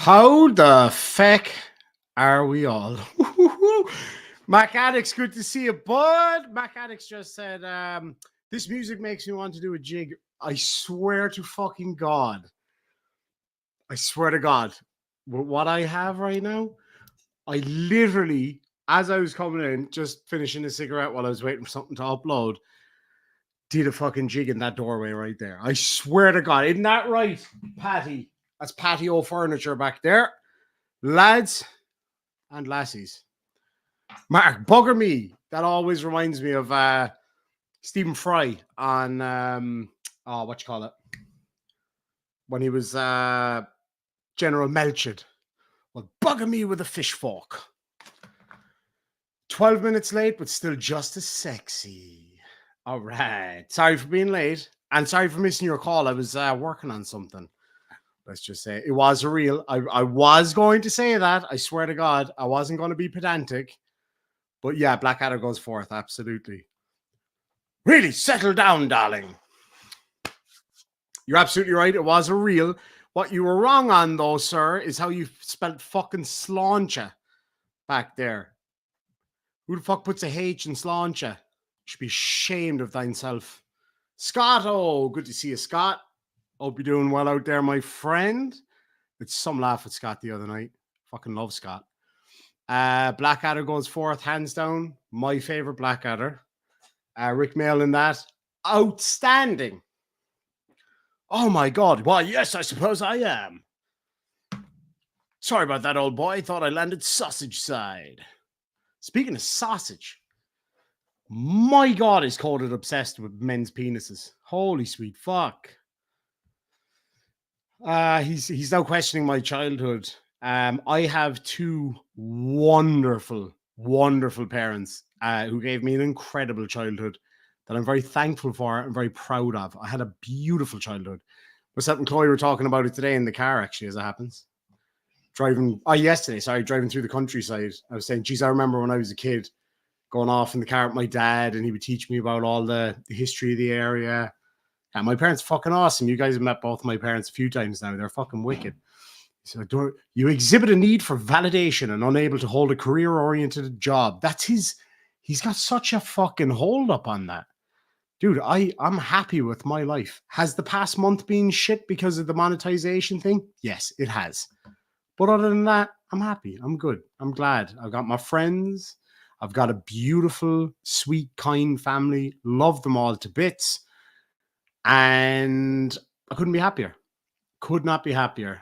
How the feck are we all? Mac Addicts, good to see you, bud. Mac Addicts just said, this music makes me want to do a jig. I swear to fucking God. I swear to God. What I have right now, I literally, as I was coming in, just finishing a cigarette while I was waiting for something to upload, did a fucking jig in that doorway right there. I swear to God. Isn't that right, Patty? That's patio furniture back there. Lads and lassies. Mark, bugger me. That always reminds me of Stephen Fry on what you call it? When he was General Melchett. Well, bugger me with a fish fork. 12 minutes late, but still just as sexy. All right. Sorry for being late. And sorry for missing your call. I was working on something. Let's just say it was a real. I was going to say that. I swear to God, I wasn't going to be pedantic. But yeah, Blackadder goes forth. Absolutely. Really, settle down, darling. You're absolutely right. It was a real. What you were wrong on, though, sir, is how you spelled fucking slauncha back there. Who the fuck puts a H in slauncha? You should be ashamed of thyself. Scott, oh, good to see you, Scott. Hope you're doing well out there, my friend. It's some laugh at Scott the other night. Fucking love Scott. Blackadder goes forth, hands down. My favorite Blackadder. Rick Mail in that. Outstanding. Oh my God. Well, yes, I suppose I am. Sorry about that, old boy. Thought I landed sausage side. Speaking of sausage, my God, is Coded obsessed with men's penises. Holy sweet fuck. He's now questioning my childhood. I have two wonderful parents who gave me an incredible childhood that I'm very thankful for and very proud of. I had a beautiful childhood. Myself and Chloe were talking about it today in the car, actually, as it happens. Driving through the countryside. I was saying, geez, I remember when I was a kid going off in the car with my dad and he would teach me about all the history of the area. And my parents are fucking awesome. You guys have met both my parents a few times now. They're fucking wicked. So you exhibit a need for validation and unable to hold a career-oriented job. He's got such a fucking hold up on that. Dude, I'm happy with my life. Has the past month been shit because of the monetization thing? Yes, it has. But other than that, I'm happy. I'm good. I'm glad. I've got my friends. I've got a beautiful, sweet, kind family. Love them all to bits. And I couldn't be happier. Could not be happier.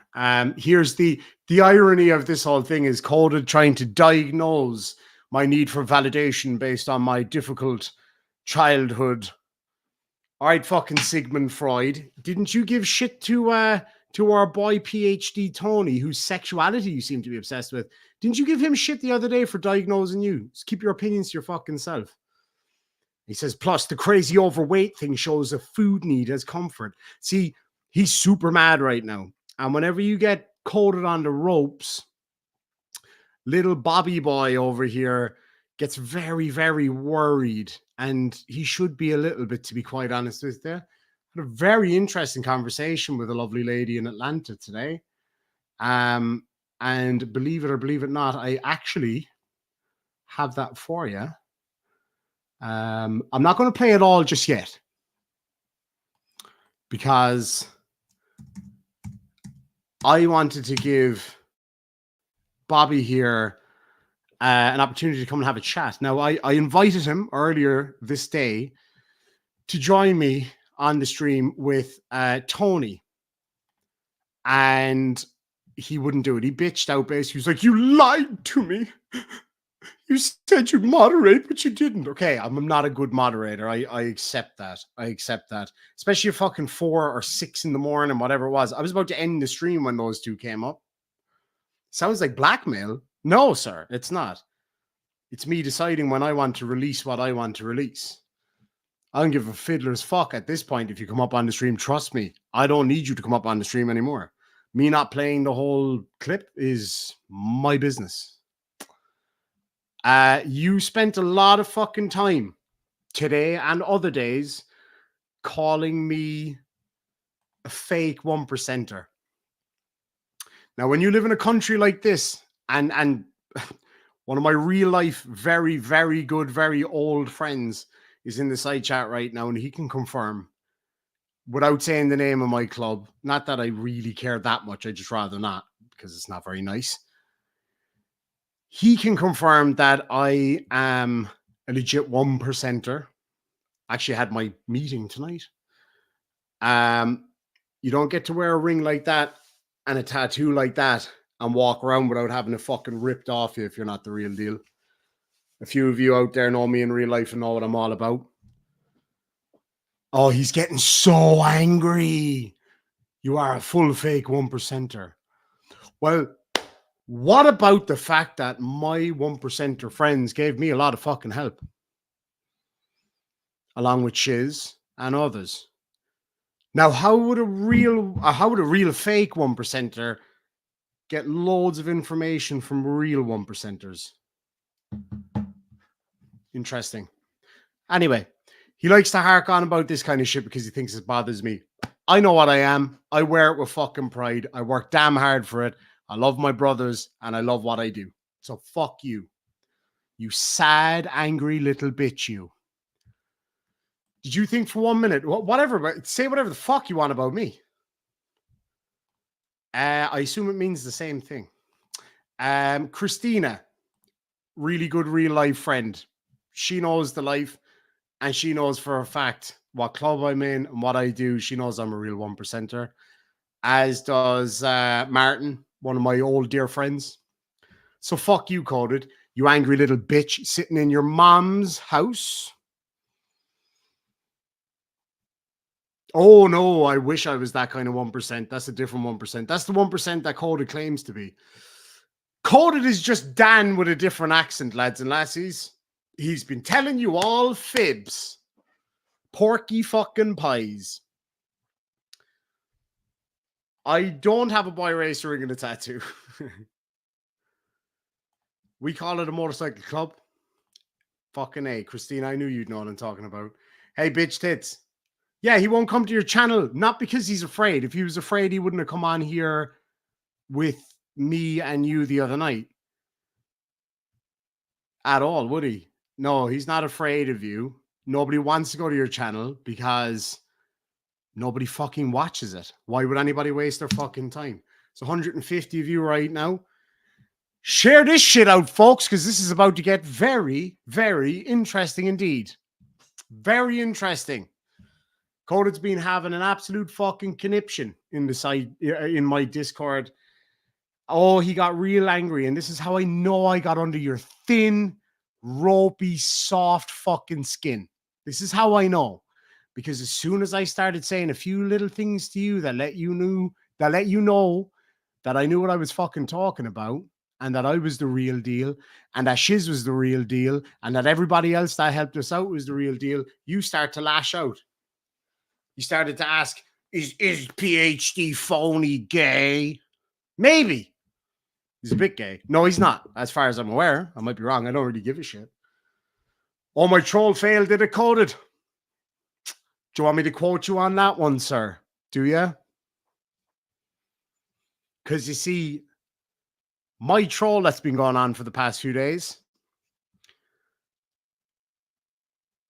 Here's the irony of this whole thing is Coded trying to diagnose my need for validation based on my difficult childhood. All right, fucking Sigmund Freud. Didn't you give shit to our boy PhD Tony, whose sexuality you seem to be obsessed with? Didn't you give him shit the other day for diagnosing you? Just keep your opinions to your fucking self. He says, plus the crazy overweight thing shows a food need as comfort. See, he's super mad right now. And whenever you get Coded on the ropes, little Bobby boy over here gets very, very worried. And he should be a little bit, to be quite honest with you. Had a very interesting conversation with a lovely lady in Atlanta today. And believe it or believe it not, I actually have that for you. I'm not going to play it all just yet because I wanted to give Bobby here an opportunity to come and have a chat. Now, I invited him earlier this day to join me on the stream with Tony, and he wouldn't do it. He bitched out basically. He was like, you lied to me. You said you'd moderate, but you didn't. Okay, I'm not a good moderator. I accept that. I accept that. Especially at fucking 4 or 6 in the morning, whatever it was. I was about to end the stream when those two came up. Sounds like blackmail. No, sir, it's not. It's me deciding when I want to release what I want to release. I don't give a fiddler's fuck at this point if you come up on the stream. Trust me, I don't need you to come up on the stream anymore. Me not playing the whole clip is my business. You spent a lot of fucking time today and other days calling me a fake 1%er. Now, when you live in a country like this, and one of my real life, very, very good, very old friends is in the side chat right now, and he can confirm without saying the name of my club. Not that I really care that much. I just rather not because it's not very nice. He can confirm that I am a legit 1%er. Actually, I had my meeting tonight. You don't get to wear a ring like that and a tattoo like that and walk around without having it fucking ripped off you if you're not the real deal. A few of you out there know me in real life and know what I'm all about. Oh, he's getting so angry. You are a full fake 1%er. Well, what about the fact that my 1%er friends gave me a lot of fucking help? Along with Shizz and others. Now, how would a real fake 1%er get loads of information from real 1%ers? Interesting. Anyway, he likes to hark on about this kind of shit because he thinks it bothers me. I know what I am. I wear it with fucking pride. I work damn hard for it. I love my brothers and I love what I do. So fuck you. You sad, angry little bitch, you. Did you think for 1 minute, whatever, say whatever the fuck you want about me? I assume it means the same thing. Christina, really good real life friend. She knows the life and she knows for a fact what club I'm in and what I do. She knows I'm a real 1%er, as does Martin, one of my old dear friends. So fuck you, Coded, you angry little bitch sitting in your mom's house. Oh no, I wish I was that kind of 1%. That's a different 1%. That's the 1% that Coded claims to be. Coded is just Dan with a different accent, lads and lassies. He's been telling you all fibs. Porky fucking pies. I don't have a boy racer ring and a tattoo. We call it a motorcycle club. Fucking A. Christine, I knew you'd know what I'm talking about. Hey, bitch tits. Yeah, he won't come to your channel. Not because he's afraid. If he was afraid, he wouldn't have come on here with me and you the other night. At all, would he? No, he's not afraid of you. Nobody wants to go to your channel because nobody fucking watches it. Why would anybody waste their fucking time? It's 150 of you right now. Share this shit out, folks, because this is about to get very, very interesting indeed. Very interesting. Coded's been having an absolute fucking conniption in the side in my Discord. Oh, he got real angry, and this is how I know I got under your thin, ropey, soft fucking skin. This is how I know. Because as soon as I started saying a few little things to you that let you know that I knew what I was fucking talking about, and that I was the real deal, and that Shizz was the real deal, and that everybody else that helped us out was the real deal, you start to lash out. You started to ask, is PhD phony gay? Maybe. He's a bit gay. No, he's not. As far as I'm aware. I might be wrong. I don't really give a shit. Oh, my troll failed. Did it Coded? Do you want me to quote you on that one, sir? Do you? Because you see, my troll that's been going on for the past few days.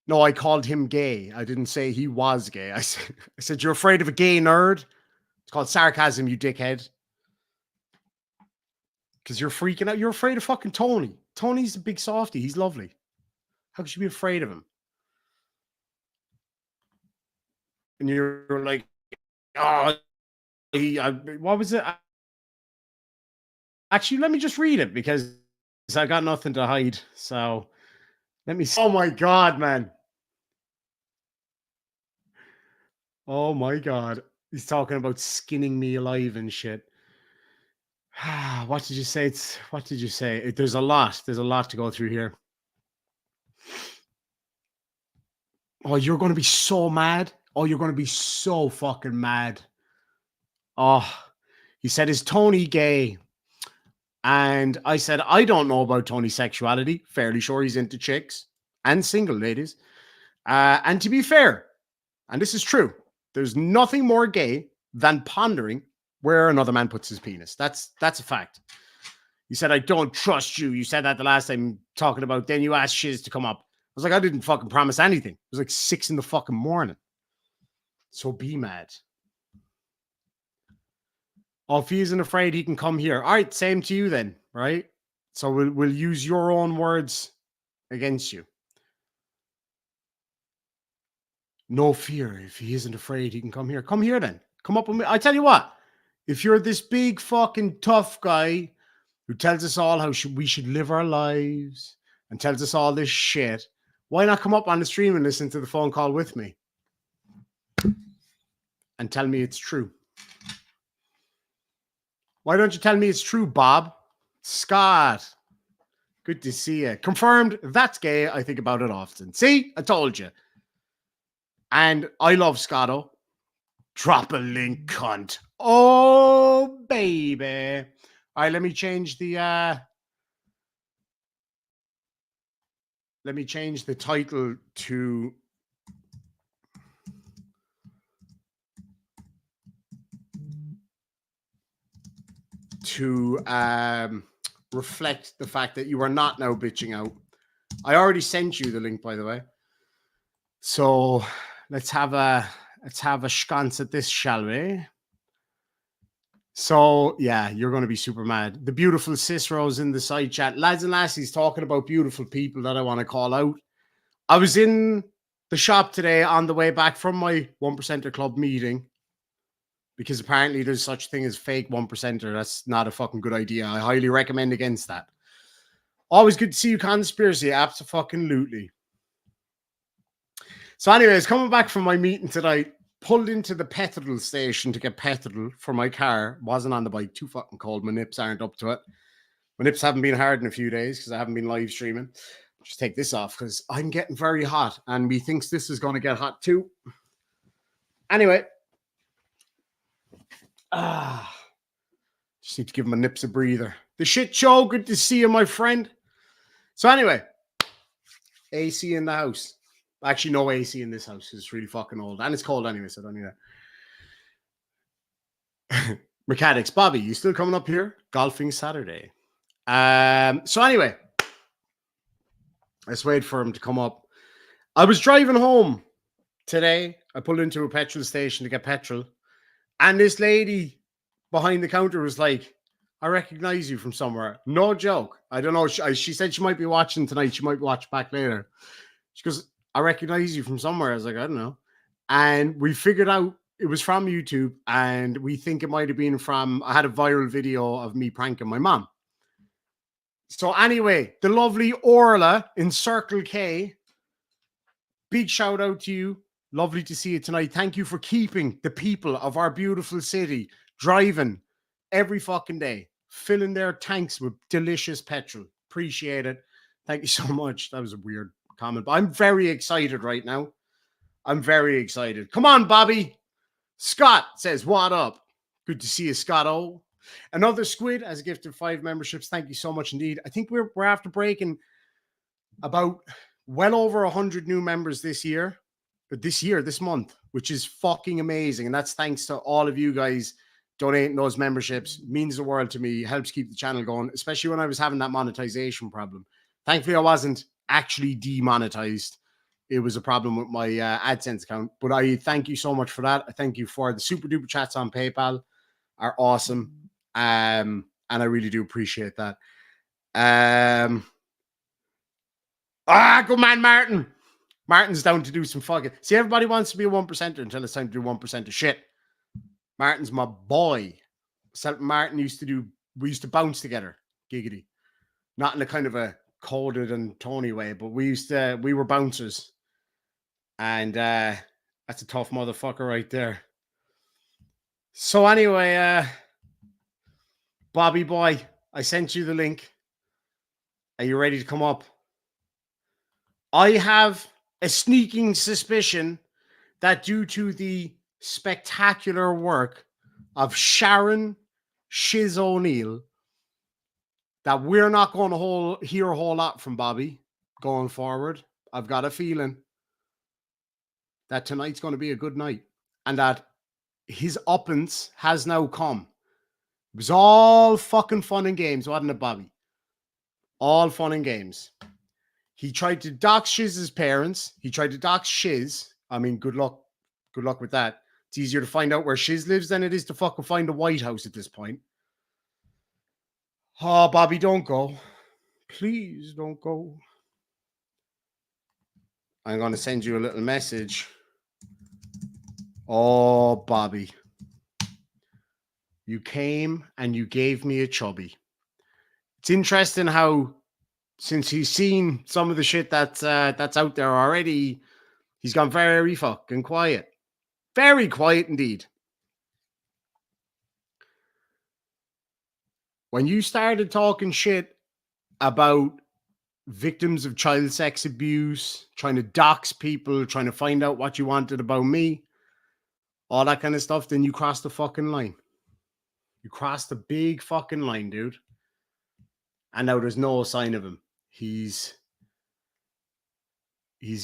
No, I called him gay. I didn't say he was gay. I said, you're afraid of a gay nerd? It's called sarcasm, you dickhead. Because you're freaking out. You're afraid of fucking Tony. Tony's a big softie. He's lovely. How could you be afraid of him? And you're like, oh, what was it? Actually, let me just read it because I got nothing to hide. So let me see. Oh my God, man. Oh my God. He's talking about skinning me alive and shit. What did you say? What did you say? There's a lot. There's a lot to go through here. Oh, you're going to be so mad. Oh, you're going to be so fucking mad. Oh, he said, is Tony gay? And I said, I don't know about Tony's sexuality. Fairly sure he's into chicks and single ladies. And to be fair, and this is true, there's nothing more gay than pondering where another man puts his penis. That's a fact. You said, I don't trust you. You said that the last time talking about, then you asked Shizz to come up. I was like, I didn't fucking promise anything. It was like 6 in the fucking morning. So be mad. Oh, if he isn't afraid, he can come here. All right, same to you then, right? So we'll use your own words against you. No fear. If he isn't afraid, he can come here. Come here then. Come up with me. I tell you what, if you're this big fucking tough guy who tells us all how we should live our lives and tells us all this shit, why not come up on the stream and listen to the phone call with me and tell me it's true? Why don't you tell me it's true, Bob? Scott, good to see you. Confirmed, that's gay. I think about it often. See, I told you. And I love Scotto. Drop a link, cunt. Oh, baby. All right, let me change the title to reflect the fact that you are not now bitching out. I already sent you the link, by the way. So let's have a sconce at this, shall we? So yeah, you're going to be super mad. The beautiful Cicero's in the side chat. Lads and lassies, talking about beautiful people that I want to call out. I was in the shop today on the way back from my 1%er club meeting, because apparently there's such thing as fake 1%er. That's not a fucking good idea. I highly recommend against that. Always good to see you, Conspiracy. Abso-fucking-lutely. So anyways, coming back from my meeting tonight, pulled into the petrol station to get petrol for my car. Wasn't on the bike. Too fucking cold. My nips aren't up to it. My nips haven't been hard in a few days because I haven't been live streaming. Just take this off because I'm getting very hot and me thinks this is going to get hot too. Anyway. Just need to give my nips a breather. The shit show. Good to see you, my friend. So anyway, AC in the house. Actually, no AC in this house. It's really fucking old. And it's cold anyway, so I don't need that. Mechanics. Bobby, you still coming up here? Golfing Saturday. So anyway, let's wait for him to come up. I was driving home today. I pulled into a petrol station to get petrol. And this lady behind the counter was like, I recognize you from somewhere. No joke. I don't know. She said she might be watching tonight. She might watch back later. She goes, I recognize you from somewhere. I was like, I don't know. And we figured out it was from YouTube. And we think it might have been from, I had a viral video of me pranking my mom. So anyway, the lovely Orla in Circle K. Big shout out to you. Lovely to see you tonight. Thank you for keeping the people of our beautiful city driving every fucking day, filling their tanks with delicious petrol. Appreciate it. Thank you so much. That was a weird comment, but I'm very excited right now. I'm very excited. Come on, Bobby. Scott says, what up? Good to see you, Scott-O. Another squid as a gift of 5 memberships. Thank you so much indeed. I think we're after breaking about well over 100 new members this month, which is fucking amazing. And that's thanks to all of you guys donating those memberships. It means the world to me. It helps keep the channel going, especially when I was having that monetization problem. Thankfully, I wasn't actually demonetized. It was a problem with my AdSense account. But I thank you so much for that. I thank you for the super duper chats on PayPal. Are awesome. And I really do appreciate that. Good man, Martin. Martin's down to do some fucking... See, everybody wants to be a 1%er until it's time to do 1% of shit. Martin's my boy. Martin we used to bounce together. Giggity. Not in a kind of a Coded and Tony way, but we were bouncers. And that's a tough motherfucker right there. So anyway, Bobby boy, I sent you the link. Are you ready to come up? I have a sneaking suspicion that due to the spectacular work of Sharon Shizz O'Neill, that we're not going to hear a whole lot from Bobby going forward. I've got a feeling that tonight's going to be a good night and that his uppance has now come. It was all fucking fun and games, wasn't it, Bobby? All fun and games. He tried to dox Shizz's parents. He tried to dox Shizz. I mean, good luck. Good luck with that. It's easier to find out where Shizz lives than it is to fucking find the White House at this point. Oh, Bobby, don't go. Please don't go. I'm going to send you a little message. Oh, Bobby. You came and you gave me a chubby. It's interesting how, since he's seen some of the shit that's out there already, he's gone very fucking quiet. Very quiet indeed. When you started talking shit about victims of child sex abuse, trying to dox people, trying to find out what you wanted about me, all that kind of stuff, then you crossed the fucking line. You crossed the big fucking line, dude. And now there's no sign of him. He's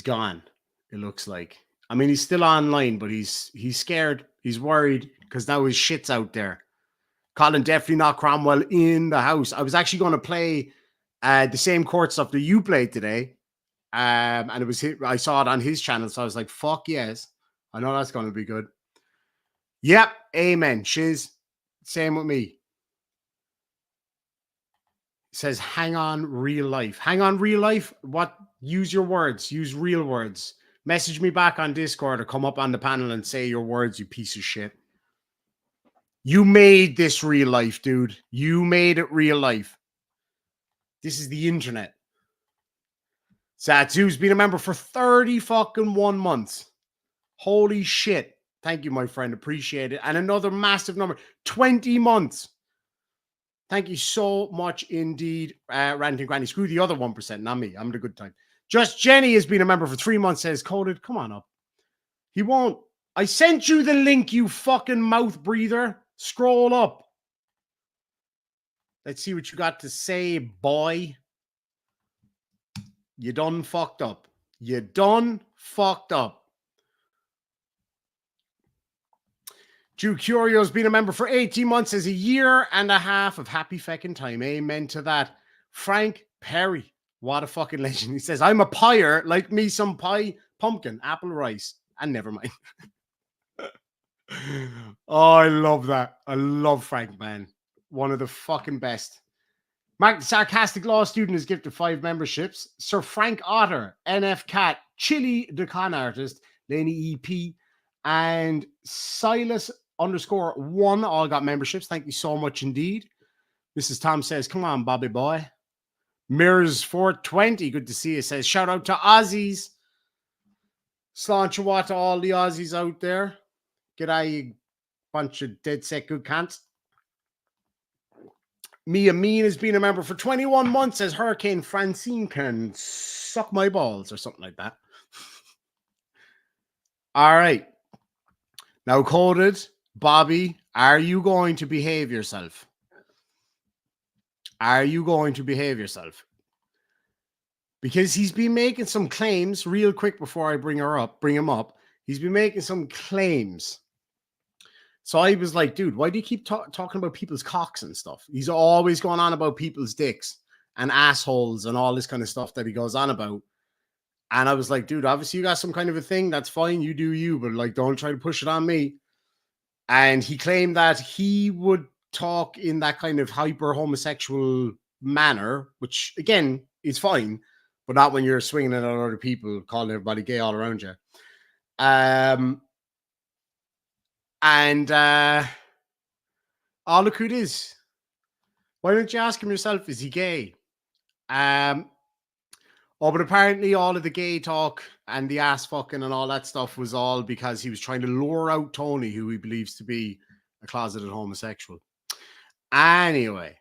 gone, it looks like. I mean, he's still online, but he's scared. He's worried because now his shit's out there. Colin, definitely not Cromwell in the house. I was actually going to play the same court stuff that you played today. And it was I saw it on his channel, so I was like, fuck yes. I know that's going to be good. Yep, amen. Shizz, same with me. It says, hang on, real life. Hang on, real life? What? Use your words. Use real words. Message me back on Discord or come up on the panel and say your words, you piece of shit. You made this real life, dude. You made it real life. This is the internet. Satsu's been a member for 30 fucking 1 months. Holy shit. Thank you, my friend. Appreciate it. And another massive number. 20 months. Thank you so much indeed, Ranting Granny. Screw the other 1%, not me. I'm at a good time. Just Jenny has been a member for 3 months, says Coded. Come on up. He won't. I sent you the link, you fucking mouth breather. Scroll up. Let's see what you got to say, boy. You done fucked up. You done fucked up. Drew Curio's been a member for 18 months, as a year and a half of happy feckin' time. Amen to that. Frank Perry. What a fucking legend. He says, I'm a pier, like me some pie, pumpkin, apple, rice, and never mind. Oh, I love that. I love Frank, man. One of the fucking best. Mark the Sarcastic Law Student is gifted 5 memberships. Sir Frank Otter, NF Cat, Chili the Con Artist, Laney EP, and Silas_1 all got memberships. Thank you so much indeed. Mrs. Tom says, come on, Bobby boy. Mirrors 420, good to see you, says, shout out to Aussies. Slancha to all the Aussies out there. G'day, you bunch of dead set good cunts. Mia Mean has been a member for 21 months, says Hurricane Francine can suck my balls or something like that. All right. Now, Coded, Bobby, are you going to behave yourself? Are you going to behave yourself? Because he's been making some claims real quick before I bring him up. He's been making some claims. So I was like, dude, why do you keep talking about people's cocks and stuff? He's always going on about people's dicks and assholes and all this kind of stuff that he goes on about. And I was like, dude, obviously you got some kind of a thing. That's fine. You do you, but like, don't try to push it on me. And he claimed that he would talk in that kind of hyper homosexual manner, which again is fine, but not when you're swinging it at other people, calling everybody gay all around you. Look who it is. Why don't you ask him yourself, is he gay? But apparently all of the gay talk and the ass fucking and all that stuff was all because he was trying to lure out Tony, who he believes to be a closeted homosexual. Anyway,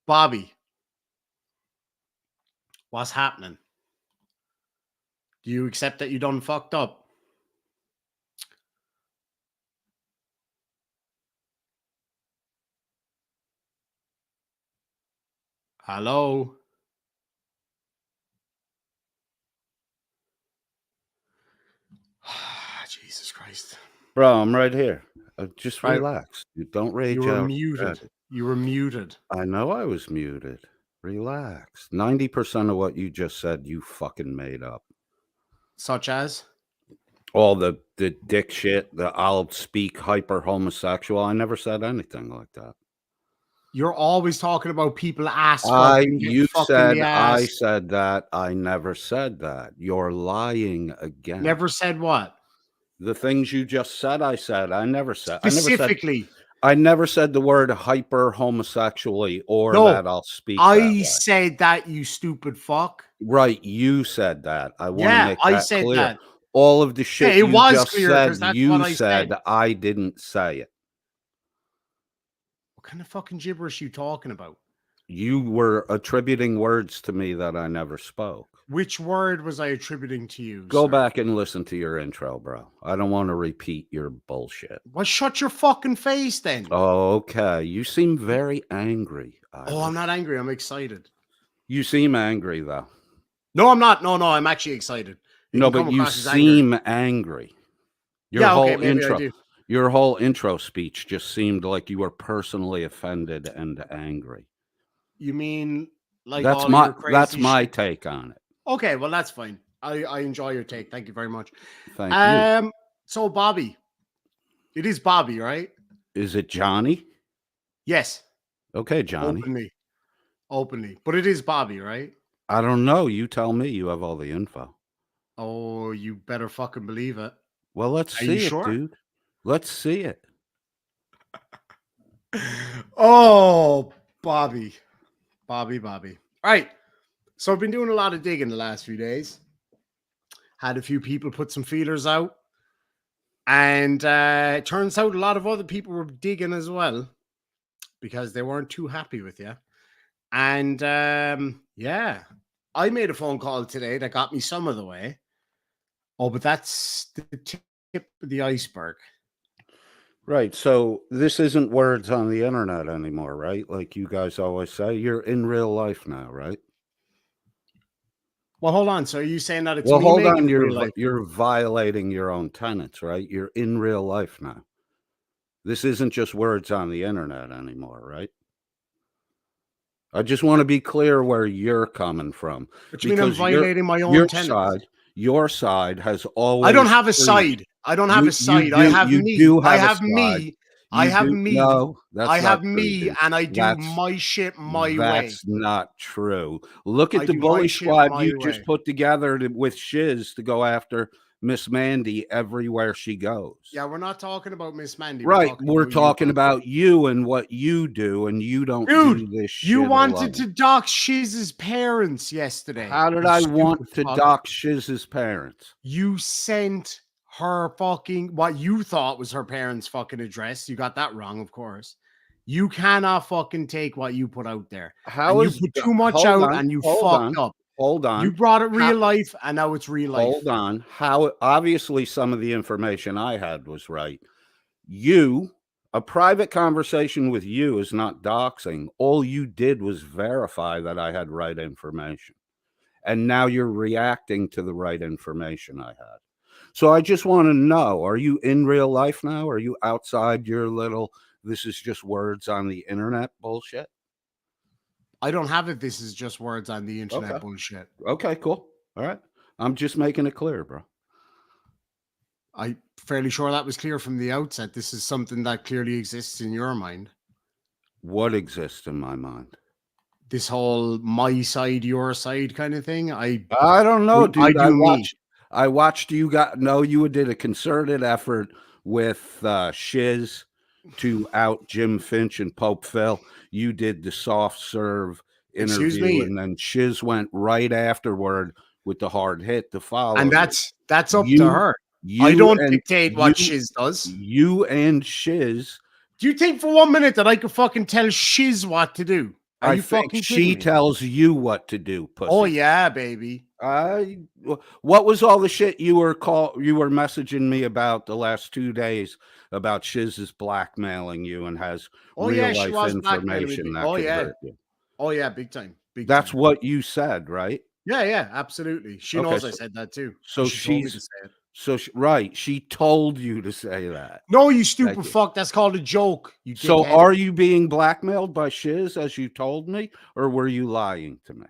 Bobby, what's happening? Do you accept that you done fucked up? Hello? Jesus Christ. Bro, I'm right here. Just I- relax. You don't You rage were out. muted. You were muted. I know I was muted. Relax. 90% of what you just said, you fucking made up. Such as? All the dick shit, the I'll speak hyper homosexual. I never said anything like that. You're always talking about people ass fucking getting You fucked in the said I ass. said that. I never said that. You're lying again. Never said what? The things you just said, I said. I never said. Specifically. I never said the word hyper homosexually or No, that I'll speak that I way. said that, you stupid fuck. Right, you said that. I want to Yeah, make I that said clear. that. All of the shit it you was just clear said, because that's what you I said. said. I didn't say it. What kind of fucking gibberish are you talking about? You were attributing words to me that I never spoke. Which word was I attributing to you? Go sir? back and listen to your intro, bro. I don't want to repeat your bullshit. Well, shut your fucking face then. Okay, you seem very angry. Oh, I'm not angry. I'm excited. You seem angry, though. No, I'm not. No, I'm actually excited. No, but you seem angry. Your whole intro, your whole intro speech just seemed like you were personally offended and angry. You mean like that's my take on it. Okay, well that's fine. I enjoy your take. Thank you very much. Thank you. So Bobby, it is Bobby, right? Is it Johnny? Yes. Okay, Johnny. Openly, but it is Bobby, right? I don't know. You tell me. You have all the info. Oh, you better fucking believe it. Well, let's see it, dude. Let's see it. Oh, Bobby. All right. So I've been doing a lot of digging the last few days. Had a few people put some feelers out. And it turns out a lot of other people were digging as well because they weren't too happy with you. And yeah, I made a phone call today that got me some of the way. Oh, but that's the tip of the iceberg. Right. So this isn't words on the internet anymore, right? Like you guys always say, you're in real life now, right? Well, hold on. So are you saying that it's well, me hold making on. real life? You're violating your own tenets, right? You're in real life now. This isn't just words on the internet anymore, right? I just want to be clear where you're coming from. What you mean I'm violating my own tenets? Your side has always. I don't have a side. I don't have a side. I have me. I have me. I have me. No, that's I have not me, true, and I do my shit my way. That's not true. Look at the bully squad you just put together with Shizz to go after Miss Mandy everywhere she goes. Yeah, we're not talking about Miss Mandy. Right, we're talking about you and what you do, and you don't do this shit. You wanted to dox Shizz's parents yesterday. How did I want to dox Shizz's parents? You sent her fucking what you thought was her parents' fucking address. You got that wrong, of course. You cannot fucking take what you put out there. How you put too much out and you fucked up. Hold on. You brought it real life and now it's real life. Hold on. How obviously some of the information I had was right. A private conversation with you is not doxing. All you did was verify that I had right information. And now you're reacting to the right information I had. So I just want to know, are you in real life now? Are you outside your little, this is just words on the internet bullshit? I don't have it. This is just words on the internet bullshit. Okay, cool. All right. I'm just making it clear, bro. I'm fairly sure that was clear from the outset. This is something that clearly exists in your mind. What exists in my mind? This whole my side, your side kind of thing. I don't know, dude. I watched you you did a concerted effort with Shizz to out Jim Finch and Pope Phil. You did the soft serve interview, and then Shizz went right afterward with the hard hit to follow. And that's up to her. I don't dictate what Shizz does. You and Shizz. Do you think for 1 minute that I could fucking tell Shizz what to do? Are you fucking she tells you what to do, pussy. Oh yeah, baby. What was all the shit you were messaging me about the last 2 days about Shizz's blackmailing you and has real life information that could hurt you? Oh yeah, big time. That's what you said, right? Yeah, absolutely. She knows I said that too. So So, right, she told you to say that. No, you stupid you. fuck. That's called a joke. You So, dickhead. are you being blackmailed by Shizz, as you told me, or were you lying to me?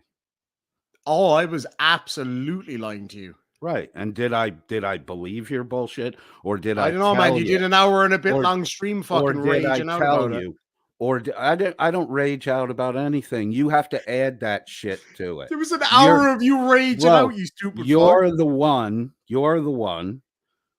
Oh, I was absolutely lying to you. Right. And did I believe your bullshit, or did I I don't know, man. tell You you? did an hour and a bit Or long stream or fucking did I raging out tell about it. you? Or I don't rage out about anything. You have to add that shit to it. There was an You're hour of you raging bro, out, you stupid fuck. you're the one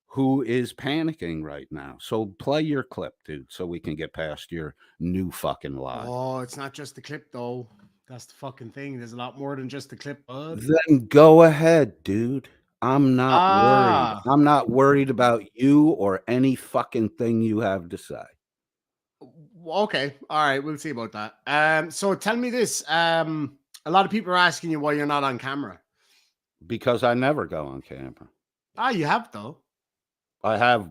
who is panicking right now. So play your clip, dude, so we can get past your new fucking lie. Oh, it's not just the clip, though. That's the fucking thing. There's a lot more than just the clip, bud. Then go ahead, dude. I'm not worried. Ah, I'm not worried about you or any fucking thing you have to say. okay. All right. We'll see about that. So tell me this. A lot of people are asking you why you're not on camera. Because I never go on camera. Ah, you have, though. I have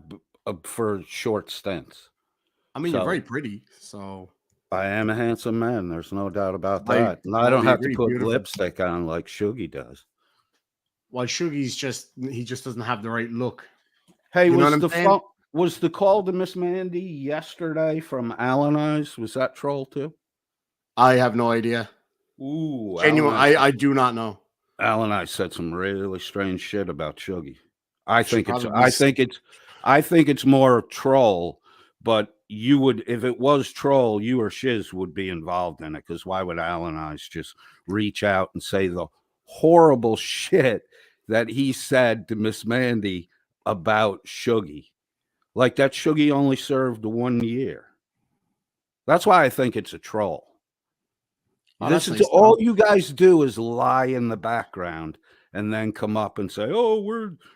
for short stints. I mean, you're very pretty, so. I am a handsome man. There's no doubt about I that. And I don't totally have to agree. put Beautiful. lipstick on like Shuggy does. Well, Shuggy's he just doesn't have the right look. Hey, You know what I'm saying? Was the call to Miss Mandy yesterday from Alan Eyes? Was that troll too? I have no idea. Ooh, Genuine, I do not know. Alan Eyes said some really strange shit about Shuggy. I think it's more troll, but you would, if it was troll, you or Shizz would be involved in it, because why would Alan Eyes just reach out and say the horrible shit that he said to Miss Mandy about Shuggy? Like, that Shuggy only served 1 year. That's why I think it's a troll. Oh, This that's is nice, all you guys do, is lie in the background and then come up and say, "Oh,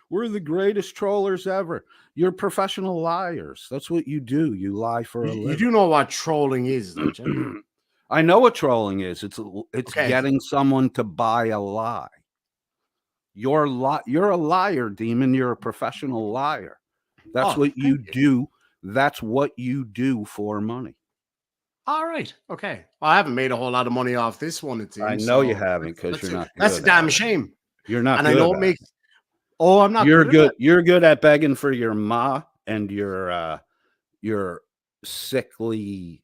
we're the greatest trollers ever." You're professional liars. That's what you do. You lie for a living. You do know what trolling is, don't you? I know what trolling is. It's Okay. getting someone to buy a lie. You're a liar, Demon. You're a professional liar. That's what you do. That's what you do for money. All right. Okay. Well, I haven't made a whole lot of money off this one, it seems. I know you haven't, because you're not. That's a damn shame. You're not. And good I know it makes. Oh, I'm not. You're good. You're good at begging for your ma and your sickly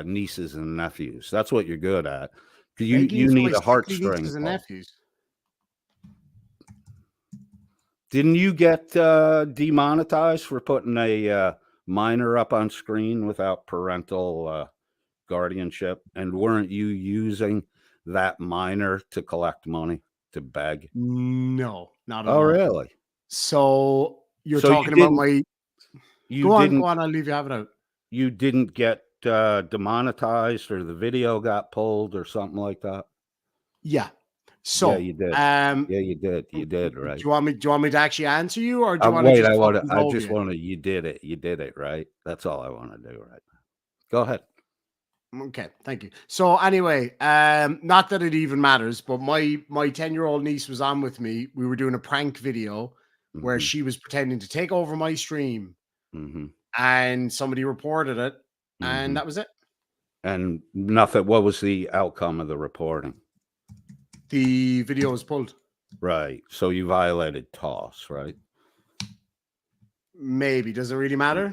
nieces and nephews. That's what you're good at. You need a heartstring. Nephews. Didn't you get demonetized for putting a minor up on screen without parental guardianship? And weren't you using that minor to collect money, to beg? No, not at all. Oh, really? So you're talking about my. Go on. I'll leave you have it out. You didn't get demonetized, or the video got pulled, or something like that? Yeah. So yeah, you did. Yeah, you did. You did, right? Do you want me to actually answer you, or do you want to? Wait, I just want to. You did it. You did it, right? That's all I want to do, right? Go ahead. Okay, thank you. So anyway, not that it even matters, but my 10-year-old niece was on with me. We were doing a prank video where she was pretending to take over my stream, and somebody reported it, and that was it. And nothing. What was the outcome of the reporting? The video was pulled. Right. So you violated TOS, right? Maybe. Does it really matter?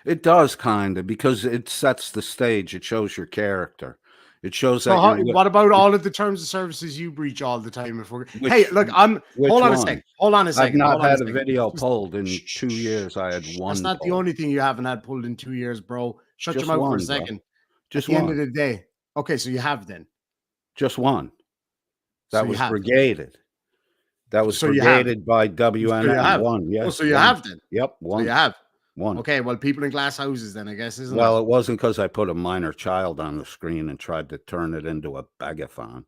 It does, kind of, because it sets the stage. It shows your character. It shows that. What about all of the terms of services you breach all the time? Hey, look, hold on a second. I've not had a video pulled in 2 years. I had one. That's not the only thing you haven't had pulled in 2 years, bro. Shut your mouth for a second. Just at the end of the day. Okay, so you have then. Just one. That was brigaded. That was brigaded by WNN. One. Yes. Oh, so you have then. Yep. One. So you have. One. Okay, well, people in glass houses then, I guess, isn't it? Well, it wasn't because I put a minor child on the screen and tried to turn it into a begathon.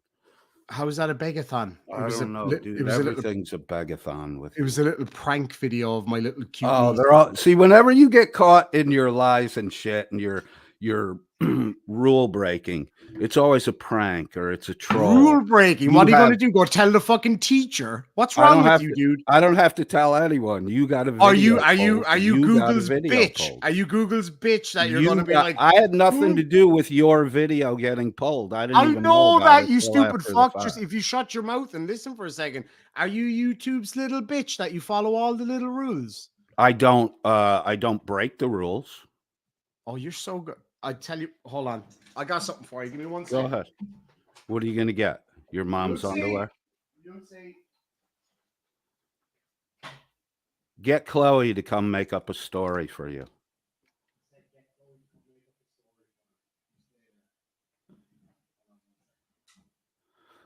How is that a begathon? I don't know, dude. Everything's a begathon with. It was a little prank video of my little cute. Oh, they're all. See, whenever you get caught in your lies and shit, and you're rule breaking. It's always a prank or it's a troll. Rule breaking. What are you going to do? Go tell the fucking teacher? What's wrong with you, dude? I don't have to tell anyone. You got a video. Are you Google's bitch? Pulled. Are you Google's bitch that you're going to be like? I had nothing to do with your video getting pulled. I didn't even know about that, you stupid fuck. Just if you shut your mouth and listen for a second. Are you YouTube's little bitch that you follow all the little rules? I don't break the rules. Oh, you're so good. I tell you, hold on. I got something for you. Give me 1 second. Go ahead. What are you going to get? Your mom's underwear? Get Chloe to come make up a story for you.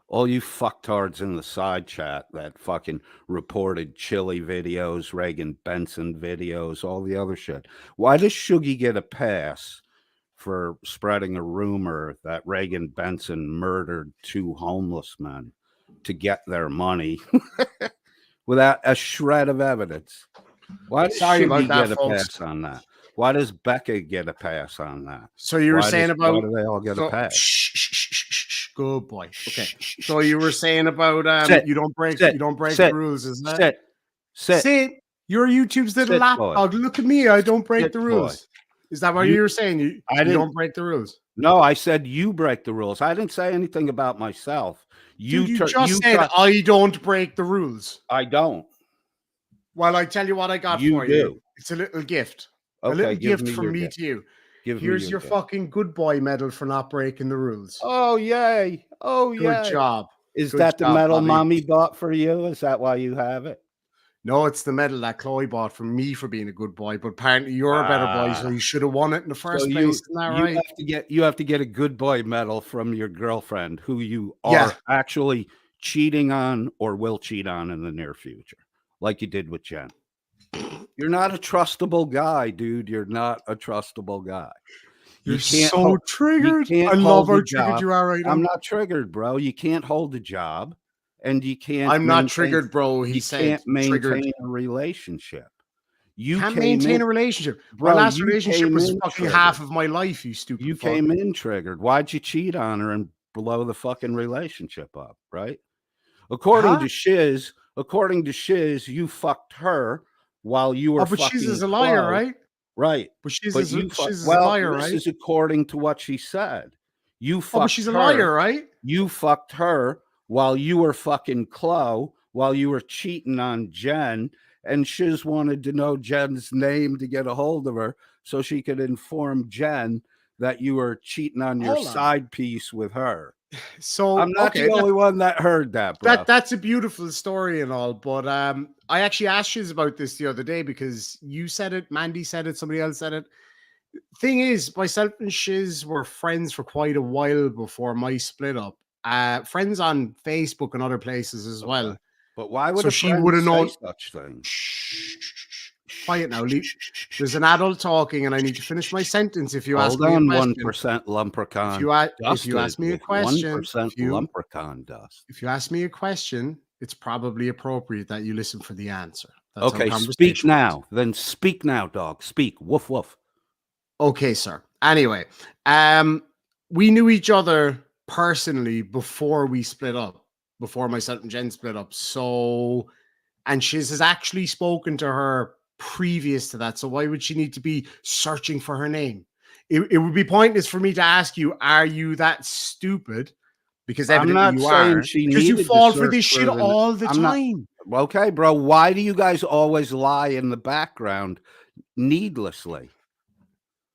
All you fucktards in the side chat that fucking reported Chili videos, Reagan Benson videos, all the other shit. Why does Shuggy get a pass for spreading a rumor that Reagan Benson murdered 2 homeless men to get their money without a shred of evidence? Why does Shuggy get a pass on that? Why does Becca get a pass on that? So you were saying about why do they all get a pass? Good boy. Okay. So you were saying about you don't break the rules, isn't that? Sit. You're YouTube's little lapdog. Look at me. I don't break the rules. Is that what you were saying? You don't break the rules. No, I said you break the rules. I didn't say anything about myself. You just said I don't break the rules. I don't. Well, I tell you what I got for you. It's a little gift. Okay, a little gift from me to you. Here's your fucking good boy medal for not breaking the rules. Oh, yay. Oh, yeah. Good job. Is that the medal Mommy bought for you? Is that why you have it? No, it's the medal that Chloe bought for me for being a good boy. But apparently you're a better boy, so you should have won it in the first place. Isn't that right? You have to get a good boy medal from your girlfriend who you are actually cheating on or will cheat on in the near future, like you did with Jen. You're not a trustable guy, dude. You're not a trustable guy. You're so triggered. I love how triggered you are right now. I'm not triggered, bro. You can't hold a job, and you can't. I'm not triggered, bro. He said can't maintain a relationship. You can't maintain a relationship. Bro, my last relationship was fucking half of my life. You stupid. You came in triggered. Why'd you cheat on her and blow the fucking relationship up? Right? According to Shizz, you fucked her while you were. But Shizz is a liar, right? Right. But Shizz is a liar, right? This is according to what she said. You fucked but she's a liar, right? You fucked her while you were fucking Chloe, while you were cheating on Jen, and Shizz wanted to know Jen's name to get a hold of her so she could inform Jen that you were cheating on your side piece with her. So I'm not the only one that heard that, bro. That's a beautiful story and all, but I actually asked Shizz about this the other day because you said it, Mandy said it, somebody else said it. Thing is, myself and Shizz were friends for quite a while before my split up. Friends on Facebook and other places as well. But why would she would have known such things? Quiet now. There's an adult talking, and I need to finish my sentence. If you ask me a question, 1% lumpercon. If you ask me a question, 1% lumpercon dust. If you ask me a question, it's probably appropriate that you listen for the answer. That's okay, speak now. Then speak now, dog. Speak. Woof woof. Okay, sir. Anyway, we knew each other personally before we split up. Before myself and Jen split up. So, and Shizz has actually spoken to her previous to that. So why would she need to be searching for her name? It would be pointless for me to ask you, are you that stupid? Because evidently you are. Because you fall for this shit all the time. Okay, bro. Why do you guys always lie in the background needlessly?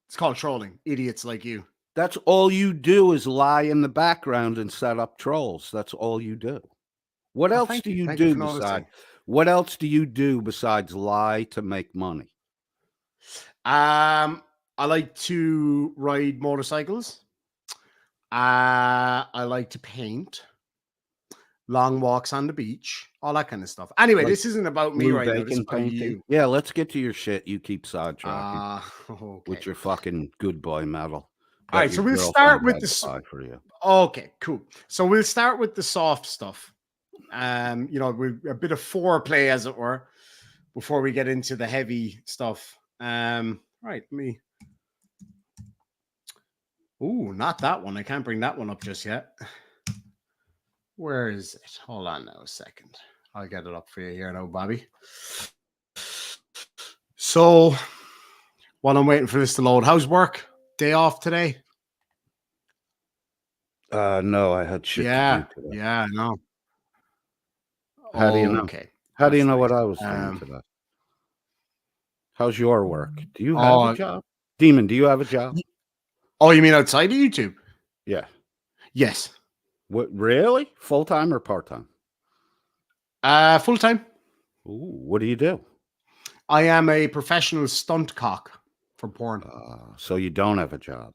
It's called trolling. Idiots like you. That's all you do is lie in the background and set up trolls. That's all you do. What else do you do besides? What else do you do besides lie to make money? I like to ride motorcycles. I like to paint. Long walks on the beach, all that kind of stuff. Anyway, like this isn't about me right now. This is about you. Yeah, let's get to your shit. You keep sidetracking with your fucking good boy medal. All right, so we'll start with the for you. Okay, cool. So we'll start with the soft stuff. You know, a bit of foreplay, as it were, before we get into the heavy stuff. Right, Ooh, not that one. I can't bring that one up just yet. Where is it? Hold on now a second. I'll get it up for you here now, Bobby. So, while I'm waiting for this to load, how's work? Day off today? No, I had shit to do today. Yeah, I know. How do you know? Okay. How do you That's know nice. what I was doing today? How's your work? Do you have a job? Demon, do you have a job? Oh, you mean outside of YouTube? Yeah. Yes. What, really? Full-time or part-time? Full-time. Ooh, what do you do? I am a professional stunt cock for porn. So you don't have a job?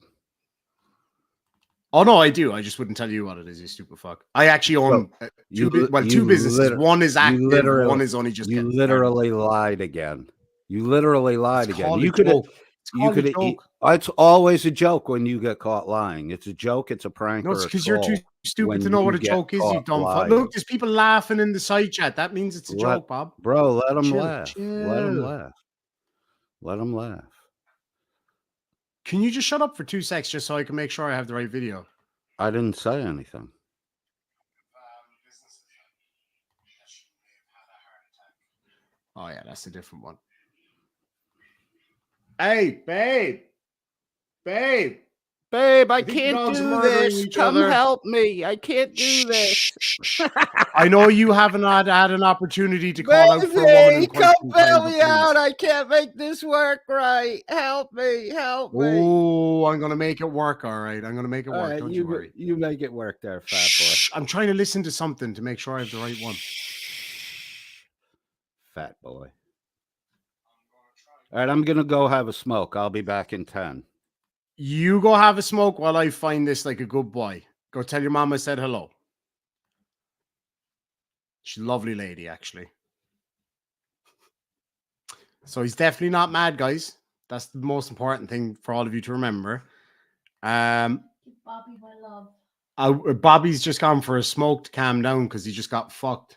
Oh, no, I do. I just wouldn't tell you what it is, you stupid fuck. I actually own two businesses. One is active, one is only just You literally lied again. You literally lied again. You could it's always a joke when you get caught lying. It's a joke, it's a prank. No, it's because you're too stupid to know what a joke is, you dumb fuck. Look, there's people laughing in the side chat. That means it's a joke, Bob. Bro, let them laugh. Let them laugh. Let them laugh. Can you just shut up for 2 seconds just so I can make sure I have the right video? I didn't say anything. Oh, yeah, that's a different one. Hey, babe. Babe, I can't do this. Come help me. I can't do this. I know you haven't had an opportunity to call out for a woman in quite some time. Come bail me out. I can't make this work right. Help me. Help me. Oh, I'm going to make it work. All right. I'm going to make it work. Don't you worry. You make it work there, fat boy. I'm trying to listen to something to make sure I have the right one. Fat boy. All right, I'm going to go have a smoke. I'll be back in 10. You go have a smoke while I find this like a good boy. Go tell your mom I said hello. She's a lovely lady, actually. So he's definitely not mad, guys. That's the most important thing for all of you to remember. Bobby, my love. Bobby's just gone for a smoke to calm down because he just got fucked.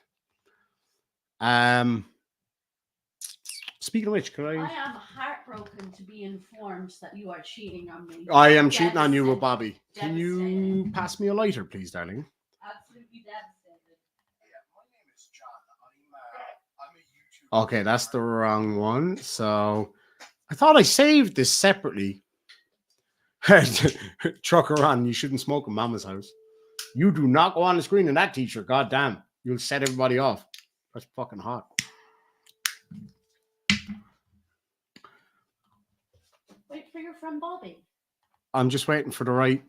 Speaking of which, could I am heartbroken to be informed that you are cheating on me. I am cheating on you with Bobby. Can you pass me a lighter, please, darling? Absolutely devastated. My name is John. I'm a YouTuber. Okay, that's the wrong one. So I thought I saved this separately. Trucker on, you shouldn't smoke in Mama's house. You do not go on the screen in that t-shirt. God damn. You'll set everybody off. That's fucking hot. Wait for your friend Bobby. I'm just waiting for the right.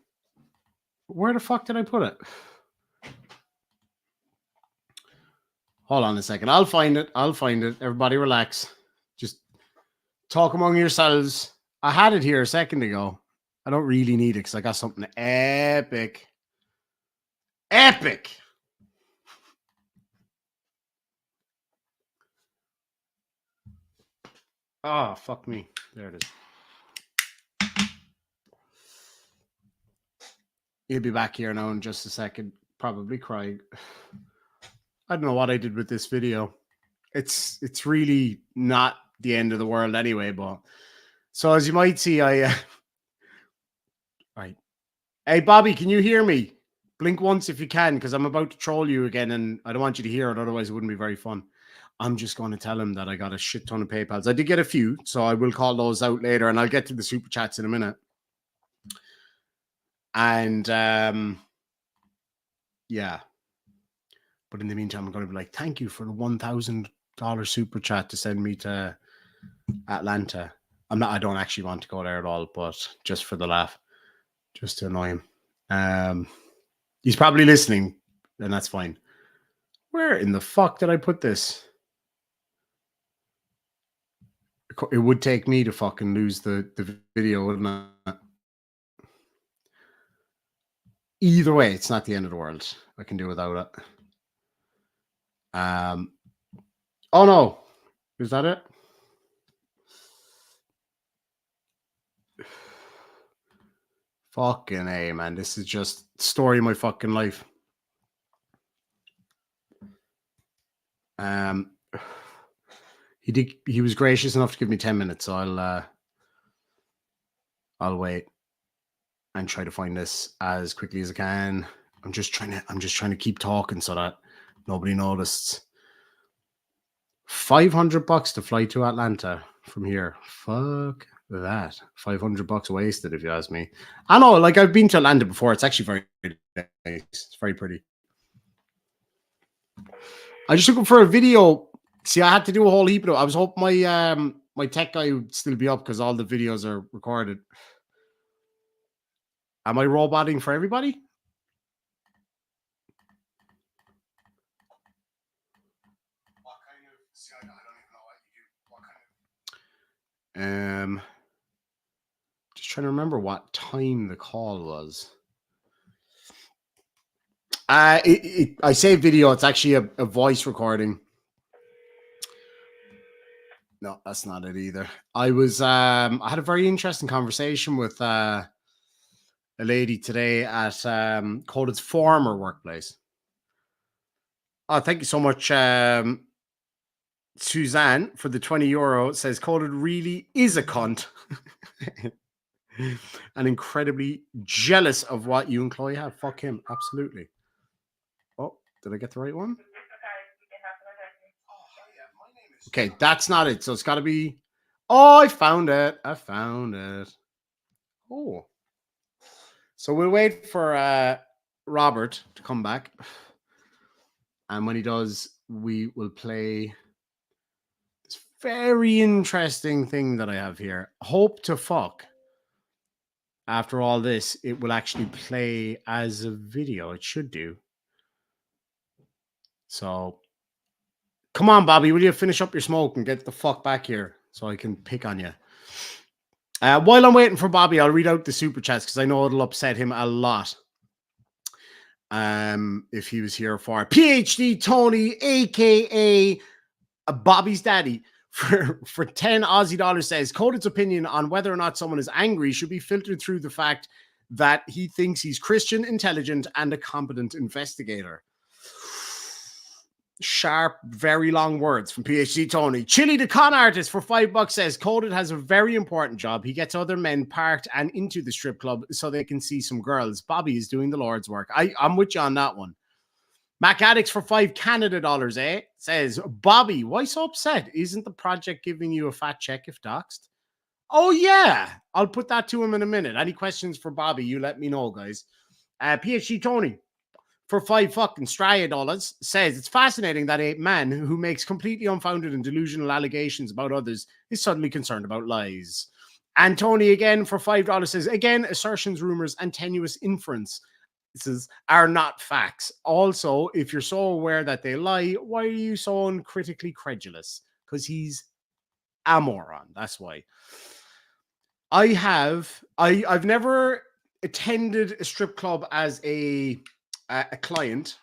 Where the fuck did I put it? Hold on a second. I'll find it. Everybody relax. Just talk among yourselves. I had it here a second ago. I don't really need it because I got something epic. Epic. Oh, fuck me. There it is. He'll be back here now in just a second. Probably crying. I don't know what I did with this video. It's really not the end of the world anyway, but so as you might see, right. Hey, Bobby, can you hear me? Blink once if you can, because I'm about to troll you again, and I don't want you to hear it, otherwise it wouldn't be very fun. I'm just going to tell him that I got a shit ton of PayPals. I did get a few, so I will call those out later, and I'll get to the super chats in a minute. And yeah. But in the meantime, I'm going to be like, thank you for the $1,000 super chat to send me to Atlanta. I don't actually want to go there at all, but just for the laugh, just to annoy him. He's probably listening, and that's fine. Where in the fuck did I put this? It would take me to fucking lose the video, wouldn't it? Either way, it's not the end of the world. I can do without it. Oh no, is that it? Fucking A, man. This is just story of my fucking life. He was gracious enough to give me 10 minutes, so I'll wait. and try to find this as quickly as I can. I'm just trying to keep talking so that nobody noticed. $500 to fly to Atlanta from here. Fuck that. $500 wasted, if you ask me. I know, like, I've been to Atlanta before. It's actually very nice. It's very pretty. I just looking for a video. See, I had to do a whole heap of it. I was hoping my my tech guy would still be up because all the videos are recorded. Am I roboting for everybody? What kind of? See, I don't even know what you do. What kind of? Just trying to remember what time the call was. I say video. It's actually a voice recording. No, that's not it either. I was I had a very interesting conversation with a lady today at Coded's former workplace. Oh, thank you so much, Suzanne, for the €20. It says Coded really is a cunt. And incredibly jealous of what you and Chloe have. Fuck him, absolutely. Oh, did I get the right one? Okay, that's not it. So it's got to be. Oh, I found it. I found it. Oh. So we'll wait for Robert to come back. And when he does, we will play this very interesting thing that I have here. Hope to fuck. After all this, it will actually play as a video. It should do. So, come on, Bobby. Will you finish up your smoke and get the fuck back here so I can pick on you? While I'm waiting for Bobby, I'll read out the super chats because I know it'll upset him a lot. If he was here for PhD Tony, aka Bobby's daddy, for 10 Aussie dollars says Coded's opinion on whether or not someone is angry should be filtered through the fact that he thinks he's Christian, intelligent, and a competent investigator. Sharp, very long words from PhD Tony. Chili the con artist for $5 says Coded has a very important job. He gets other men parked and into the strip club so they can see some girls. Bobby is doing the Lord's work. I'm with you on that one. Mac Addicts for $5 Canada dollars, says Bobby, why so upset? Isn't the project giving you a fat check if doxed? Oh yeah, I'll put that to him in a minute. Any questions for Bobby? You let me know, guys. PhD Tony for $5 fucking Straya dollars says it's fascinating that a man who makes completely unfounded and delusional allegations about others is suddenly concerned about lies. And Tony again for $5 says again, assertions, rumors, and tenuous inferences are not facts. Also, if you're so aware that they lie, why are you so uncritically credulous? Because he's a moron. That's why. I've never attended a strip club as a client.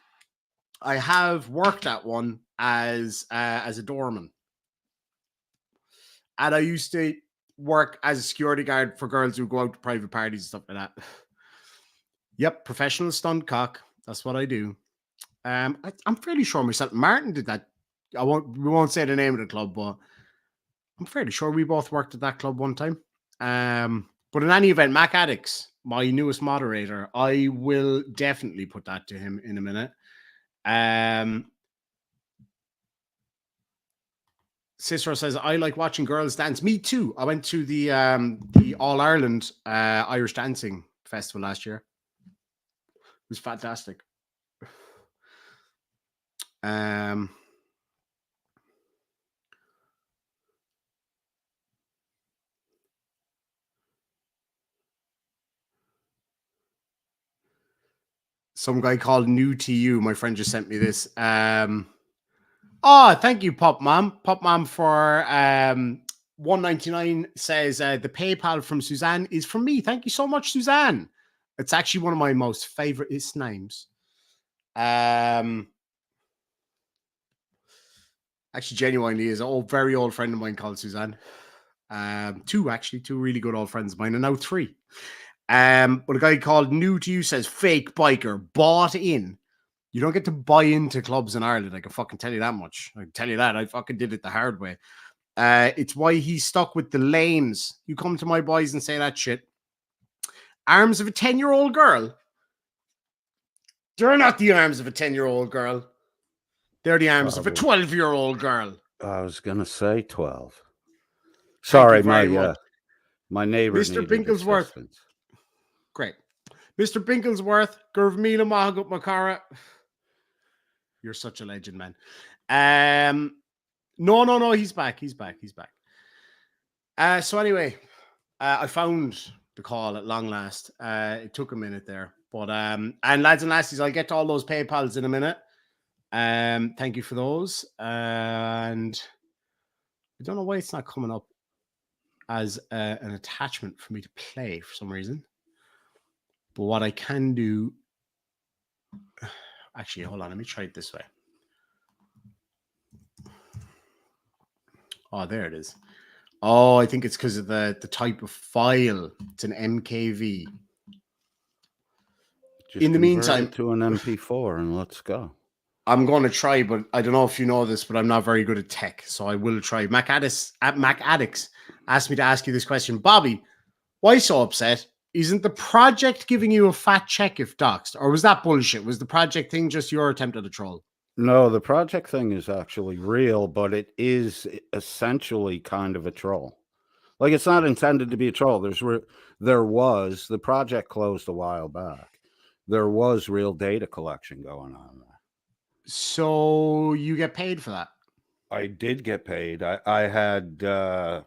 I have worked at one as a doorman, and I used to work as a security guard for girls who go out to private parties and stuff like that. Yep, professional stunt cock. That's what I do. I'm fairly sure myself. Martin did that. We won't say the name of the club, but I'm fairly sure we both worked at that club one time. But in any event, Mac Addicts, my newest moderator, I will definitely put that to him in a minute. Cicero says, I like watching girls dance. Me too. I went to the All Ireland Irish Dancing Festival last year. It was fantastic. Some guy called New to You. My friend just sent me this. Oh, thank you, Pop Mom. Pop Mom for $1.99 says the PayPal from Suzanne is from me. Thank you so much, Suzanne. It's actually one of my most favorite names. Actually, genuinely is an very old friend of mine called Suzanne. Two really good old friends of mine, and now 3. But a guy called New to You says fake biker bought in. You don't get to buy into clubs in Ireland. I can fucking tell you that much. I can tell you that. I fucking did it the hard way. It's why he's stuck with the lames. You come to my boys and say that shit, Arms of a 10-year-old girl? They're not the arms of a 10-year-old girl. They're the arms of a 12-year-old girl. I was gonna say 12. Thank Sorry, you very much. my neighbor Mr. needed Binklesworth. assistance. Great. Mr. Binklesworth, Gurvmila Mahagut Makara. You're such a legend, man. No, he's back. He's back. So anyway, I found the call at long last. It took a minute there. But and lads and lassies, I'll get to all those PayPals in a minute. Thank you for those. And I don't know why it's not coming up as an attachment for me to play for some reason. But what I can do, actually, hold on, let me try it this way. Oh, there it is. Oh, I think it's because of the type of file. It's an MKV. Just in the meantime, to an MP4 and let's go. I'm going to try, but I don't know if you know this, but I'm not very good at tech, so I will try. Mac Addicts asked me to ask you this question. Bobby, why so upset? Isn't the project giving you a fat check if doxed? Or was that bullshit? Was the project thing just your attempt at a troll? No, the project thing is actually real, but it is essentially kind of a troll. Like, it's not intended to be a troll. The project closed a while back. There was real data collection going on there. So you get paid for that? I did get paid. I had I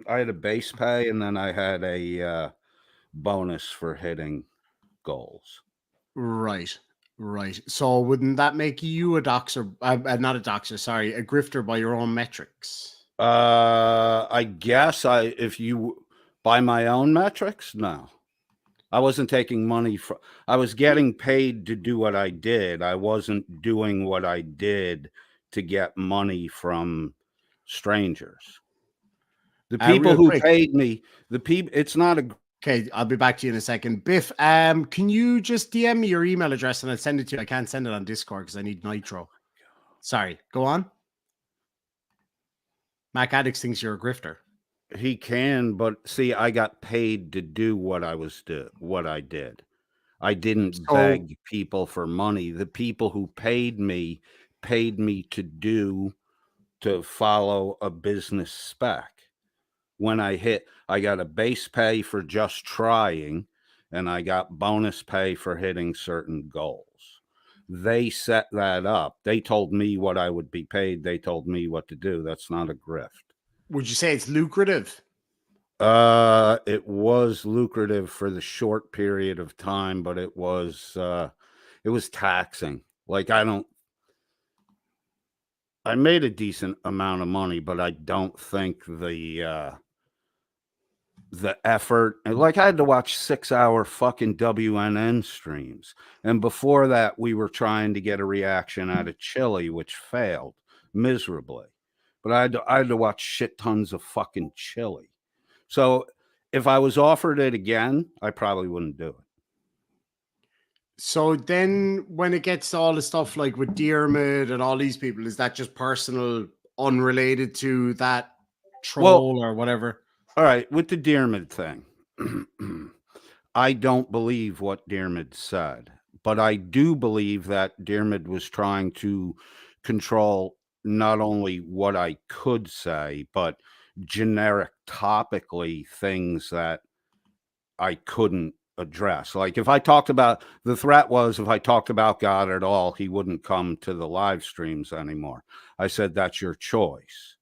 had a base pay, and then I had a bonus for hitting goals. Right. So wouldn't that make you a doxer? Not a doxer, sorry, a grifter by your own metrics? I guess if you by my own metrics, no. I wasn't taking money from. I was getting paid to do what I did. I wasn't doing what I did to get money from strangers. The people who paid me, it's not a. Okay, I'll be back to you in a second. Biff, can you just DM me your email address and I'll send it to you? I can't send it on Discord because I need Nitro. Sorry, go on. Mac Addicts thinks you're a grifter. He can, but see, I got paid to do what I did. I didn't beg people for money. The people who paid me to follow a business spec. When I got a base pay for just trying, and I got bonus pay for hitting certain goals. They set that up. They told me what I would be paid. They told me what to do. That's not a grift. Would you say it's lucrative? It was lucrative for the short period of time, but it was taxing. Like, I made a decent amount of money, but I don't think the effort, like, I had to watch 6-hour fucking WNN streams. And before that, we were trying to get a reaction out of Chile, which failed miserably. But I had to watch shit tons of fucking Chile. So if I was offered it again, I probably wouldn't do it. So then when it gets to all the stuff like with Diarmid and all these people, is that just personal, unrelated to that troll or whatever? All right, with the Diarmid thing, I don't believe what Diarmid said, but I do believe that Diarmid was trying to control not only what I could say, but generic topically things that I couldn't address. Like, if I talked about, the threat was if I talked about God at all, he wouldn't come to the live streams anymore. I said, that's your choice.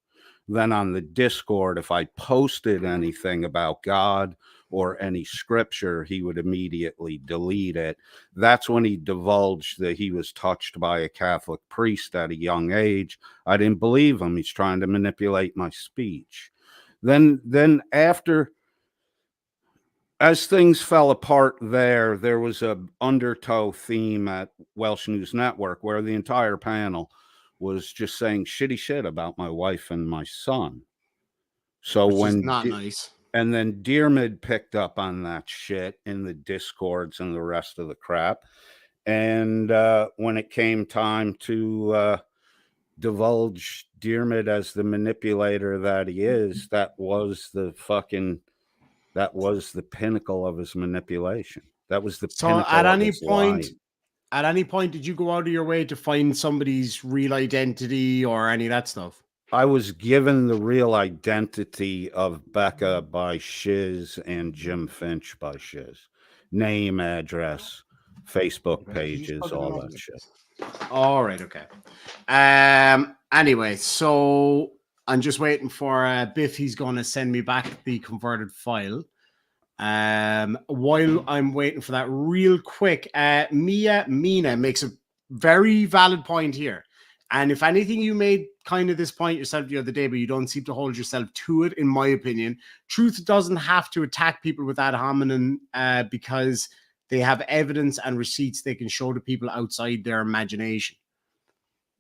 Then on the Discord, if I posted anything about God or any scripture, he would immediately delete it. That's when he divulged that he was touched by a Catholic priest at a young age. I didn't believe him. He's trying to manipulate my speech. Then after, as things fell apart there was a undertow theme at Welsh News Network where the entire panel was just saying shitty shit about my wife and my son. So which is not nice. And then Diarmid picked up on that shit in the Discords and the rest of the crap. And when it came time to divulge Diarmid as the manipulator that he is, that was That was the pinnacle of his manipulation. That was the So pinnacle at of any his point, lying. at any point, did you go out of your way to find somebody's real identity or any of that stuff? I was given the real identity of Becca by Shizz and Jim Finch by Shizz. Name, address, Facebook pages, all that shit. All right, okay. Anyway, so I'm just waiting for Biff. He's going to send me back the converted file. While I'm waiting for that, real quick, Mina makes a very valid point here. And if anything, you made kind of this point yourself the other day, but you don't seem to hold yourself to it, in my opinion. Truth doesn't have to attack people with ad hominem because they have evidence and receipts they can show to people outside their imagination.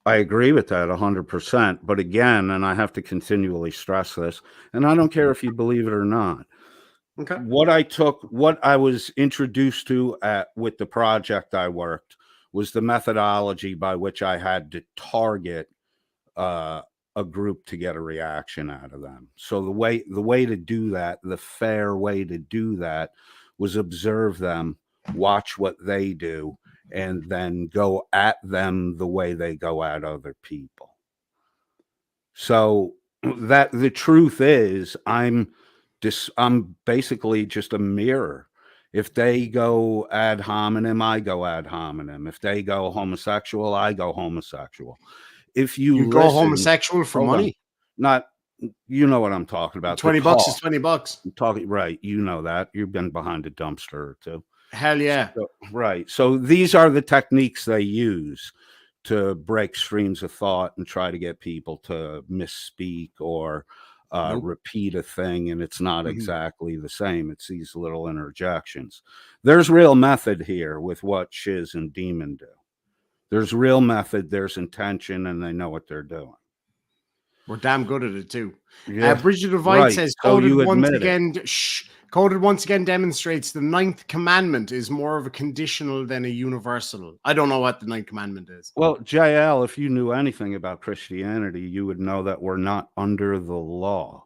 I agree with that 100%. But again, and I have to continually stress this, and I don't care if you believe it or not. Okay. What I was introduced to with the project I worked was the methodology by which I had to target a group to get a reaction out of them. So the way to do that, the fair way to do that, was observe them, watch what they do, and then go at them the way they go at other people. So that the truth is, I'm basically just a mirror. If they go ad hominem, I go ad hominem. If they go homosexual, I go homosexual. If you go homosexual for money, not, you know what I'm talking about. $20 is $20. I'm talking, right? You know that. You've been behind a dumpster or two. Hell yeah. So, right. So these are the techniques they use to break streams of thought and try to get people to misspeak or repeat a thing, and it's not exactly the same. It's these little interjections. There's real method here with what Shizz and Demon do. There's real method, there's intention, and they know what they're doing. We're damn good at it too. Yeah, Bridget of White says, so Coded once again demonstrates the 9th commandment is more of a conditional than a universal. I don't know what the 9th commandment is. Well, JL, if you knew anything about Christianity, you would know that we're not under the law.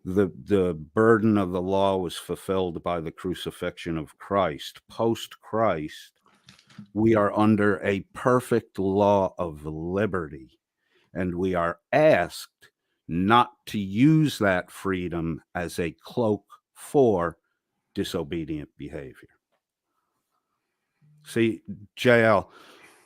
The burden of the law was fulfilled by the crucifixion of Christ. Post-Christ, we are under a perfect law of liberty, and we are asked not to use that freedom as a cloak for disobedient behavior. See, JL,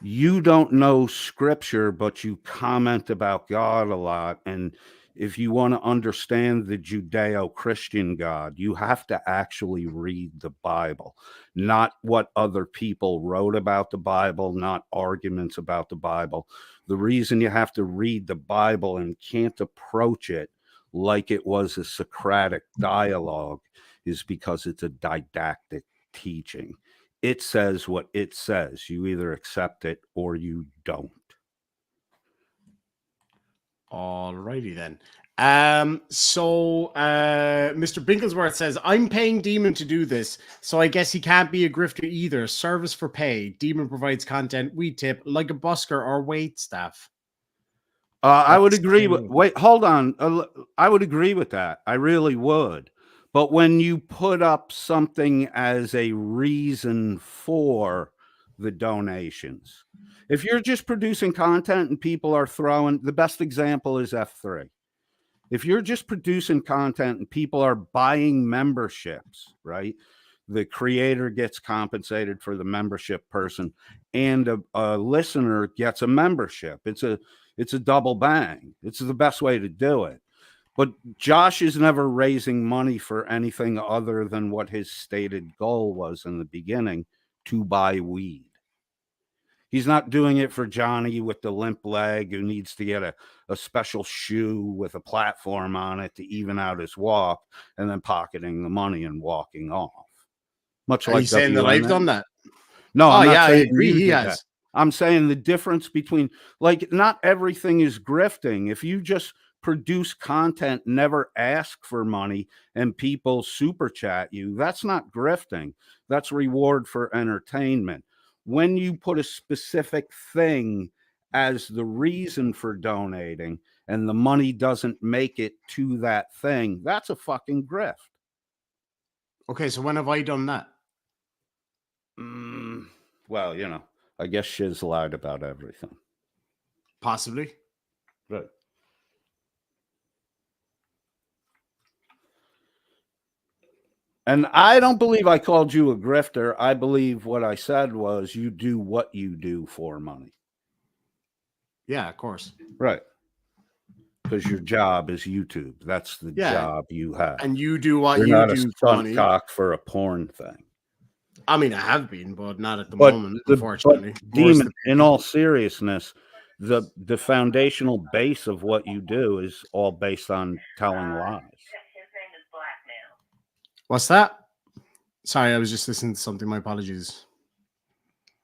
you don't know scripture, but you comment about God a lot. And if you want to understand the Judeo-Christian God, you have to actually read the Bible, not what other people wrote about the Bible, not arguments about the Bible. The reason you have to read the Bible and can't approach it like it was a Socratic dialogue is because it's a didactic teaching. It says what it says. You either accept it or you don't. All righty then. So Mr. Binklesworth says, I'm paying Demon to do this, so I guess he can't be a grifter either. Service for pay. Demon provides content. We tip like a busker or wait staff. I would agree with, wait, hold on. I would agree with that. I really would. But when you put up something as a reason for the donations, if you're just producing content and people are throwing, the best example is F3. If you're just producing content and people are buying memberships, right? The creator gets compensated for the membership person, and a listener gets a membership. It's a double bang. It's the best way to do it. But Josh is never raising money for anything other than what his stated goal was in the beginning, to buy weed. He's not doing it for Johnny with the limp leg who needs to get a special shoe with a platform on it to even out his walk, and then pocketing the money and walking off. Much Are like you saying that I've done that? No, I'm not saying I agree. He has. That. I'm saying the difference between, like, not everything is grifting. If you just produce content, never ask for money, and people super chat you, that's not grifting. That's reward for entertainment. When you put a specific thing as the reason for donating and the money doesn't make it to that thing, that's a fucking grift. Okay, so when have I done that? Well, you know, I guess Shizz lied about everything. Possibly. Right. And I don't believe I called you a grifter. I believe what I said was you do what you do for money. Yeah, of course. Right. Because your job is YouTube. That's the job you have. And you do what You're you not a do for stunt money. cock for a porn thing. I mean, I have been, but not at the moment, unfortunately. Demon, in all seriousness, the foundational base of what you do is all based on telling lies. What's that? Sorry, I was just listening to something. My apologies.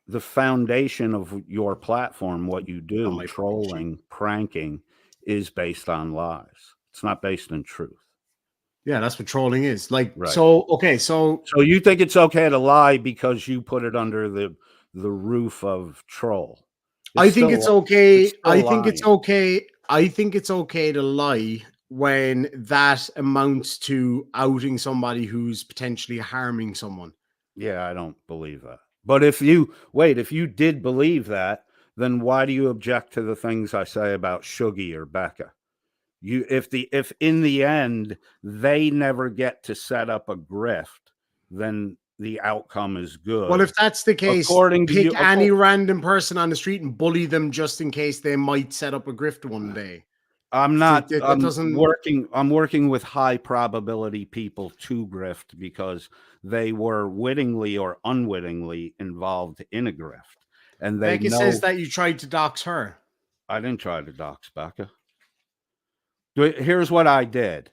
The foundation of your platform, what you do, my trolling, pranking, is based on lies. It's not based in truth. Yeah, that's what trolling is. Like, Right. so, okay, so you think it's okay to lie because you put it under the roof of troll? I think it's okay. I think lying. it's okay. I think it's okay to lie when that amounts to outing somebody who's potentially harming someone. Yeah, I don't believe that. But if you did believe that, then why do you object to the things I say about Shuggy or Becca? If in the end they never get to set up a grift, then the outcome is good. Well, if that's the case, according to pick you, any random person on the street and bully them just in case they might set up a grift one day. I'm not. That I'm working with high probability people to grift because they were wittingly or unwittingly involved in a grift, and they Becca says that you tried to dox her. I didn't try to dox Becca. Here's what I did.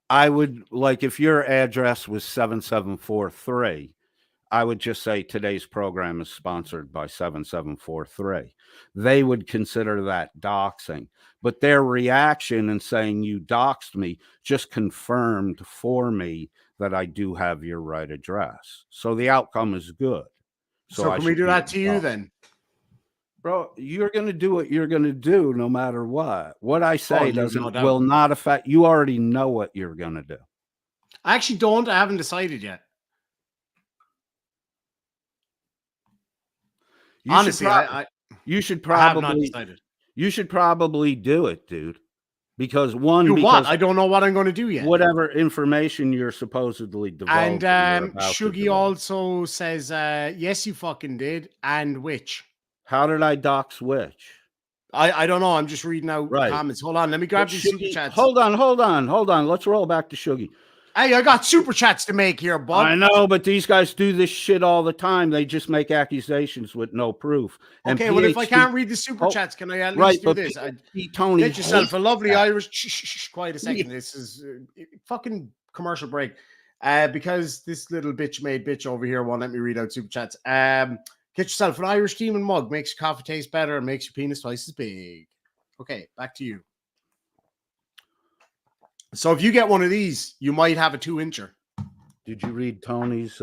I would, like, if your address was 7743, I would just say today's program is sponsored by 7743. They would consider that doxing, but their reaction in saying you doxed me just confirmed for me that I do have your right address. So the outcome is good. So can we do that to you then? Bro, you're going to do what you're going to do no matter what. What I say will not affect. You already know what you're going to do. I actually don't. I haven't decided yet. Honestly, you should probably do it, dude. Because what? I don't know what I'm going to do yet. Whatever information you're supposedly divulging. And Shuggy also says, yes, you fucking did. And which? How did I dox which? I don't know. I'm just reading out comments. Hold on. Let me grab these super chats. Hold on. Let's roll back to Shuggy. Hey, I got super chats to make here, bud. I know, but these guys do this shit all the time. They just make accusations with no proof. And okay, well, if I can't read the super chats, can I at least do this? Tony, get yourself a lovely Irish. Quiet a second. This is fucking commercial break. Because this little bitch made bitch over here won't let me read out super chats. Get yourself an Irish demon mug. Makes your coffee taste better and makes your penis twice as big. Okay, back to you. So if you get one of these, you might have a 2-incher. Did you read Tony's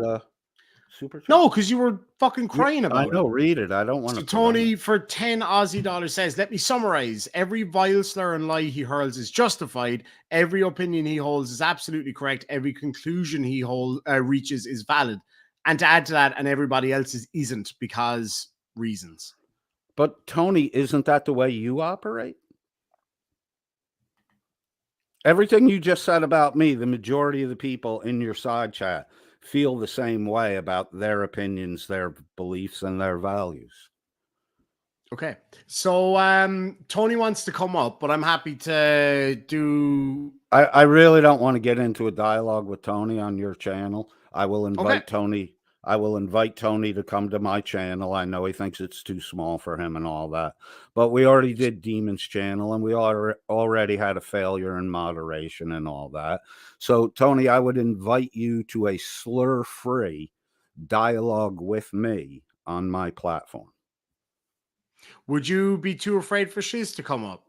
super chat? No, because you were fucking crying about it. I know, read it. I don't want to. Tony, for 10 Aussie dollars, says, let me summarize. Every vile slur and lie he hurls is justified. Every opinion he holds is absolutely correct. Every conclusion he reaches is valid. And to add to that, and everybody else's isn't because reasons. But Tony, isn't that the way you operate? Everything you just said about me, the majority of the people in your side chat feel the same way about their opinions, their beliefs, and their values. Okay. So Tony wants to come up, but I'm happy to do... I really don't want to get into a dialogue with Tony on your channel. I will invite Tony. I will invite Tony to come to my channel. I know he thinks it's too small for him and all that, but we already did Demon's channel and we already had a failure in moderation and all that. So Tony, I would invite you to a slur-free dialogue with me on my platform. Would you be too afraid for Shizz to come up?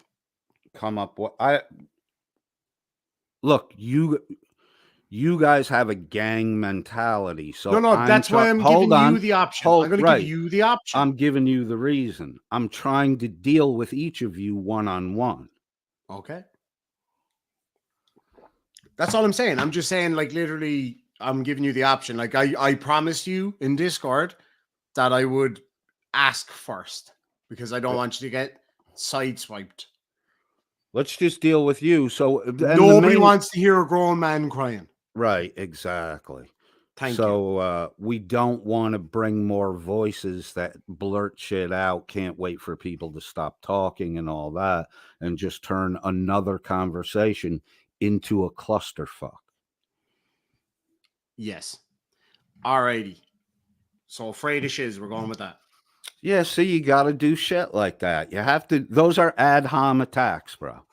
Look, you guys have a gang mentality. So that's why I'm giving you the option. I'm going to give you the option. I'm giving you the reason. I'm trying to deal with each of you one-on-one. Okay. That's all I'm saying. I'm just saying, like, literally, I'm giving you the option. Like I promised you in Discord that I would ask first because I don't want you to get sideswiped. Let's just deal with you. So and Nobody wants to hear a grown man crying. Right, exactly. Thank you. So we don't want to bring more voices that blurt shit out, can't wait for people to stop talking and all that, and just turn another conversation into a clusterfuck. Yes. Alrighty. So afraid of Shizz, we're going with that. Yeah, see, you got to do shit like that. You have to. Those are ad hom attacks, bro.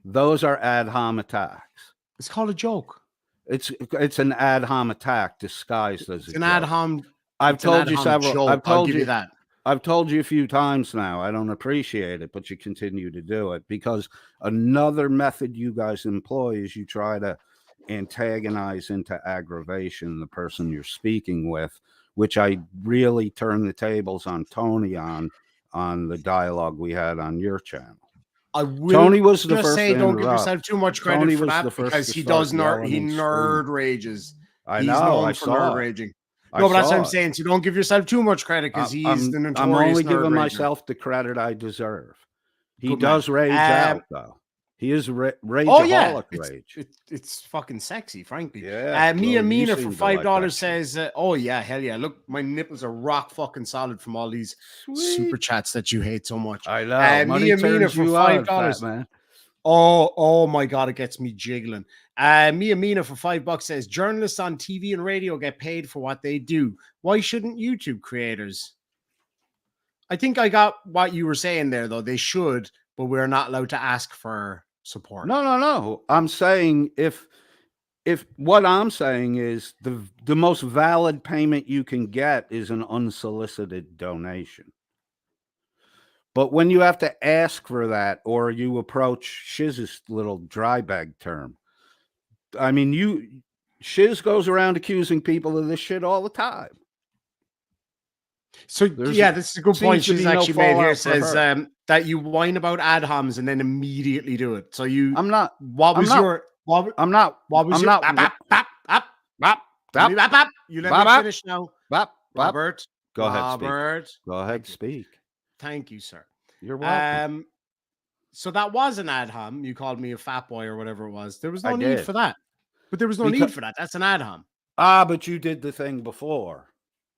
Those are ad hom attacks. It's called a joke. It's an ad hom attack disguised as It's an ad hom. I've told you several. Joke. I've told I'll give you you that. I've told you a few times now. I don't appreciate it, but you continue to do it because another method you guys employ is you try to antagonize into aggravation the person you're speaking with, which I really turn the tables on Tony on the dialogue we had on your channel. Tony was the first say to don't give interrupt. yourself too much credit Tony for was that the first because to he start does yelling he and nerd screaming. rages. I He's know. known I for saw nerd it. raging. I No, but that's saw what I'm it. saying. So don't give yourself too much credit because he's the notorious I'm only nerd giving rager. myself the credit I deserve. He Good does man. rage out though. He is rageaholic Oh yeah, rage. it's fucking sexy, frankly. Yeah. Mia well, you Mina seem for to like $5 that shit. says, "Oh yeah, hell yeah! Look, my nipples are rock fucking solid from all these super chats that you hate so much." I know. Money Mia Mina turns for you on, $5. fat man. Oh my god, it gets me jiggling. Mia Mina for $5 says, "Journalists on TV and radio get paid for what they do. Why shouldn't YouTube creators?" I think I got what you were saying there, though. They should, but we're not allowed to ask for support. No. I'm saying if what I'm saying is the most valid payment you can get is an unsolicited donation. But when you have to ask for that, or you approach Shizz's little dry bag term, I mean, Shizz goes around accusing people of this shit all the time. So this is a good point. She's actually made here. Says that you whine about ad homs and then immediately do it. So you, I'm not. What was your? I'm not. What was I'm your? not. You let me finish now, Robert. Go ahead, Robert. Speak. Go ahead, speak. Thank you, sir. You're welcome. So that was an ad hom. You called me a fat boy or whatever it was. There was no need for that. But there was no need for that. That's an ad hom. But you did the thing before.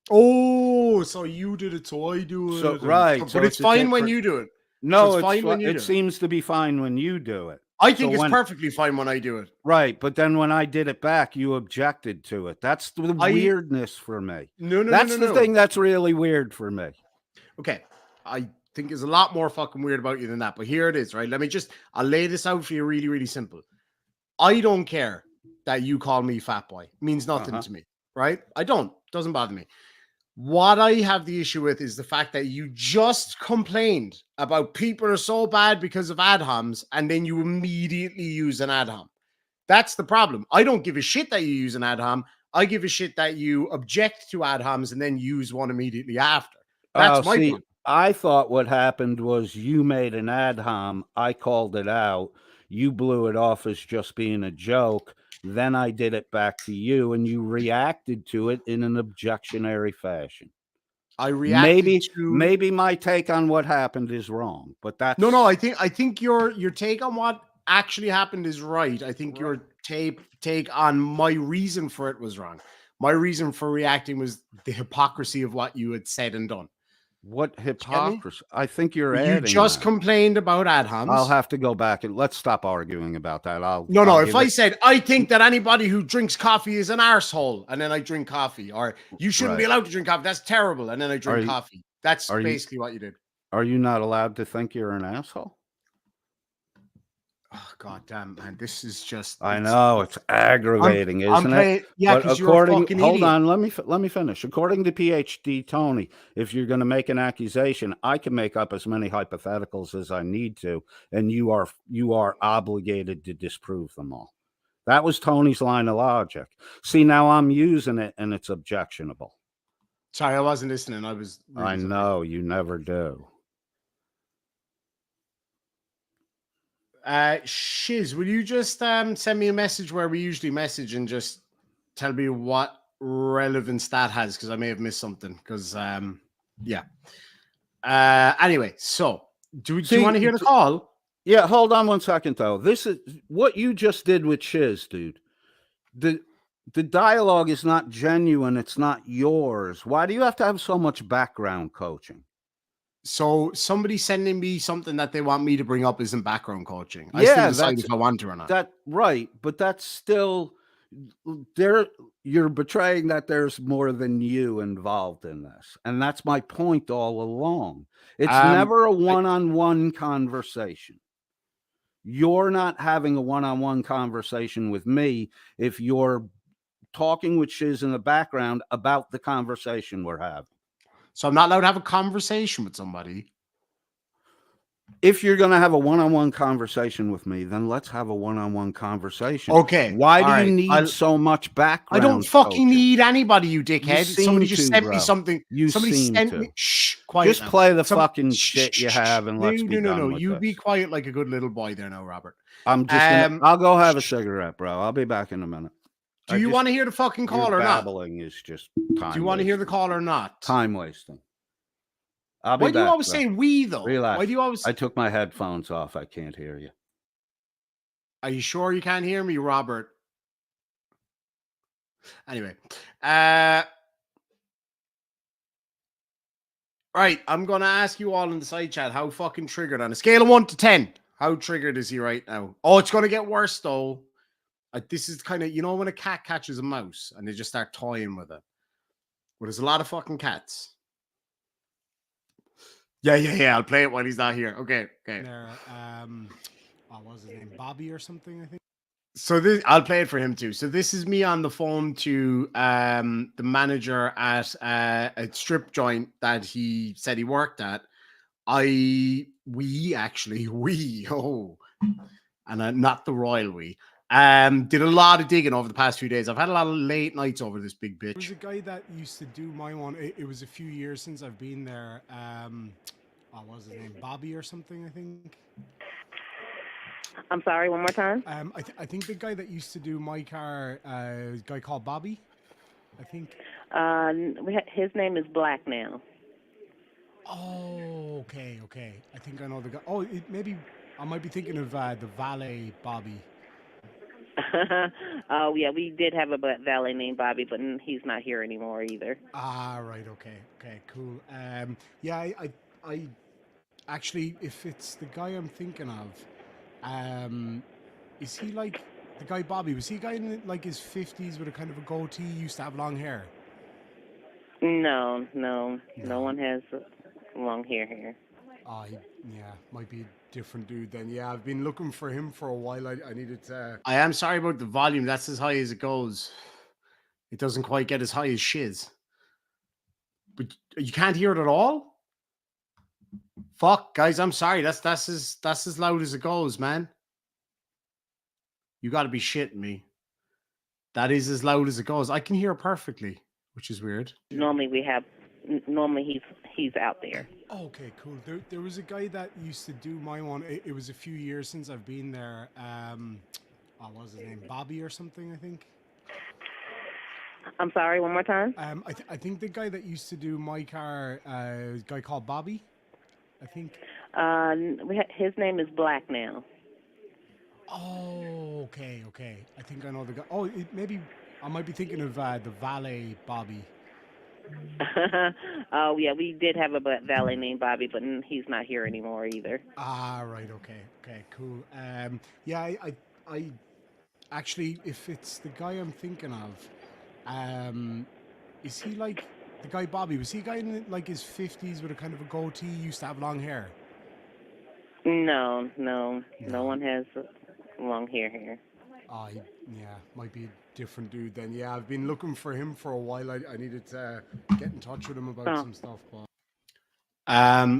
Oh, so you did it, so I do it. So, right. But it's fine when you do it. No, it's fine when you do it. It seems to be fine when you do it. I think it's perfectly fine when I do it. Right. But then when I did it back, you objected to it. That's the weirdness for me. No. That's the thing that's really weird for me. Okay. I think there's a lot more fucking weird about you than that. But here it is, right? I'll lay this out for you really, really simple. I don't care that you call me fat boy. It means nothing to me, right? I don't. Doesn't bother me. What I have the issue with is the fact that you just complained about people are so bad because of ad homs, and then you immediately use an ad hom. That's the problem. I don't give a shit that you use an ad hom. I give a shit that you object to ad homs and then use one immediately after. That's my point. I thought what happened was you made an ad hom. I called it out. You blew it off as just being a joke. Then I did it back to you, and you reacted to it in an objectionary fashion. I reacted maybe my take on what happened is wrong, but that's no. I think your take on what actually happened is right. I think your take on my reason for it was wrong. My reason for reacting was the hypocrisy of what you had said and done. What hypocrisy? I think you just complained about ad homs. I'll have to go back and let's stop arguing about that. If I said I think that anybody who drinks coffee is an arsehole, and then I drink coffee, or you shouldn't be allowed to drink coffee, that's terrible, and then I drink coffee. That's basically what you did. Are you not allowed to think you're an asshole? Oh, God damn, man. This is just... I know. It's aggravating, isn't it? Yeah, because you're a fucking idiot. Hold on. Let me finish. According to PhD Tony, if you're going to make an accusation, I can make up as many hypotheticals as I need to, and you are obligated to disprove them all. That was Tony's line of logic. See, now I'm using it, and it's objectionable. Sorry, I wasn't listening. I know. You never do. Shizz, will you just send me a message where we usually message and just tell me what relevance that has, because I may have missed something. Because yeah. Anyway, so do you want to hear the call? Yeah, hold on 1 second though. This is what you just did with Shizz, dude. The dialogue is not genuine. It's not yours. Why do you have to have so much background coaching? So somebody sending me something that they want me to bring up isn't background coaching. I still decide if I want to or not. That right, but that's still there. You're betraying that there's more than you involved in this, and that's my point all along. It's never a one-on-one conversation. You're not having a one-on-one conversation with me if you're talking with Shizz in the background about the conversation we're having. So I'm not allowed to have a conversation with somebody. If you're going to have a one-on-one conversation with me, then let's have a one-on-one conversation. Okay. Why do you need so much background? I don't fucking need anybody, you dickhead. Somebody just sent me something. Somebody sent me. Shh, quiet. Just play the fucking shit you have and let's be done with You this. be quiet like a good little boy there now, Robert. I'm just gonna, I'll go have a cigarette, bro. I'll be back in a minute. Do you want to hear the fucking call or not? Babbling is just time. Do you want to hear the call or not? Time wasting. I'll be Why back, do you always bro. say we though? Relax. Why do you always? I took my headphones off. I can't hear you. Are you sure you can't hear me, Robert? Anyway, right. I'm gonna ask you all in the side chat how fucking triggered on a scale of 1 to 10. How triggered is he right now? Oh, it's gonna get worse though. This is kind of, you know, when a cat catches a mouse and they just start toying with it. Well, there's a lot of fucking cats. Yeah. I'll play it while he's not here. Okay. There, what was his name? Bobby or something, I think. So I'll play it for him too. So this is me on the phone to the manager at a strip joint that he said he worked at. And not the royal we. Did a lot of digging over the past few days. I've had a lot of late nights over this big bitch. There was a guy that used to do my one. It was a few years since I've been there. What was his name? Bobby or something, I think. I'm sorry, one more time. I think the guy that used to do my car, a guy called Bobby, I think. His name is Black now. Oh, okay. I think I know the guy. Oh, maybe I might be thinking of the valet Bobby. Oh, yeah, we did have a valet named Bobby, but he's not here anymore either. Ah, right, okay, cool. Yeah, I actually, if it's the guy I'm thinking of, is he like the guy Bobby? Was he a guy in like his 50s with a kind of a goatee, used to have long hair? No one has long hair here. Yeah, might be a different dude then. Yeah, I've been looking for him for a while. I needed to... I am sorry about the volume. That's as high as it goes. It doesn't quite get as high as Shizz. But you can't hear it at all? Fuck, guys, I'm sorry. That's as loud as it goes, man. You got to be shitting me. That is as loud as it goes. I can hear it perfectly, which is weird. Normally he's out there. Okay, cool. There was a guy that used to do my one. It was a few years since I've been there. What was his name? Bobby or something, I think. I'm sorry, one more time. I think the guy that used to do my car, a guy called Bobby, I think. His name is Black now. Oh, okay. I think I know the guy. Oh, maybe I might be thinking of the valet Bobby. Oh, yeah, we did have a valet named Bobby, but he's not here anymore either. Ah, right, okay, cool. Yeah, I actually, if it's the guy I'm thinking of, is he like the guy Bobby? Was he a guy in like his 50s with a kind of a goatee, used to have long hair? No one has long hair here. Yeah, might be a different dude then. Yeah, I've been looking for him for a while. I needed to get in touch with him about some stuff. But...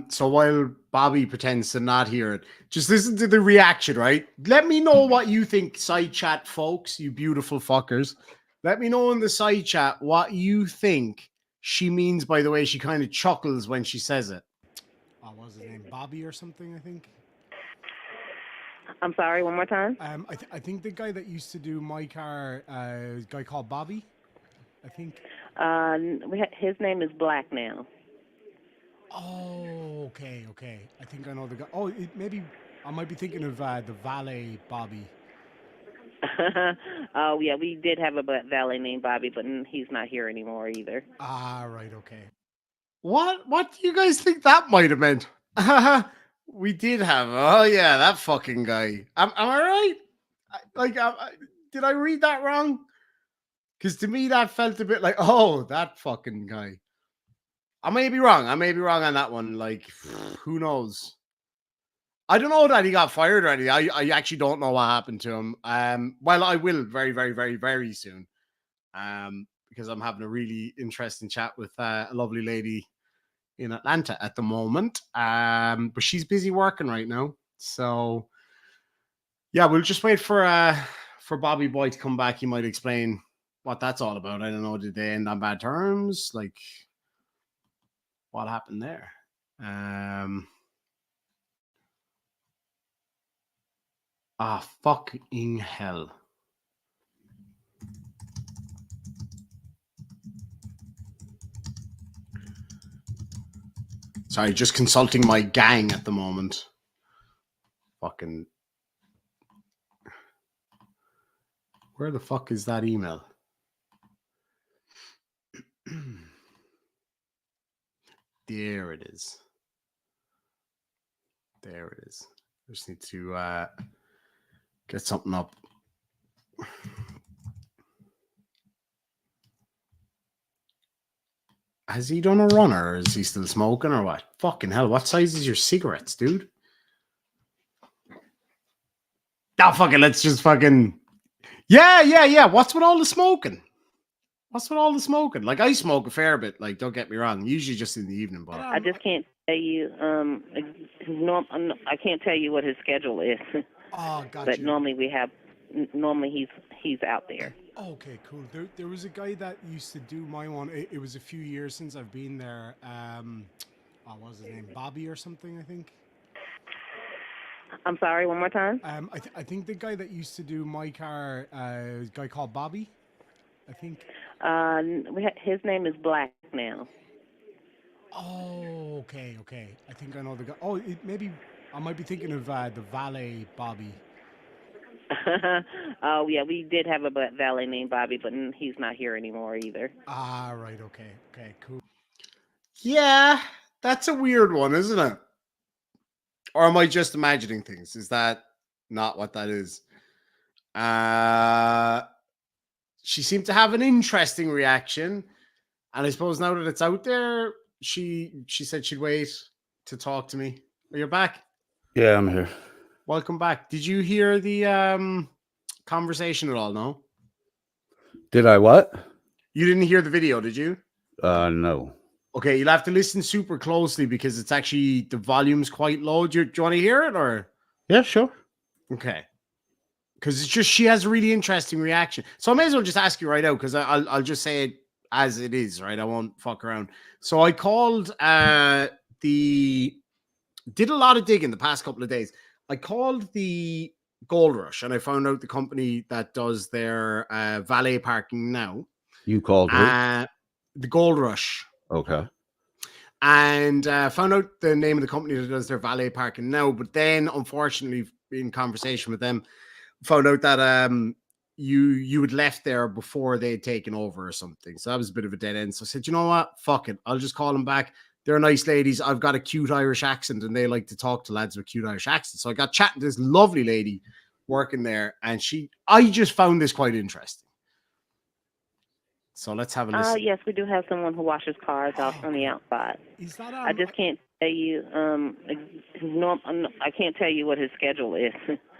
So while Bobby pretends to not hear it, just listen to the reaction, right? Let me know what you think, side chat folks, you beautiful fuckers. Let me know in the side chat what you think she means by the way she kind of chuckles when she says it. What was his name? Bobby or something, I think. I'm sorry, one more time. I think the guy that used to do my car, a guy called Bobby. I think. His name is Black now. Oh, okay. I think I know the guy. Oh, maybe I might be thinking of the valet Bobby. Oh, yeah, we did have a valet named Bobby, but he's not here anymore either. Ah, right. Okay. What do you guys think that might have meant? We did have. Oh yeah, that fucking guy. Am I right? Did I read that wrong? Because to me that felt a bit like, oh, that fucking guy. I may be wrong. On that one. Like, who knows? I don't know that he got fired or anything. I actually don't know what happened to him. Well, I will very, very, very, very soon. Because I'm having a really interesting chat with a lovely lady in Atlanta at the moment. But she's busy working right now. So yeah, we'll just wait for Bobby Boy to come back. He might explain what that's all about. I don't know. Did they end on bad terms? Like, what happened there? Fucking hell. Sorry, just consulting my gang at the moment. Fucking. Where the fuck is that email? There it is. There it is. I just need to get something up. Has he done a run or is he still smoking or what? Fucking hell, what size is your cigarettes, dude? Oh, fucking, let's just fucking... Yeah. What's with all the smoking? Like, I smoke a fair bit, like, don't get me wrong. Usually just in the evening, but... I just can't tell you. I can't tell you what his schedule is. Oh, gotcha. But normally he's out there. Okay, cool. There was a guy that used to do my one. It was a few years since I've been there. What was his name? Bobby or something, I think. I'm sorry, one more time. I think the guy that used to do my car, a guy called Bobby, I think. His name is Black now. Oh, okay. I think I know the guy. Oh, maybe I might be thinking of the valet Bobby. Oh, yeah, we did have a valet named Bobby, but he's not here anymore either. Ah, right. Okay, cool. Yeah, that's a weird one, isn't it? Or am I just imagining things? Is that not what that is? She seemed to have an interesting reaction. And I suppose now that it's out there, she said she'd wait to talk to me. Oh, you're back? Yeah, I'm here. Welcome back. Did you hear the conversation at all? No? Did I what? You didn't hear the video, did you? No. Okay, you'll have to listen super closely because it's actually, the volume's quite low. Do you want to hear it or? Yeah, sure. Okay. Because it's just, she has a really interesting reaction. So I may as well just ask you right out because I'll just say it as it is, right? I won't fuck around. So I called did a lot of digging the past couple of days. I called the Gold Rush and I found out the company that does their valet parking now. You called who? The Gold Rush. Okay. And found out the name of the company that does their valet parking now. But then, unfortunately, in conversation with them, found out that you had left there before they had taken over or something. So that was a bit of a dead end. So I said, you know what? Fuck it. I'll just call them back. They're nice ladies. I've got a cute Irish accent and they like to talk to lads with cute Irish accents. So I got chatting to this lovely lady working there and I just found this quite interesting. So let's have a listen. Yes, we do have someone who washes cars out on the outside. Is that I just can't tell you. I can't tell you what his schedule is.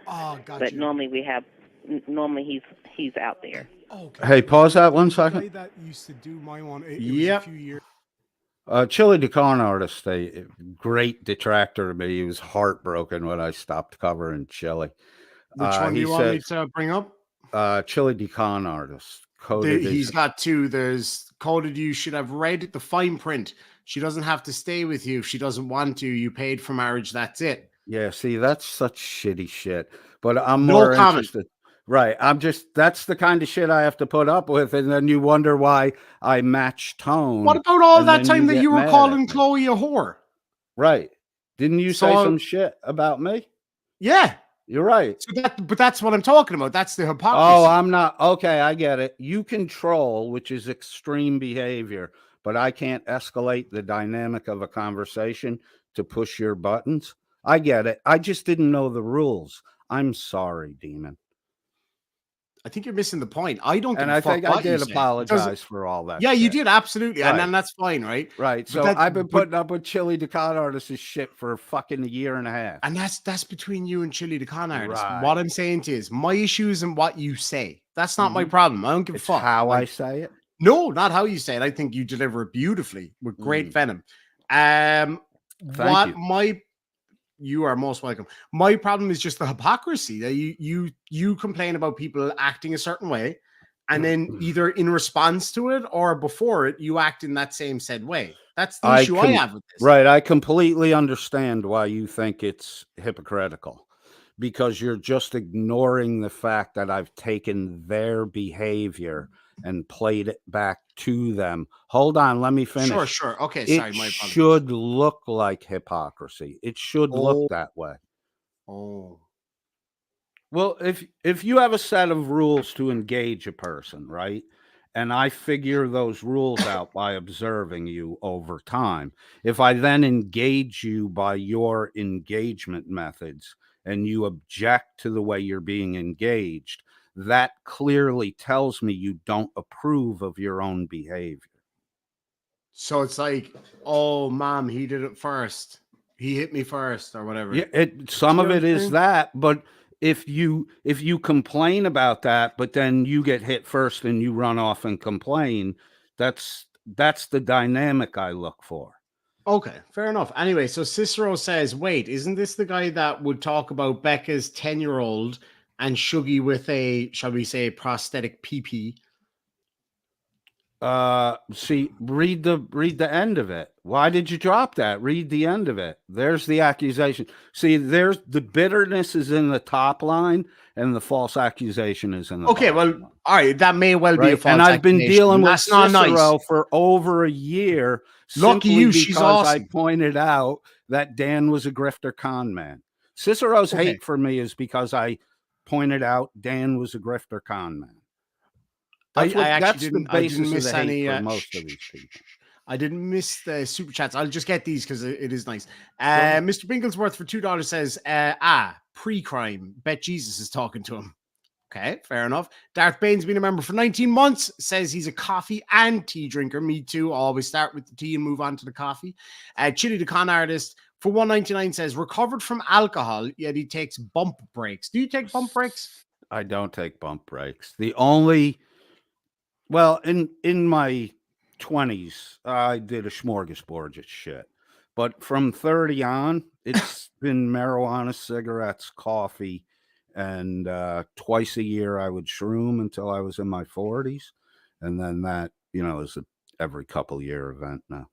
Oh, gotcha. But normally he's out there. Okay. Hey, pause that 1 The guy second. that used to do my one. It Yep. was a few years. Chili the con artist, a great detractor of me. He was heartbroken when I stopped covering Chili. Which one do you want me to bring up? Chili the con artist. Coded He's got two. There's Coded. You should have read the fine print. She doesn't have to stay with you if she doesn't want to. You paid for marriage. That's it. Yeah, see, that's such shitty shit. But I'm No more comment. interested. Right. That's the kind of shit I have to put up with. And then you wonder why I match tone. What about all and that then time that get you were mad at calling me. Chloe a whore? Right. Didn't you say So- some shit about me? Yeah. You're right. So but that's what I'm talking about. That's the hypocrisy. Oh, I'm not. Okay, I get it. You control, which is extreme behavior, but I can't escalate the dynamic of a conversation to push your buttons. I get it. I just didn't know the rules. I'm sorry, Demon. I think you're missing the point. I don't give And a I fuck think I what you did say. It doesn't- apologize for all that. Yeah, you shit. did, absolutely. And Right. then that's fine, right? Right. But So that- I've been but- putting up with Chili the Con Artist's shit for fucking a year and a half. And that's between you and Chili the Con Artist. Right. What I'm saying to you is my issue isn't what you say. That's not my Mhm. problem. I don't give a It's fuck. how I Like, say it. no, not how you say it. I think you deliver it beautifully with great venom. Thank you. You are most welcome. My problem is just the hypocrisy that you complain about people acting a certain way, and then either in response to it or before it, you act in that same said way. That's the issue I have with this. Right. I completely understand why you think it's hypocritical, because you're just ignoring the fact that I've taken their behavior and played it back to them. Hold on, let me finish. Sure. Okay, It sorry, my apologies. should look like hypocrisy. It should look that way. Oh. Well, if you have a set of rules to engage a person, right? And I figure those rules out by observing you over time. If I then engage you by your engagement methods and you object to the way you're being engaged, that clearly tells me you don't approve of your own behavior. So it's like, oh, mom, he did it first. He hit me first, or whatever. Yeah, some of what it I'm is saying? that, but if you complain about that, but then you get hit first and you run off and complain, that's the dynamic I look for. Okay, fair enough. Anyway, so Cicero says, wait, isn't this the guy that would talk about Becca's 10-year-old and Shuggy with a, shall we say, prosthetic PP? See, read the end of it. Why did you drop that? Read the end of it. There's the accusation. See, there's the bitterness is in the top line and the false accusation is in the Okay, well, bottom line. all right, that may well be a Right? false And I've been accusation. dealing with That's not Cicero nice. for over a year. Lucky simply you, she's because I awesome. pointed out that Dan was a grifter con man. Cicero's Okay. hate for me is because I pointed out Dan was a grifter con man. That's the basis of the hate for most of these people. I didn't miss the super chats. I'll just get these because it is nice. Mr. Binglesworth for $2 says, pre-crime. Bet Jesus is talking to him. Okay, fair enough. Darth Bane's been a member for 19 months. Says he's a coffee and tea drinker. Me too. I'll always start with the tea and move on to the coffee. Chili the Con Artist for $1.99 says, recovered from alcohol, yet he takes bump breaks. Do you take bump breaks? I don't take bump breaks. The only, well, in my 20s, I did a smorgasbord of shit. But from 30 on, it's been marijuana, cigarettes, coffee, and twice a year I would shroom until I was in my 40s. And then that, is every couple year event now.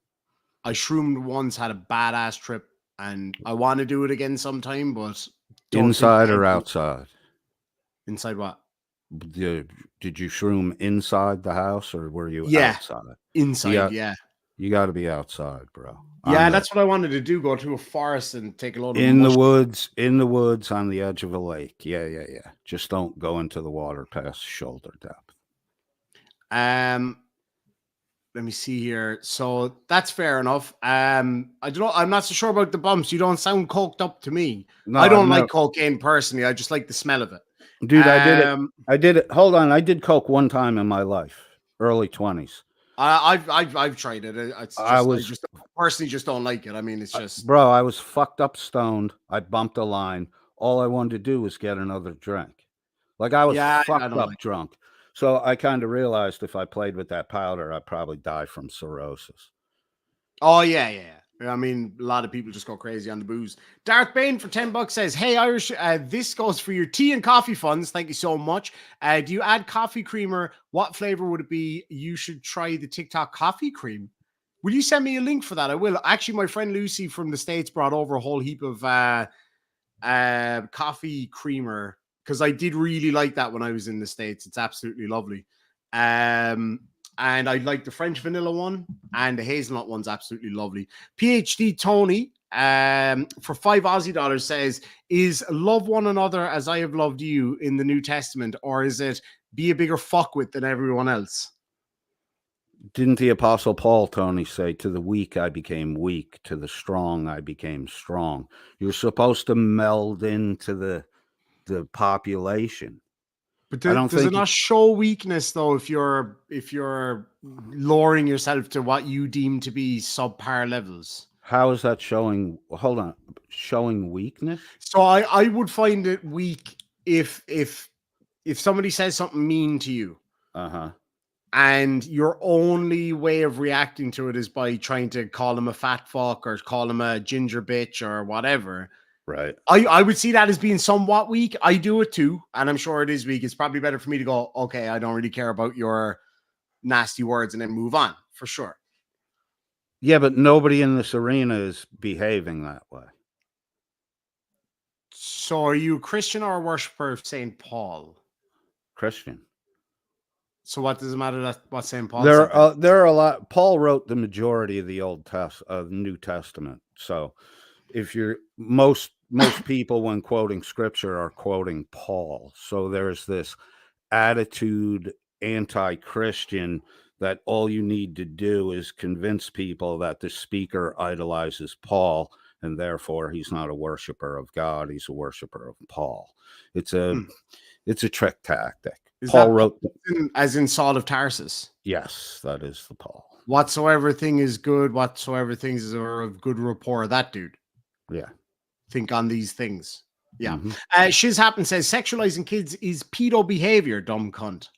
I shroomed once, had a badass trip, and I want to do it again sometime, but don't Inside think or I do. outside? Inside what? Did you shroom inside the house or were you Yeah. outside? Inside, yeah. You got to be outside, bro. Yeah, that's what I wanted to do. Go to a forest and take a load of in the mushrooms. woods on the edge of a lake. Yeah. Just don't go into the water past shoulder depth. Let me see here. So that's fair enough. I don't know. I'm not so sure about the bumps. You don't sound coked up to me. No, I don't no. like cocaine personally. I just like the smell of it. Dude, I did it. Hold on. I did coke one time in my life, early 20s. I've tried it. It's just, I just personally just don't like it. I mean, it's just bro, I was fucked up stoned. I bumped a line. All I wanted to do was get another drink. Like I was fucked up drunk. So I kind of realized if I played with that powder, I'd probably die from cirrhosis. Oh, yeah. I mean, a lot of people just go crazy on the booze. Darth Bane for $10 says, hey, Irish, this goes for your tea and coffee funds. Thank you so much. Do you add coffee creamer? What flavor would it be? You should try the TikTok coffee cream. Will you send me a link for that? I will. Actually, my friend Lucy from the States brought over a whole heap of coffee creamer, because I did really like that when I was in the States. It's absolutely lovely. And I like the French vanilla one, and the hazelnut one's absolutely lovely. PhD Tony, for $5 says, is love one another as I have loved you in the New Testament, or is it be a bigger fuckwit than everyone else? Didn't the Apostle Paul, Tony, say, to the weak I became weak, to the strong I became strong? You're supposed to meld into the population. But I don't does it think not show weakness though if you're lowering yourself to what you deem to be subpar levels? How is that showing? Hold on, showing weakness? So I would find it weak if somebody says something mean to you, and your only way of reacting to it is by trying to call him a fat fuck or call him a ginger bitch or whatever. Right. I would see that as being somewhat weak. I do it too, and I'm sure it is weak. It's probably better for me to go, okay, I don't really care about your nasty words, and then move on, for sure. Yeah, but nobody in this arena is behaving that way. So are you a Christian or a worshiper of St. Paul? Christian. So what does it matter that what St. Paul There said? are a lot. Paul wrote the majority of the New Testament. So if you're most people when quoting scripture are quoting Paul. So there's this attitude anti-Christian that all you need to do is convince people that the speaker idolizes Paul and therefore he's not a worshiper of God, he's a worshiper of Paul. It's a trick tactic. Is Paul that wrote as in Saul of Tarsus? Yes, that is the Paul. Whatsoever thing is good, whatsoever things are of good rapport, that dude. Yeah. Think on these things. Yeah. Shizz Happen says sexualizing kids is pedo behavior, dumb cunt.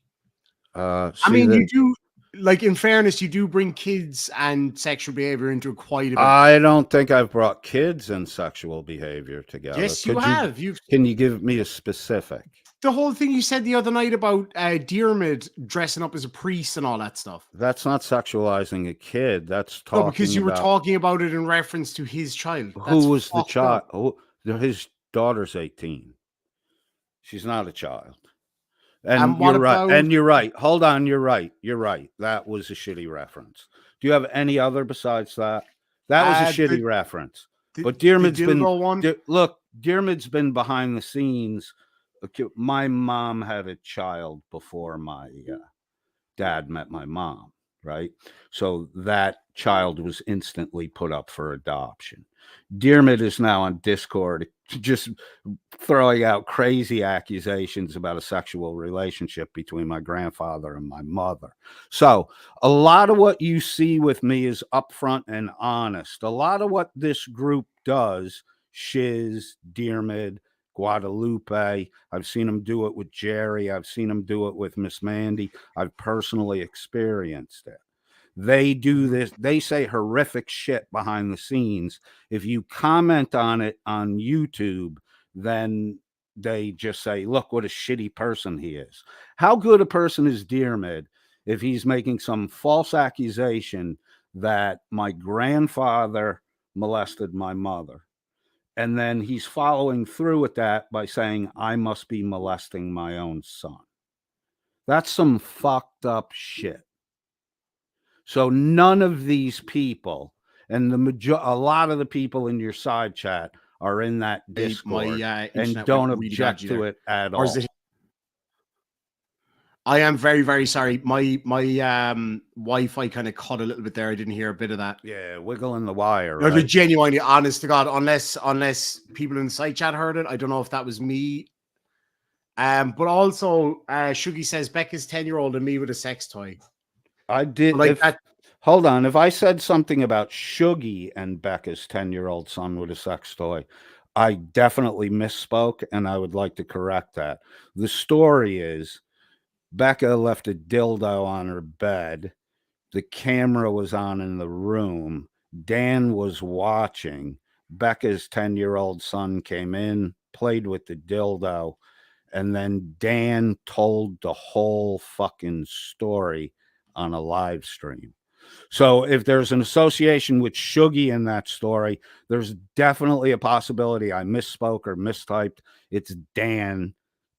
I mean, you do, like, in fairness, you do bring kids and sexual behavior into quite a bit. I don't think I've brought kids and sexual behavior together. Yes, you have. Can you give me a specific? The whole thing you said the other night about Diarmid dressing up as a priest and all that stuff. That's not sexualizing a kid. That's talking No, because you were talking about it in reference to his child. Who was the child? Oh, his daughter's 18. She's not a child. And you're right. And you're right. Hold on. You're right. You're right. That was a shitty reference. Do you have any other besides that? That was a shitty reference. But Diarmid's Diarmid's been behind the scenes. My mom had a child before my dad met my mom, right? So that child was instantly put up for adoption. Diarmid is now on Discord just throwing out crazy accusations about a sexual relationship between my grandfather and my mother. So a lot of what you see with me is upfront and honest. A lot of what this group does, Shizz, Diarmid, Guadalupe, I've seen them do it with Jerry. I've seen them do it with Miss Mandy. I've personally experienced it. They do this. They say horrific shit behind the scenes. If you comment on it on YouTube, then they just say, look what a shitty person he is. How good a person is Diarmid if he's making some false accusation that my grandfather molested my mother? And then he's following through with that by saying, I must be molesting my own son. That's some fucked up shit. So none of these people, and a lot of the people in your side chat are in that Discord and don't object to it at all. I am very, very sorry. My Wi-Fi kind of cut a little bit there. I didn't hear a bit of that. Yeah, wiggling the wire. No, right? Genuinely, honest to God, unless people in the side chat heard it, I don't know if that was me. But also, Shuggy says Becca's 10-year-old and me with a sex toy. I did. Like that. Hold on. If I said something about Shuggy and Becca's 10-year-old son with a sex toy, I definitely misspoke, and I would like to correct that. The story is Becca left a dildo on her bed. The camera was on in the room. Dan was watching. Becca's 10-year-old son came in, played with the dildo, and then Dan told the whole fucking story on a live stream. So if there's an association with Shuggy in that story, there's definitely a possibility I misspoke or mistyped. It's Dan,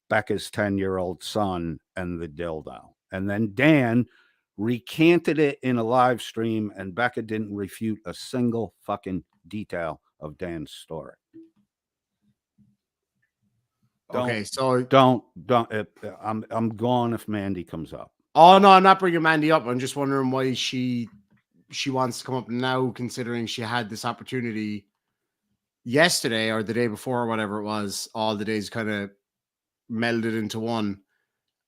Becca's 10-year-old son, and the dildo. And then Dan recanted it in a live stream, and Becca didn't refute a single fucking detail of Dan's story. Okay, so Don't. I'm gone if Mandy comes up. oh no, I'm not bringing Mandy up. I'm just wondering why she wants to come up now, considering she had this opportunity yesterday or the day before or whatever it was. All the days kind of melded into one,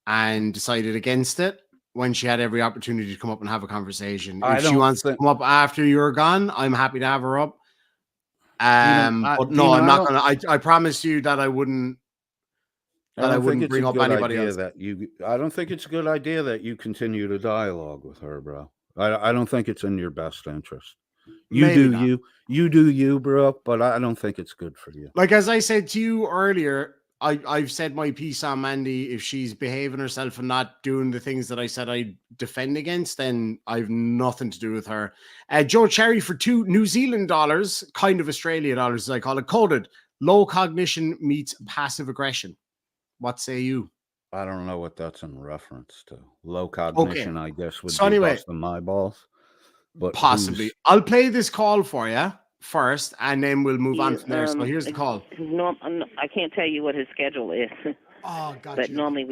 and decided against it when she had every opportunity to come up and have a conversation. If she wants to come up after you're gone, I'm happy to have her up. But no, I'm not gonna. I promise you that I wouldn't. That I wouldn't bring up anybody else. I don't think it's a good idea that you continue to dialogue with her, bro. I don't think it's in your best interest. You do you, bro, but I don't think it's good for you. Like, as I said to you earlier, I've said my piece on Mandy. If she's behaving herself and not doing the things that I said I defend against, then I've nothing to do with her. Joe Cherry for $2 New Zealand dollars, kind of Australia dollars, as I call it, coded. Low cognition meets passive aggression. What say you? I don't know what that's in reference to. Low cognition, I guess, would So be anyway, busting my balls. But possibly. I'll play this call for you first, and then we'll move on from there. So here's the call. No, I can't tell you what his schedule is. Oh, gotcha. But normally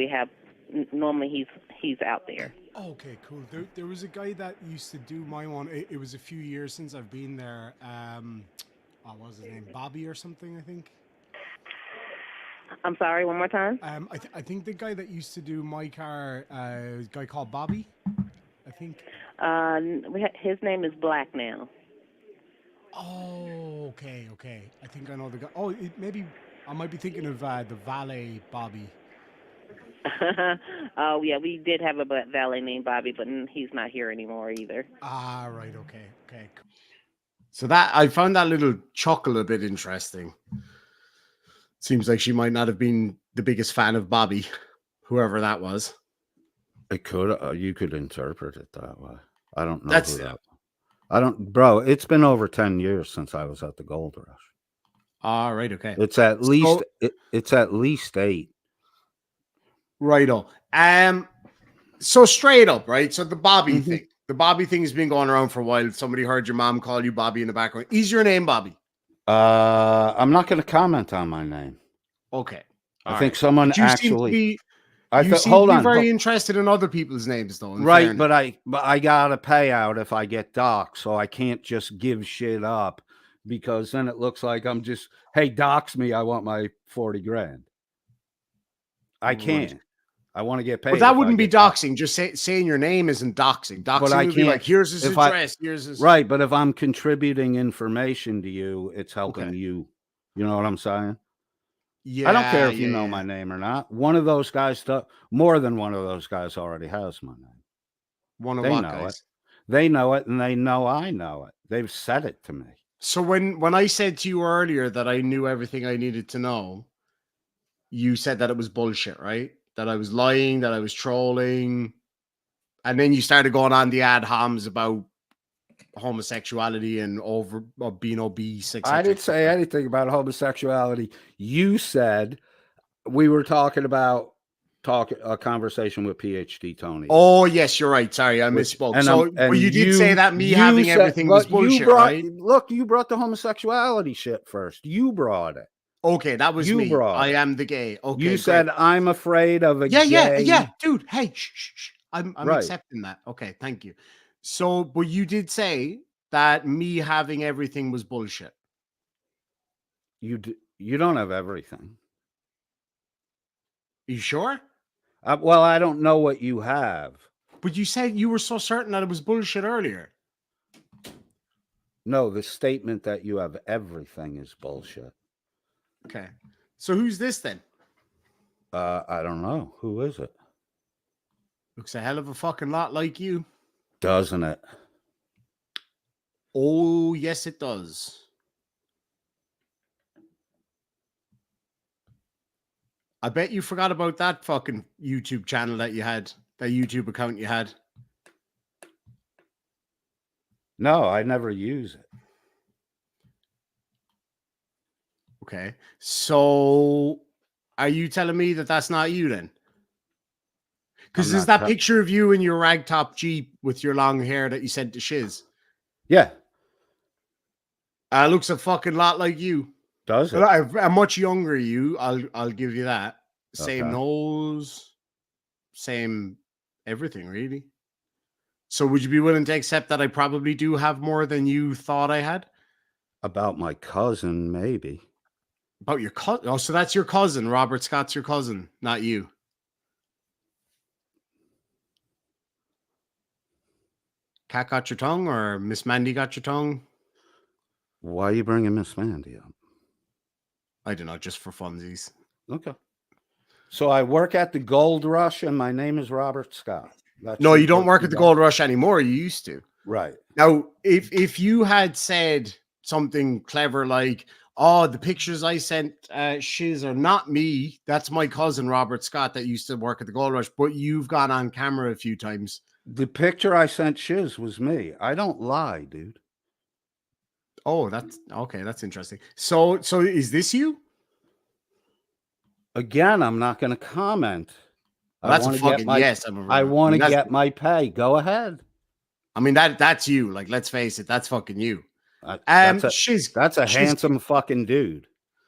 he's out there. Okay, cool. There was a guy that used to do my one. It was a few years since I've been there. What was his name? Bobby or something, I think. I'm sorry, one more time? I think the guy that used to do my car, a guy called Bobby, I think. His name is Black now. Oh, okay. I think I know the guy. Oh, maybe I might be thinking of the valet Bobby. Oh, yeah, we did have a valet named Bobby, but he's not here anymore either. Ah, right, okay. Cool. So that I found that little chuckle a bit interesting. Seems like she might not have been the biggest fan of Bobby, whoever that was. It could. You could interpret it that way. I don't know who that. I don't, bro. It's been over 10 years since I was at the Gold Rush. All right. Okay. It's at least. It's at least 8. Righto. So straight up, right? So the Bobby thing. The Bobby thing has been going around for a while. Somebody heard your mom call you Bobby in the background. Is your name Bobby? I'm not going to comment on my name. Okay. I think someone actually. Hold on. Very interested in other people's names, though. Right, but I got a payout if I get doxed, so I can't just give shit up because then it looks like I'm just, hey, dox me. I want my 40 grand. I can't. I want to get paid. But that wouldn't be doxing. Just saying your name isn't doxing. Doxing would be like, here's his address. Here's his. Right, but if I'm contributing information to you, it's helping you. You know what I'm saying? Yeah. I don't care if you know my name or not. One of those guys, more than one of those guys already has my name. One of what guys? They know it, and they know I know it. They've said it to me. So when I said to you earlier that I knew everything I needed to know, you said that it was bullshit, right? That I was lying, that I was trolling. And then you started going on the ad homs about homosexuality and being obese. I didn't say anything about homosexuality. You said we were talking about a conversation with PhD Tony. Oh, yes, you're right. Sorry, I misspoke. So you did say that me having everything was bullshit, right? Look, you brought the homosexuality shit first. You brought it. Okay, that was me. I am the gay. Okay, you said I'm afraid of a gay. Yeah, dude. Hey, shh. I'm accepting that. Okay, thank you. So, but you did say that me having everything was bullshit. You don't have everything. You sure? Well, I don't know what you have. But you said you were so certain that it was bullshit earlier. No, the statement that you have everything is bullshit. Okay. So who's this then? I don't know. Who is it? Looks a hell of a fucking lot like you. Doesn't it? Oh, yes, it does. I bet you forgot about that fucking YouTube channel that you had, that YouTube account you had. No, I never use it. Okay. So are you telling me that that's not you then? Because I'm there's not that picture of you in your ragtop Jeep with your long hair that you sent to Shizz. Yeah. Looks a fucking lot like you. Does it? A much younger you. I'll give you that. Same Okay. nose, same everything, really. So would you be willing to accept that I probably do have more than you thought I had? About my cousin, maybe. About your cousin? Oh, so that's your cousin. Robert Scott's your cousin, not you. Cat got your tongue, or Miss Mandy got your tongue? Why are you bringing Miss Mandy up? I don't know, just for funsies. Okay. So I work at the Gold Rush, and my name is Robert Scott. That's No, your you don't work at person the down? Gold Rush anymore. You used to. Right. Now, if you had said something clever like, "Oh, the pictures I sent Shizz are not me. That's my cousin Robert Scott that used to work at the Gold Rush," but you've gone on camera a few times. The picture I sent Shizz was me. I don't lie, dude. Oh, that's okay. That's interesting. So is this you? Again, I'm not going to comment. Well, that's a wanna fucking yes. I want to that's- get my pay. Go ahead. I mean that's you. Like, let's face it, that's fucking you. Shiz, That's a Shiz, handsome fucking dude.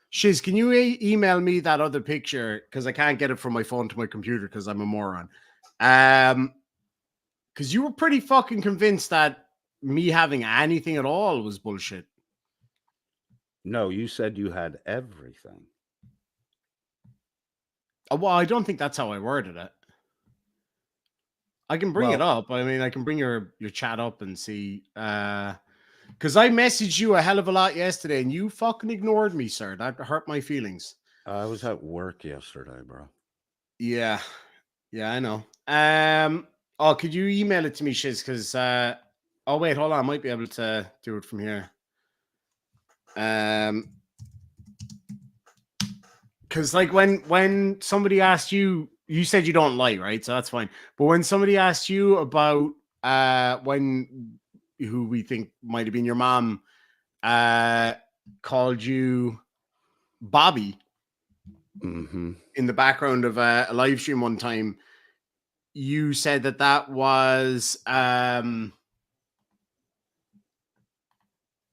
Shiz, can you email me that other picture? Because I can't get it from my phone to my computer because I'm a moron. Because you were pretty fucking convinced that me having anything at all was bullshit. No, you said you had everything. Well, I don't think that's how I worded it. I can bring it up. I mean, I can bring your chat up and see. Because I messaged you a hell of a lot yesterday and you fucking ignored me, sir. That hurt my feelings. I was at work yesterday, bro. Yeah. Yeah, I know. Oh, could you email it to me, Shiz? Because oh wait, hold on. I might be able to do it from here. Because like when somebody asked you, you said you don't lie, right? So that's fine. But when somebody asked you about who we think might have been your mom called you Bobby in the background of a live stream one time, you said that was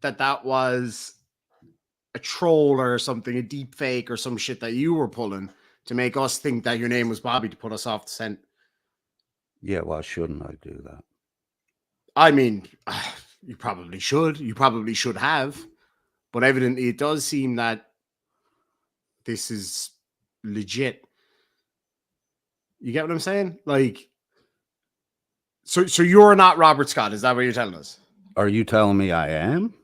that was a troll or something, a deep fake or some shit that you were pulling to make us think that your name was Bobby to put us off the scent. Yeah, why shouldn't I do that? I mean, you probably should. You probably should have. But evidently it does seem that this is legit. You get what I'm saying? Like, so you're not Robert Scott. Is that what you're telling us? Are you telling me I am?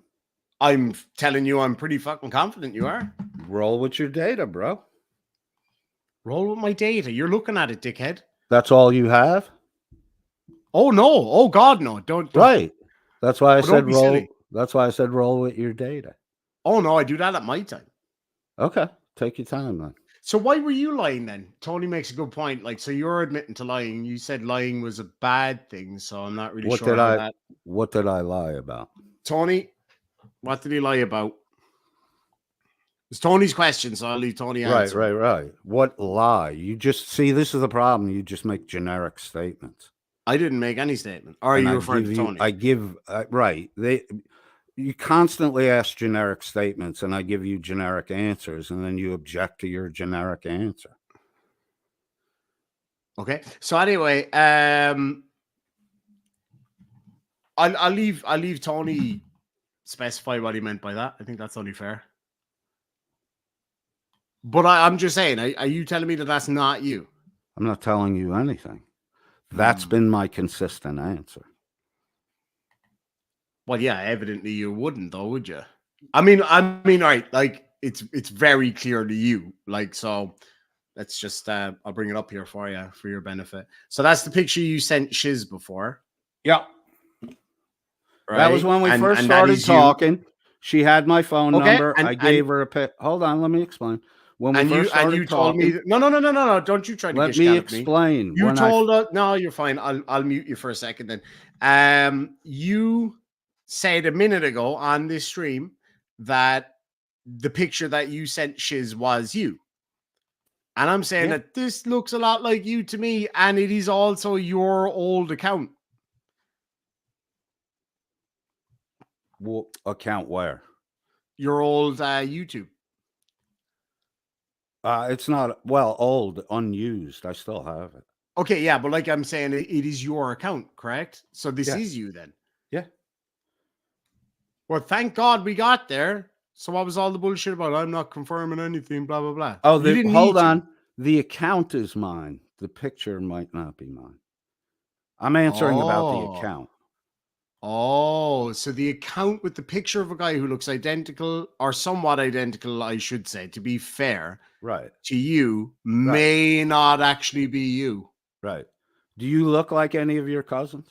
I'm telling you I'm pretty fucking confident you are. Roll with your data, bro. Roll with my data. You're looking at it, dickhead. That's all you have? Oh, no. Oh, God, no. Don't. Right. That's why I said roll. Silly. That's why I said roll with your data. Oh, no. I do that at my time. Okay. Take your time, then. So why were you lying then? Tony makes a good point. Like, so you're admitting to lying. You said lying was a bad thing. So I'm not really sure about that. What did I lie about? Tony, what did he lie about? It's Tony's question, so I'll leave Tony answer. Right. What lie? You just see, this is the problem. You just make generic statements. I didn't make any statement. Or are you referring to Tony? You constantly ask generic statements, and I give you generic answers, and then you object to your generic answer. Okay. So anyway, I'll leave Tony specify what he meant by that. I think that's only fair. But I'm just saying, are you telling me that that's not you? I'm not telling you anything. That's been my consistent answer. Well, yeah, evidently you wouldn't, though, would you? I mean, all right, like it's very clear to you. Like, so let's just I'll bring it up here for you for your benefit. So that's the picture you sent Shizz before. Yeah. Right? That was when we first started talking. She had my phone number. I gave her a pic. Hold on, let me explain. When we first started told me talking, no, don't you try to let me explain. You told us, no, you're fine. I'll mute you for a second then. You said a minute ago on this stream that the picture that you sent Shizz was you. And I'm saying Yeah. that this looks a lot like you to me, and it is also your old account. Well, account where? Your old YouTube. It's not, well, old, unused. I still have it. Okay, yeah, but like I'm saying, it is your account, correct? So this Yeah. is you then. Yeah. Well, thank God we got there. So what was all the bullshit about? I'm not confirming anything, blah, blah, blah. Oh, You didn't hold need to. on. The account is mine. The picture might not be mine. I'm answering about the Oh. account. Oh, so the account with the picture of a guy who looks identical, or somewhat identical, I should say, to be fair, Right. to you, may not actually be you. Right. Do you look like any of your cousins?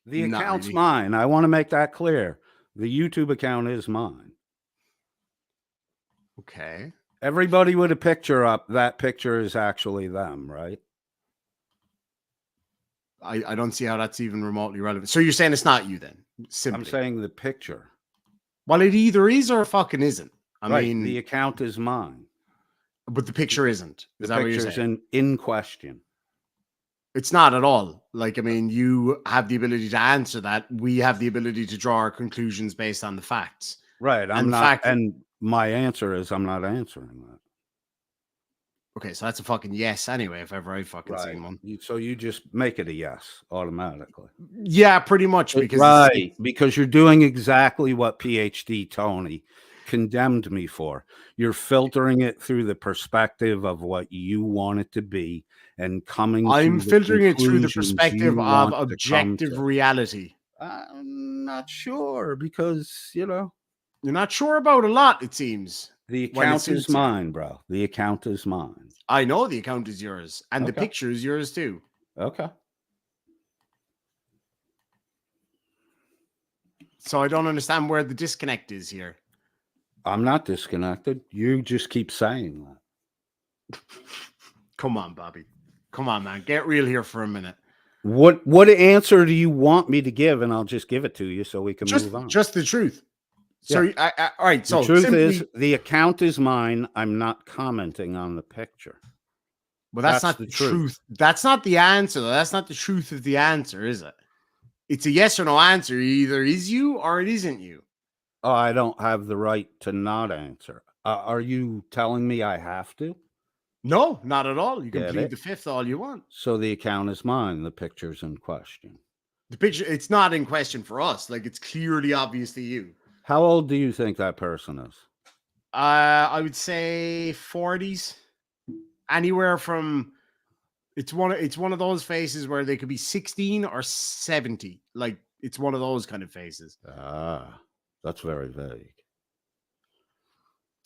The Not account's really. mine. I want to make that clear. The YouTube account is mine. Okay. Everybody with a picture up, that picture is actually them, right? I don't see how that's even remotely relevant. So you're saying it's not you then? Simply. I'm saying the picture. Well, it either is or fucking isn't. I Right. mean, The account is mine. but the picture isn't. The Is that what you're picture's saying? in question. It's not at all. Like, I mean, you have the ability to answer that. We have the ability to draw our conclusions based on the facts. Right. I'm And the not. fact- And my answer is I'm not answering that. Okay, so that's a fucking yes anyway, if ever I fucking seen one. So you just make it a yes automatically. Yeah, pretty much. Because Right. Because you're doing exactly what PhD Tony condemned me for. You're filtering it through the perspective of what you want it to be and coming I'm to the filtering it through the conclusions perspective you of want to come objective to. reality. I'm not sure because, You're not sure about a lot, it seems. the When it account suits is you. mine, bro. The account is mine. I know the account is yours, and the Okay. picture is yours too. Okay. So I don't understand where the disconnect is here. I'm not disconnected. You just keep saying that. Come on, Bobby. Come on, man. Get real here for a minute. What answer do you want me to give? And I'll just give it to you so we can move on. Just the truth. So, all right. So the truth simply, is, the account is mine. I'm not commenting on the picture. well, that's that's not the the truth. truth. That's not the answer. Though. That's not the truth of the answer, is it? It's a yes or no answer. Either is you or it isn't you. Oh, I don't have the right to not answer. Are you telling me I have to? No, not at all. You can Get plead it? the fifth all you want. So the account is mine. The picture's in question. The picture, it's not in question for us. Like, it's clearly obviously you. How old do you think that person is? I would say 40s. Anywhere from it's one of those faces where they could be 16 or 70. Like, it's one of those kind of faces. That's very vague.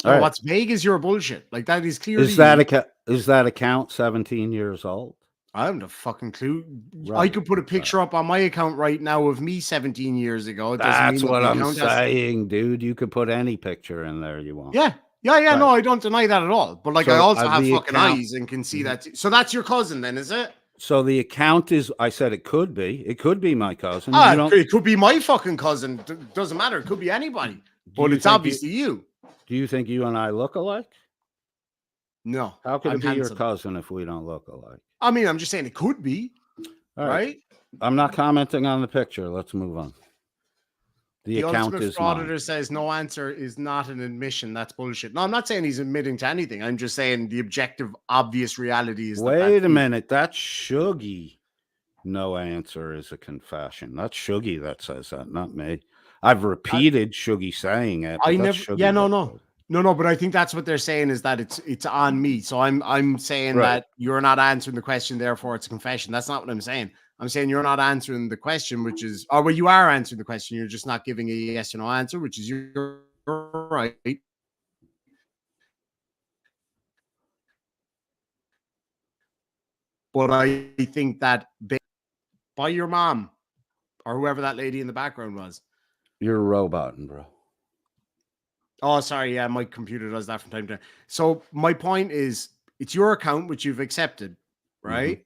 So All right. what's vague is your bullshit. Like, that is clearly Is that account 17 years old? I haven't a fucking clue. I Right. could put a picture up on my account right now of me 17 years ago. It doesn't That's mean that what the I'm account has- saying, dude. You could put any picture in there you want. Yeah. Right. No, I don't deny that at all. But like, So, I also have the fucking account- eyes and can see that. Too. So that's your cousin, then, is it? So the account is, I said it could be. It could be my cousin. Ah, You don't- it could be my fucking cousin. Doesn't matter. It could be anybody. do But you it's think obviously you. Do you think you and I look alike? No. How could I'm it be your handsome. cousin if we don't look alike? I mean, I'm just saying it could be. All right? I'm not commenting on the picture. Let's move on. The account ultimate is mine. frauditor says no answer is not an admission. That's bullshit. No, I'm not saying he's admitting to anything. I'm just saying the objective, obvious reality is. Wait a minute. That's Shuggy. No answer is a confession. That's Shuggy that says that, not me. I've repeated Shuggy saying it. I but that's never. Shuggy Yeah, no, that no. says it. No, but I think that's what they're saying is that it's on me. So I'm saying Right. that you're not answering the question, therefore it's a confession. That's not what I'm saying. I'm saying you're not answering the question, which is, or well, you are answering the question. You're just not giving a yes or no answer, which is your right. But I think that by your mom or whoever that lady in the background was. You're roboting, bro. Oh, sorry. Yeah, my computer does that from time to time. So my point is, it's your account, which you've accepted, right?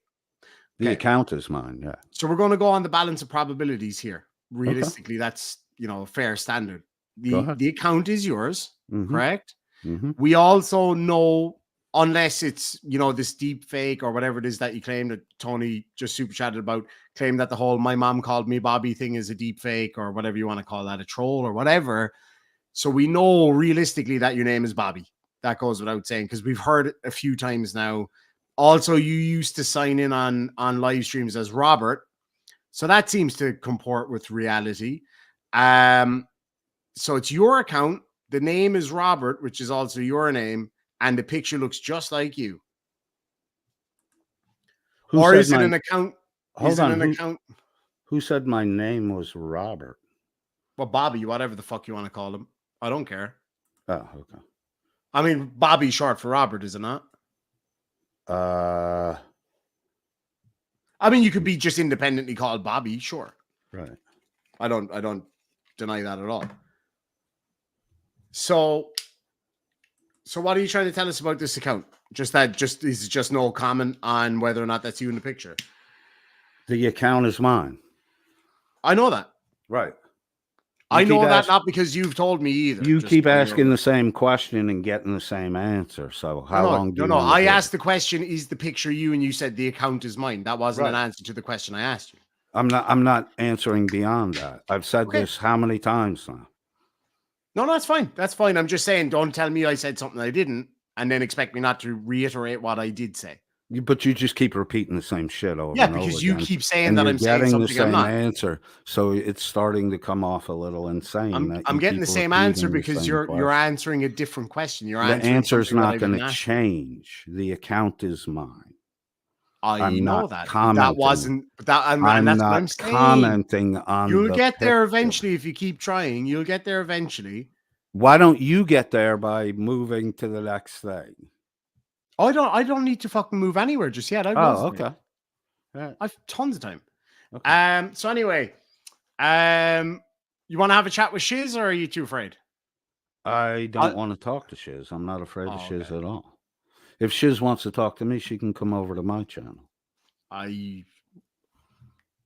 The Okay. account is mine, yeah. So we're going to go on the balance of probabilities here. realistically, that's, a fair standard. Go ahead. The account is yours, Mhm. correct? Mhm. We also know, unless it's, this deep fake or whatever it is that you claim that Tony just super chatted about, claim that the whole "my mom called me Bobby" thing is a deep fake or whatever you want to call that, a troll or whatever. So we know realistically that your name is Bobby. That goes without saying, because we've heard it a few times now. Also, you used to sign in on live streams as Robert. So that seems to comport with reality. So it's your account. The name is Robert, which is also your name, and the picture looks just like you. Or is it an account? Hold on. Account? Who said my name was Robert? Well, Bobby, whatever the fuck you want to call him. I don't care. Oh, okay. I mean, Bobby's short for Robert, is it not? Uh, I mean, you could be just independently called Bobby, sure. Right. I don't deny that at all. So what are you trying to tell us about this account? Is just no comment on whether or not that's you in the picture. The account is mine. I know that. Right. I know that not because you've told me either. You keep asking the same question and getting the same answer. So how long do you want to I asked the question, is the picture you? And you said the account is mine. That wasn't an answer to the question I asked you. I'm not answering beyond that. I've said this how many times now? No, that's fine. That's fine. I'm just saying, don't tell me I said something I didn't and then expect me not to reiterate what I did say. But you just keep repeating the same shit over and over because you again. keep saying And that you're I'm saying getting something the same I'm not. answer. So it's starting to come off a little insane. I'm getting the same answer because you're answering a different question. The answer's not going to change. The account is mine. I know that. Commenting. That wasn't that. And I'm that's not what I'm saying. commenting on. You'll get there eventually if you keep trying. You'll get there eventually. Why don't you get there by moving to the next thing? I don't need to fucking move anywhere just yet. Okay. I've tons of time. Okay. So anyway, you want to have a chat with Shizz, or are you too afraid? I don't want to talk to Shizz. I'm not afraid of Shizz at all. If Shizz wants to talk to me, she can come over to my channel.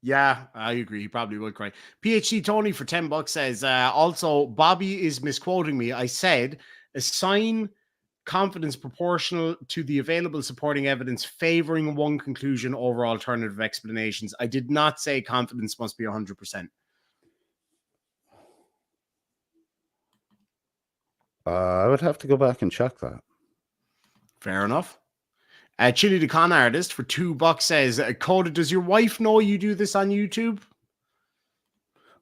Yeah, I agree. He probably would cry. PhD Tony for $10 says, also, Bobby is misquoting me. I said, assign confidence proportional to the available supporting evidence favoring one conclusion over alternative explanations. I did not say confidence must be 100%. I would have to go back and check that. Fair enough. Chili the Con Artist for $2 says, Coded, does your wife know you do this on YouTube?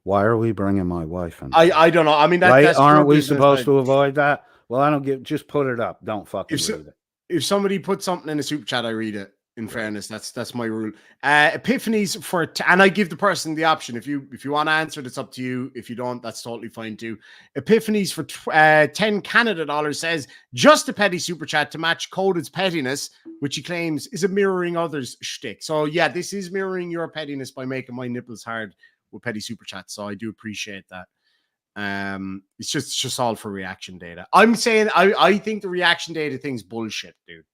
Why are we bringing my wife in? I don't know. I mean, aren't we supposed to avoid that? Well, I don't just put it up. Don't fucking read it. If somebody puts something in a super chat, I read it. In fairness, that's my rule. Epiphanies for and I give the person the option. If you want to answer it, it's up to you. If you don't, that's totally fine too. Epiphanies for $10 Canada says, just a petty super chat to match Coded's pettiness, which he claims is a mirroring others shtick. So yeah, this is mirroring your pettiness by making my nipples hard with petty super chats. So I do appreciate that. It's just all for reaction data. I'm saying I think the reaction data thing's bullshit, dude.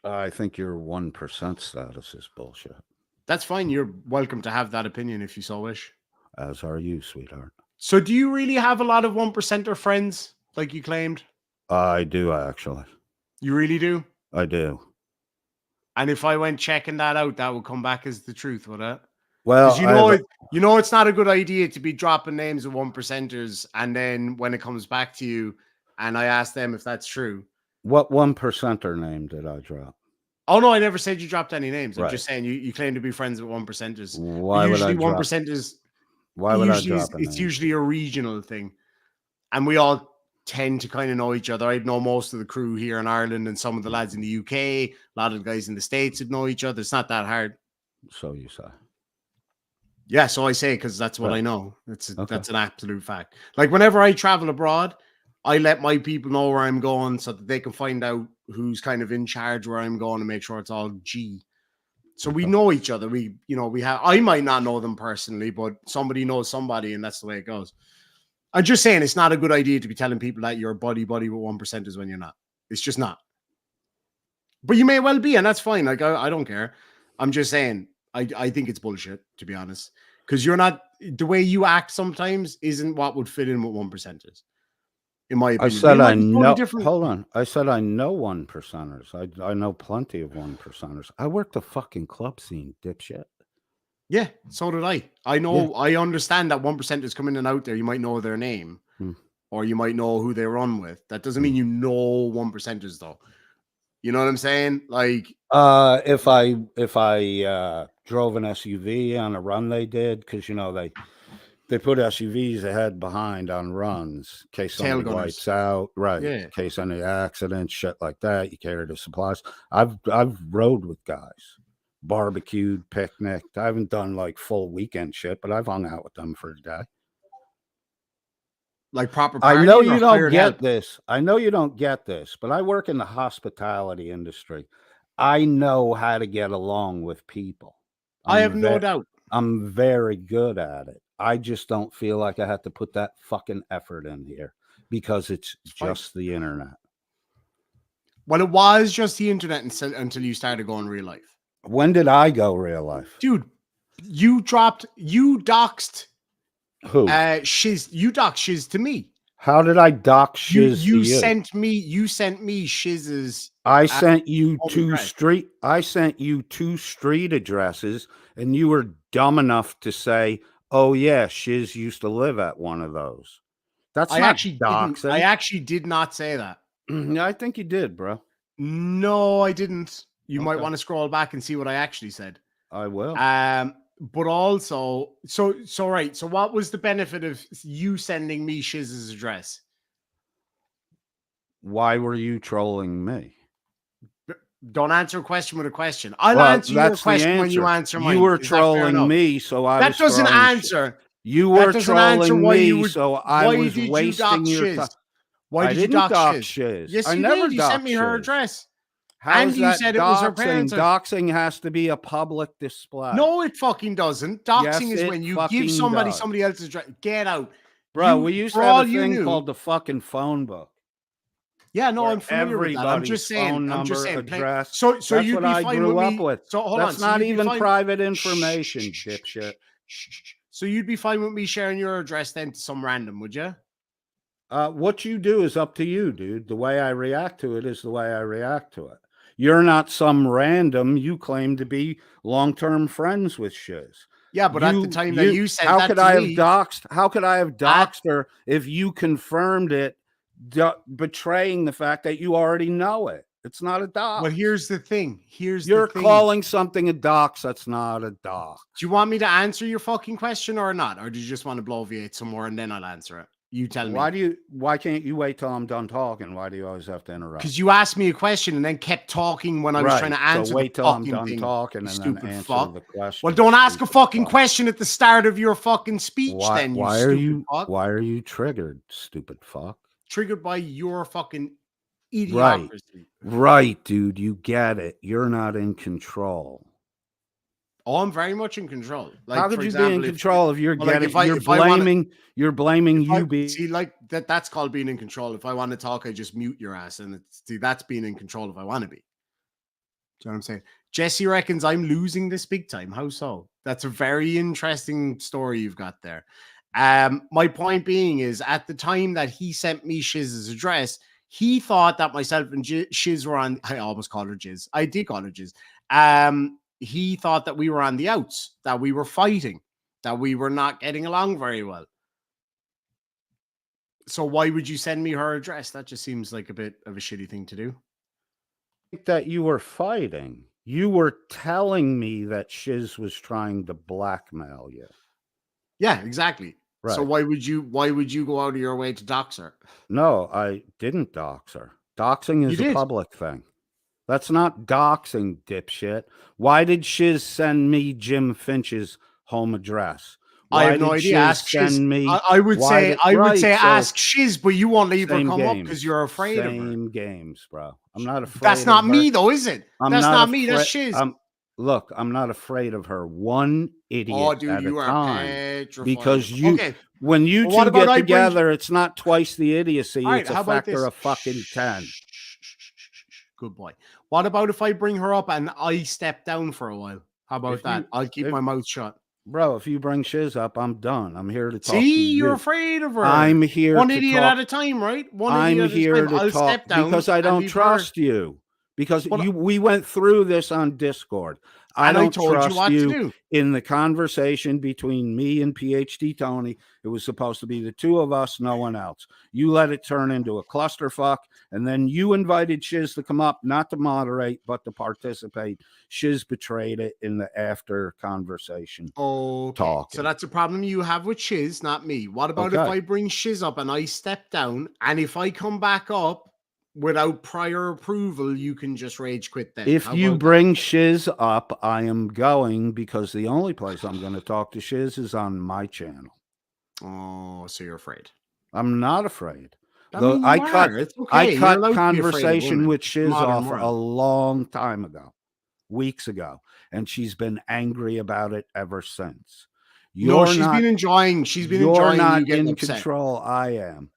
I think your 1% status is bullshit. That's fine. You're welcome to have that opinion if you so wish. As are you, sweetheart. So do you really have a lot of 1%er friends, like you claimed? I do, actually. You really do? I do. And if I went checking that out, that would come back as the truth, would it? Well, you know it's not a good idea to be dropping names of 1%ers, and then when it comes back to you, and I ask them if that's true. What 1%er name did I drop? Oh no, I never said you dropped any names. I'm right. just saying you claim to be friends with 1%ers. Why usually would I 1%ers? Why would I drop it's usually a regional thing, and we all tend to kind of know each other. I know most of the crew here in Ireland, and some of the lads in the UK. A lot of the guys in the States would know each other. It's not that hard. So you say. Yeah, so I say because that's what I know. That's an absolute fact. Like whenever I travel abroad, I let my people know where I'm going so that they can find out who's kind of in charge where I'm going and make sure it's all G. So we know each other. I might not know them personally, but somebody knows somebody, and that's the way it goes. I'm just saying it's not a good idea to be telling people that you're buddy with 1%ers when you're not. It's just not. But you may well be, and that's fine. Like I don't care. I'm just saying I think it's bullshit, to be honest, because you're not, the way you act sometimes isn't what would fit in with 1%ers, in my I opinion. said They might I be totally know. different. Hold on. I said I know 1%ers. I know plenty of 1%ers. I work the fucking club scene, dipshit. Yeah, so did I. I know, I understand that 1%ers come in and out there. You might know their name, or you might know who they run with. That doesn't mean you know 1%ers, though. You know what I'm saying? Like, if I drove an SUV on a run they did, because you know they put SUVs ahead behind on runs in case Tail somebody gunners. wipes out, right? Yeah. In case any accidents, shit like that. You carry the supplies. I've rode with guys, barbecued, picnicked. I haven't done like full weekend shit, but I've hung out with them for a day. like proper I know partying you or don't hired get help? this. I know you don't get this, but I work in the hospitality industry. I know how to get along with people. I have no doubt. I'm very good at it. I just don't feel like I have to put that fucking effort in here because it's fine. just the internet. Well, it was just the internet until you started going real life. When did I go real life? Dude, you doxed Who? Shizz. You doxed Shizz to me. How did I dox Shizz to you? sent me Shizz's. I sent you home two address. I sent you 2 street addresses, and you were dumb enough to say, "Oh yeah, Shizz used to live at one of those." That's I not actually doxing. didn't. I actually did not say that. I think you did, bro. No, I didn't. You might Okay. want to scroll back and see what I actually said. I will. But also, so right. So what was the benefit of you sending me Shizz's address? Why were you trolling me? Don't answer a question with a question. I'll Well, answer your that's the question when you answer. answer mine. You were Is that fair trolling enough? me, so I That was doesn't throwing shit. answer. You That were doesn't answer trolling why you me, would. so I Why was did you wasting dox your Shizz? time. Why I did you didn't dox dox Shizz? Shizz. Yes, I you never did. You sent doxed me her Shizz. address. How And is you that said it was her doxing? parents. Doxing has to be a public display. No, it fucking doesn't. Doxing Yes, is it when you fucking give somebody does. somebody else's address. Get out. Bro, You- we used for to have all a you thing knew- called the fucking phone book. Yeah, no, where I'm familiar with that. I'm everybody's just saying. phone I'm just number, saying. address. So That's you'd what be I fine grew with up me. with. So hold That's on. So not you'd be even fine- private information, dipshit. So you'd be fine with me sharing your address then to some random, would you? What you do is up to you, dude. The way I react to it is the way I react to it. You're not some random. You claim to be long-term friends with Shizz. Yeah, but at the time that you said that to me, How could I have doxed her if you confirmed it, betraying the fact that you already know it? It's not a dox. well, here's the thing. You're calling something a dox. That's not a dox. Do you want me to answer your fucking question or not? Or do you just want to bloviate some more and then I'll answer it? You tell me. Why can't you wait till I'm done talking? Why do you always have to interrupt? Because you asked me a question and then kept talking when I was trying to answer So wait the till I'm fucking done thing. talking You and stupid then answer fuck. the question. Well, don't ask a Stupid fucking fuck. question at the start of your fucking speech then, you Why stupid fuck. Why are you triggered, stupid fuck? Triggered by your fucking idiocracy. Right, dude. You get it. You're not in control. Oh, I'm very much in control. Like, How could for you example, be in control if you're well, like, getting if I wanna- you're blaming you see, like that's called being in control. If I want to talk, I just mute your ass, and that's being in control if I want to be. Do you know what I'm saying? Jesse reckons I'm losing this big time. How so? That's a very interesting story you've got there. My point being is, at the time that he sent me Shizz's address, he thought that myself and Shizz were on. I almost called her Jizz. I did call her Jizz. He thought that we were on the outs, that we were fighting, that we were not getting along very well. So why would you send me her address? That just seems like a bit of a shitty thing to do. That you were fighting. You were telling me that Shizz was trying to blackmail you. Yeah, exactly. Right. So why would you go out of your way to dox her? No, I didn't dox her. Doxing is a public thing. That's not doxing, dipshit. Why did Shizz send me Jim Finch's home address? Why I have no idea. Ask Shizz. I would say ask Shizz, but you won't leave her come up because you're afraid of her. Same games, bro. I'm not afraid. That's not me, though, is it? That's not me. That's Shizz. Shizz. Look, I'm not afraid of her. One idiot at a time. Petrified. Because when you two get together, it's not twice the idiocy. It's a factor of fucking 10. Good boy. What about if I bring her up and I step down for a while? How about If that? you- I'll keep if- my mouth shut. Bro, if you bring Shizz up, I'm done. I'm here to talk to See, you're you. afraid of her. I'm here One to idiot talk. at a time, right? One I'm idiot at here a time. to I'll talk step down because I and don't leave her. trust you. Because Well, we went through this on Discord. I And I don't told you trust what to you do. in the conversation between me and PhD Tony. It was supposed to be the two of us, no one else. You let it turn into a clusterfuck, and then you invited Shizz to come up, not to moderate, but to participate. Shizz betrayed it in the after conversation. Okay. Talking. So that's a problem you have with Shizz, not me. What about if Okay. I bring Shizz up and I step down, and if I come back up without prior approval, you can just rage quit then? If How you about bring Shizz up, I am going, because the only place I'm going to talk to Shizz is on my channel. that? Oh, so you're afraid. I'm not afraid. I Though mean, I you cut are. It's okay. I You're cut allowed to be afraid of conversation women. with Shizz Modern off a world. long time ago, weeks ago, and she's been angry about it ever since. No, she's been enjoying. She's been enjoying not you getting in upset. control. I am.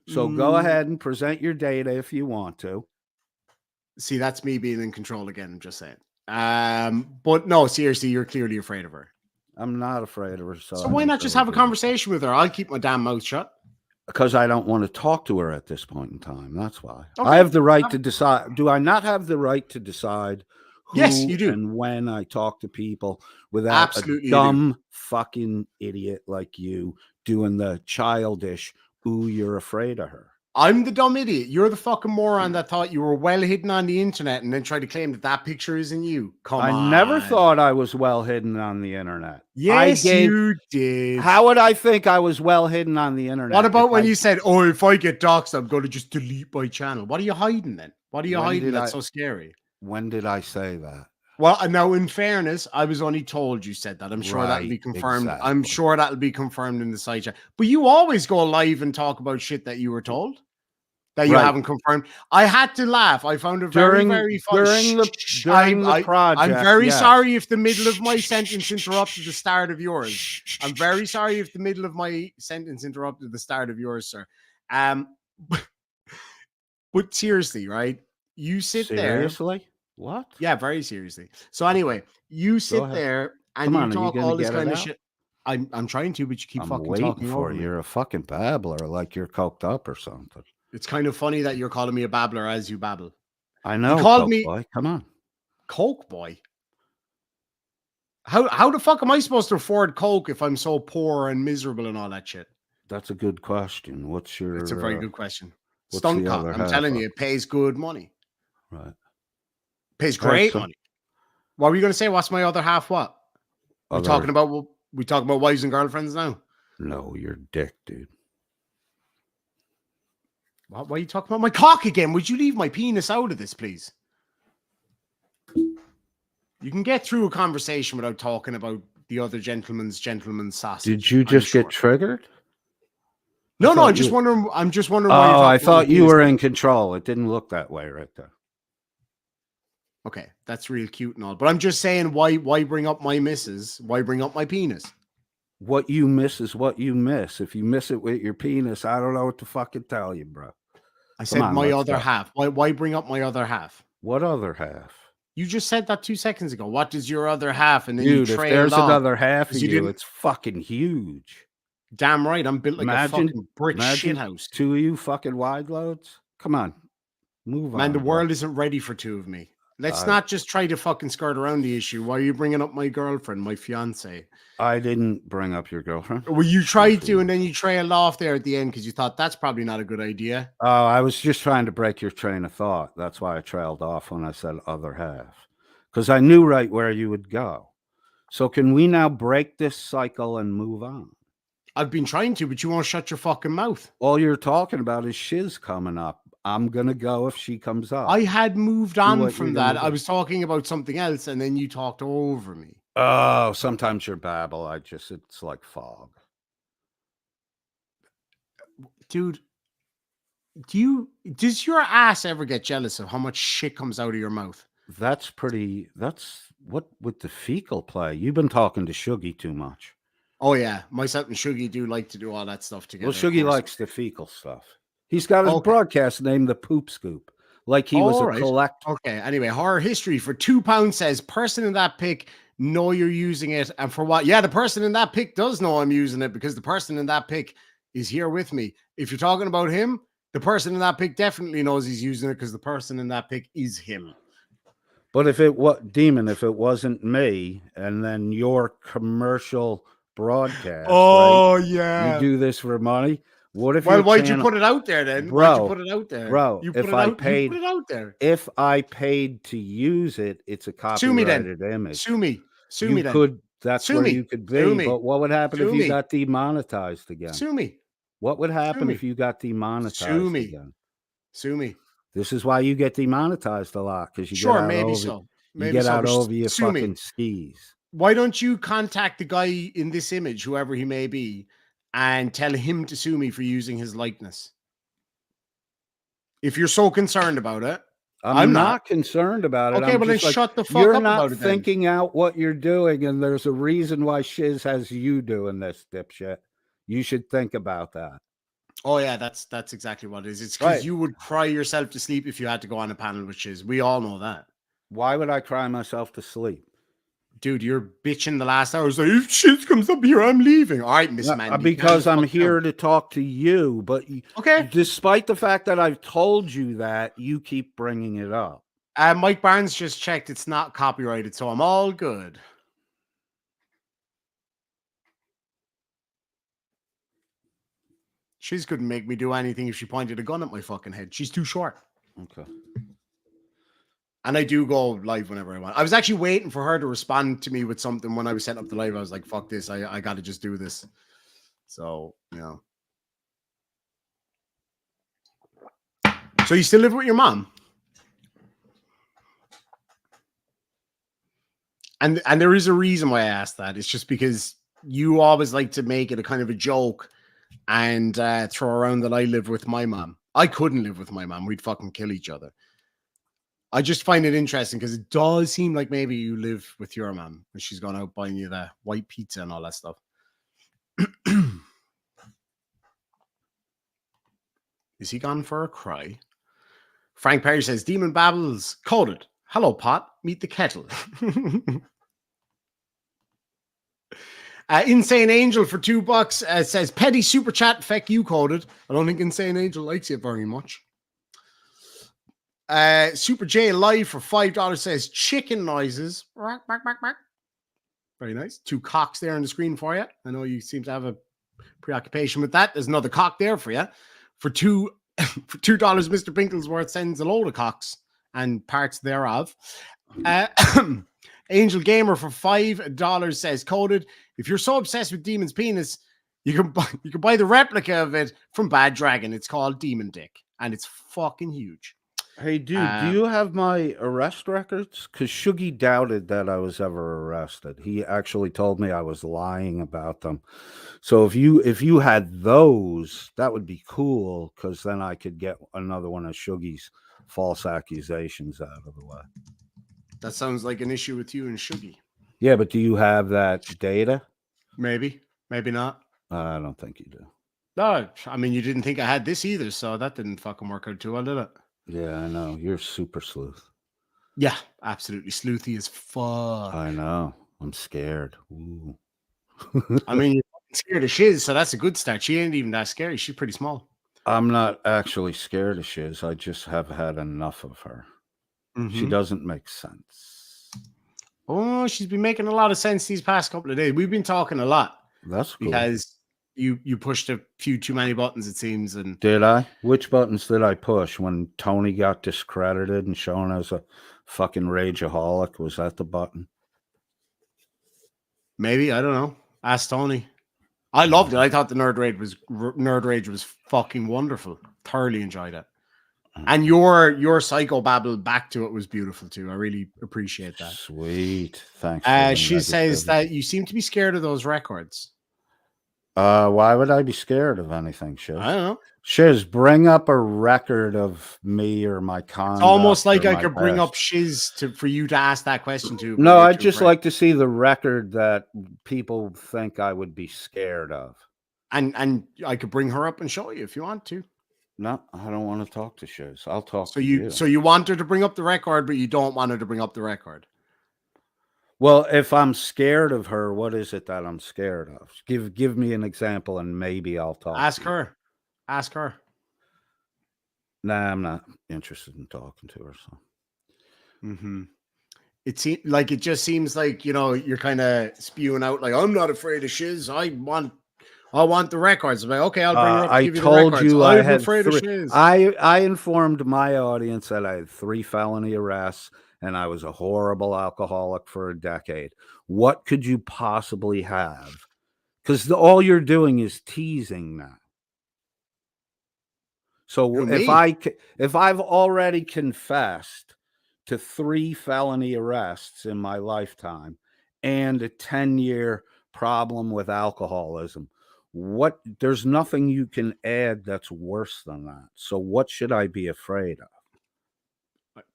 So go ahead and present your data if you want to. See, that's me being in control again. I'm just saying. But no, seriously, you're clearly afraid of her. I'm not afraid of her. So why not just have a conversation with her? I'll keep my damn mouth shut. Because I don't want to talk to her at this point in time. That's why. Okay. I have the right to decide. Do I not have the right to decide who Yes, you do. and when I talk to people without Absolutely, a dumb fucking idiot like you doing the childish, ooh, you're afraid of her? I'm the dumb idiot. You're the fucking moron that thought you were well hidden on the internet and then tried to claim that that picture isn't you. Come on. I never thought I was well hidden on the internet. Yes, you did. How would I think I was well hidden on the internet? What about when you said, "Oh, if I get doxxed, I'm going to just delete my channel"? What are you hiding then? What are you hiding that's so scary? When did I say that? Well, now in fairness, I was only told you said that. I'm sure that'll be confirmed. Exactly. I'm sure that'll be confirmed in the side chat. But you always go live and talk about shit that you were told that you haven't confirmed. I had to laugh. I found it very, very funny. During the project. I'm very sorry if the middle of my sentence interrupted the start of yours. I'm very sorry if the middle of my sentence interrupted the start of yours, sir. But seriously, right? You sit there. Seriously? What? Yeah, very seriously. So anyway, you sit there and you talk all this kind of shit. I'm trying to, but you keep fucking talking over me. You're a fucking babbler, like you're coked up or something. It's kind of funny that you're calling me a babbler as you babble. I know. You called Coke me boy. Come on. Coke boy. How the fuck am I supposed to afford Coke if I'm so poor and miserable and all that shit? That's a good question. What's your? It's a very good question. what's Stunt the cock. other I'm half telling of you, it pays good money. Right. Pays great so- money. What were you going to say? What's my other half? What? We're talking about wives and girlfriends now. No, you're dick, dude. What? Why are you talking about my cock again? Would you leave my penis out of this, please? You can get through a conversation without talking about the other gentleman's sausage. Did you just get triggered? No, I'm just wondering. I'm just wondering. Oh, I thought you were in control. It didn't look that way right there. Okay, that's real cute and all, but I'm just saying, why bring up my missus? Why bring up my penis? What you miss is what you miss. If you miss it with your penis, I don't know what to fucking tell you, bro. I said my other half. Why bring up my other half? What other half? You just said that 2 seconds ago. What does your other half? And then Dude, you if there's off another half of you you, it's fucking huge. Damn right, I'm built like a fucking brick shithouse. Two of you fucking wide loads. Come on, move on. Man, the world isn't ready for two of me. Let's not just try to fucking skirt around the issue. Why are you bringing up my girlfriend, my fiance? I didn't bring up your girlfriend. Well, you tried to, and then you trailed off there at the end because you thought that's probably not a good idea. Oh, I was just trying to break your train of thought. That's why I trailed off when I said other half, because I knew right where you would go. So can we now break this cycle and move on? I've been trying to, but you won't shut your fucking mouth. All you're talking about is Shizz coming up. I'm going to go if she comes up. I had moved on from that. I was talking about something else, and then you talked over me. Oh, sometimes you're babble. It's like fog. Dude, does your ass ever get jealous of how much shit comes out of your mouth? That's what with the fecal play. You've been talking to Shuggy too much. Oh, yeah. Myself and Shuggy do like to do all that stuff together. Well, Shuggy likes the fecal stuff. He's got his broadcast named The Poop Scoop. like he was All a right. collector. Okay. Anyway, horror history for £2 says person in that pic know you're using it, and for what? Yeah, the person in that pic does know I'm using it because the person in that pic is here with me. If you're talking about him, the person in that pic definitely knows he's using it because the person in that pic is him. But if it if it wasn't me, and then your commercial broadcast, right? yeah. You do this for money. What if Well, your why'd you channel, put it out there then? Why'd you bro? put it out there? Bro, You put if it I out. paid, You put it out there. if I paid to use it, it's a Sue me then. copyrighted image. Sue me. Sue You me then. could. That's Sue where me. you could Sue be. me. But what would happen if Sue you me. got demonetized again? Sue me. What would happen me. if you got Sue demonetized me. again? Sue me. This is why you get demonetized a lot, because you Sure, get out maybe over, so. you Maybe get so. out but over your sue me. fucking skis. Why don't you contact the guy in this image, whoever he may be, and tell him to sue me for using his likeness? If you're so concerned about it. I'm not concerned about it. Okay, I'm well then just like, shut the fuck you're up not about it then. thinking out what you're doing, and there's a reason why Shizz has you doing this, dipshit. You should think about that. Oh yeah, that's exactly what it is. It's because Right. you would cry yourself to sleep if you had to go on a panel with Shizz. We all know that. Why would I cry myself to sleep? Dude, you're bitching the last hour. So if Shizz comes up here, I'm leaving. All right, Miss Mandy. Because calm I'm the fuck here down. to talk to you, but Okay. despite the fact that I've told you that, you keep bringing it up. Mike Barnes just checked. It's not copyrighted, so I'm all good. Shizz couldn't make me do anything if she pointed a gun at my fucking head. She's too short. Okay. And I do go live whenever I want. I was actually waiting for her to respond to me with something when I was setting up the live. I was like, fuck this. I got to just do this. So, you know. So you still live with your mom? And there is a reason why I asked that. It's just because you always like to make it a kind of a joke and throw around that I live with my mom. I couldn't live with my mom. We'd fucking kill each other. I just find it interesting because it does seem like maybe you live with your mom and she's gone out buying you the white pizza and all that stuff. Is he gone for a cry? Frank Perry says, Demon Babbles, coded. Hello, pot. Meet the kettle. Insane Angel for $2 says, petty super chat, feck you, coded. I don't think Insane Angel likes it very much. Super J Live for $5 says, chicken noises. Very nice. 2 cocks there on the screen for you. I know you seem to have a preoccupation with that. There's another cock there for you. For $2, Mr. Pinklesworth sends a load of cocks and parts thereof. Angel Gamer for $5 says, coded, if you're so obsessed with Demon's penis, you can buy the replica of it from Bad Dragon. It's called Demon Dick, and it's fucking huge. Hey, dude, do you have my arrest records? Because Shuggy doubted that I was ever arrested. He actually told me I was lying about them. So if you had those, that would be cool, because then I could get another one of Shuggy's false accusations out of the way. That sounds like an issue with you and Shuggy. Yeah, but do you have that data? Maybe, maybe not. I don't think you do. No, I mean, you didn't think I had this either, so that didn't fucking work out too well, did it? Yeah, I know. You're super sleuth. Yeah, absolutely. Sleuthy as fuck. I know. I'm scared. Ooh. I mean, you're scared of Shizz, so that's a good start. She ain't even that scary. She's pretty small. I'm not actually scared of Shizz. I just have had enough of her. She doesn't make sense. Oh, she's been making a lot of sense these past couple of days. We've been talking a lot. That's cool. Because you pushed a few too many buttons, it seems. And did I? Which buttons did I push when Tony got discredited and shown as a fucking rageaholic? Was that the button? Maybe, I don't know. Ask Tony. I loved it. I thought the Nerd Rage was fucking wonderful. Thoroughly enjoyed it. And your psychobabble back to it was beautiful too. I really appreciate that. Sweet. Thanks. She says that you seem to be scared of those records. Why would I be scared of anything, Shizz? I don't know. Shizz, bring up a record of me or my conduct. It's almost like I could bring past. up Shizz for you to ask that question to. No, I'd just like to see the record that people think I would be scared of. And I could bring her up and show you if you want to. No, I don't want to talk to Shizz. I'll talk So to you you. so you want her to bring up the record, but you don't want her to bring up the record. Well, if I'm scared of her, what is it that I'm scared of? Give me an example, and maybe I'll talk. Ask to you. her. Ask her. Nah, I'm not interested in talking to her. So Mm-hmm. It just seems like, you're kind of spewing out like, I'm not afraid of Shizz. I want the records. I'm like, okay, I'll bring her up to I give you the told records. you I I'm had afraid of 3. Shizz. I informed my audience that I had 3 felony arrests and I was a horrible alcoholic for a decade. What could you possibly have? Because all you're doing is teasing now. So Who, if I've already confessed to 3 felony arrests in my lifetime and a 10-year problem with alcoholism, there's nothing you can add that's worse than that. So what should I be afraid of?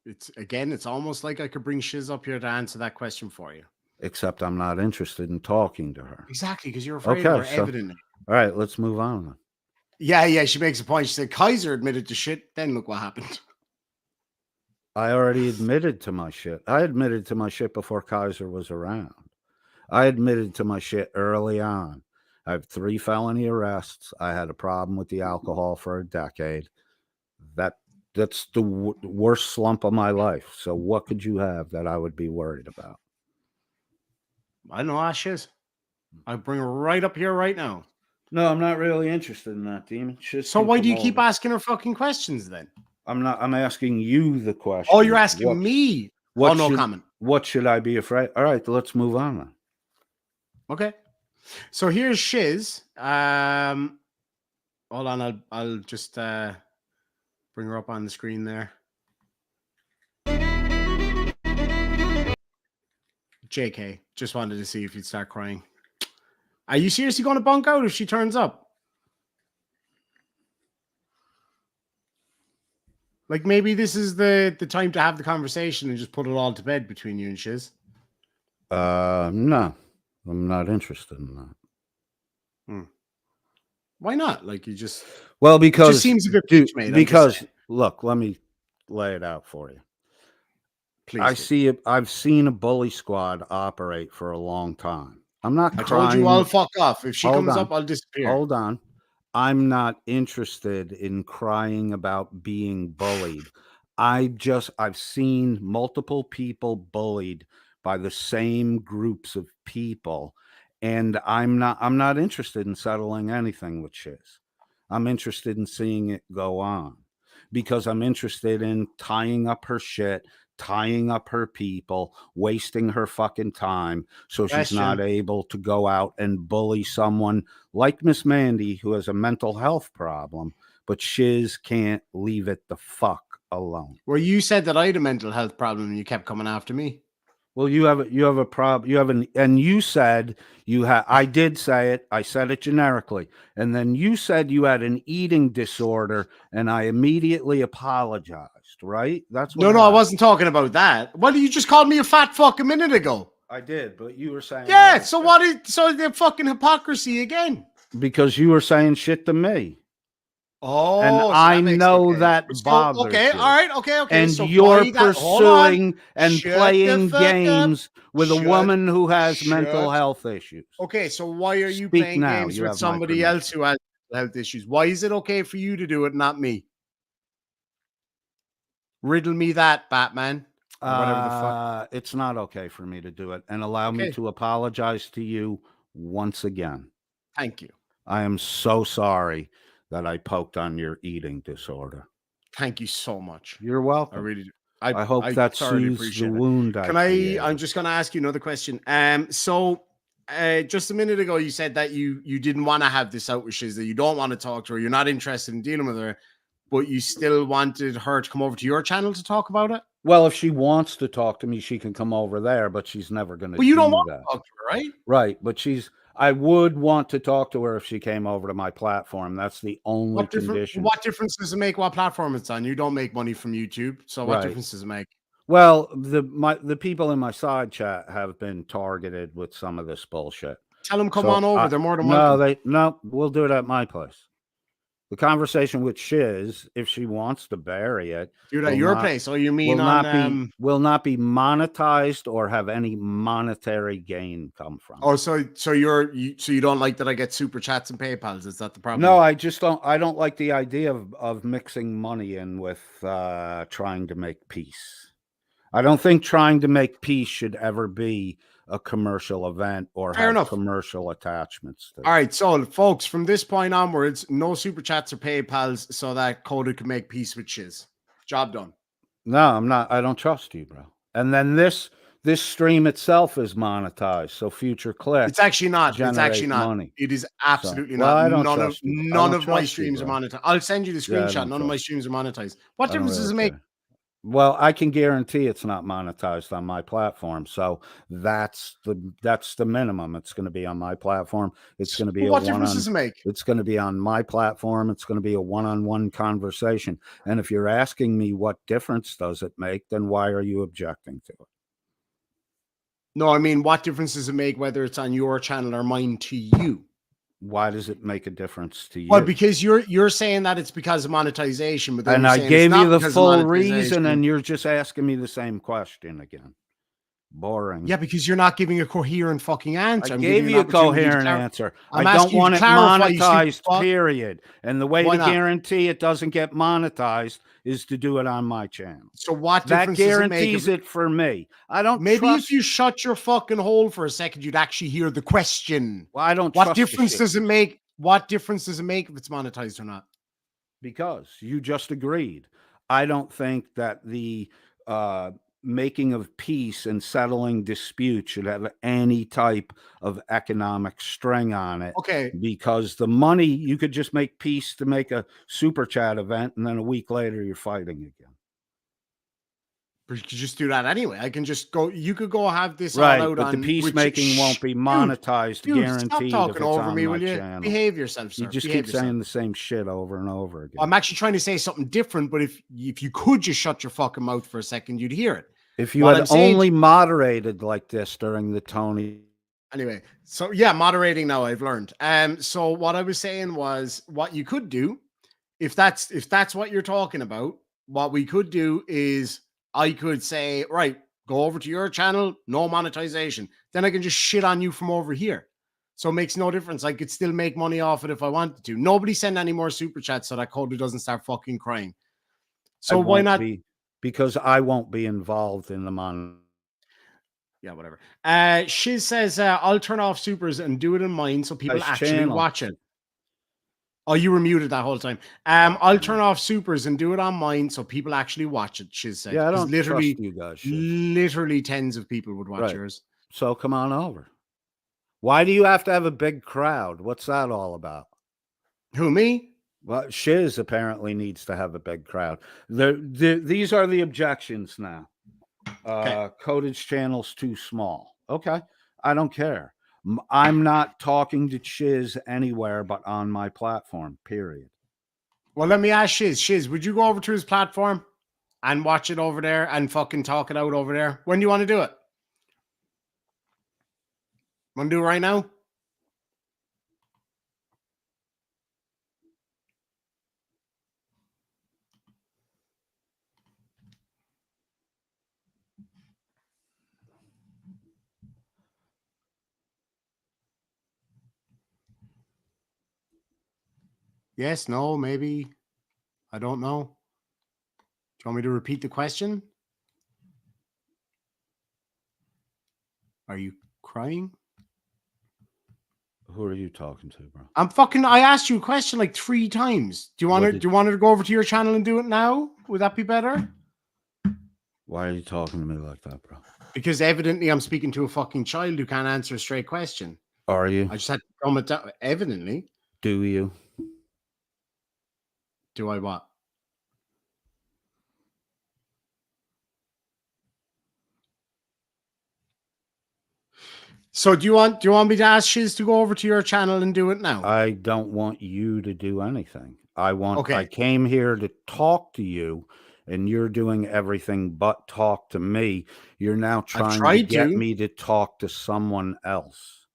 It's almost like I could bring Shizz up here to answer that question for you. Except I'm not interested in talking to her. Exactly, because you're afraid of her, evidently. All right, let's move on then. Yeah, she makes a point. She said Kaiser admitted to shit, then look what happened. I already admitted to my shit. I admitted to my shit before Kaiser was around. I admitted to my shit early on. I have 3 felony arrests. I had a problem with the alcohol for a decade. That's the worst slump of my life. So what could you have that I would be worried about? I know, Shizz. I'll bring her right up here right now. No, I'm not really interested in that, Demon. So why do you keep asking her fucking questions then? I'm not. I'm asking you the question. Oh, you're asking me. No comment. What should I be afraid? All right, let's move on then. Okay. So here's Shizz. Hold on, I'll just bring her up on the screen there. JK, just wanted to see if you'd start crying. Are you seriously going to bunk out if she turns up? Like, maybe this is the time to have the conversation and just put it all to bed between you and Shizz. No, I'm not interested in that. Why not? Like, you just... Well, because... It just seems a bit peach, mate. Because, look, let me lay it out for you. Please. I've seen a bully squad operate for a long time. I'm not I crying. told you I'll fuck off. If she comes up, I'll disappear. Hold on. I'm not interested in crying about being bullied. I've seen multiple people bullied by the same groups of people, and I'm not interested in settling anything with Shizz. I'm interested in seeing it go on because I'm interested in tying up her shit, tying up her people, wasting her fucking time so she's not able to go out and bully someone like Miss Mandy who has a mental health problem, but Shizz can't leave it the fuck alone. Well, you said that I had a mental health problem and you kept coming after me. Well, you have a problem. And you said I did say it. I said it generically. And then you said you had an eating disorder and I immediately apologized, right? That's what No, I wasn't talking about that. Well, you just called me a fat fuck a minute ago. I did, but you were saying... Yeah, so the fucking hypocrisy again? Because you were saying shit to me. Oh, and so I know that bothers okay, you. all right, okay. And so you're pursuing and playing games with a woman who has mental health issues. Okay, so why are you playing games with somebody else who has health issues? Why is it okay for you to do it, not me? Riddle me that, Batman. Or whatever the fuck. It's not okay for me to do it, and allow me to apologize to you once again. Thank you. I am so sorry that I poked on your eating disorder. Thank you so much. You're welcome. I really do. I hope that soothes the wound. I'm just going to ask you another question. So just a minute ago, you said that you didn't want to have this out with Shizz, that you don't want to talk to her, you're not interested in dealing with her, but you still wanted her to come over to your channel to talk about it? Well, if she wants to talk to me, she can come over there, but she's never going to do that. But you don't want to talk to her, right? Right, but I would want to talk to her if she came over to my platform. That's the only condition. What difference does it make what platform it's on? You don't make money from YouTube, so what difference does it make? Well, the people in my side chat have been targeted with some of this bullshit. Tell them come on over. They're more than welcome. No, we'll do it at my place. The conversation with Shizz, if she wants to bury it, Do it at will your not- place. Oh, you will mean not on be will not be monetized or have any monetary gain come from. Oh, so you don't like that I get super chats and PayPals? Is that the problem? No, I just don't. I don't like the idea of mixing money in with trying to make peace. I don't think trying to make peace should ever be a commercial event or Fair have enough. commercial attachments to it. All right, so folks, from this point onwards, no super chats or PayPals, so that Coded can make peace with Shizz. Job done. No, I'm not. I don't trust you, bro. And then this stream itself is monetized, so future clicks. It's actually not. It's generate actually not. money. It is absolutely well, not. I don't None of trust you. I none don't of my trust you, streams are bro. monetized. I'll send you the Yeah, I screenshot. don't None of my trust streams are monetized. What I don't difference does it really make? care. Well, I can guarantee it's not monetized on my platform, so that's the minimum. It's going to be on my platform. It's going to be What difference does it make? It's going to be on my platform. It's going to be a one-on-one conversation. And if you're asking me what difference does it make, then why are you objecting to it? No, I mean, what difference does it make whether it's on your channel or mine to you? Why does it make a difference to you? Well, because you're saying that it's because of monetization, but then and you're I saying gave it's not you the because of full monetization. reason, and you're just asking me the same question again. Boring. Yeah, because you're not giving a coherent fucking answer. I I'm gave giving you a an opportunity to coherent answer. I'm I don't asking you want to it clarify, you stupid monetized, fuck. period. And the way Why to not? guarantee it doesn't get monetized is to do it on my channel. So what That difference does it make? guarantees it for me. I don't Maybe trust. if you shut your fucking hole for a second, you'd actually hear the question. Well, I don't What trust the difference shit does it make? What difference does it make if it's monetized or not? because you just agreed. I don't think that the making of peace and settling disputes should have any type of economic string on it. Okay. Because the money, you could just make peace to make a super chat event, and then a week later you're fighting again. But you could just do that anyway. I can just go. You could go have this Right, all out but on the peacemaking won't be monetized, Dude, guaranteed. stop if talking it's over on me, my will you? channel. Behave yourself, sir. You just Behave keep yourself. saying the same shit over and over again. I'm actually trying to say something different, but if you could just shut your fucking mouth for a second, you'd hear it. If you What had I'm saying- only moderated like this during the Tony. Anyway, so yeah, moderating now I've learned. So what I was saying was what you could do, if that's what you're talking about, what we could do is I could say, right, go over to your channel, no monetization. Then I can just shit on you from over here. So it makes no difference. I could still make money off it if I wanted to. Nobody send any more super chats so that Coded doesn't start fucking crying. So I why won't not? because I won't be involved in the mon. Yeah, whatever. Shizz says, I'll turn off supers and do it in mine so people Nice actually channel. watch it. Oh, you were muted that whole time. I'll turn off supers and do it on mine so people actually watch it, Shizz said. Yeah, I 'Cause don't literally, trust you guys. Shizz. literally tens of people would watch Right. yours. So come on over. Why do you have to have a big crowd? What's that all about? Who, me? Well, Shizz apparently needs to have a big crowd. These are the objections now. Coded's channel's too small. Okay, I don't care. I'm not talking to Shizz anywhere but on my platform, period. Well, let me ask Shizz. Shizz, would you go over to his platform and watch it over there and fucking talk it out over there? When do you want to do it? Want to do it right now? Yes, no, maybe. I don't know. Do you want me to repeat the question? Are you crying? Who are you talking to, bro? I asked you a question like 3 times. Do you want to go over to your channel and do it now? Would that be better? Why are you talking to me like that, bro? Because evidently I'm speaking to a fucking child who can't answer a straight question. Are you? I just had to dumb it down. Evidently. Do you? Do I what? So do you want me to ask Shizz to go over to your channel and do it now? I don't want you to do anything. I Okay. came here to talk to you, and you're doing everything but talk to me. You're now trying to tried get to. me to talk to someone else.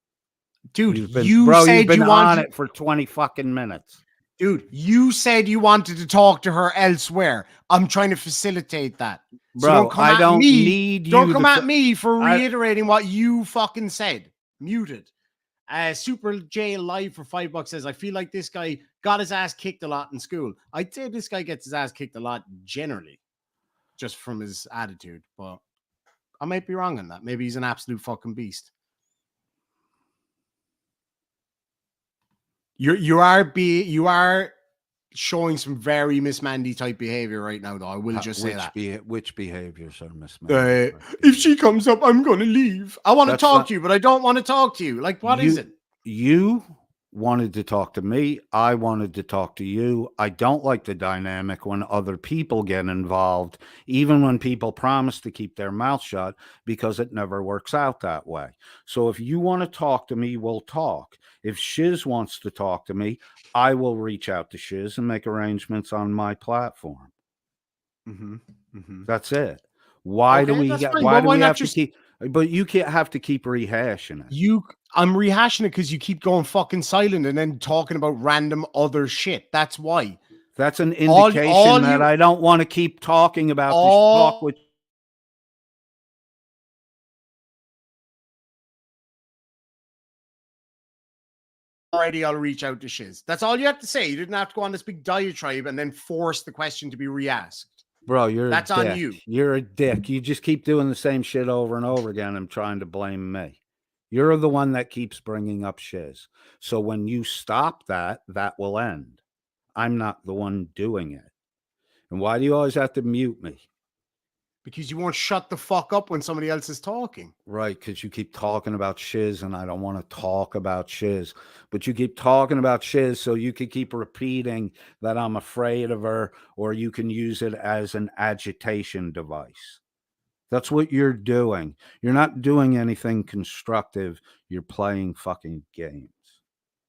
Dude, You've been you said on you wanted it for 20 fucking minutes. Dude, you said you wanted to talk to her elsewhere. I'm trying to facilitate that. So Bro, don't come I at don't me. need Don't you come to at me for I- reiterating what you fucking said. Muted. Super J Live for $5 says, I feel like this guy got his ass kicked a lot in school. I'd say this guy gets his ass kicked a lot generally, just from his attitude. But I might be wrong on that. Maybe he's an absolute fucking beast. You are showing some very Miss Mandy type behavior right now, though. I will just say that. Which behaviors are Miss Mandy? If she comes up, I'm gonna leave. I want to That's talk not- to you, but I don't want to talk to you. Like, what is it? You wanted to talk to me. I wanted to talk to you. I don't like the dynamic when other people get involved, even when people promise to keep their mouth shut, because it never works out that way. So if you want to talk to me, we'll talk. If Shizz wants to talk to me, I will reach out to Shizz and make arrangements on my platform. That's it. Why do Okay, we that's get? fine. Why Well, do why we not have just- to keep? But you can't have to keep rehashing it. I'm rehashing it because you keep going fucking silent and then talking about random other shit. That's why. That's an All indication that you- I don't want to keep talking about this All- talk with. Already, I'll reach out to Shiz. That's all you have to say. You didn't have to go on this big diatribe and then force the question to be re-asked. Bro, you're That's a on dick. you. You're a dick. You just keep doing the same shit over and over again and trying to blame me. You're the one that keeps bringing up Shiz. So when you stop that, that will end. I'm not the one doing it. And why do you always have to mute me? Because you won't shut the fuck up when somebody else is talking. Right, because you keep talking about Shiz and I don't want to talk about Shiz. But you keep talking about Shiz so you can keep repeating that I'm afraid of her, or you can use it as an agitation device. That's what you're doing. You're not doing anything constructive. You're playing fucking games.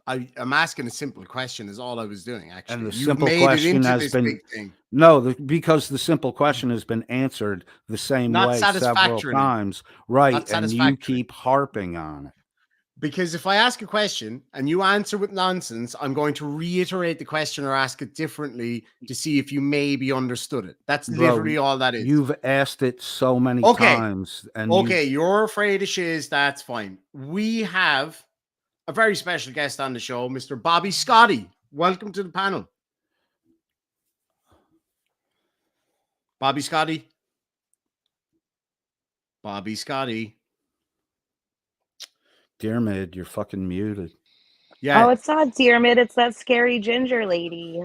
I'm asking a simple question is all I was doing, actually. And the You've simple made question it into has this been big thing. no, because the simple question has been answered the same Not way several satisfactorily. times. Right. Not And satisfactory. you keep harping on it. Because if I ask a question and you answer with nonsense, I'm going to reiterate the question or ask it differently to see if you maybe understood it. That's literally all that is. You've asked it so many Okay. times. And You're afraid of Shiz. That's fine. We have a very special guest on the show, Mr. Bobby Scotty. Welcome to the panel. Bobby Scotty. Bobby Scotty. Dear Mid, you're fucking muted. Yeah. Oh, it's not Dear Mid, it's that scary ginger lady.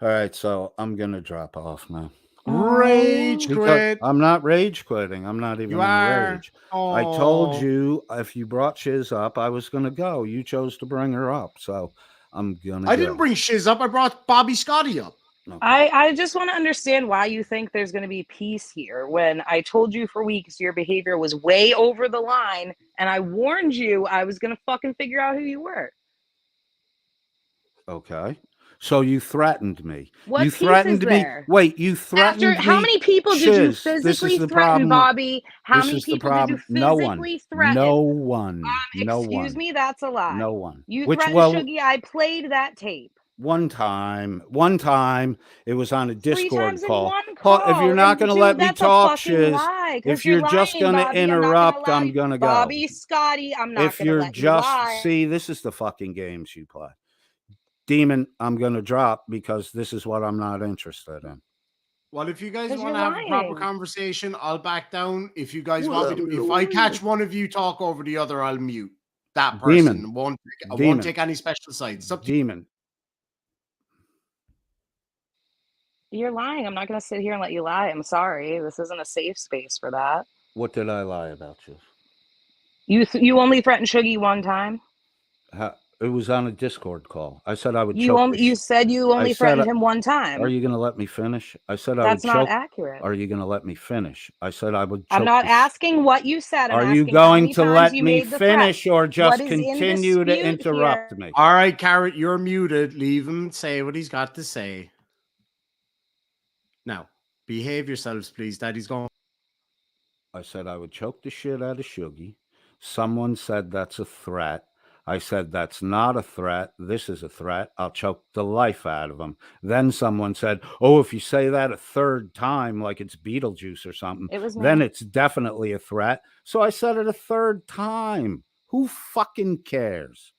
All right, so I'm gonna drop off now. Rage Because quit. I'm not rage quitting. I'm not even You in a are. rage. I told Oh. you if you brought Shiz up, I was gonna go. You chose to bring her up, so I'm gonna. I didn't bring Shiz up. I brought Bobby Scotty up. Okay. I just want to understand why you think there's going to be peace here when I told you for weeks your behavior was way over the line and I warned you I was going to fucking figure out who you were. Okay. So you threatened me. What you peace threatened is me. there? Wait, you threatened After me. how many people did you Shiz, this physically is the threaten, problem. Bobby? How This many is the people did you problem. No one. physically threaten? No one. No Excuse one. me, that's a lie. No one. You Which threatened well, Shuggy. I played that tape. one time it was on a 3 Discord times in call. one Paul, call. if you're not And going to dude, let me that's talk, a fucking Shiz, lie, 'cause if you're just lying, going to Bobby, I'm not interrupt, gonna I'm lie. going to go. Bobby Scotty, I'm not If going to you're let you just lie. see, this is the fucking games you play. Demon, I'm going to drop because this is what I'm not interested in. Well, if you guys 'Cause want to you're have a proper lying. conversation, I'll back down. If you guys want me to, if I catch one of you talk over the other, I'll mute that person. Demon. I won't take any special sides. It's up to you. Demon. You're lying. I'm not going to sit here and let you lie. I'm sorry. This isn't a safe space for that. What did I lie about you? You only threatened Shuggy one time. It was on a Discord call. I said I would You choke only the you said you only said threatened I- him one time. Are you going to let me finish? I said I That's would not choke. accurate. Are you going to let me finish? I said I would choke. I'm not the sh- asking what you said. I'm Are you asking how going many to times let you me made the threat. finish or just What is in continue to dispute interrupt here? me? All right, Carrot, you're muted. Leave him say what he's got to say. Now, behave yourselves, please. Daddy's going. I said I would choke the shit out of Shuggy. Someone said that's a threat. I said, that's not a threat. This is a threat. I'll choke the life out of him. Then someone said, oh, if you say that a third time, like it's Beetlejuice or something, It was then me. it's definitely a threat. So I said it a third time. Who fucking cares?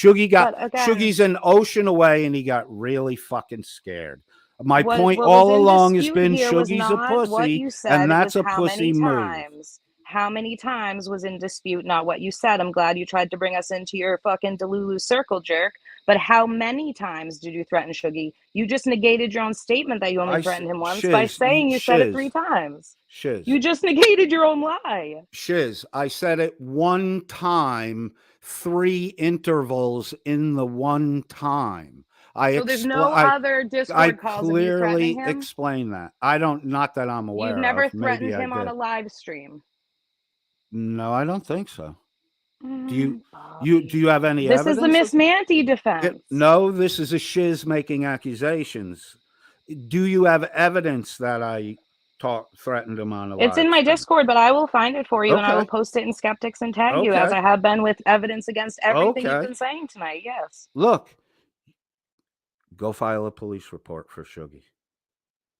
But again, Shuggy's an ocean away and he got really fucking scared. My point what all was in along has dispute been here was Shuggy's a not what pussy, you said, and it that's was a how pussy many move. times. How many times was in dispute, not what you said. I'm glad you tried to bring us into your fucking Delulu circle jerk, but how many times did you threaten Shuggy? You just negated your own statement that you only threatened him once by saying you said it 3 times. You just negated your own lie. Shizz, I said it 1 time, 3 intervals in the 1 time. So there's no other I Discord calls of you clearly threatening him? explain that. Not that I'm aware You've never of. threatened Maybe him I on did. a live stream? No, I don't think so. Do you Bobby. have any This evidence? is the Miss Manty defense. No, this is a Shizz making accusations. Do you have evidence that I threatened him on a live It's in my stream? Discord, but I will find it for you and I will Okay. post it in Skeptics and tag you, as I have been with evidence against everything you've Okay. been saying tonight. Yes. Look, go file a police report for Shuggy.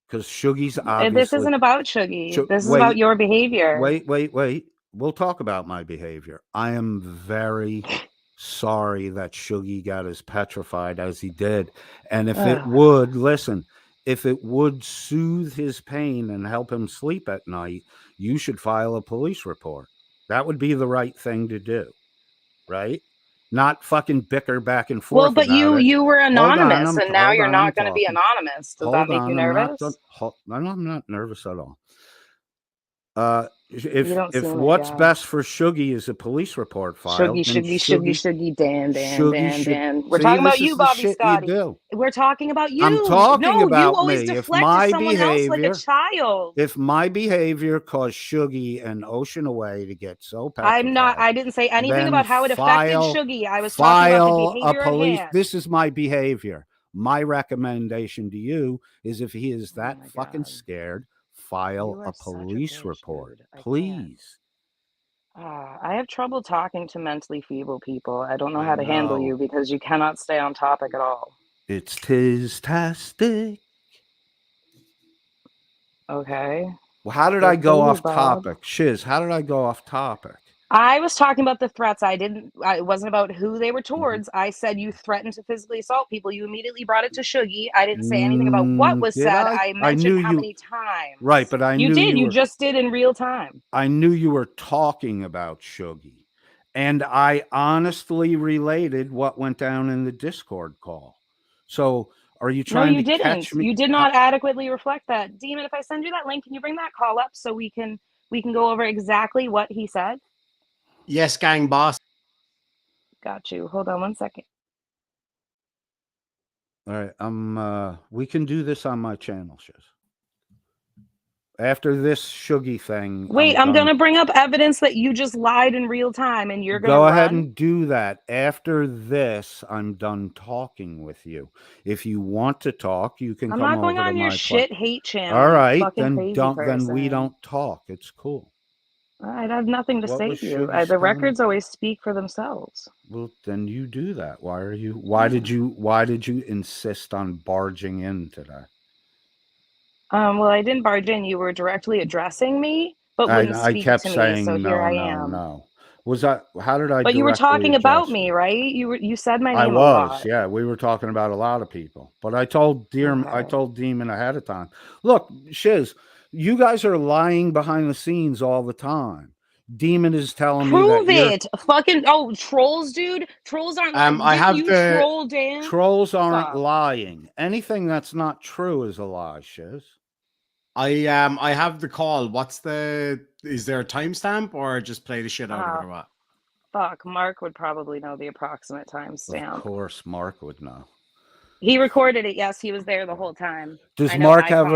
Because Shuggy's obviously... This isn't about Shuggy. This is about your behavior. Wait. We'll talk about my behavior. I am very sorry that Shuggy got as petrified as he did. And if it would, listen, if it would soothe his pain and help him sleep at night, you should file a police report. That would be the right thing to do, right? Not fucking bicker back and forth. Well, but you were anonymous, and now you're not going to be anonymous. Does that make you nervous? I'm not nervous at all. You don't If seem what's like, best for Shuggy is a police report filed, Shuggy, Dan. We're See, talking about this you, is the Bobby shit Scotty. you do. We're talking about you. I'm talking no, about you always me. deflect to someone else like a child. If my behavior caused Shuggy and Ocean Away to get so petrified, I didn't say anything about how it affected Shuggy. I was talking about the behavior at hand. This is my behavior. My recommendation to you is, if he is that fucking scared, file a police report, please. I have trouble talking to mentally feeble people. I don't know how to handle you because you cannot stay on topic at all. It's tis-tastic. Okay. Well, how did I go off topic? Shizz, how did I go off topic? I was talking about the threats. It wasn't about who they were towards. I said you threatened to physically assault people. You immediately brought it to Shuggy. I didn't say anything about what was said. I mentioned how many times. Right, but I knew you just did in real time. I knew you were talking about Shuggy. And I honestly related what went down in the Discord call. So are you trying to catch me? You did not adequately reflect that. Demon, if I send you that link, can you bring that call up so we can go over exactly what he said? Yes, gang boss. Got you. Hold on 1 second. All right. We can do this on my channel, Shizz. After this Shuggy thing. Wait, I'm going to bring up evidence that you just lied in real time, and you're going to go ahead and do that. After this, I'm done talking with you. If you want to talk, you can come over to my... I'm not going on your shit hate channel. All right, then we don't talk. It's cool. I have nothing to say to you. The records always speak for themselves. Well, then you do that. Why did you insist on barging in today? Well, I didn't barge in. You were directly addressing me, but wouldn't speak kept to saying, me. So here I am. No. How did I? But you were talking about me, right? You said my name. I was. Yeah, we were talking about a lot of people. But I told Demon ahead of time. Look, Shizz, you guys are lying behind the scenes all the time. Demon is telling me that. Prove it. Fucking trolls, dude. Trolls aren't lying. I have the troll, Dan. Trolls aren't lying. Anything that's not true is a lie, Shizz. I have the call. Is there a timestamp, or just play the shit out of it, or what? Fuck, Mark would probably know the approximate timestamp. Of course, Mark would know. He recorded it. Yes, he was there the whole time. Does Mark have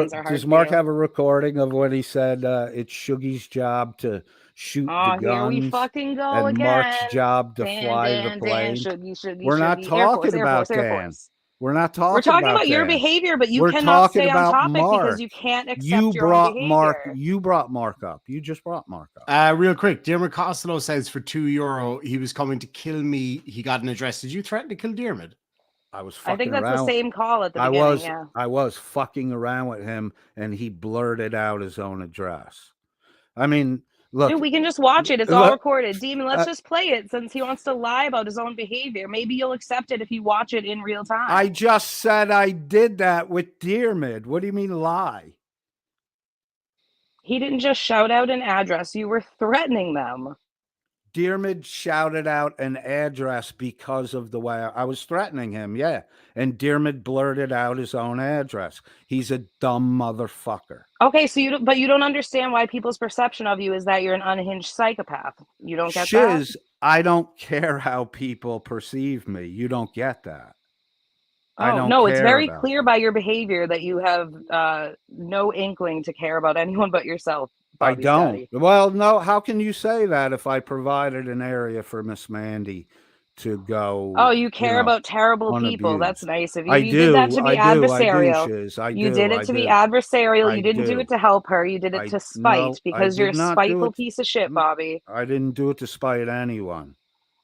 a recording of what he said? It's Shuggy's job to shoot the guns. Here we fucking go and again. Mark's job to fly the plane. Shuggy, We're not talking about Dan. We're not talking We're talking about your Dan. behavior, but you We're cannot talking stay on about topic because Mark. you can't accept You your own brought behavior. Mark. You brought Mark up. You just brought Mark up. Real quick, Diarmid Costello says for €2 he was coming to kill me. He got an address. Did you threaten to kill Diarmid? I was fucking I think that's around. the same call at the beginning. Yeah. I was fucking around with him, and he blurted out his own address. I mean, look. Dude, we can just watch it. It's look, all recorded. Demon, let's just play it since he wants to lie about his own behavior. Maybe you'll accept it if you watch it in real time. I just said I did that with Diarmid. What do you mean lie? He didn't just shout out an address. You were threatening them. Diarmid shouted out an address because of the way I was threatening him, yeah. And Diarmid blurted out his own address. He's a dumb motherfucker. Okay, so you don't understand why people's perception of you is that you're an unhinged psychopath. You don't get Shizz, that? I don't care how people perceive me. You don't get that. I don't no, it's care very about clear that. by your behavior that you have no inkling to care about anyone but yourself. I Bobby's don't. daddy. Well, no, how can you say that if I provided an area for Miss Mandy to go? Oh, you care about terrible people. unabused? That's nice of you. I You do. did that to be adversarial. Shizz. You did it to be adversarial. You didn't do do. it to help her. You did it to spite because you're a spiteful piece of shit, Bobby. I didn't do it to spite anyone.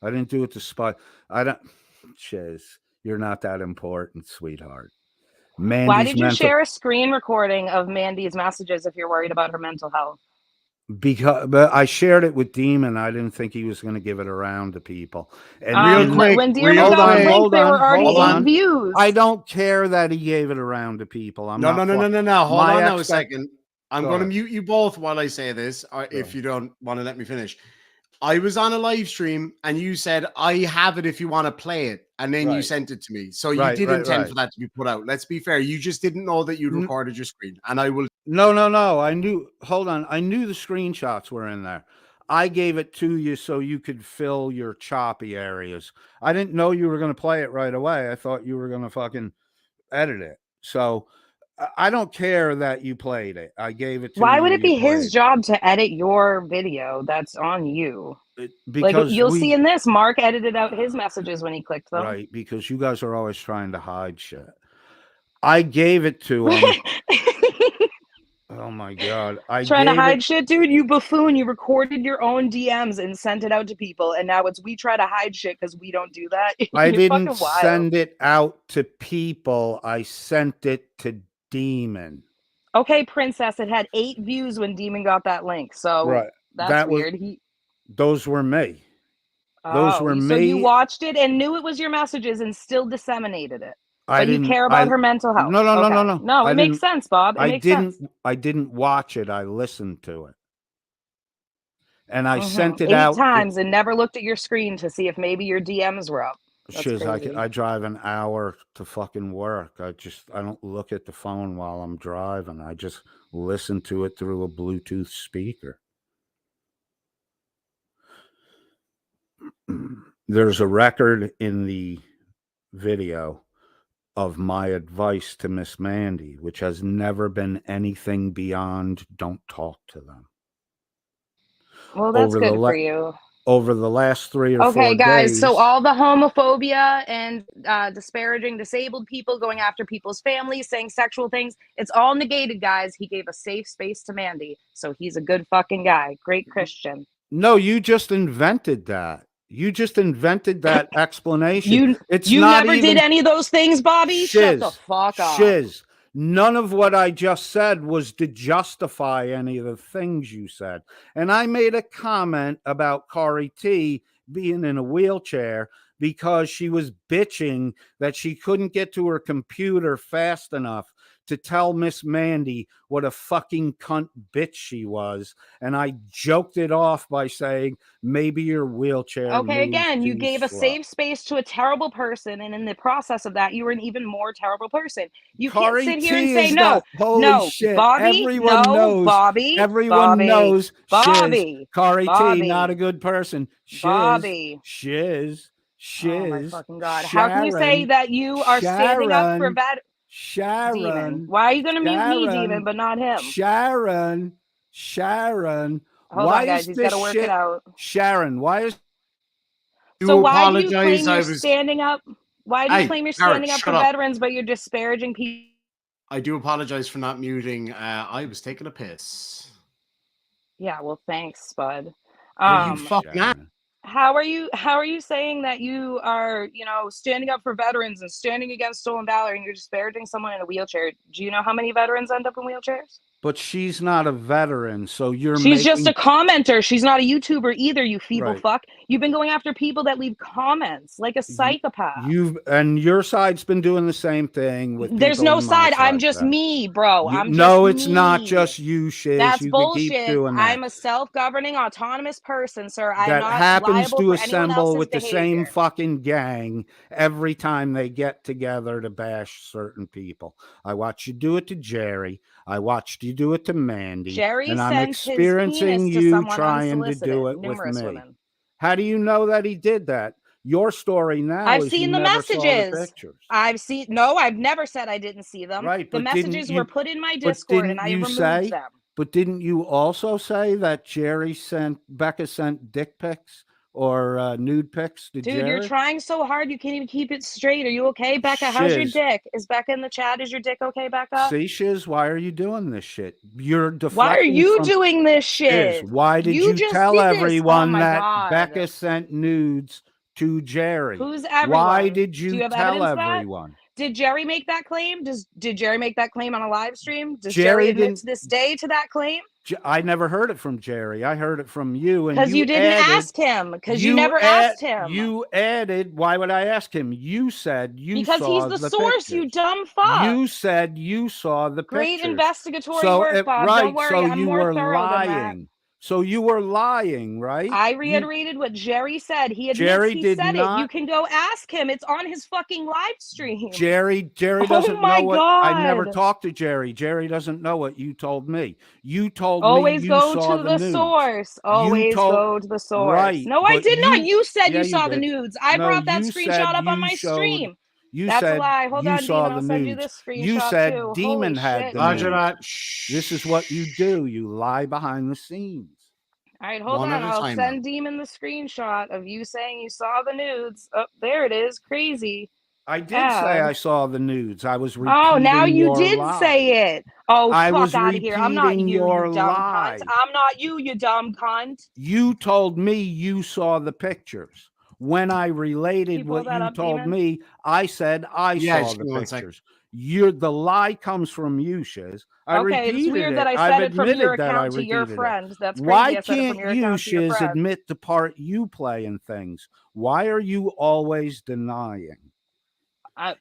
I didn't do it to spite. Shizz, you're not that important, sweetheart. Mandy's Why did you share a screen recording of Mandy's messages if you're worried about her mental health? But I shared it with Demon. I didn't think he was going to give it around to people. And real quick, when Demon got the link, there were already 8 views. I don't care that he gave it around to people. No. Hold on now a second. I'm going to mute you both while I say this, if you don't want to let me finish. I was on a live stream and you said, I have it if you want to play it. And then you sent it to me. So you did intend for that to be put out. Let's be fair. You just didn't know that you'd recorded your screen. And I will. No. I knew. Hold on. I knew the screenshots were in there. I gave it to you so you could fill your choppy areas. I didn't know you were going to play it right away. I thought you were going to fucking edit it. So I don't care that you played it. I gave it to you. Why would it be his job to edit your video? That's on you. Because you'll see in this, Mark edited out his messages when he clicked them. Right, because you guys are always trying to hide shit. I gave it to him. Oh my God. Trying to hide shit, dude? You buffoon. You recorded your own DMs and sent it out to people. And now we try to hide shit because we don't do that. I didn't send it out to people. I sent it to Demon. Okay, Princess. It had 8 views when Demon got that link. So that's weird. Those were me. Those were me. So you watched it and knew it was your messages and still disseminated it. But you care about her mental health. No. No, it makes sense, Bob. It makes sense. I didn't watch it. I listened to it. And I sent it out 8 times and never looked at your screen to see if maybe your DMs were up. Shizz, I drive an hour to fucking work. I don't look at the phone while I'm driving. I just listen to it through a Bluetooth speaker. There's a record in the video of my advice to Miss Mandy, which has never been anything beyond don't talk to them. Well, that's good for you. Over the last 3 or 4 days. Okay, guys, so all the homophobia and disparaging disabled people, going after people's families, saying sexual things, it's all negated, guys. He gave a safe space to Mandy, so he's a good fucking guy. Great Christian. No, you just invented that. You just invented that explanation. You never did any of those things, Bobby? Shut the fuck up. Shizz. None of what I just said was to justify any of the things you said. And I made a comment about Kari T being in a wheelchair because she was bitching that she couldn't get to her computer fast enough to tell Miss Mandy what a fucking cunt bitch she was. And I joked it off by saying, maybe your wheelchair. Okay, again, you gave a safe space to a terrible person. And in the process of that, you were an even more terrible person. You can't sit here and say, no, shit. Bobby, everyone knows. Bobby, everyone knows. Bobby, Kari T, not a good person. Bobby. Shizz. Oh my fucking God. How can you say that you are standing up for bad... Sharon, Demon. Why are you going to mute me, Demon, but not him? Sharon. Hold on, guys. He's got to work it out. Sharon, why is... So why do you claim you're standing up? Why do you Hey, claim you're Garrett, standing up for shut up. veterans, but you're disparaging people? I do apologize for not muting. I was taking a piss. Yeah, well, thanks, Spud. Well, you fuck Yeah. not. How are you saying that you are, standing up for veterans and standing against stolen valor, and you're disparaging someone in a wheelchair? Do you know how many veterans end up in wheelchairs? But she's not a veteran, so you're She's making... just a commenter. She's not a YouTuber either, you feeble Right. fuck. You've been going after people that leave comments like a psychopath. And your side's been doing the same thing with There's people no on my side. I'm just then. me, bro. I'm just No, it's not me. just you, Shizz. That's you could keep bullshit. doing that. I'm a self-governing, autonomous person, sir. I'm That not happens liable to for anyone assemble else's with the behavior. same fucking gang every time they get together to bash certain people. I watched you do it to Jerry. I watched you do it to Mandy. Jerry and I'm sent his experiencing penis to you someone trying to unsolicited. do it with Numerous me. women. How do you know that he did that? Your story now I've is seen you the never saw the messages. pictures. I've never said I didn't see them. Right, The but didn't messages you- were put in my but Discord and didn't I you removed say- them. But didn't you also say that Becca sent dick pics or nude pics to Dude, Jerry? you're trying so hard you can't even keep it straight. Are you okay, Becca? How's your Shizz. dick? Is Becca in the chat? Is your dick okay, Becca? See, Shizz, why are you doing this shit? You're deflecting Why are you from... doing this shit? Shizz, why did you just tell did this. everyone Oh my that God. Becca sent nudes to Jerry? Who's everyone? Why did Do you you have tell evidence of that? everyone? Did Jerry make that claim? Did Jerry make that claim on a live stream? Does Jerry Jerry admit didn't- to this day to that claim? I never heard it from Jerry. I heard it from you. Because you didn't ask him. Because you never asked him. You added. Why would I ask him? You said you because saw he's the source, pictures. you dumb fuck. You said you saw the Great pictures. investigatory work, Bob. Right, Don't worry, so I'm you more were thorough than that. lying. So you were lying, right? I reiterated what Jerry said. He admits Jerry he did said not- it. You can go ask him. It's on his fucking live stream. Jerry Oh doesn't my know what I never God. talked to Jerry. Jerry doesn't know what you told me. You told Always me you go saw to the the nudes. source. Always go to the source. Right, No, I but did not. you- You said yeah, you you saw the did. nudes. I No, brought that you screenshot said up on you my showed- stream. You That's said a lie. Hold you on, saw Demon. the I'll send you nudes. this screenshot You said too. Demon Holy had shit, the dude. nudes. Roger that. This is what you do. You lie behind the scenes. All right, hold One on. at a I'll time, send Demon the screenshot of you saying you saw the nudes. Oh, there it is. Crazy. I did say Add. I saw the nudes. I was repeating Oh, now you your did lie. say it. Oh, I was fuck out of here. I'm not repeating you, your you dumb lie. cunt. I'm not you, you dumb cunt. You told me you saw the pictures. When I Can related you pull what that you up, told Demon? me, I said I Yeah, saw just the give me 1 sec. pictures. The lie comes from you, Shizz. I Okay, it's repeated weird it. that I I've said it from your admitted that I account to your repeated it. friend. That's crazy. Why I said it from can't your you, account to your Shizz, friend. admit the part you play in things? Why are you always denying?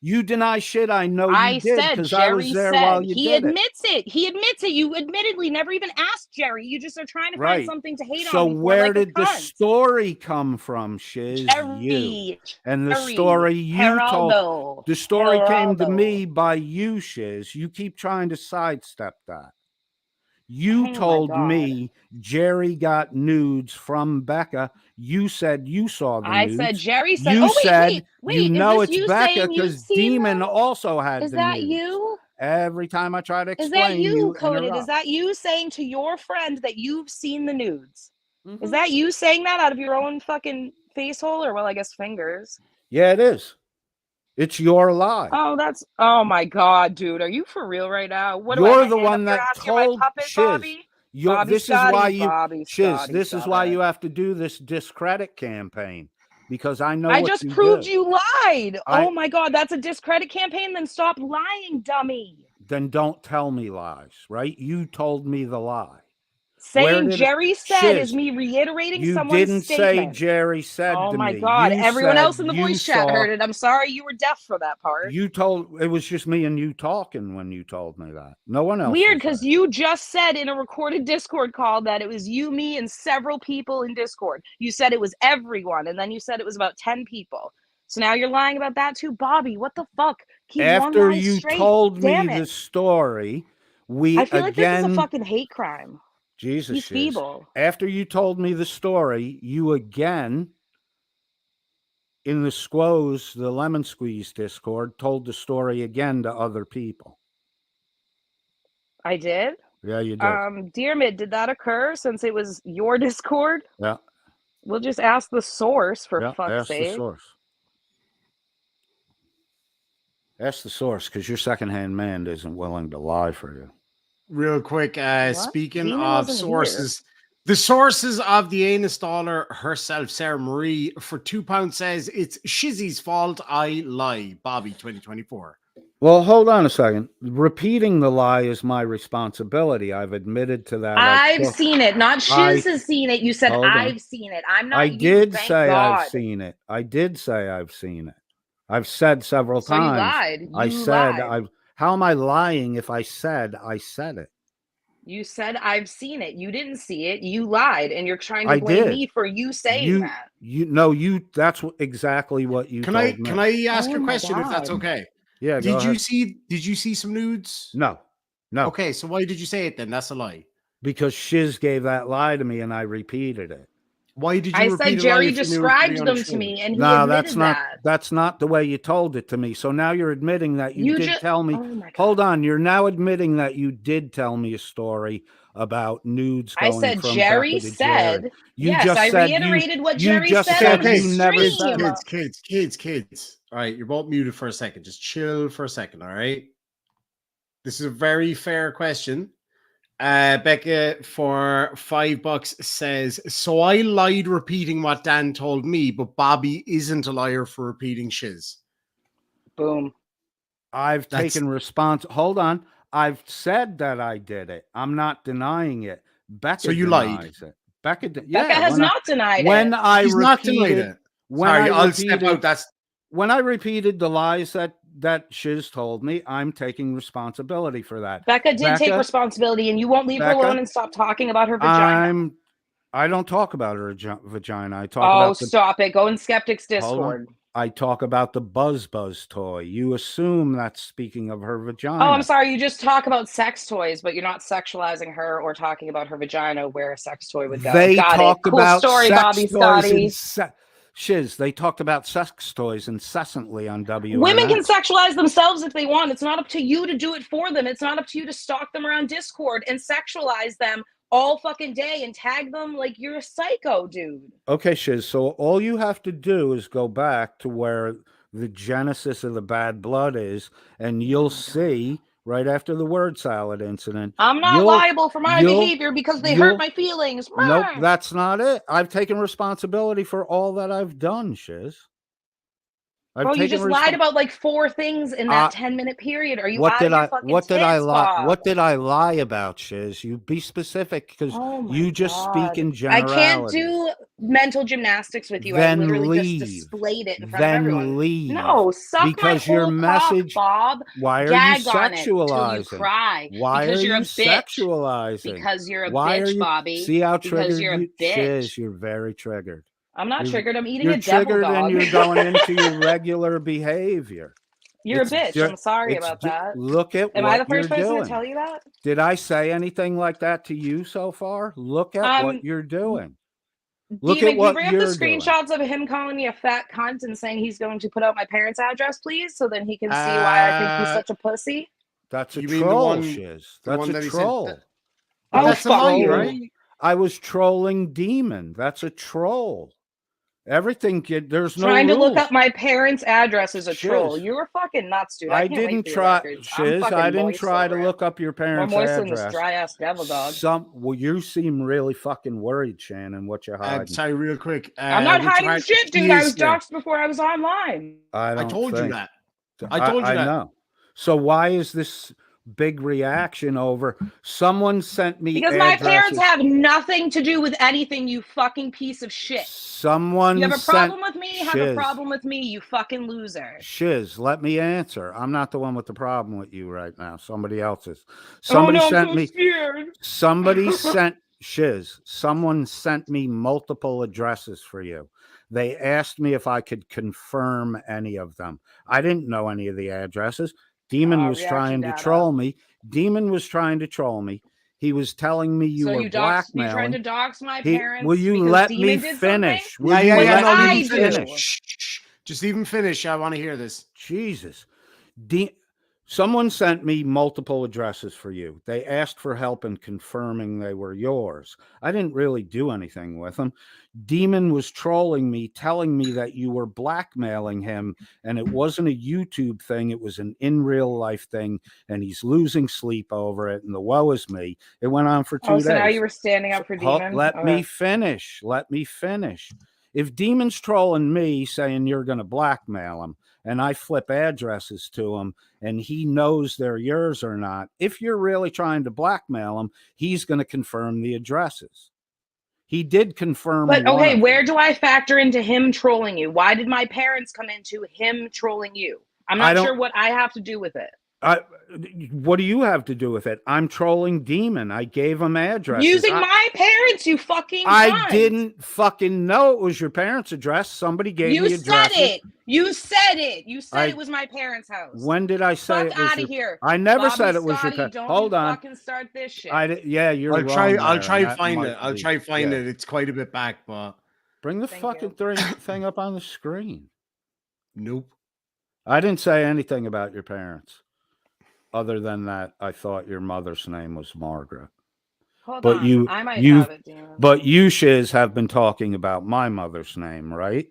You deny shit I know you I did said because I was Jerry there said while you he did it. admits it. He admits it. You admittedly never even asked Jerry. You just are trying to Right. find something to hate So on me for, where like a did the cunt. story come from, Shizz? You. Jerry, And the Jerry, story you told. Geraldo, The story came to Geraldo. me by you, Shizz. You keep trying to sidestep that. You Oh my told God. me Jerry got nudes from Becca. You said you saw the I nudes. said Jerry said. You Oh wait, said wait. you Is know this it's you Becca saying you've because seen Demon them? also had Is the that nudes. you? Every time I try to Is explain, that you, Coded? interrupt. Is that you saying to your friend that you've seen the nudes? Mhm. Is that you saying that out of your own fucking face hole, or well, I guess fingers? Yeah, it is. It's your lie. Oh, that's. Oh my God, dude, are you for real right now? What You're do I the hand one up your that ass? You're my told puppet, Shizz. Bobby. Bobby This Scotty, is why you, Bobby Shizz. Scotty, This is stop why it. you have to do this discredit campaign because I know I what just you proved do. you lied. Oh my God, that's a discredit campaign. Then stop lying, dummy. Then don't tell me lies, right? You told me the lie. Saying Jerry said is Shizz, me reiterating you someone's didn't statement. say Jerry said Oh to my me. God, You everyone said else in the you voice chat saw- heard it. I'm sorry you were deaf for that part. You told it was just me and you talking when you told me that. No one else. Weird, was because there. you just said in a recorded Discord call that it was you, me, and several people in Discord. You said it was everyone, and then you said it was about 10 people. So now you're lying about that too, Bobby. What the fuck? Keep one After lie you straight. told me Damn the it. story, we I feel like this is again. a fucking hate crime. Jesus, He's Shizz. feeble. After you told me the story, you again in the Squoze, the Lemon Squeeze Discord, told the story again to other people. I did? Yeah, you did. Dear Mid, did that occur since it was your Discord? Yeah. We'll just ask the source for Yeah, fuck's ask the sake. source. Ask the source, because your secondhand man isn't willing to lie for you. Real quick, What? speaking Demon of wasn't here. sources, the sources of the anus dollar herself, Sarah Marie, for £2 says it's Shizzy's fault. I lie. Bobby 2024. Well, hold on a second. Repeating the lie is my responsibility. I've admitted to that. I've seen it. Not Shizz has seen it. You said Hold on. I've seen it. I'm not I you. did Thank say God. I've seen it. I did say I've seen it. I've said several So you times. lied. I You said lied. I've. How am I lying if I said it? You said I've seen it. You didn't see it. You lied, and you're trying to I blame did. me for you saying that. That's exactly what you Can told me. Can I ask Oh a my question if that's God. okay? Yeah, go ahead. Did you see some nudes? No. Okay, so why did you say it then? That's a lie. Because Shizz gave that lie to me and I repeated it. Why did you I repeat said a lie Jerry if you knew it was described on them the to show? me, and he No, admitted that's not the way you told it to me. So now you're admitting that you did tell me. Oh my God. Hold on, you're now admitting that you did tell me a story about nudes I going said from Jerry Becca to Jared. said. You Yes, just I said reiterated what you Jerry just said said on the you never stream. said Kids. All right, you're both muted for a second. Just chill for a second, all right? This is a very fair question. Becca for $5 says, so I lied repeating what Dan told me, but Bobby isn't a liar for repeating Shizz. Boom. I've taken response. Hold on. I've said that I did it. I'm not denying it. Becca So you denies lied. it. Becca has not denied when it. I She's not denied repeated it. when Sorry, I I'll repeated, step out. That's when I repeated the lies that Shiz told me, I'm taking responsibility for that. Becca did take responsibility, and you won't leave her alone and stop talking about her vagina. I don't talk about her vagina. I talk about stop it. Go in Skeptic's Discord. I talk about the Buzz toy. You assume that's speaking of her vagina. Oh, I'm sorry. You just talk about sex toys, but you're not sexualizing her or talking about her vagina where a sex toy would go. They Got talked it. Cool about story, sex Bobby toys Scotty. Shiz, they talked about sex toys incessantly on WNS. Women can sexualize themselves if they want. It's not up to you to do it for them. It's not up to you to stalk them around Discord and sexualize them all fucking day and tag them like you're a psycho, dude. Okay, Shiz. So all you have to do is go back to where the genesis of the bad blood is, and you'll see right after the word salad incident. I'm not liable for my behavior because they hurt my feelings. Nope, that's not it. I've taken responsibility for all that I've done, Shiz. Bro, you just lied about like 4 things in that 10-minute period. Are you what out did of your I fucking what did I tits, lie Bob? what did I lie about, Shiz? You be specific, because you just speak in generalities. I can't do mental gymnastics with you. Then I literally just displayed it in front of everyone. Leave. No, suck because my your whole message, cock, Bob. Why are Gag you on it till sexualizing? you cry. Why because are you're you a bitch. sexualizing? Because you're a Why bitch, are you, Bobby. See how because triggered you're a you? bitch. Shiz, you're very triggered. I'm not triggered. I'm eating a devil triggered dog. and you're going into your regular behavior. You're a bitch. I'm sorry about that. Look at Am what I the first you're person doing. to tell you that? Did I say anything like that to you so far? Look at what you're doing. Look Demon, at what can you bring you're up the screenshots of him calling me a fat cunt and saying he's going to put out my parents' address, please, so then he can see why I think he's such a pussy? That's a troll, Shiz. That's a troll. That's a lie, right? I was trolling Demon. That's a troll. Everything, kid. There's no trying rules. to look up my parents' address is a Shiz. troll. You were fucking nuts, dude. I didn't try, Shiz. I didn't try to look up your parents' more moist address. than this dry ass devil dog. Well, you seem really fucking worried, Shannon. What you're hiding? Sorry, real quick. I'm not hiding shit, dude. I was doxxed before I was online. I told you that. I told you that. I know. So why is this big reaction over someone sent me because my parents have nothing to do with anything, you fucking piece of shit. Someone you have a problem with me, have a problem with me, you fucking loser. Shiz, let me answer. I'm not the one with the problem with you right now. Somebody else is. Somebody sent me scared. Somebody sent Shiz. Someone sent me multiple addresses for you. They asked me if I could confirm any of them. I didn't know any of the addresses. Demon was trying to troll me. Demon was trying to troll me. He was telling me you were blackmailing. You tried to dox my parents. Will you let me finish? Will you let me finish? Just even finish. I want to hear this. Jesus. Someone sent me multiple addresses for you. They asked for help in confirming they were yours. I didn't really do anything with them. Demon was trolling me, telling me that you were blackmailing him, and it wasn't a YouTube thing. It was an in real life thing, and he's losing sleep over it. And the woe is me. It went on for 2 Oh, days. so now you were standing up for Demon? Let Okay. me finish. Let me finish. If Demon's trolling me saying you're going to blackmail him, and I flip addresses to him and he knows they're yours or not, if you're really trying to blackmail him, he's going to confirm the addresses. He did confirm. But one okay, of where them. do I factor into him trolling you? Why did my parents come into him trolling you? I'm I not don't- sure what I have to do with it. What do you have to do with it? I'm trolling Demon. I gave him addresses. Using my parents, you fucking I cunt. didn't fucking know it was your parents' address. Somebody gave You me said addresses. it. You said it. You said I- it was my parents' house. When did I say Fuck it was out your? of here. I never Bobby said it was your Scotty, parents. don't Hold you on. fucking start this shit. Yeah, you're I'll wrong. try. I'll there, try and to that find might it. I'll be- try to find yeah. it. It's quite a bit back, but Bring the Thank fucking thing up on the screen. nope. I didn't say anything about your parents, other than that I thought your mother's name was Margaret. Hold But on. I might you, have it, Demon. but you, Shizz, have been talking about my mother's name, right?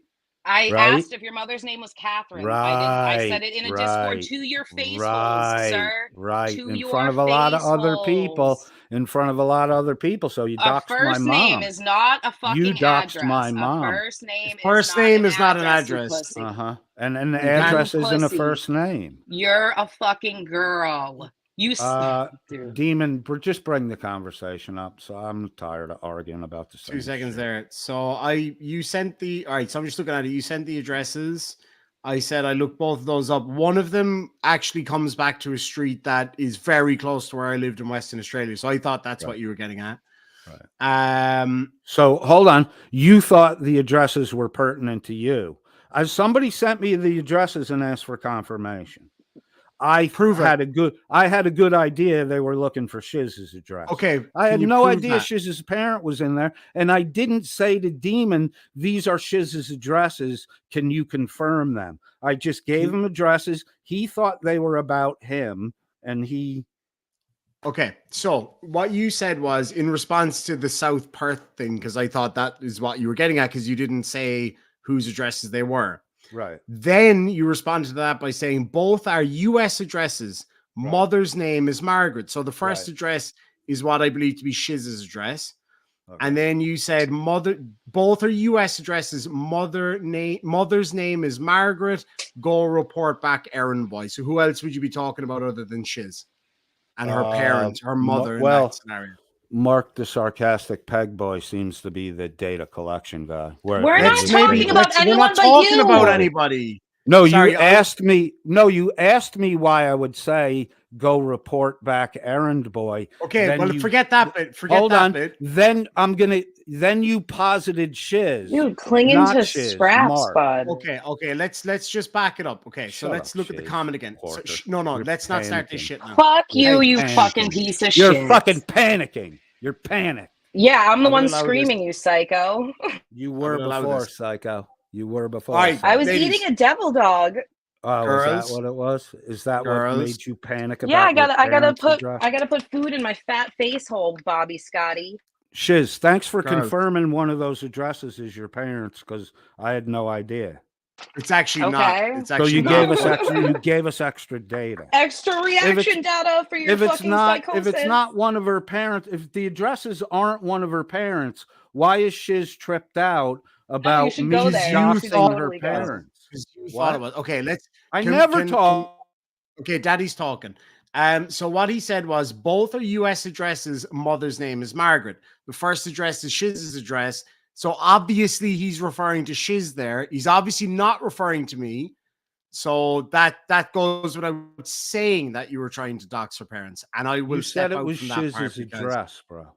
I right? asked if your mother's name was Catherine. I said it in a Discord to your face holes, sir. Right. To In your front of a lot of face other people. holes. In front of a lot of other people. So you A doxed my first mom. name is not a fucking You doxed address. my mom. A first name is not an address. You pussy. And the You address can't- isn't a pussy. first name. You're a fucking girl. You dude. Demon, just bring the conversation up. So I'm tired of arguing about the same 2 seconds shit. there. So you sent the, all right, so I'm just looking at it. You sent the addresses. I said I looked both of those up. One of them actually comes back to a street that is very close to where I lived in Western Australia. So I thought that's what you were getting at. Right. So hold on. You thought the addresses were pertinent to you. As somebody sent me the addresses and asked for confirmation. I had a good idea they were looking for Shizz's address. Okay. I had can you no prove idea that? Shizz's parent was in there. And I didn't say to Demon, these are Shizz's addresses. Can you confirm them? I just gave him addresses. He thought they were about him. And he. Okay. So what you said was in response to the South Perth thing, because I thought that is what you were getting at, because you didn't say whose addresses they were. Right. Then you responded to that by saying both are US addresses. Right. Mother's name is Margaret. So the first address is what I believe to be Shizz's address. Okay. And then you said both are US addresses. Mother's name is Margaret. Go report back errand boy. So who else would you be talking about other than Shizz? And her parents, her mother in that scenario. Mark the sarcastic peg boy seems to be the data collection guy. We're not talking about anyone but you. We're not talking about anybody. No, sorry, you asked me. No, you asked me why I would say go report back errand boy. Okay, then well, forget that bit. Forget that bit. Then you posited Shizz. Dude, clinging to scraps, bud. Okay. Let's just back it up. Okay, so let's look at the comment again. So, no, let's not start this shit now. Fuck you, you fucking piece of shit. You're fucking panicking. You're panicked. Yeah, I'm the one screaming, you psycho. You were before, psycho. You were before. Right, I was eating a devil dog. Oh, is that what it was? Is that what made you panic about? Yeah, I gotta put food in my fat face hole, Bobby Scotty. Shizz, thanks for confirming one of those addresses is your parents, because I had no idea. It's actually not. It's actually so you gave us extra data. Extra reaction data for your fucking psychosis. If it's not one of her parents, if the addresses aren't one of her parents, why is Shizz tripped out about me doxing her parents? You thought about okay, I never talk. Okay, Daddy's talking. So what he said was both are US addresses. Mother's name is Margaret. The first address is Shizz's address. So obviously he's referring to Shizz there. He's obviously not referring to me. So that goes without saying that you were trying to dox her parents. And I will said it was Shizz's address, bro.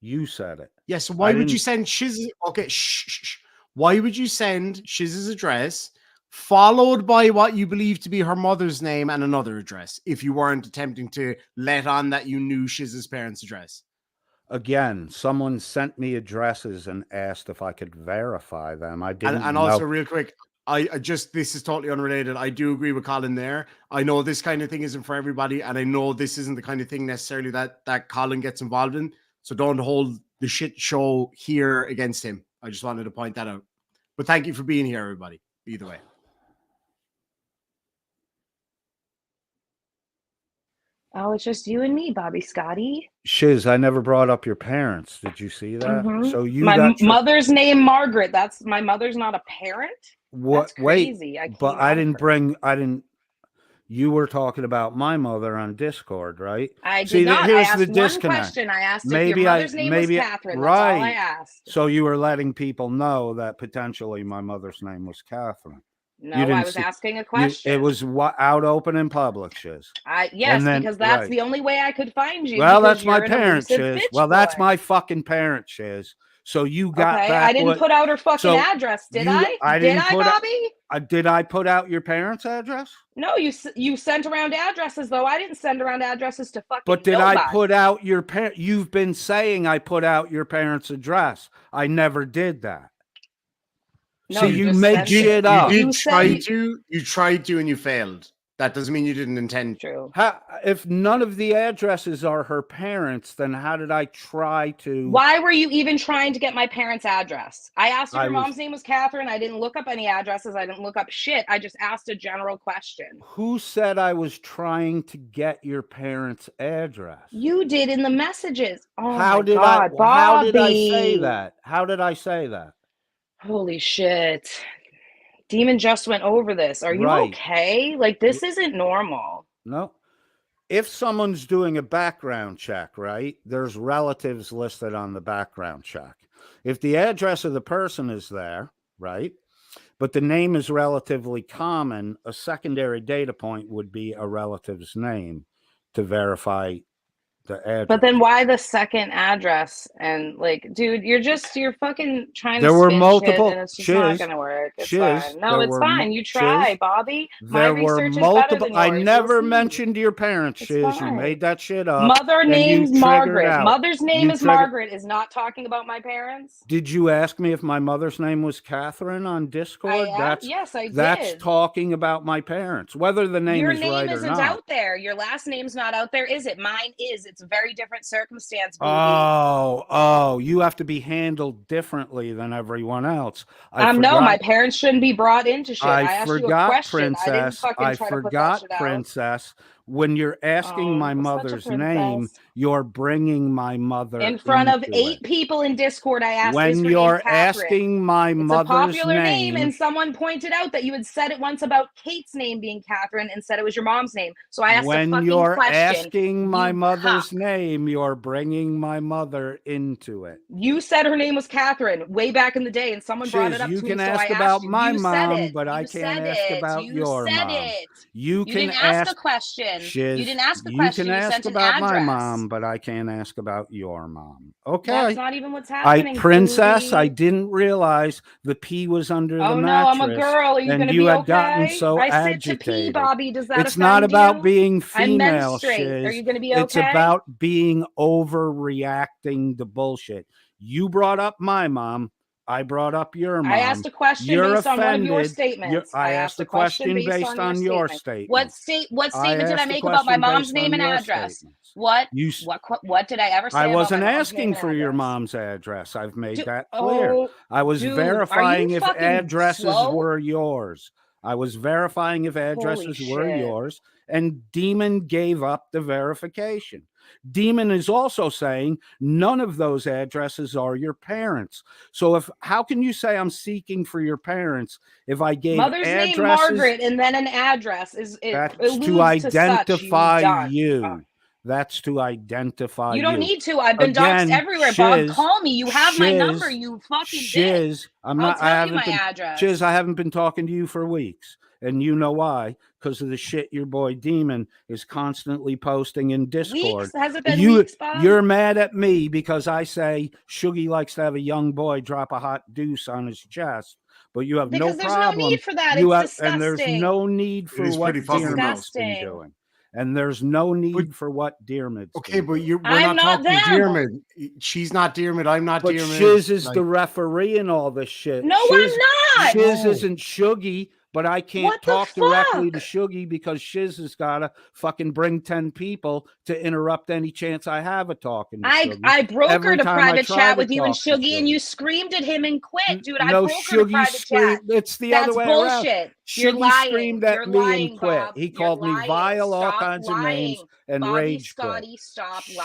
You said it. Yeah, so why would you send Shizz's? Okay, shh. Why would you send Shizz's address followed by what you believe to be her mother's name and another address if you weren't attempting to let on that you knew Shizz's parents' address? Again, someone sent me addresses and asked if I could verify them. I didn't. And also, real quick, I just, this is totally unrelated. I do agree with Colin there. I know this kind of thing isn't for everybody, and I know this isn't the kind of thing necessarily that Colin gets involved in. So don't hold the shit show here against him. I just wanted to point that out. But thank you for being here, everybody. Either way. Oh, it's just you and me, Bobby Scotty. Shizz, I never brought up your parents. Did you see that? Mhm. So you My got mother's name Margaret. That's my mother's not a parent. what? That's crazy. But I didn't. You were talking about my mother on Discord, right? I did See, not. here's I asked the one disconnect. question. I asked Maybe if your mother's name was maybe Catherine. That's all I right. asked. So you were letting people know that potentially my mother's name was Catherine. No, didn't I was see- asking a question. It was out open in public, Shizz. Yes, and then- because that's right. the only way I could find you. Well, because that's my you're an parent, elusive Shizz. bitch Well, that's boy. my fucking parent, Shizz. So you got Okay, that. I didn't put out her fucking so address, did you- I? I Did didn't I, put out- Bobby? Did I put out your parents' address? No, you sent around addresses though. I didn't send around addresses to fucking. But did nobody. I put out your parent? You've been saying I put out your parents' address. I never did that. No, See, you you just make sent shit it. up. You You did said try you- to. You tried to, and you failed. That doesn't mean you didn't intend. True. If none of the addresses are her parents, then how did I try to? Why were you even trying to get my parents' address? I asked if I your was- mom's name was Catherine. I didn't look up any addresses. I didn't look up shit. I just asked a general question. Who said I was trying to get your parents' address? You did in the messages. Oh How my did God, I? How did I say Bobby. that? How did I say that? Holy shit. Demon just went over this. Are you Right. okay? Like, this isn't normal. No. If someone's doing a background check, right, there's relatives listed on the background check. If the address of the person is there, right, but the name is relatively common, a secondary data point would be a relative's name to verify the address. But then why the second address? And like, dude, you're fucking trying There to were spin multiple- shit and it's just not Shizz, gonna work. It's Shizz, fine. No, there it's were fine. You try, Shizz, Bobby. My there were research is better multiple. than I yours. never You'll see. mentioned your parents, It's Shizz. You fine. made that shit up. Mother and you name's triggered Margaret. out. Mother's name You is triggered- Margaret is not talking about my parents. Did you ask me if my mother's name was Catherine on Discord? Yes, I That's did. talking about my parents, whether the name Your is name right or isn't not. out there. Your last name's not out there, is it? Mine is. It's a very different circumstance, baby. Oh, you have to be handled differently than everyone else. No, my parents shouldn't be brought into shit. I asked you a forgot, question. I didn't Princess. fucking I try to put that forgot, shit out. Princess. When you're asking my such a mother's name, princess. you're bringing my mother In front of into 8 it. people in Discord, I asked, When is her you're name Catherine? asking my It's a mother's popular name, name, and someone pointed out that you had said it once about Kate's name being Catherine and said it was your mom's name. So I asked a when fucking you're question. asking my you mother's cuck. name, you're bringing my mother into it. You said her name was Catherine way back in the day, and someone brought it Shizz, up you to can me, so ask I asked about you. my You said mom, it. but I You can't said ask it. about You your said mom. it. You You can didn't ask a question. Shizz, You didn't ask a you question. can You ask sent an about my address. mom, but I can't ask about your mom. Okay. That's not even what's happening, Princess, booty. I didn't realize the pee was under the Oh no, mattress. I'm a girl. Are you and going to you be had okay? gotten so I sit agitated. to pee, Bobby. Does that It's not offend about you? being I female, menstruate. Are Shizz. you going to be okay? It's about being overreacting to bullshit. You brought up my mom. I brought up your mom. I asked a question You're based on one of your offended. statements. I asked a question based on your statement. What statement did I asked a make about my question mom's based name on and your address? statements. What did I ever say? I about wasn't my mom's asking name for and your address? mom's address. I've made Dude, that clear. I was dude, are verifying you if fucking addresses slow? were yours. I was verifying if addresses were shit. yours, and Demon gave up the verification. Demon is also saying none of those addresses are your parents. So how can you say I'm seeking for your parents if I gave Mother's addresses? name Margaret and then an address That's alludes to identify such, you. That's to identify you. You don't need to. I've been doxxed everywhere, Bob. Call me. You have my number, you fucking bitch. Shizz, I'll tell you my address. Shizz, I haven't been talking to you for weeks. And you know why? Because of the shit your boy Demon is constantly posting in Discord. Weeks? Has it been weeks, Bob? You're mad at me because I say Shuggy likes to have a young boy drop a hot deuce on his chest. But you have because no there's problem. no need for that. It's disgusting. And there's no need for what Dearman's been doing. And there's no need for what Dearman's okay, but we're I'm not not talking them. Dearman. She's not Dearman. I'm not but Dearman. Shizz is the referee in all this shit. No, Shizz, I'm not. not? Shizz No. isn't Shuggy, but I can't What the talk directly to fuck? Shuggy because Shizz has got to fucking bring 10 people to interrupt any chance I have of talking to Shuggy. I brokered Every a time I private try chat to with you and talk to Shuggy, and you Shuggy. screamed at him and quit, dude. I No, brokered a Shuggy private chat. screamed. It's the other That's way around. bullshit. You're Shuggy lying. screamed at You're me and lying, quit. Bob. He You're called me lying. vile, all Stop kinds of lying. names, and Bobby, rage quit. Scotty, stop Shizz,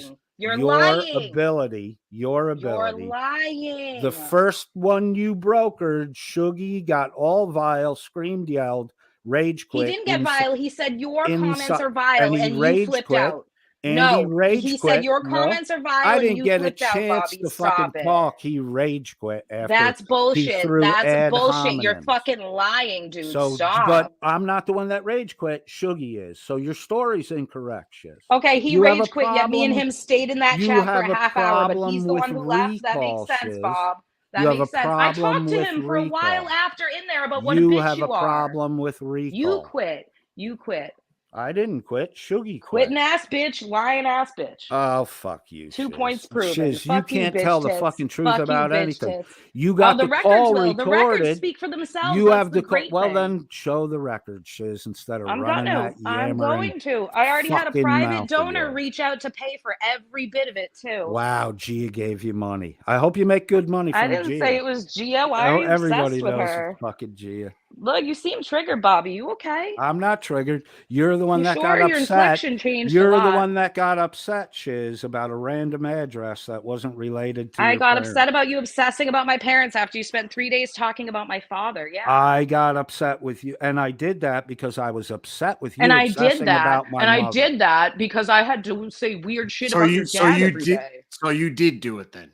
lying. You're your lying. ability, You're lying. The first one you brokered, Shuggy got all vile, screamed, yelled, rage He quit. didn't get vile. He said your comments insi- are vile, and he and you rage flipped quit. out. And No, he rage he quit. said your No, comments are vile, I and didn't you get a flipped out, chance Bobby. to Stop fucking it. talk. He rage quit after That's he bullshit. threw That's ad bullshit. You're hominems. fucking lying, dude. So, Stop. but I'm not the one that rage quit. Shuggy is. So your story's incorrect, Shizz. Okay, he You have a rage quit, yet me and problem- him stayed in that you chat for have a a half hour, but he's problem the with one who left. That recall, makes sense, Shizz. Bob. That You have makes a sense. I problem talked to with him for a while recall. after in there about what a You bitch have you a are. problem with recall. You quit. You quit. I didn't quit. Shuggy quit. Quitting ass bitch, lying ass bitch. Oh, fuck you. 2 Shizz. points proven. Shizz, you Fuck you, can't bitch tell the tits. fucking truth Fuck you, about bitch anything. tits. You got the the records call will. The records recorded. speak for themselves. You That's have the the great well, thing. then show the record, Shizz, instead of I'm running gonna. that I'm yammering. going to. I already had a fucking private mouth of donor yours. reach out to pay for every bit of it too. Wow, Gia gave you money. I hope you make good money from I didn't Gia. say it was Gia. Why are you Everybody obsessed with knows her? it's fucking Gia. Look, you seem triggered, Bobby. You okay? I'm not triggered. You're the one You that sure? got Your upset. inflection changed a You're the lot. one that got upset, Shiz, about a random address that wasn't related to I your got parents. upset about you obsessing about my parents after you spent 3 days talking about my father. Yeah. I got upset with you, and I did that because I was upset with you And I obsessing did that. about my And I mother. did that because I had to say weird shit So about you, your so dad you every did, day. so you did do it then.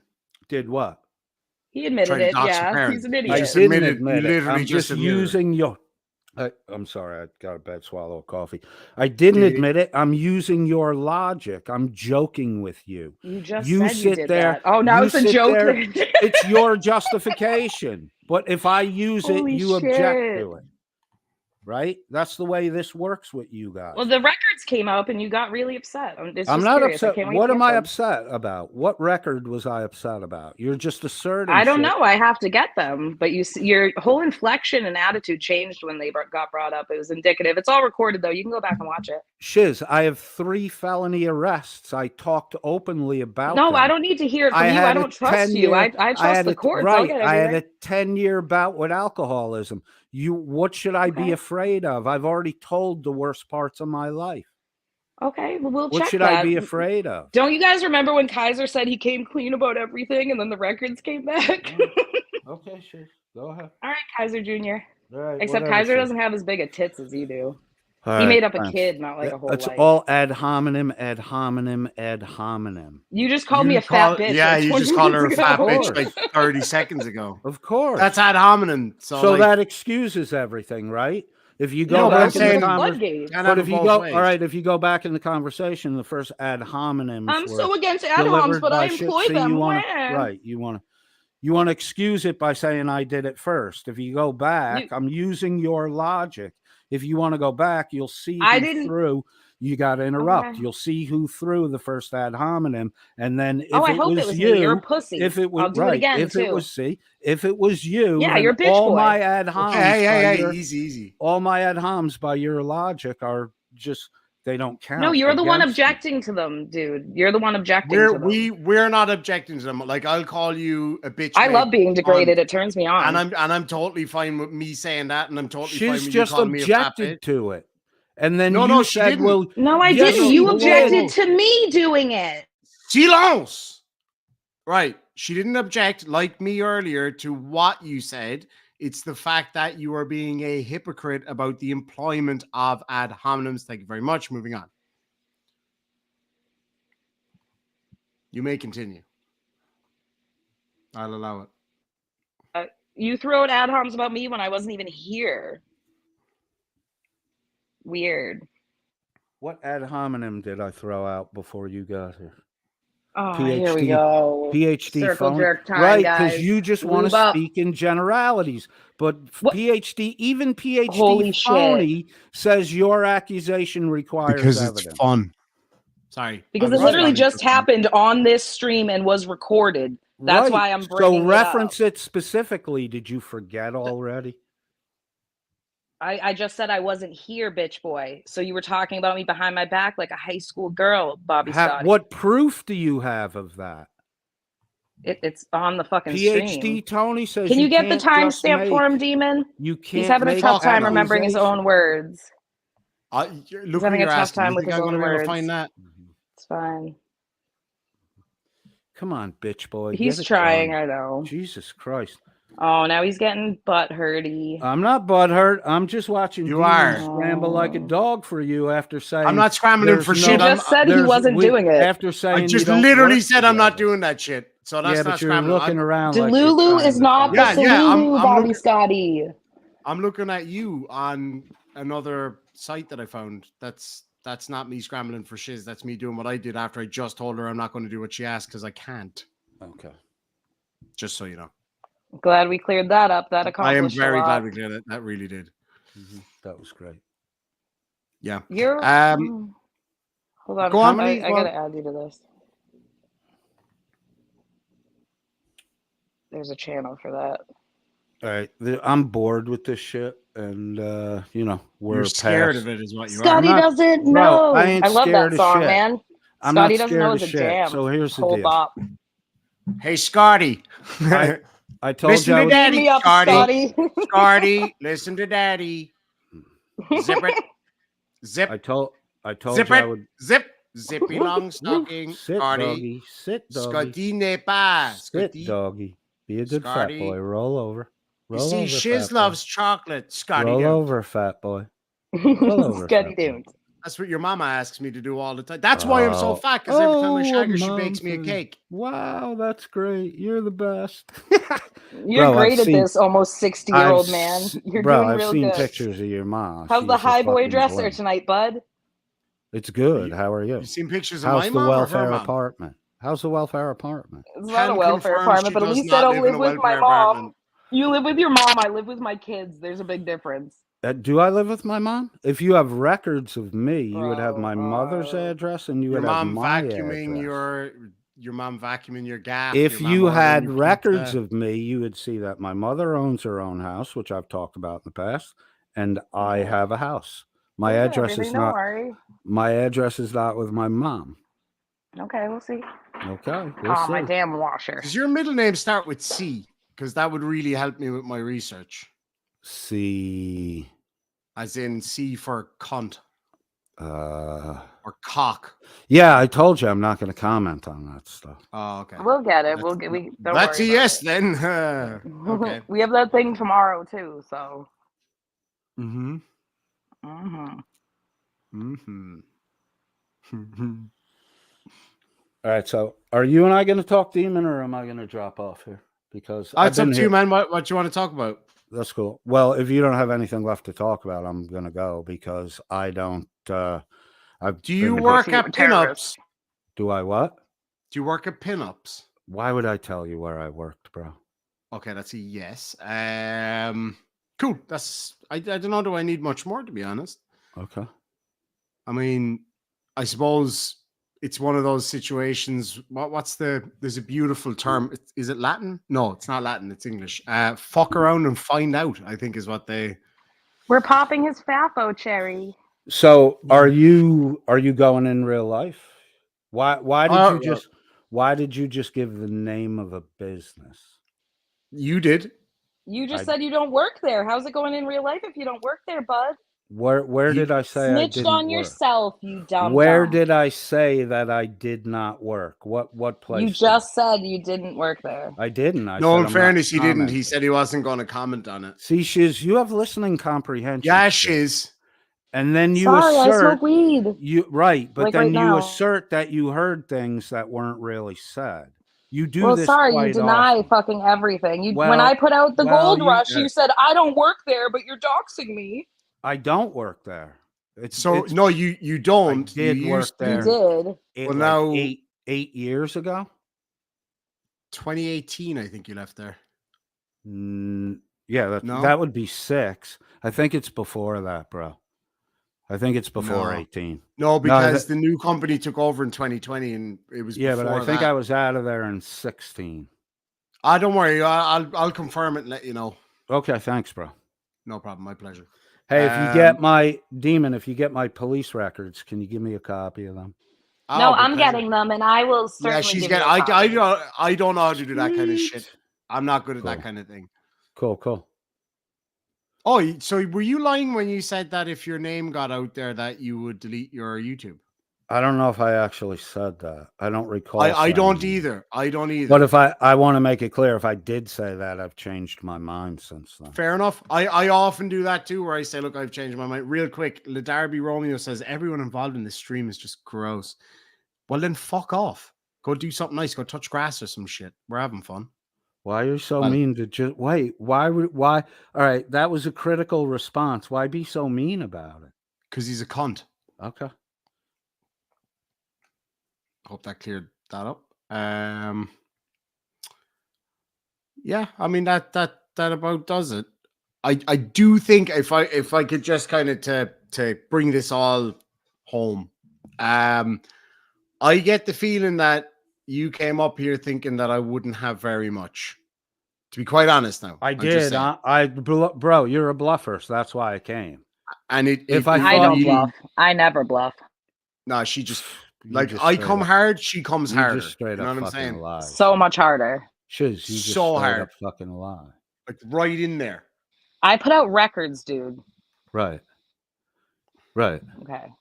Did what? He admitted Trying to it. dox your Yeah, parents. he's an You idiot. I just didn't admitted- admit you it. literally I'm just just admitted it. using your. I'm sorry, I got a bad swallow of coffee. I didn't Did you? admit it. I'm using your logic. I'm joking with you. You just You said you sit did there- that. Oh, now you it's a sit joke. there- It's your justification. But if I use it, Holy you object shit. to it. Right? That's the way this works with you guys. Well, the records came up and you got really upset. I'm just I'm not curious. I upset. can't wait What to am get I them. upset about? What record was I upset about? You're just asserting. I don't shit. know. I have to get them. But your whole inflection and attitude changed when they got brought up. It was indicative. It's all recorded, though. You can go back and watch it. Shiz, I have 3 felony arrests. I talked openly about No, them. I don't need to hear it from you. I had a don't trust you. 10-year I trust the courts. I'll get I had everything. a 10-year bout with alcoholism. What should I be Okay. afraid of? I've already told the worst parts of my life. Okay, well, we'll What check should that. I be afraid of? Don't you guys remember when Kaiser said he came clean about everything and then the records came back? Okay, Shiz. Go ahead. All right, Kaiser Jr. All right, Except whatever, Kaiser Shiz. doesn't have as big a tits as you do. All He right, made up a thanks. kid, not like a whole It's life. all ad hominem, ad hominem, ad hominem. You just called me You a fat call- bitch. Yeah, like you 20 just called her a minutes fat ago. bitch like 30 seconds ago. Of course. That's ad hominem. so like, that excuses everything, right? If you No, go but I'm back in saying- the Floodgates. Can't but have if it you both go, ways. all right, if you go back in the conversation, the first ad hominems I'm were so against ad homs, delivered but I by shit. employ See, them. you wanna, Wah. right? You want to excuse it by saying I did it first. If you go back, I'm using your logic. If you want to go back, you'll see I who didn't- threw. You got to interrupt. Okay. You'll see who threw the first ad hominem, and then if I it hope was it was you, me. You're a pussy. if it was I'll do right, it again, if too. it was if it was you, Yeah, then you're a bitch all boy. my ad homs, hey, by easy. all my ad homs by your logic are just they don't count. No, you're the one against you. objecting to them, dude. You're the one objecting to them. We're not objecting to them. Like, I'll call you a bitch. I mate love being degraded. on- It turns me on. and I'm totally fine with me saying that, and I'm totally fine She's with just you calling me a fat bitch. objected to it, and then No, you no, she said, didn't. "Well, No, I yes, didn't. she You did. objected to me doing it. Silence. Right. She didn't object like me earlier to what you said. It's the fact that you are being a hypocrite about the employment of ad hominems. Thank you very much. Moving on. You may continue. I'll allow it. You throw out ad homs about me when I wasn't even here. Weird. What ad hominem did I throw out before you got here? Oh, here we PhD go. PhD Circle phone, jerk time, right? guys. Because you just want Lube to up. speak in generalities, but What? PhD, even PhD Holy shit. phony says your accusation requires Because evidence. it's fun. Sorry. Because I it was literally responding just to fun. happened on this stream and was recorded. That's why I'm bringing So it reference up. it specifically. Did you forget already? I just said I wasn't here, bitch boy. So you were talking about me behind my back like a high school girl, Bobby Scotty. What proof do you have of that? It's on the fucking PhD stream. Tony says Can you get the can't just timestamp for him, make- Demon? You He's can't having a make tough time remembering his accusations. own words. Look He's who having a you're tough asking. time You with think his I'm going own to be able to words. find that? It's fine. Come on, bitch boy. He's get it trying, done. I know. Jesus Christ. Oh, now he's getting butthurty. I'm not butthurt. I'm just watching You Demon are. scramble like a dog for you after saying I'm not scrambling there's for no- shit. You just said he wasn't doing it. After saying I just you don't literally work said I'm not together. doing that shit. So that's Yeah, not but you're scrambling. looking around like Delulu you're trying is to not the find- Yeah, Salulu, I'm Bobby looking- Scotty. I'm looking at you on another site that I found. That's not me scrambling for shiz. That's me doing what I did after I just told her I'm not going to do what she asked because I can't. Okay. Just so you know. Glad we cleared that up. That I am accomplished very a lot. glad we cleared it. That really did. That was great. Yeah. You're hold on. Go on, I go on. gotta add you to this. There's a channel for that. All right. I'm bored with this shit. And, we're You're scared past- of it, is what you are. Scotty not- doesn't bro, know. I ain't love scared that of song, shit. man. I'm Scotty not doesn't scared know of it's a shit. jam. So here's the Whole deal. bop. Hey, Scotty. I told Listen you I to was- Daddy, Beat me up, Scotty. Scotty. Scotty, listen to Daddy. Zip it. Zip. I told Zip you I it. would Zip. Zippy long stocking. sit, Scotty. doggy. Sit, doggy. Scotty n'est pas. Sit, Scotty. doggy. Be a good Scotty. fat boy. Roll over. You Roll see, over, Shiz fat loves chocolate. boy. Scotty. Roll don't. over, fat boy. Roll over, Scotty fat boy. don't. That's what your mama asks me to do all the time. That's why I'm so fat, because every time I shag her, she bakes me a cake. Wow, that's great. You're the best. You're Bro, great I've at seen- this, almost 60-year-old man. You're Bro, doing I've real seen good. pictures of your mom. How's She's the a high boy fucking dresser blend. tonight, bud? It's good. How are you? You seen pictures of How's my the mom or her welfare mom? apartment? How's the welfare apartment? It's not a Can welfare confirm apartment, she but at does least not I don't live in live a with my welfare mom. apartment. You live with your mom. I live with my kids. There's a big difference. Do I live with my mom? If you have records of me, you would have my mother's Bro. address and you Your would have mom my vacuuming address. your mom vacuuming your gaff. If your mom you ordering had your records pizza. of me, you would see that my mother owns her own house, which I've talked about in the past, and I have a house. My Yeah, address is everything, don't not. worry. My address is not with my mom. Okay, we'll see. Okay, we'll Oh, see. my damn washer. Does your middle name start with C? Because that would really help me with my research. See, As in C for cunt uh, or cock. yeah, I told you I'm not going to comment on that stuff. Oh, okay. We'll get it. That's- We'll get. We don't That's a worry about yes it. then. Okay. We have that thing tomorrow too. So. Mm-hmm. Mm-hmm. Mm-hmm. All right, so are you and I going to talk, Demon, or am I going to drop off here? Because It's up to you, man. What you want to talk about? That's cool. Well, if you don't have anything left to talk about, I'm going to go because I don't. I've Do you been- work Proceed at with terrorists. pinups? Do I what? Do you work at pinups? Why would I tell you where I worked, bro? Okay, that's a yes. Cool. That's I don't know. Do I need much more, to be honest? Okay. I mean, I suppose it's one of those situations. There's a beautiful term. Is it Latin? No, it's not Latin. It's English. Fuck around and find out, I think is what they. We're popping his Fafo cherry. So are you going in real life? Why did you just give the name of a business? You did. You just said you don't work there. How's it going in real life if you don't work there, bud? Where did I say I Snitched didn't on work? yourself, you dumb. Where dumb. did I say that I did not work? What place? You just said you didn't work there. I didn't. I No, said in I'm fairness, not he didn't. He commenting. said he wasn't going to comment on it. See, Shizz, you have listening comprehension. Yeah, skills. shiz. And then you Sorry, I assert smoke weed. you right, but Like then right you now. assert that you heard things that weren't really said. You do Well, this sorry, you quite deny often. fucking everything. When Well- I put out the well, gold you- rush, you said I don't work there, but you're doxing me. I don't work there. So no, you don't. I did you work used to. there. You did. Well, now- 8 years ago. 2018, I think you left there. Yeah, No? that would be 6. I think it's before that, bro. I think it's before No. 18. No, because that- the new company took over in 2020, and it was Yeah, but I before think that. I was out of there in 16. Don't worry. I'll confirm it and let you know. Okay, thanks, bro. No problem. My pleasure. Hey, if you get my demon, if you get my police records, can you give me a copy of them? No, with I'm pleasure. getting them, and I will certainly Yeah, she's give getting. you a copy. I don't know how to do that kind of Sweet. shit. I'm not good at that Cool. kind of thing. Cool. Oh, so were you lying when you said that if your name got out there that you would delete your YouTube? I don't know if I actually said that. I don't recall. I don't saying that. either. I don't either. But if I want to make it clear, if I did say that, I've changed my mind since then. Fair enough. I often do that too, where I say, look, I've changed my mind. Real quick, Ladarby Romeo says, everyone involved in this stream is just gross. Well, then fuck off. Go do something nice. Go touch grass or some shit. We're having fun. Why are you so mean to just wait? Why? All right, that was a critical response. Why be so mean about it? Because he's a cunt. Okay. Hope that cleared that up. Yeah, I mean that about does it. I do think if I could just kind of to bring this all home, I get the feeling that you came up here thinking that I wouldn't have very much. To be quite honest, now I did. Bro, you're a bluffer, so that's why I came. And I don't bluff. I never bluff. No, she just You like just I straight come up- hard, she comes You harder. just straight You know up what I'm fucking saying? lie. So much harder. Shiz, you just So straight hard. up fucking lie. Like right in there. I put out records, dude. Right. Okay.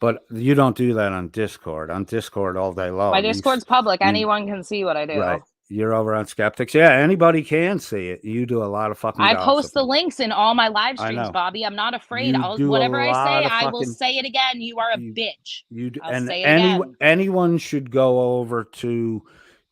But you don't do that on Discord. On Discord all day long. My Discord's public. Anyone can see what I do. Right. You're over on Skeptics. Yeah, anybody can see it. You do a lot of fucking I post the gossiping. links in all my live I streams, know. Bobby. I'm not afraid. You do a Whatever I lot say, of I will fucking- say it again. You are a you- bitch. You do, I'll and say it again. anyone should go over to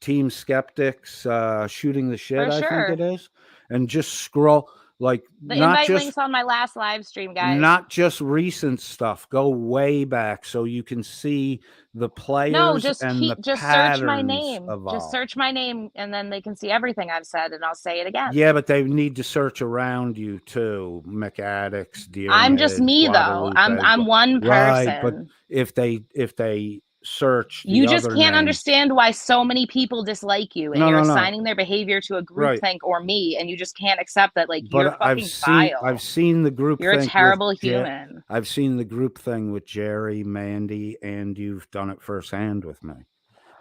Team Skeptics shooting the shit, For I sure. think it is, and just scroll like The not invite just links on my last live stream, guys. not just recent stuff. Go way back so you can see the players No, just and the just patterns search my name. of Just all. search my name, and then they can see everything I've said, and I'll say it again. Yeah, but they need to search around you too. McAddicts, Deer. I'm just me though. I'm one person. Right, but if they search, You the just other can't names- understand why so many people dislike you, and No, you're no, no. assigning their behavior to a Right. groupthink or me, and you just can't accept that. Like, But you're fucking vile. I've seen the group. You're a terrible human. I've seen the group thing with Jerry, Mandy, and you've done it firsthand with me.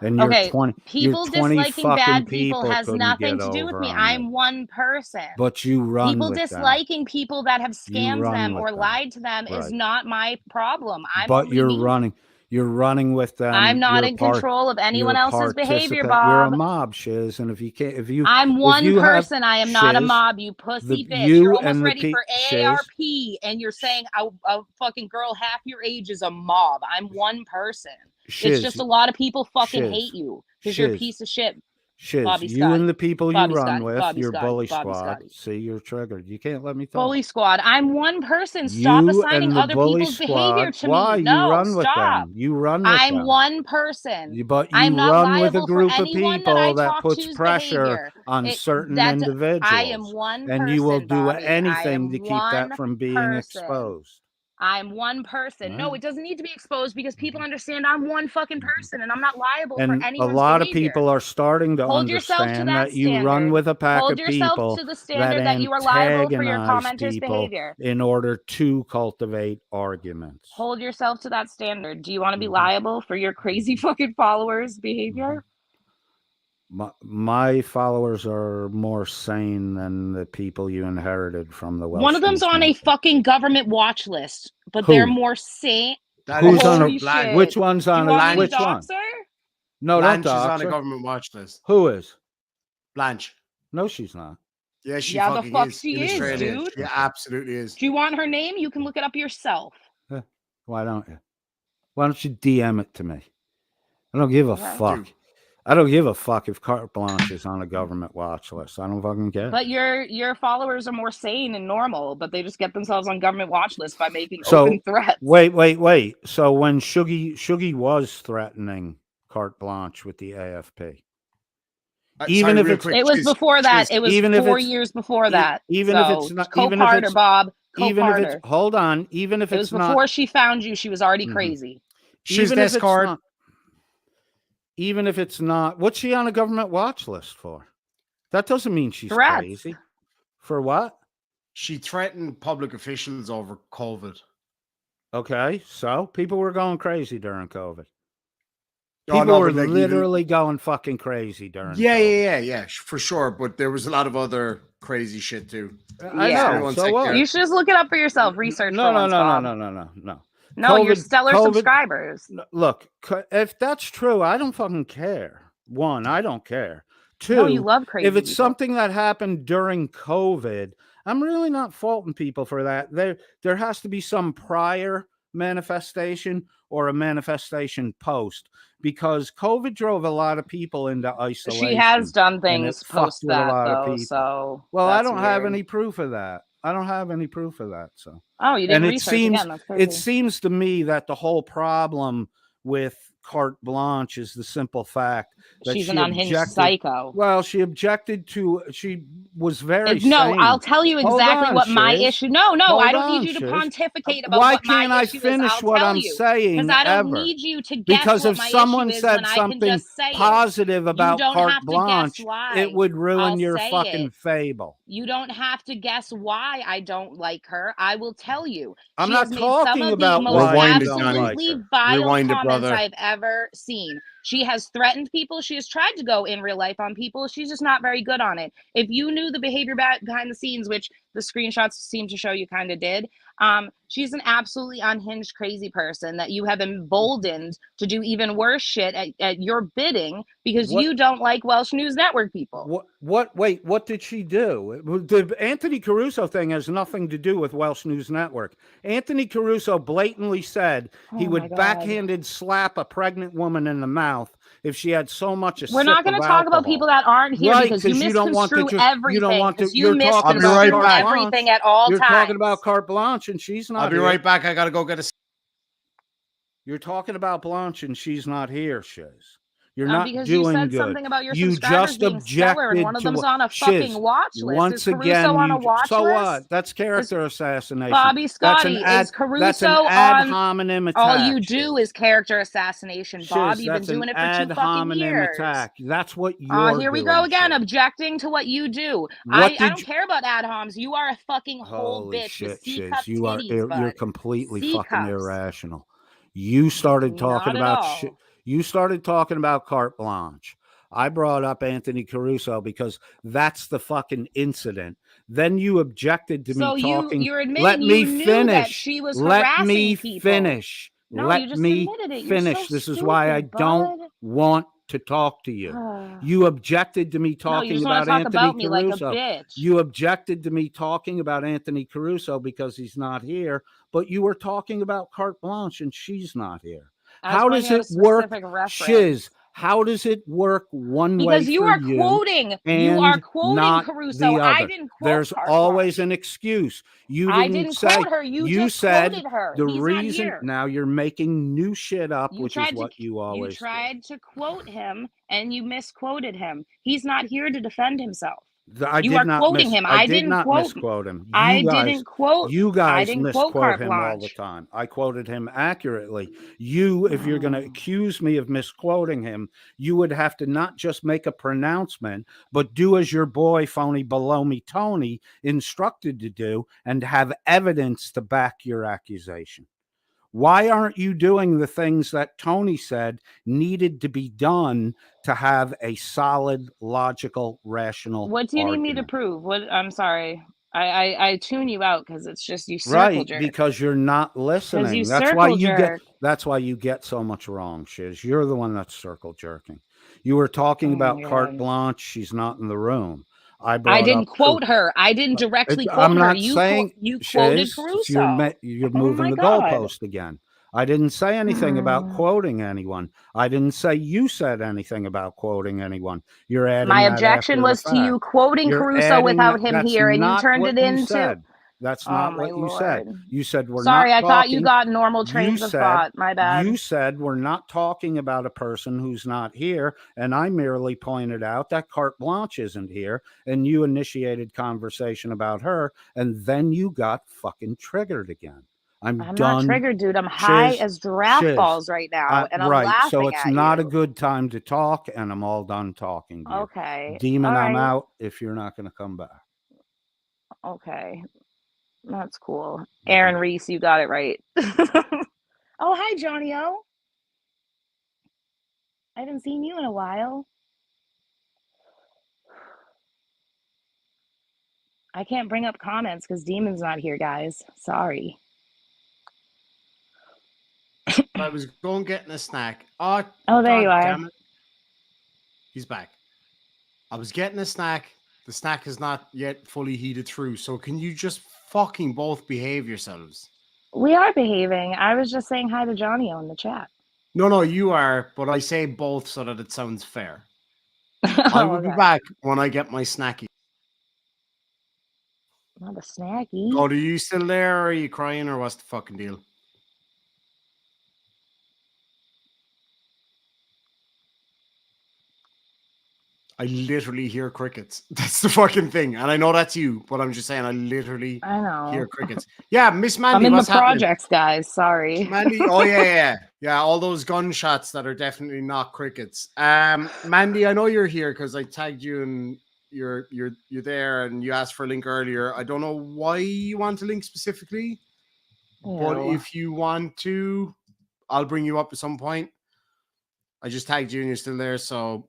And you're Okay, 20. people you're 20 disliking fucking bad people has couldn't nothing get to do with over me. on I'm you. one person. But you run People with them. disliking people that have You scammed run them with or them. lied to them is Right. not my problem. I'm But only you're me. running. You're running with them. I'm not You're in control of anyone you're a else's behavior, participant. You're a Bob. mob, Shiz, and if you can't, I'm one you have- person. I am not a Shiz, mob, you pussy bitch. you You're almost and the ready for Shiz. AARP, and you're saying a fucking girl half your age is a mob. I'm one person. Shiz, It's just a lot of people fucking Shiz, hate you because you're a Shiz. piece of shit. Shiz, Bobby you Scotty. and the people Bobby you run Scotty. with, Bobby your Scotty. bully Bobby squad. Scotty. See, you're triggered. You can't let me talk. Bully squad. I'm one person. Stop You assigning and the other bully people's behavior squad. to Why? me. You No, run with stop. them. You run with I'm them. one person. But you I'm not run with a liable for group of anyone people I that talk puts to's pressure behavior. on It- certain that- individuals. I am one and person, you will do Bobby. I anything am to keep that one from being person. exposed. I'm one person. No, Right. it doesn't need to be exposed because people understand I'm one fucking person and I'm not liable for And a anyone's lot of behavior. people are starting to Hold yourself to understand that that you run standard. with a pack Hold of yourself people to the standard that you are liable for your antagonize commenters' people behavior. in order to cultivate arguments. Hold yourself to that standard. Do you want to be Mhm. liable for your crazy fucking followers' behavior? My followers are more sane than the people you inherited from the Welsh. One of them's on a fucking government watch list, but Who? they're more sane. Who's on Holy a shit. which one's Do on you want a me to which dox one? her? No, Blanche don't is on dox a her. government watch list. Who is? Blanche. No, she's not. Yeah, she Yeah, the fucking fuck is. she in is, Australia. dude. She absolutely is. Do you want her name? You can look it up yourself. Why don't you? Why don't you DM it to me? I don't give a Okay. fuck. Dude. I don't give a fuck if Carte Blanche is on a government watch list. I don't fucking care. But your followers are more sane and normal, but they just get themselves on government watch lists by making So, open threats. Wait. So when Shuggy was threatening Carte Blanche with the AFP, even Sorry, if real it's- quick, It was Shiz, before that. Shiz, It was even if 4 it's- years before that. even if So, it's not- co-parter, even if it's- Bob. even if it's Co-parter. hold on, even if It was it's not, before she found you. She was already Mhm. crazy. Shiz even if it's Discord. not, even if it's not, what's she on a government watch list for? That doesn't mean she's Threats. crazy. For what? She threatened public officials over COVID. Okay, so people were going crazy during COVID. Oh, People no, were but, like, literally going fucking crazy during Yeah, COVID. yeah, for sure. But there was a lot of other crazy shit too. I Yeah. know. Everyone's So like, what? You should just look it up for yourself. Research No, for no, once, no, no, Bob. no, no, no, no. No, you're COVID- stellar COVID- subscribers. Look, if that's true, I don't fucking care. One, I don't care. Two, No, you love crazy if it's people. something that happened during COVID, I'm really not faulting people for that. There has to be some prior manifestation or a manifestation post, because COVID drove a lot of people into isolation. She has done and things it fucked post with a that lot of though, people. so Well, I that's don't have weird. any proof of that. I don't have any proof of that. So, Oh, you didn't and it research seems again. That's crazy. it seems to me that the whole problem with carte blanche is the simple fact that She's she an unhinged objected. psycho. Well, she objected to. She was very No, sane. I'll tell you Hold exactly on, what my Shizz. issue. No, Hold I don't on, need you to Shizz. pontificate about Why what my can't I issue finish is. I'll what tell I'm you, saying? because I don't Ever? need you to guess Because what if my someone issue is said when I can something just say positive it. about You don't carte have to blanche, guess why. it would ruin I'll your say fucking it. fable. You don't have to guess why I don't like her. I will tell you. I'm She not has made some talking of the about most why Rewind you it, don't Johnny. like absolutely her. vile Rewind it, comments brother. I've ever seen. She has threatened people. She has tried to go in real life on people. She's just not very good on it. If you knew the behavior behind the scenes, which the screenshots seem to show you kind of did, she's an absolutely unhinged, crazy person that you have emboldened to do even worse shit at your bidding because What- you don't like Welsh News Network people. Wait, what did she do? The Anthony Caruso thing has nothing to do with Welsh News Network. Anthony Caruso blatantly said he Oh my would God. backhanded slap a pregnant woman in the mouth if she had so much a We're sip not going of to talk about alcohol. people that aren't here Right, because you 'cause you don't want to misconstrue ju- everything. you don't want to- Because you you're talking about misconstrue carte everything blanche. at all You're times. talking about carte blanche and she's not I'll be here. right back. I gotta go get a. You're talking about Blanche and she's not here, Shizz. You're not because you doing said good. something about your You subscribers just being stellar, and objected one of to them's what- on a fucking Shizz, watch list. Once Is Caruso again, on a watch so list? what? That's character assassination. Bobby Scotty, is Caruso that's an ad on? hominem attack. All you do Shizz. is character assassination, Bob. Shizz, You've been that's an doing it for ad 2 fucking hominem years. attack. That's what you're Here we doing, go again, Shizz. objecting to what you do. What I did don't you- care about ad homs. You are a fucking whole Holy bitch shit, with C Shizz. cup You are titties, you're bud. completely C fucking cups. irrational. You started talking Not at about all. shit. You started talking about carte blanche. I brought up Anthony Caruso because that's the fucking incident. Then you objected to So me talking. you're admitting Let you me knew finish. that she was Let harassing me people. finish. No, Let you just me admitted it. You're finish. so This is why I stupid, don't bud. want to talk to you. You objected to me No, you talking just want about to talk Anthony about me like a Caruso. bitch. You objected to me talking about Anthony Caruso because he's not here, but you were talking about carte blanche and she's not here. I was How does pointing out it a work, specific reference. Shiz? How does it work one way Because you for are you quoting. and You are quoting not Caruso. the I other? didn't quote There's carte always blanche. an excuse. You I didn't didn't say. quote her. You just said quoted her. the He's not reason. here. Now you're making new shit up, You which is tried what to. you always You tried to quote him, and you misquoted him. He's not here to defend himself. do. I You did are not quoting miss. him. I I did didn't not quote. misquote him. I didn't quote. You I guys didn't quote misquote carte him all the blanche. time. I quoted him accurately. You, if you're going to accuse me of misquoting him, you would have to not just make a pronouncement, but do as your boy phony below me Tony instructed to do and have evidence to back your accusation. Why aren't you doing the things that Tony said needed to be done to have a solid, logical, rational What do you need me to argument? prove? What? I'm sorry. I tune you out because it's just you circle Right, jerk. because you're not listening. you That's why circle you jerk. that's why you get so much wrong, Shiz. You're the one that's circle jerking. You were talking Oh about my carte God. blanche. She's not in the room. I brought I didn't up quote her. I didn't directly quote I'm her. not You saying you quoted Shiz, Caruso. you're Oh moving my the God. goalpost again. I didn't say anything about quoting anyone. I didn't say you said anything about quoting anyone. You're adding My that objection after the was to you fact. quoting You're Caruso adding without that. him That's here, and you not turned what it you into. said. That's Oh not my what you said. Lord. You said we're Sorry, not I talking. thought you got normal You trains of said thought. My bad. you said we're not talking about a person who's not here, and I merely pointed out that carte blanche isn't here, and you initiated conversation about her, and then you got fucking triggered again. I'm I'm done. not triggered, dude. I'm high Shizz, as giraffe Shizz. balls right now, and I'm Right. laughing So it's at not a you. good time to talk, and I'm all done talking to you. Okay. Demon, All I'm right. out if you're not going to come back. Okay. That's cool. Aaron Reese, you got it right. Oh, hi, Johnny O. I haven't seen you in a while. I can't bring up comments because Demon's not here, guys. Sorry. I was going getting a snack. Oh, Oh, there God you are. damn it. He's back. I was getting a snack. The snack is not yet fully heated through. So can you just fucking both behave yourselves? We are behaving. I was just saying hi to Johnny O in the chat. No, you are, but I say both so that it sounds fair. I will be Okay. back when I get my snacky. Not a snacky. God, are you still there, or are you crying, or what's the fucking deal? I literally hear crickets. That's the fucking thing. And I know that's you, but I'm just saying I literally I know. hear crickets. Yeah, Miss Mandy, I'm in the what's happening? projects, guys. Sorry. Mandy, oh yeah. All those gunshots that are definitely not crickets. Mandy, I know you're here because I tagged you and you're there, and you asked for a link earlier. I don't know why you want a link specifically, but Ew. if you want to, I'll bring you up at some point. I just tagged you and you're still there, so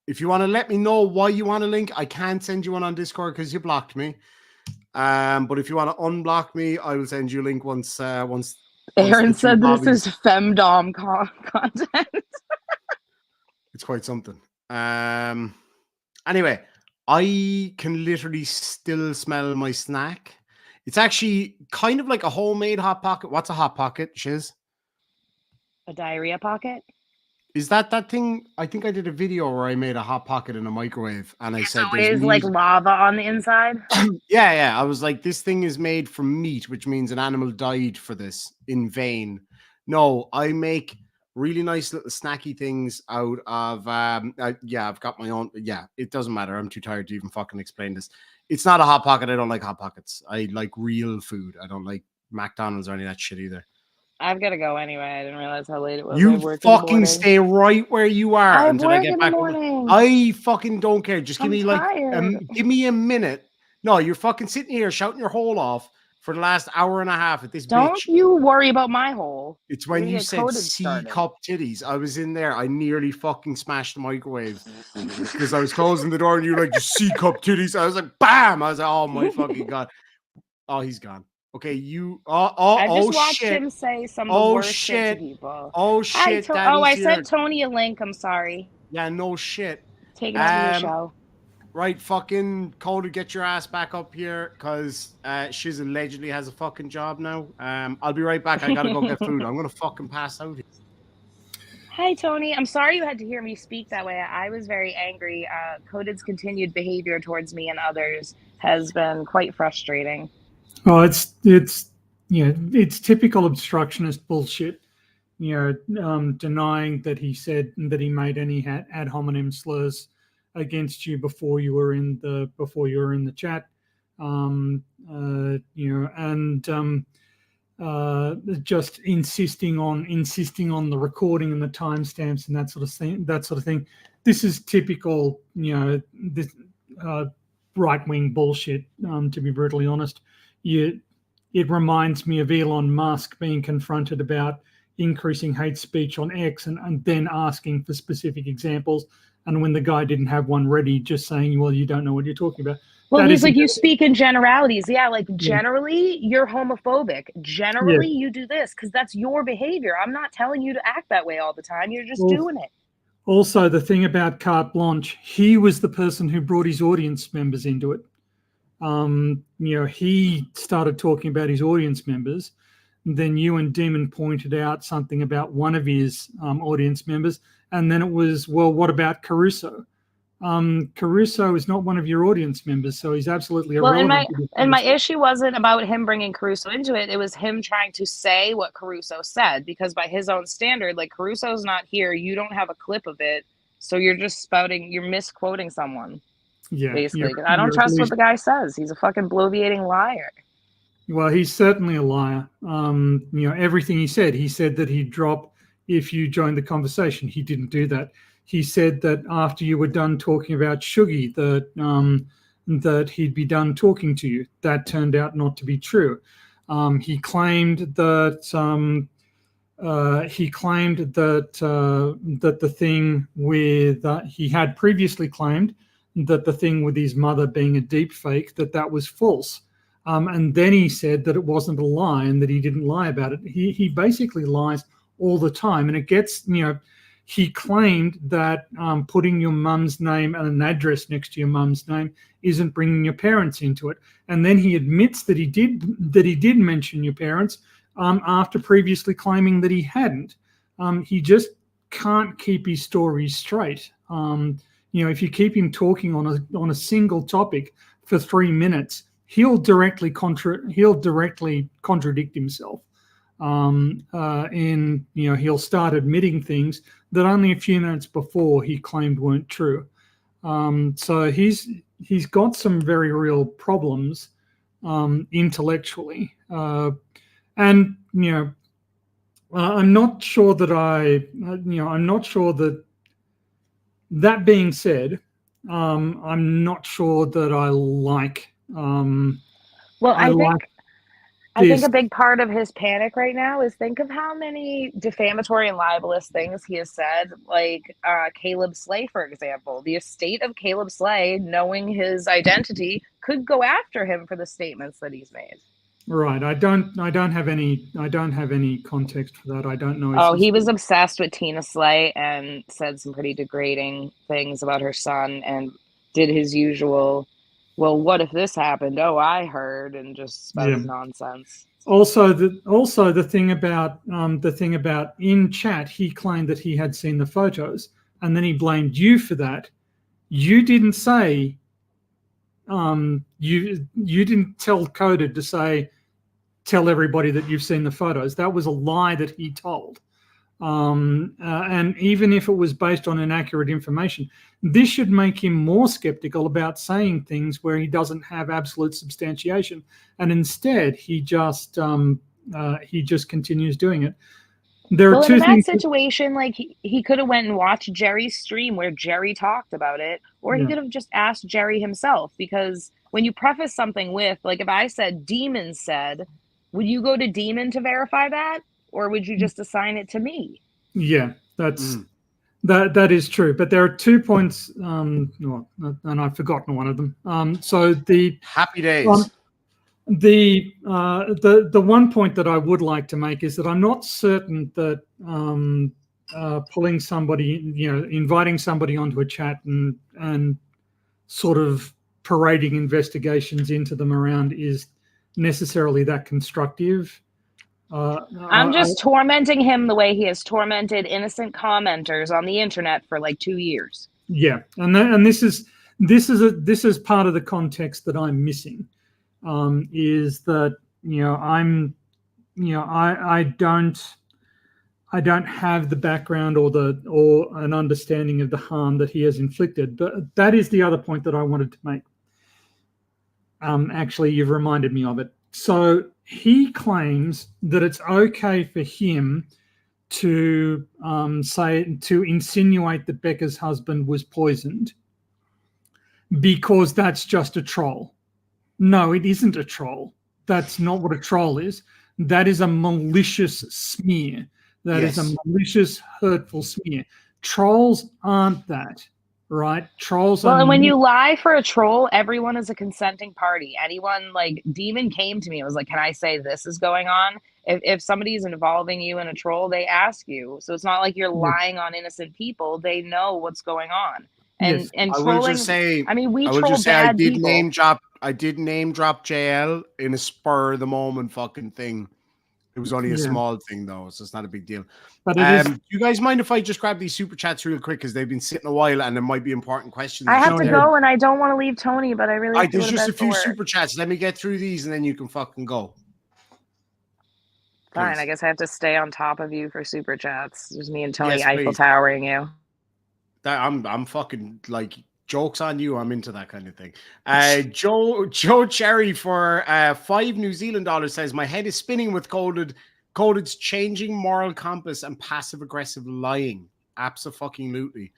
if you want to let me know why you want a link, I can't send you one on Discord because you blocked me. But if you want to unblock me, I will send you a link once. Aaron said this is femdom content. It's quite something. Anyway, I can literally still smell my snack. It's actually kind of like a homemade Hot Pocket. What's a Hot Pocket, Shizz? A diarrhea pocket? Is that thing? I think I did a video where I made a Hot Pocket in a microwave, and I said There's like lava on the inside. Yeah. I was like, this thing is made from meat, which means an animal died for this in vain. No, I make really nice little snacky things out of I've got my own. Yeah, it doesn't matter. I'm too tired to even fucking explain this. It's not a Hot Pocket. I don't like Hot Pockets. I like real food. I don't like McDonald's or any of that shit either. I've got to go anyway. I didn't realize how late it was. You fucking stay right where you are until I get back. I fucking don't care. Just give me give me a minute. No, you're fucking sitting here shouting your hole off for the last hour and a half at this Don't bitch. you worry about my hole. It's when you said C-cup titties. I was in there. I nearly fucking smashed the microwave because I was closing the door and you were like, C-cup titties. I was like, bam. I was like, oh my fucking God. Oh, he's gone. Okay, you. I just watched him say some of the worst shit to people. Oh shit! I sent Tony a link. I'm sorry. Yeah, no shit. Take it over your show. Right, fucking Coded, get your ass back up here, because Shizz allegedly has a fucking job now. I'll be right back. I gotta go get food. I'm gonna fucking pass out. Hi, Tony. I'm sorry you had to hear me speak that way. I was very angry. Coded's continued behavior towards me and others has been quite frustrating. Oh, it's typical obstructionist bullshit. Denying that he said that he made any ad hominem slurs against you before you were in the chat. Just insisting on the recording and the timestamps and that sort of thing. This is typical, this right-wing bullshit. To be brutally honest, it reminds me of Elon Musk being confronted about increasing hate speech on X and then asking for specific examples. And when the guy didn't have one ready, just saying, well, you don't know what you're talking about. Well, he's like, you speak in generalities. Yeah, like generally you're homophobic. Generally you do this because that's your behavior. I'm not telling you to act that way all the time. You're just doing it. Also, the thing about Carte Blanche, he was the person who brought his audience members into it. He started talking about his audience members. Then you and Demon pointed out something about one of his audience members. And then it was, well, what about Caruso? Caruso is not one of your audience members, so he's absolutely irrelevant. And my issue wasn't about him bringing Caruso into it. It was him trying to say what Caruso said, because by his own standard, like, Caruso's not here. You don't have a clip of it. So you're just spouting, you're misquoting someone. Yeah. Basically. I don't trust what the guy says. He's a fucking bloviating liar. Well, he's certainly a liar. Everything he said that he'd drop if you joined the conversation. He didn't do that. He said that after you were done talking about Shuggy, that he'd be done talking to you. That turned out not to be true. He claimed that that the thing with he had previously claimed that the thing with his mother being a deep fake, that was false. And then he said that it wasn't a lie and that he didn't lie about it. He basically lies all the time. And it gets, he claimed that putting your mum's name and an address next to your mum's name isn't bringing your parents into it. And then he admits that he did mention your parents after previously claiming that he hadn't. He just can't keep his stories straight. If you keep him talking on a single topic for 3 minutes, he'll directly contradict himself. And he'll start admitting things that only a few minutes before he claimed weren't true. So he's got some very real problems intellectually, and I'm not sure that I'm not sure that. That being said, I'm not sure that I like. Well, I think this. a big part of his panic right now is think of how many defamatory and libelous things he has said, like Caleb Slay, for example. The estate of Caleb Slay, knowing his identity, could go after him for the statements that he's made. Right. I don't have any context for that. I don't know. Oh, he was obsessed with Tina Slay and said some pretty degrading things about her son and did his usual, well, what if this happened? Oh, I heard, and just spouted nonsense. Also, the thing about in chat, he claimed that he had seen the photos, and then he blamed you for that. You didn't say. You didn't tell Coded to tell everybody that you've seen the photos. That was a lie that he told. And even if it was based on inaccurate information, this should make him more skeptical about saying things where he doesn't have absolute substantiation. And instead, he just continues doing it. There are two in that things. situation, like he could have went and watched Jerry's stream where Jerry talked about it, or he could have just asked Jerry himself. Because when you preface something with, like, if I said Demon said, would you go to Demon to verify that, or would you just assign it to me? Yeah, that is true. But there are 2 points, and I've forgotten one of them. So the happy days. The one point that I would like to make is that I'm not certain that pulling somebody, inviting somebody onto a chat and sort of parading investigations into them around is necessarily that constructive. I'm just tormenting him the way he has tormented innocent commenters on the internet for like 2 years. Yeah, and this is part of the context that I'm missing. Is that I don't have the background or an understanding of the harm that he has inflicted. But that is the other point that I wanted to make. Actually, you've reminded me of it. So he claims that it's okay for him to insinuate that Becca's husband was poisoned because that's just a troll. No, it isn't a troll. That's not what a troll is. That is a malicious smear. That is a malicious, hurtful smear. Trolls aren't that, right? Trolls are. Well, and when you lie for a troll, everyone is a consenting party. Anyone, like Demon came to me and was like, can I say this is going on? If somebody's involving you in a troll, they ask you. So it's not like you're lying on innocent people. They know what's going on. And trolling, I will just say, we troll bad people. I did name drop JL in a spur of the moment fucking thing. It was only a small thing though, so it's not a big deal. But do you guys mind if I just grab these super chats real quick because they've been sitting a while and there might be important questions? I have to go and I don't want to leave Tony, but I really have to there's just a few super chats. Let me get through these and then you can fucking go. Fine, Please. I guess I have to stay on top of you for super chats. There's me and Tony Yes, Eiffel please. Towering you. I'm fucking like Joke's on you. I'm into that kind of thing. Joe Cherry for $5 New Zealand dollars says, my head is spinning with Coded's changing moral compass and passive aggressive lying. Abso-fucking-lutely.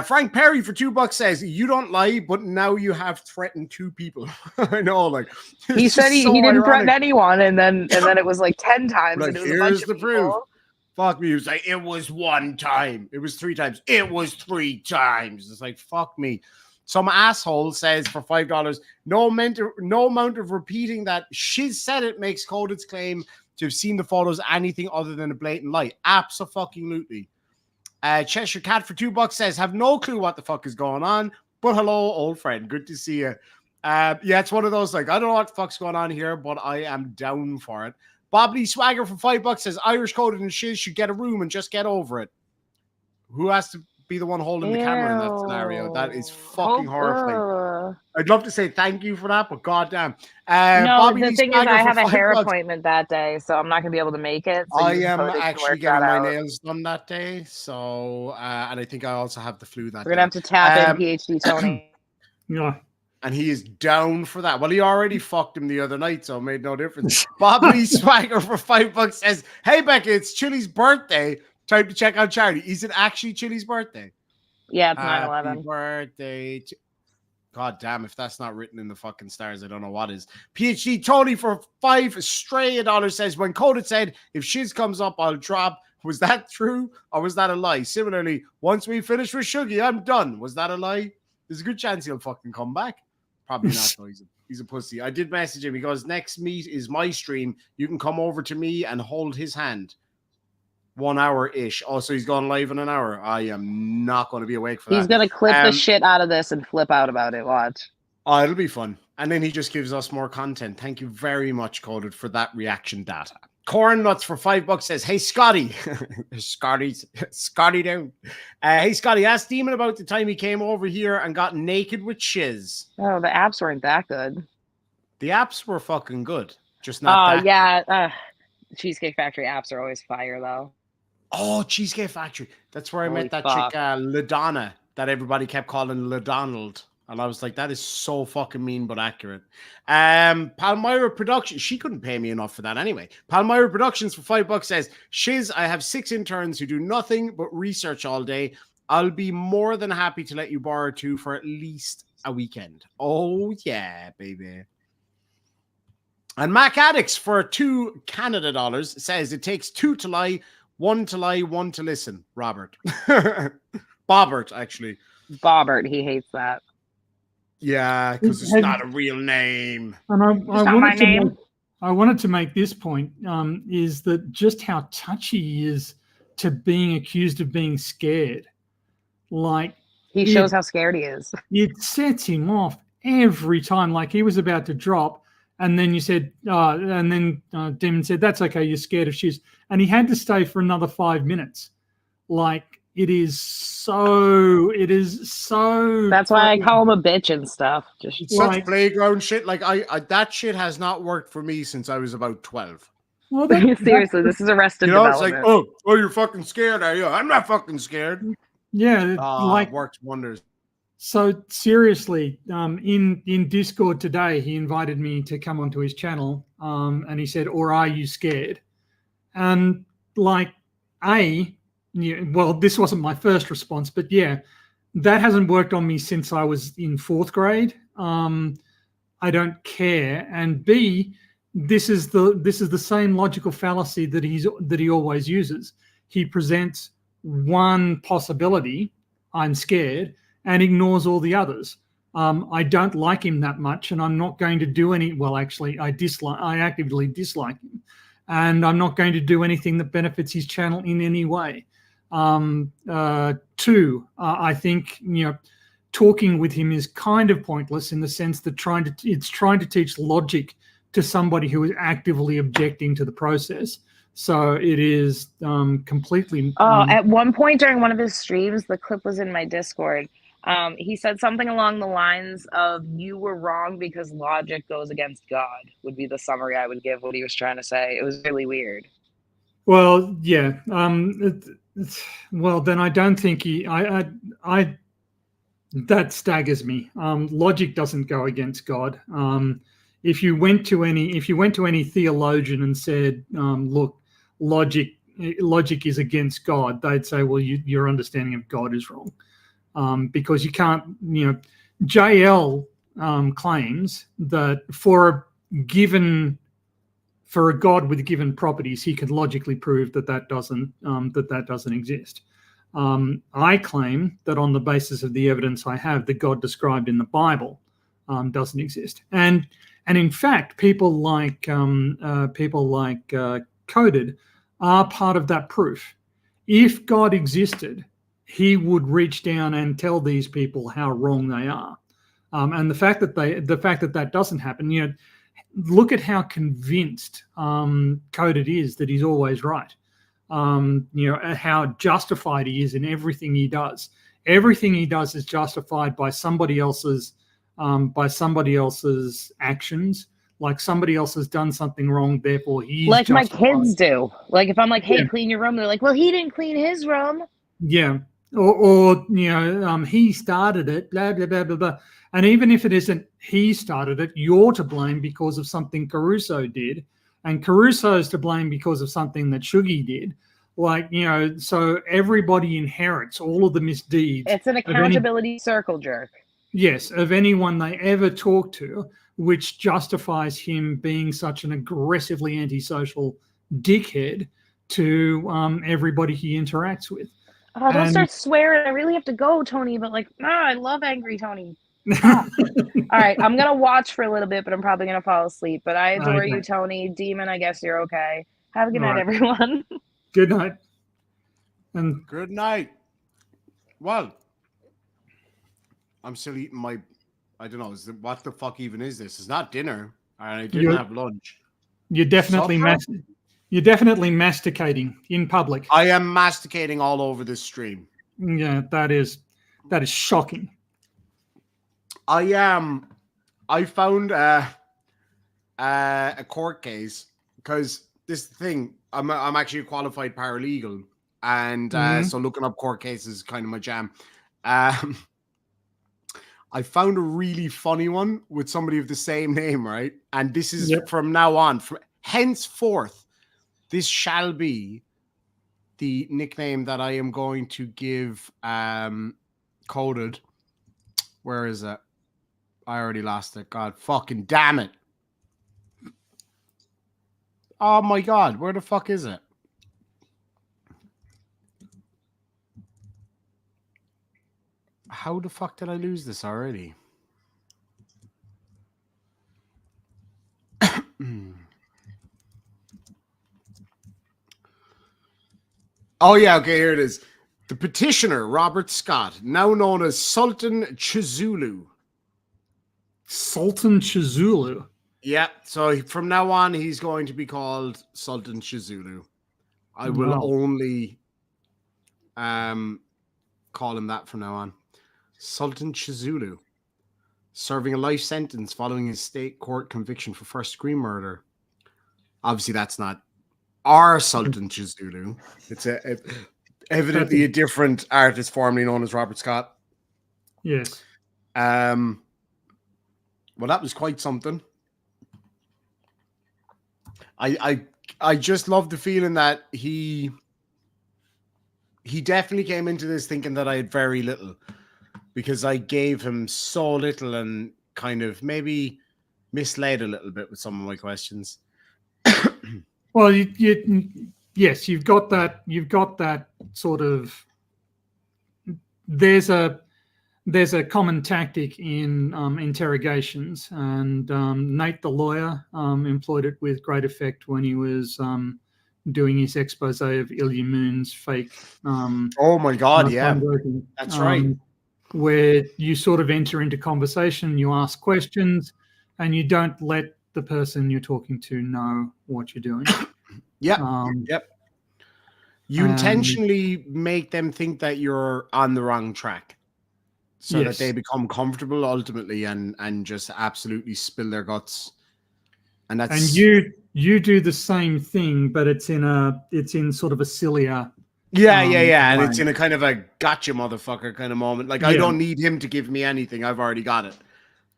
Frank Perry for $2 says, you don't lie, but now you have threatened 2 people. I know, like He said he didn't threaten anyone, and then it was like 10 times. Like, and it was here's a bunch the of proof. people. Fuck me. He was like, it was 1 time. It was 3 times. It was 3 times. It's like, fuck me. Some asshole says for $5, no amount of repeating that Shizz said it makes Coded's claim to have seen the photos anything other than a blatant lie. Abso-fucking-lutely. Cheshire Cat for $2 says, have no clue what the fuck is going on, but hello, old friend. Good to see you. Yeah, it's one of those, like, I don't know what the fuck's going on here, but I am down for it. Bobley Swagger for $5 says, Irish Coded and Shizz should get a room and just get over it. Who has to be the one holding the camera in that scenario? That is fucking horrifying. I'd love to say thank you for that, but goddamn. No, Bobby the Lee thing is, Swagger I for have a hair $5. appointment that day, so I'm not going to be able to make it. So I you am Coded can actually work getting that my out. nails done that day, so and I think I also have the flu that We're going to day. have to tap in PhD Tony. Yeah. And he is down for that. Well, he already fucked him the other night, so it made no difference. Bob Lee Swagger for $5 says, hey, Becca, it's Chili's birthday. Time to check out charity. Is it actually Chili's birthday? Yeah, it's Happy 9/11. birthday. God damn, if that's not written in the fucking stars, I don't know what is. PhD Tony for $5 stray dollars says, when Coded said, if Shizz comes up, I'll drop. Was that true or was that a lie? Similarly, once we finish with Shuggy, I'm done. Was that a lie? There's a good chance he'll fucking come back. Probably not, though. He's a pussy. I did message him. He goes, next meet is my stream. You can come over to me and hold his hand. 1 hour-ish. Oh, so he's gone live in an hour. I am not going to be awake for that. He's going to clip the shit out of this and flip out about it. Watch. Oh, it'll be fun. And then he just gives us more content. Thank you very much, Coded, for that reaction data. Corn Nuts for $5 says, hey, Scotty. Scotty down. Hey, Scotty, ask Demon about the time he came over here and got naked with Shizz. Oh, the apps weren't that good. The apps were fucking good. Just not that yeah. Cheesecake Factory apps are always fire, though. Oh, Cheesecake Factory. That's where I Holy met that fuck. chick, LaDonna, that everybody kept calling LaDonald. And I was like, that is so fucking mean, but accurate. Palmyra Productions. She couldn't pay me enough for that anyway. Palmyra Productions for $5 says, Shizz, I have 6 interns who do nothing but research all day. I'll be more than happy to let you borrow 2 for at least a weekend. Oh, yeah, baby. And Mac Addicts for $2 Canada dollars says, it takes 2 to lie, 1 to lie, 1 to listen. Robert. Bobbert, actually. Bobbert, he hates that. Yeah, because it's not a real name. And I wanted to make this point, is that just how touchy he is to being accused of being scared. Like, he shows how scared he is. It sets him off every time. Like, he was about to drop, and then you said, Demon said, that's okay, you're scared of Shizz. And he had to stay for another 5 minutes. Like, it is so. That's why I call him a bitch and stuff. Just it's such playground shit. Like I that shit has not worked for me since I was about 12. Well, seriously, this is Arrested Development. It's like, oh, you're fucking scared, are you? I'm not fucking scared. Yeah, it works wonders. So seriously, in Discord today, he invited me to come onto his channel, and he said, "Or are you scared?" And like, well, this wasn't my first response, but yeah, that hasn't worked on me since I was in 4th grade. I don't care. And B, this is the same logical fallacy that he always uses. He presents one possibility, I'm scared, and ignores all the others. I don't like him that much, and I'm not going to do any. Well, actually, I actively dislike him, and I'm not going to do anything that benefits his channel in any way. 2, I think, talking with him is kind of pointless in the sense that it's trying to teach logic to somebody who is actively objecting to the process. So it is completely. At one point during one of his streams, the clip was in my Discord. He said something along the lines of, "You were wrong because logic goes against God," would be the summary I would give what he was trying to say. It was really weird. Well, yeah. Well, then I don't think That staggers me. Logic doesn't go against God. If you went to any theologian and said, "Look, logic is against God," they'd say, "Well, your understanding of God is wrong," because you can't. JL claims that for a God with given properties, he can logically prove that doesn't exist. I claim that on the basis of the evidence I have, the God described in the Bible doesn't exist, and in fact, people like Coded are part of that proof. If God existed, he would reach down and tell these people how wrong they are, and the fact that doesn't happen. Look at how convinced Coded is that he's always right. How justified he is in everything he does. Everything he does is justified by somebody else's actions. Like somebody else has done something wrong, therefore he's like justified. my kids do. Like if I'm like, "Hey, Yeah. clean your room," they're like, "Well, he didn't clean his room." Yeah. Or he started it, blah, blah, blah, blah, blah. And even if it isn't he started it, you're to blame because of something Caruso did. And Caruso's to blame because of something that Shuggy did. So everybody inherits all of the misdeeds. It's an accountability circle jerk. Yes, of anyone they ever talk to, which justifies him being such an aggressively antisocial dickhead to everybody he interacts with. Oh, don't start swearing. I really have to go, Tony, but I love angry Tony. All right, I'm going to watch for a little bit, but I'm probably going to fall asleep. But I adore you, Tony. Demon, I guess you're okay. Have a good night, everyone. Good night. And good night. Well, I'm still eating my, I don't know, what the fuck even is this? It's not dinner, and I didn't have lunch. You're definitely masticating in public. I am masticating all over this stream. Yeah, that is shocking. I found a court case because this thing, I'm actually a qualified paralegal, and so looking up court cases is kind of my jam. I found a really funny one with somebody of the same name, right? And this is from now on, from henceforth, this shall be the nickname that I am going to give Coded. Where is it? I already lost it. God fucking damn it. Oh my God, where the fuck is it? How the fuck did I lose this already? Oh yeah, okay, here it is. The petitioner, Robert Scott, now known as Sultan Chizulu. Sultan Chizulu? Yeah, so from now on, he's going to be called Sultan Chizulu. I will only call him that from now on. Sultan Chizulu, serving a life sentence following his state court conviction for first-degree murder. Obviously, that's not our Sultan Chizulu. It's evidently a different artist formerly known as Robert Scott. Yes. Well, that was quite something. I just love the feeling that he definitely came into this thinking that I had very little, because I gave him so little and kind of maybe misled a little bit with some of my questions. Well, yes, you've got that sort of. There's a common tactic in interrogations, and Nate the lawyer employed it with great effect when he was doing his expose of Ilya Moon's fake. Oh my God! Yeah, that's right. Where you sort of enter into conversation, you ask questions, and you don't let the person you're talking to know what you're doing. Yep. You intentionally make them think that you're on the wrong track, so that they become comfortable ultimately and just absolutely spill their guts. And you do the same thing, but it's in sort of a sillier Yeah, in a and way. it's in a kind of a gotcha, motherfucker kind of moment. Like, I Yeah. don't need him to give me anything. I've already got it.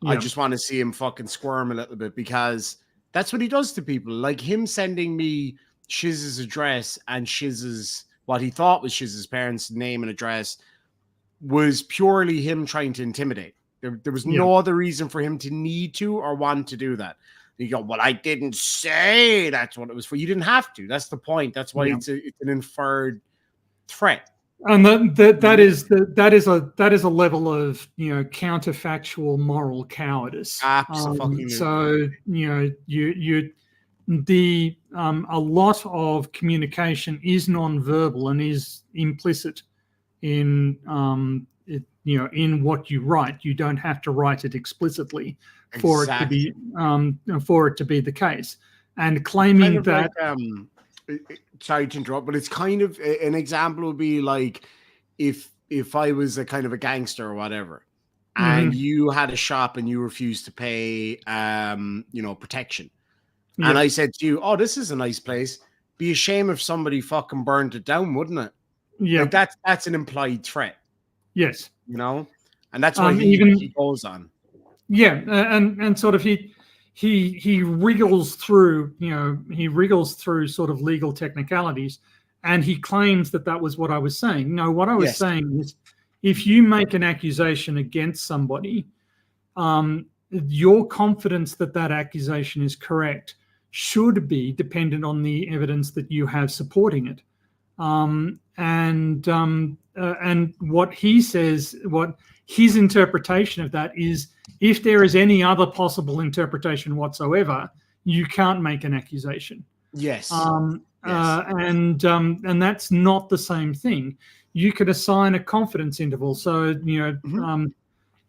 I Yeah. just want to see him fucking squirm a little bit, because that's what he does to people. Like him sending me Shizz's address and Shizz's, what he thought was Shizz's parents' name and address, was purely him trying to intimidate. There was no other reason for him to need to or want to do that. You go, well, I didn't say that's what it was for. You didn't have to. That's the point. That's why it's an inferred threat. And that is a level of, you know, counterfactual moral cowardice. Absolutely. So, you know, a lot of communication is non-verbal and is implicit in in what you write. You don't have to write it explicitly for it to be the case. And claiming kind of that sorry to interrupt, but it's kind of an example would be like if I was a kind of a gangster or whatever, and you had a shop and you refused to pay protection. And I said to you, oh, this is a nice place. Be a shame if somebody fucking burned it down, wouldn't it? Yeah. Like that's an implied threat. Yes. You know? And that's why he goes on. Yeah, and sort of he wriggles through, sort of legal technicalities, and he claims that was what I was saying. No, what I was saying is, if you make an accusation against somebody, your confidence that accusation is correct should be dependent on the evidence that you have supporting it. And what he says, what his interpretation of that is, if there is any other possible interpretation whatsoever, you can't make an accusation. Yes. And that's not the same thing. You could assign a confidence interval. So,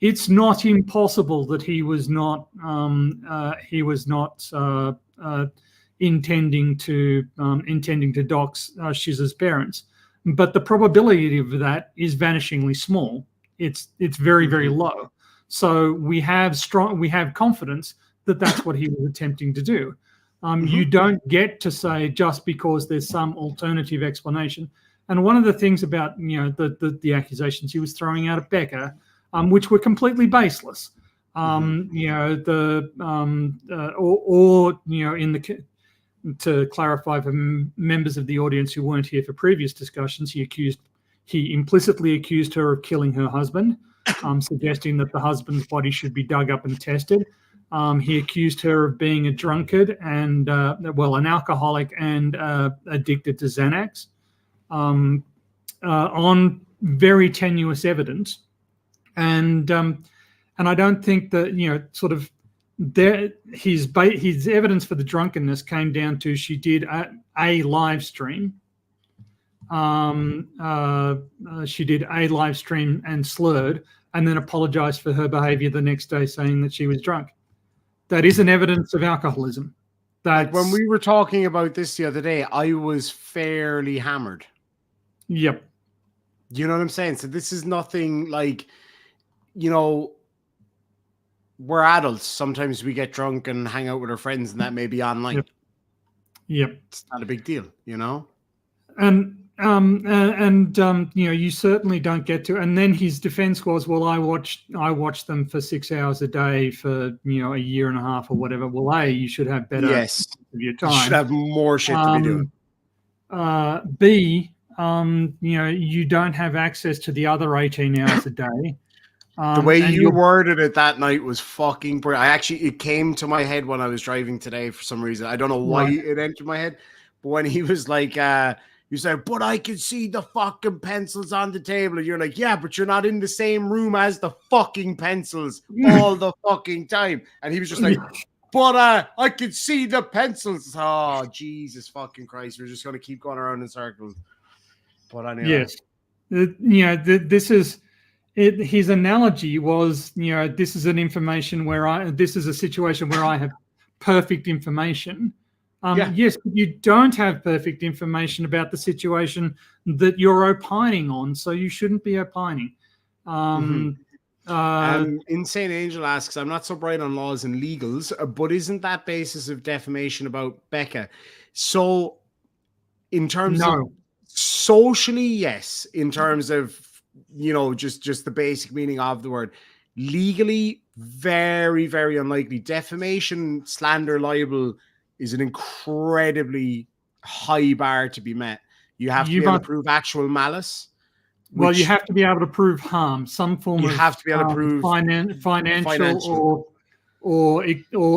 it's not impossible that he was not intending to dox Shizz's parents, but the probability of that is vanishingly small. It's very, very low. So we have confidence that that's what he was attempting to do. You don't get to say just because there's some alternative explanation. And one of the things about the accusations he was throwing out at Becca, which were completely baseless, to clarify for members of the audience who weren't here for previous discussions, he implicitly accused her of killing her husband, suggesting that the husband's body should be dug up and tested. He accused her of being a drunkard and, an alcoholic and addicted to Xanax, on very tenuous evidence. And I don't think that, his evidence for the drunkenness came down to she did a live stream. She did a live stream and slurred, and then apologized for her behavior the next day, saying that she was drunk. That isn't evidence of alcoholism. Like when we were talking about this the other day, I was fairly hammered. Yep. You know what I'm saying? So this is nothing like, we're adults. Sometimes we get drunk and hang out with our friends, and that may be online. Yep. It's not a big deal, And you certainly don't get to. And then his defense was, well, I watched them for 6 hours a day for a year and a half or whatever. Well, A, you should have better of your time. You should have more shit to be doing. B, you don't have access to the other 18 hours a day. The way you worded it that night was fucking brilliant. It came to my head when I was driving today for some reason. I don't know why it entered my head, but when he was like, you said, but I can see the fucking pencils on the table. And you're like, yeah, but you're not in the same room as the fucking pencils all the fucking time. And he was just like, but I can see the pencils. Oh, Jesus fucking Christ. We're just going to keep going around in circles. But anyway. Yes. This is... his analogy was, this is an information this is a situation where I have perfect information. Yes, but you don't have perfect information about the situation that you're opining on, so you shouldn't be opining. Insane Angel asks, I'm not so bright on laws and legals, but isn't that basis of defamation about Becca? So in terms of Socially, yes, in terms of, you know, just the basic meaning of the word. Legally, very, very unlikely. Defamation, slander, libel is an incredibly high bar to be met. You have to You be able to must, prove actual malice, well, you which have to be able to prove harm, some form you of have to be able to prove financial financial. or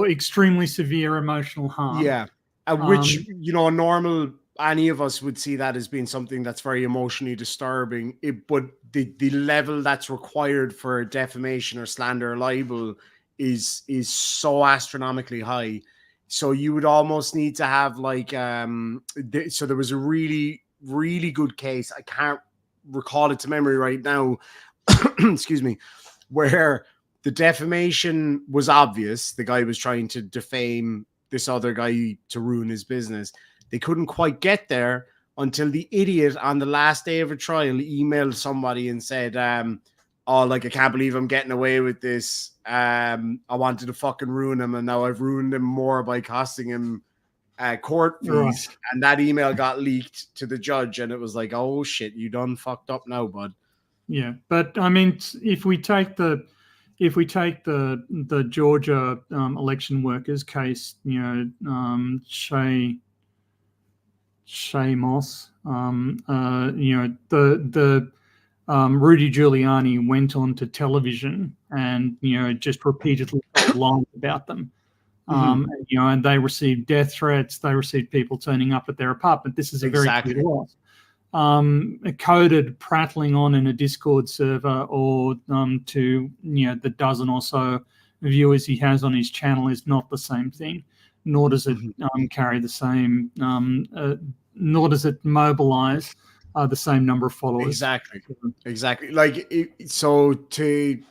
extremely severe emotional harm. Yeah. Which, you know, normal, any of us would see that as being something that's very emotionally disturbing. But the level that's required for defamation or slander or libel is so astronomically high. So you would almost need to have like, so there was a really, really good case. I can't recall it to memory right now. Excuse me, where the defamation was obvious. The guy was trying to defame this other guy to ruin his business. They couldn't quite get there until the idiot on the last day of a trial emailed somebody and said, oh, like, I can't believe I'm getting away with this. I wanted to fucking ruin him, and now I've ruined him more by costing him court fees. Right. And that email got leaked to the judge, and it was like, oh shit, you done fucked up now, bud. Yeah, but I mean, if we take the Georgia election workers case, you know, Shay Moss, you know, the Rudy Giuliani went on to television and, you know, just repeatedly lied about them. You know, and they received death threats. They received people turning up at their apartment. This is a very clear loss. Coded prattling on in a Discord server or to, you know, the dozen or so viewers he has on his channel is not the same thing, nor does it carry the same, nor does it mobilize the same number of followers. Exactly. Like, so to,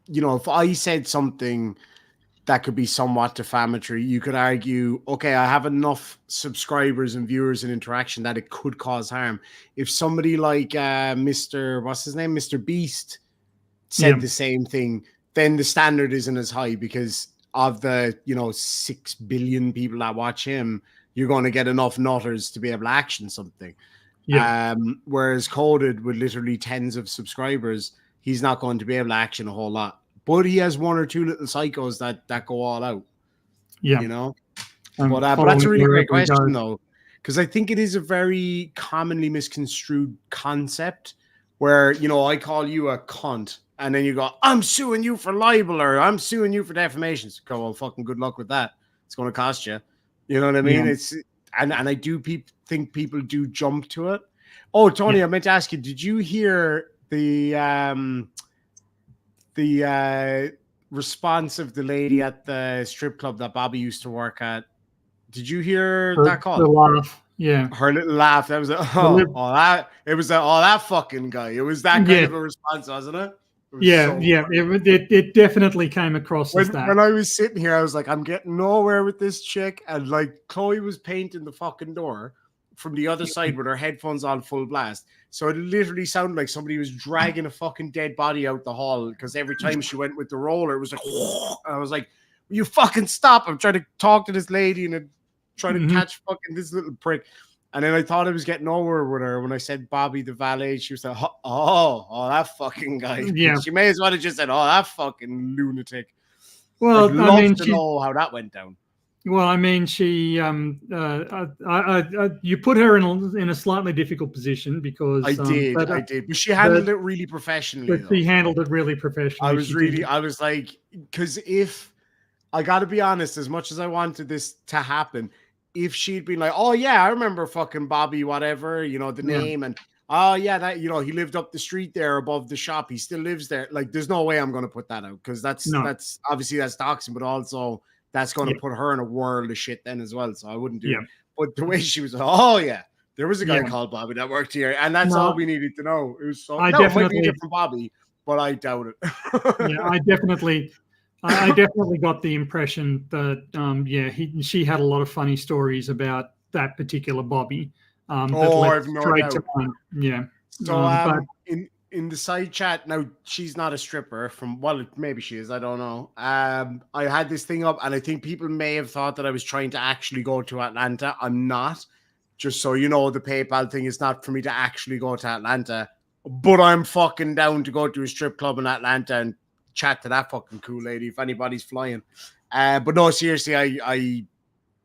you know, if I said something that could be somewhat defamatory, you could argue, okay, I have enough subscribers and viewers and interaction that it could cause harm. If somebody like Mr. Beast said the same thing, then the standard isn't as high because of the, you know, 6 billion people that watch him, you're going to get enough nutters to be able to action something. Whereas Coded with literally tens of subscribers, he's not going to be able to action a whole lot. But he has one or two little psychos that go all out. You know? But that's a really great question, though, because I think it is a very commonly misconstrued concept where, you know, I call you a cunt, and then you go, I'm suing you for libel, or I'm suing you for defamation. So, well, fucking good luck with that. It's going to cost you. You know what I mean? It's and I do think people do jump to it. Oh, Tony, I meant to ask you, did you hear the response of the lady at the strip club that Bobby used to work at? Did you hear that call? The laugh, her little laugh. That was that fucking guy. It was that kind of a response, wasn't it? It definitely came across as that. When I was sitting here, I was like, I'm getting nowhere with this chick, and like Chloe was painting the fucking door from the other side with her headphones on full blast. So it literally sounded like somebody was dragging a fucking dead body out the hall, because every time she went with the roller, it was like, and I was like, you fucking stop. I'm trying to talk to this lady and trying to catch fucking this little prick. And then I thought I was getting over with her when I said Bobby the valet. She was like, oh, that fucking guy. Yeah. She may as well have just said, oh, that fucking lunatic. Well, I'd love to know how that went down. Well, I mean, she, you put her in a slightly difficult position because I did, but she handled it really professionally. But she handled it really professionally. I was like, because if I got to be honest, as much as I wanted this to happen, if she'd been like, oh yeah, I remember fucking Bobby, whatever, you know, the name, and oh yeah, that, you know, he lived up the street there above the shop, he still lives there. Like, there's no way I'm going to put that out, because that's obviously that's doxing, but also that's going to put her in a world of shit then as well. So I wouldn't do it. But the way she was, oh yeah, there was a guy called Bobby that worked here, and that's all we needed to know. It was so, it might be a different Bobby, but I doubt it. I definitely got the impression that she had a lot of funny stories about that particular Bobby. I've no doubt. So in the side chat now, she's not a stripper maybe she is, I don't know. I had this thing up, and I think people may have thought that I was trying to actually go to Atlanta. I'm not. just so you know, the PayPal thing is not for me to actually go to Atlanta, but I'm fucking down to go to a strip club in Atlanta and chat to that fucking cool lady if anybody's flying. But no, seriously, I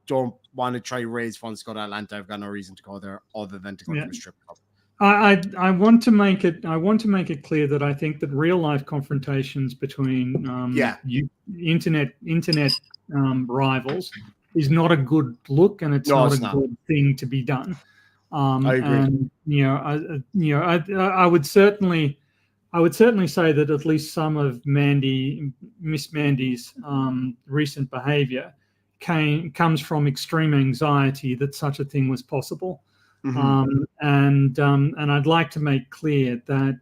don't want to try raise funds to go to Atlanta. I've got no reason to go there other than to go to a strip club. I want to make it clear that I think that real life confrontations between internet rivals is not a good look, and it's not a good thing to be done. I agree. And I would certainly say that at least some of Miss Mandy's recent behaviour comes from extreme anxiety that such a thing was possible. And I'd like to make clear that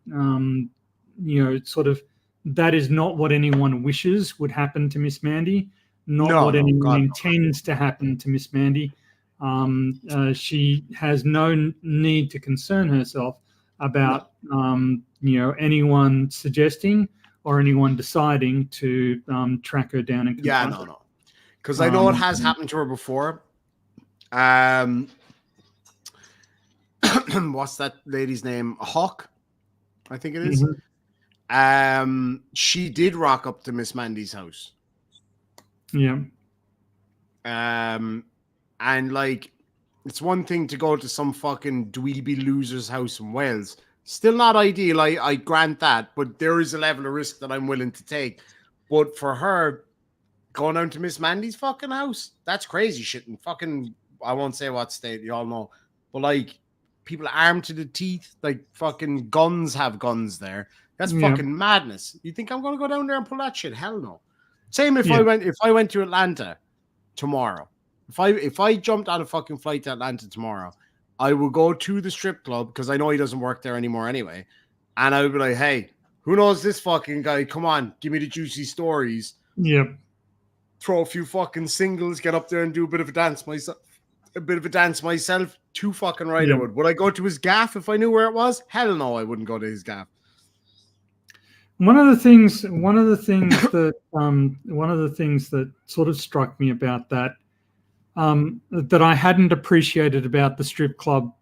sort of that is not what anyone wishes would happen to Miss Mandy, not what anyone intends to happen to Miss Mandy. She has no need to concern herself about anyone suggesting or anyone deciding to track her down and confront her. Because I know it has happened to her before. What's that lady's name? Hawk, I think it is. She did rock up to Miss Mandy's house. Yeah. And like, it's one thing to go to some fucking dweeby loser's house in Wales. Still not ideal, I grant that, but there is a level of risk that I'm willing to take. But for her, going down to Miss Mandy's fucking house, that's crazy shit. And fucking, I won't say what state, you all know. But like, people armed to the teeth, like fucking guns have guns there. That's fucking madness. You think I'm going to go down there and pull that shit? Hell no. Same if I went to Atlanta tomorrow. If I jumped on a fucking flight to Atlanta tomorrow, I will go to the strip club because I know he doesn't work there anymore anyway. And I would be like, hey, who knows this fucking guy? Come on, give me the juicy stories. Yep. Throw a few fucking singles, get up there and do a bit of a dance myself. Too fucking right I would. Would I go to his gaff if I knew where it was? Hell no, I wouldn't go to his gaff. One of the things that sort of struck me about that I hadn't appreciated about the strip club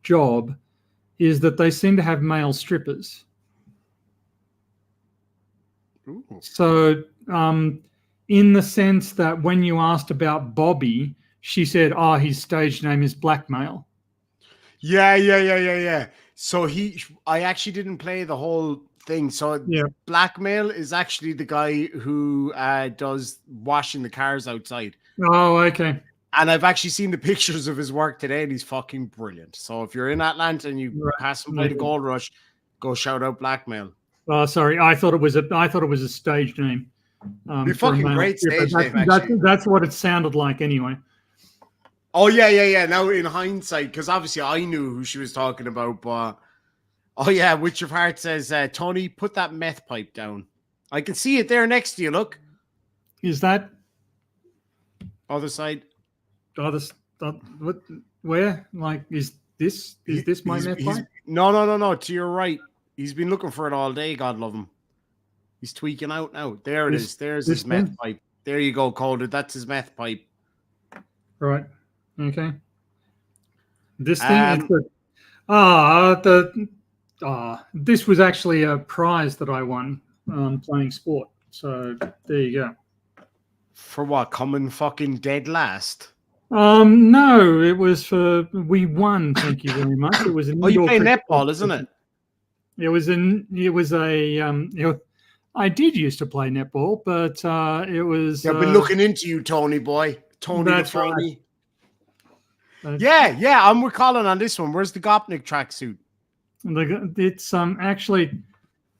job is that they seem to have male strippers. Ooh. So in the sense that when you asked about Bobby, she said, oh, his stage name is Blackmail. Yeah. So I actually didn't play the whole thing. So Blackmail is actually the guy who does washing the cars outside. Oh, okay. And I've actually seen the pictures of his work today, and he's fucking brilliant. So if you're in Atlanta and you pass him by the Gold Rush, go shout out Blackmail. Oh, sorry, I thought it was a stage name. You're fucking great stage name. Actually, that's what it sounded like anyway. Oh yeah. Now in hindsight, because obviously I knew who she was talking about, but Witch of Heart says, Tony, put that meth pipe down. I can see it there next to you. Look. Is that other side? What? Where? Like, is this my meth pipe? No. To your right. He's been looking for it all day. God love him. He's tweaking out now. There it is. There's his meth pipe. There you go, Coded. That's his meth pipe. Right. Okay. This thing this was actually a prize that I won playing sport. So there you go. For what? Coming fucking dead last? No, it was we won. Thank you very much. It was an you play netball, isn't it? I did used to play netball, but it was. I've been looking into you, Tony boy. Tony the phony. Right. Yeah. I'm with Colin on this one. Where's the Gopnik tracksuit? It's actually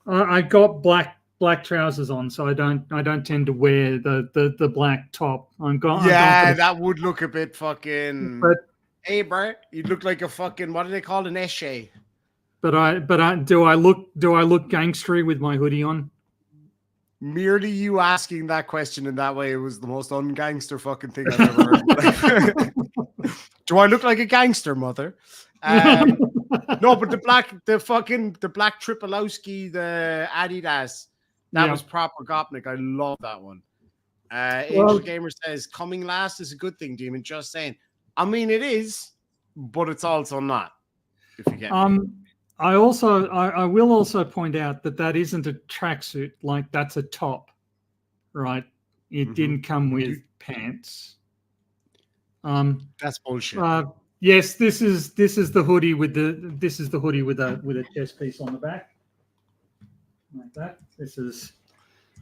I got black trousers on, so I don't tend to wear the black top. That would look a bit fucking. But hey, bro, you look like a fucking, what do they call an esche? But do I look gangstery with my hoodie on? Merely you asking that question in that way, it was the most ungangster fucking thing I've ever heard. Do I look like a gangster, mother? No, but the black Tripolowski, the Adidas, that was proper Gopnik. I love that one. Angel Gamer says, coming last is a good thing, Demon. Just saying. I mean, it is, but it's also not. If you get me. I will also point out that isn't a tracksuit. Like, that's a top, right? It didn't come with pants. That's bullshit. Yes, this is the hoodie with a chest piece on the back, like that. This is,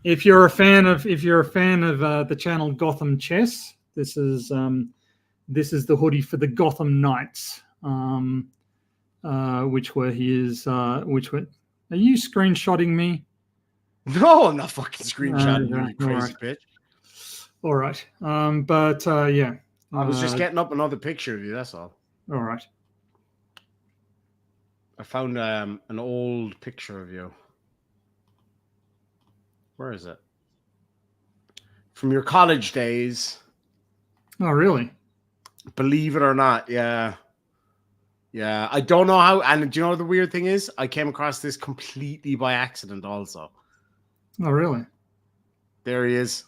if you're a fan of the channel Gotham Chess, this is the hoodie for the Gotham Knights, which were his. Are you screenshotting me? No, I'm not fucking screenshotting you, you crazy bitch. All right. Yeah. I was just getting up another picture of you, that's all. All right. I found an old picture of you. Where is it? From your college days. Oh, really? Believe it or not, yeah. Yeah, I don't know how, and do you know what the weird thing is? I came across this completely by accident also. Oh, really? There he is.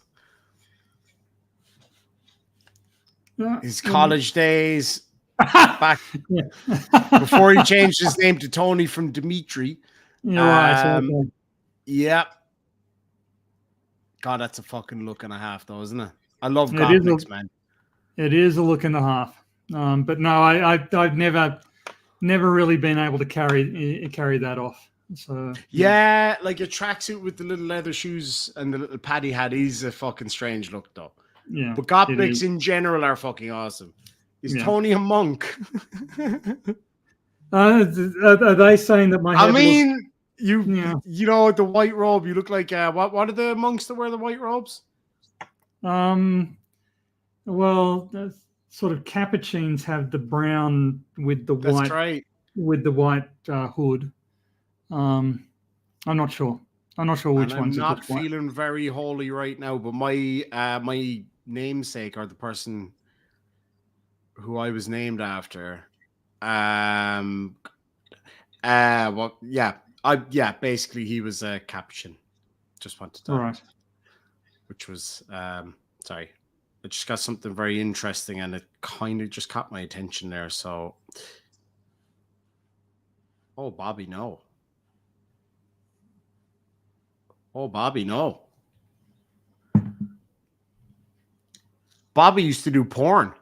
Yeah. His college days, back before he changed his name to Tony from Dimitri. You're right. Okay. Yep. God, that's a fucking look and a half, though, isn't it? I love Gothics, man. It is a look and a half. But no, I've never really been able to carry that off. So yeah, like a tracksuit with the little leather shoes and the little pad he had is a fucking strange look, though. Yeah, but Gothics in general are fucking awesome. Is Tony a monk? Are they saying that my head you know, the white robe, you look like what are the monks that wear the white robes? Well, sort of capuchins have the brown with the white. That's right. With the white hood. I'm not sure. I'm not sure which ones. I'm not feeling very holy right now, but my namesake, or the person who I was named after, basically he was a capuchin. Just wanted to, right. Which was sorry, I just got something very interesting, and it kind of just caught my attention there. So, oh, Bobby, no. Oh, Bobby, no. Bobby used to do porn.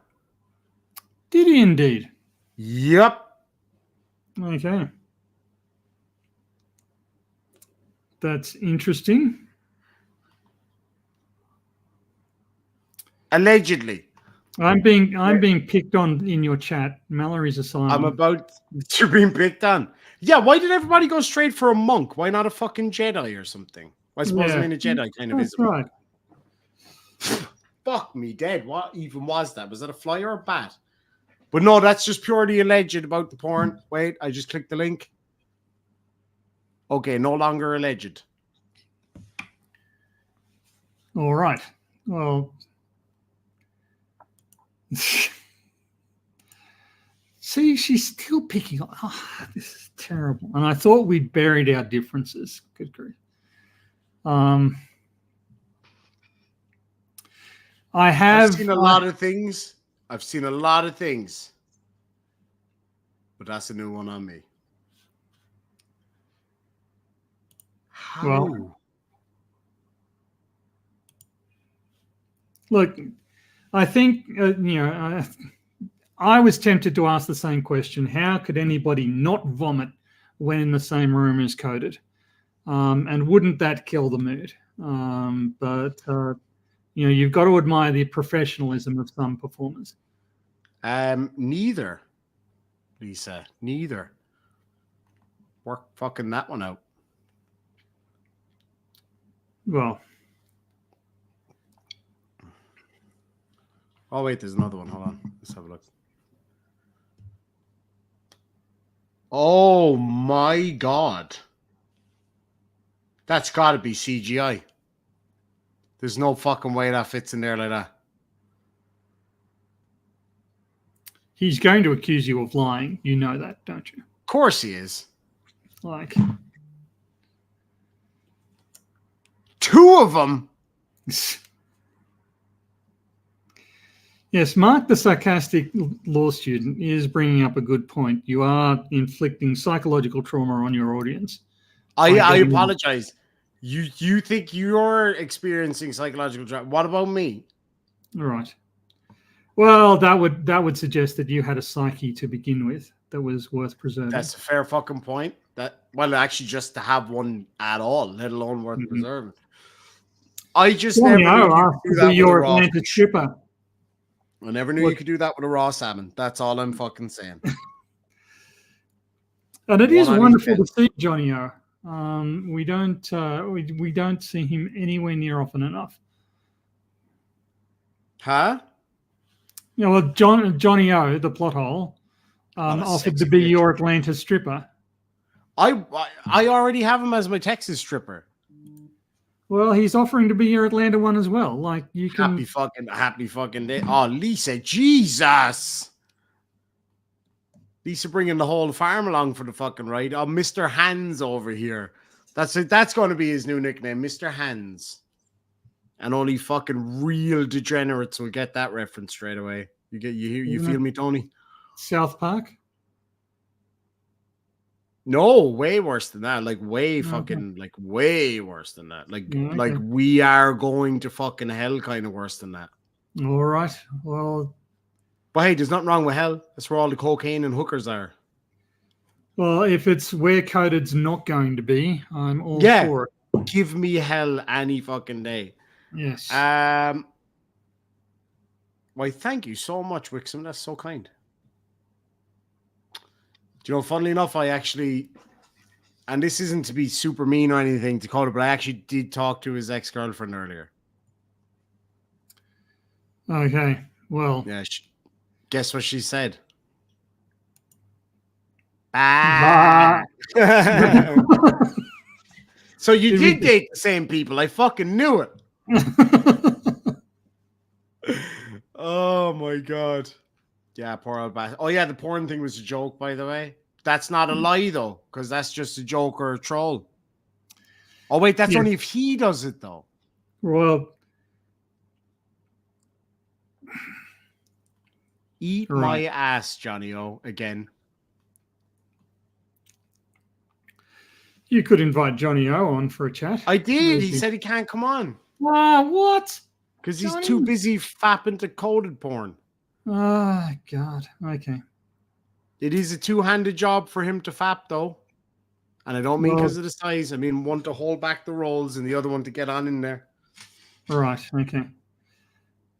Did he indeed? Yep. Okay. That's interesting. Allegedly. I'm being picked on in your chat. Mallory's asylum. You're being picked on. Yeah, why did everybody go straight for a monk? Why not a fucking Jedi or something? I suppose a Jedi kind of is. Right. Fuck me dead. What even was that? Was that a fly or a bat? But no, that's just purely alleged about the porn. Wait, I just clicked the link. Okay, no longer alleged. All right. Well, see, she's still picking on. Oh, this is terrible. And I thought we'd buried our differences. Good grief. I've seen a lot of things. I've seen a lot of things. But that's a new one on me. How? Well, look, I think, I was tempted to ask the same question. How could anybody not vomit when in the same room as Coded? And wouldn't that kill the mood? But you've got to admire the professionalism of some performers. Neither, Lisa. Neither. Work fucking that one out. Well. Oh, wait, there's another one. Hold on. Let's have a look. Oh, my God. That's got to be CGI. There's no fucking way that fits in there like that. He's going to accuse you of lying. You know that, don't you? Of course he is. Like. Two of them? Yes, Mark, the sarcastic law student, is bringing up a good point. You are inflicting psychological trauma on your audience. I apologize. You think you're experiencing psychological trauma? What about me? All right. Well, that would suggest that you had a psyche to begin with that was worth preserving. That's a fair fucking point. Actually, just to have one at all, let alone worth preserving. I just never knew you could do that with a raw Atlanta fish. stripper. I never knew you could do that with a raw salmon. That's all I'm fucking saying. And it is wonderful to see Johnny O. We don't see him anywhere near often enough. Huh? You know, well, Johnny O, the plot hole, offered to be your Atlanta stripper. I already have him as my Texas stripper. Well, he's offering to be your Atlanta one as well. Like you can happy fucking day. Oh, Lisa, Jesus. Lisa bringing the whole farm along for the fucking ride. Oh, Mr. Hands over here. That's going to be his new nickname, Mr. Hands. And only fucking real degenerates will get that reference straight away. You feel me, Tony? South Park? No, way worse than that. Like way fucking like way worse than that. Like we are going to fucking hell kind of worse than that. All right. Well, but hey, there's nothing wrong with hell. That's where all the cocaine and hookers are. Well, if it's where Coded's not going to be, I'm all for it. Give me hell any fucking day. Yes. Why, thank you so much, Wixom. That's so kind. Do you know, funnily enough, I actually, and this isn't to be super mean or anything to Coded, but I actually did talk to his ex-girlfriend earlier. Okay. Well. Yeah. Guess what she said? So you did date the same people. I fucking knew it. Oh my God. Yeah, poor old bastard. Oh yeah, the porn thing was a joke, by the way. That's not a lie though, because that's just a joke or a troll. Oh wait, that's only if he does it though. Well, eat my ass, Johnny O, again. You could invite Johnny O on for a chat. I did. He said he can't come on. What? Because he's too busy fapping to Coded porn. Oh, God. Okay. It is a two-handed job for him to fap, though. And I don't mean because of the size. I mean one to hold back the rolls and the other one to get on in there. Right. Okay.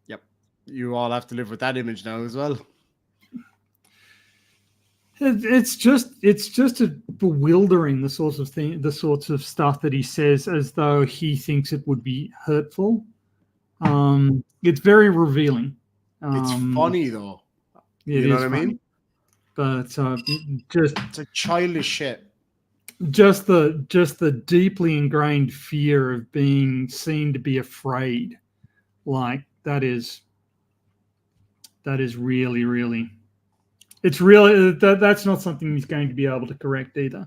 Yep. You all have to live with that image now as well. It's just a bewildering, the sorts of stuff that he says as though he thinks it would be hurtful. It's very revealing. It's funny though. You know what I mean? But it's a childish shit. Just the deeply ingrained fear of being seen to be afraid, like that is really, really. It's really that's not something he's going to be able to correct either.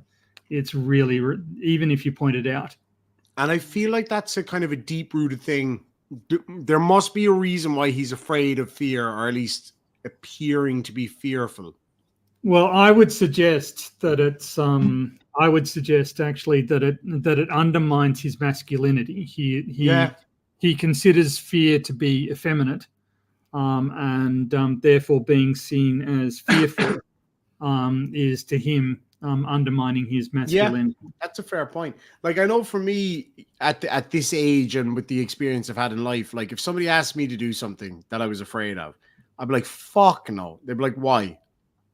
It's really, even if you point it out. And I feel like that's a kind of a deep-rooted thing. There must be a reason why he's afraid of fear, or at least appearing to be fearful. Well, I would suggest that it's. I would suggest actually that it undermines his masculinity. He considers fear to be effeminate. And therefore being seen as fearful is to him undermining his masculinity. Yeah, that's a fair point. Like I know for me at this age and with the experience I've had in life, like if somebody asked me to do something that I was afraid of, I'd be like, fuck no. They'd be like, why?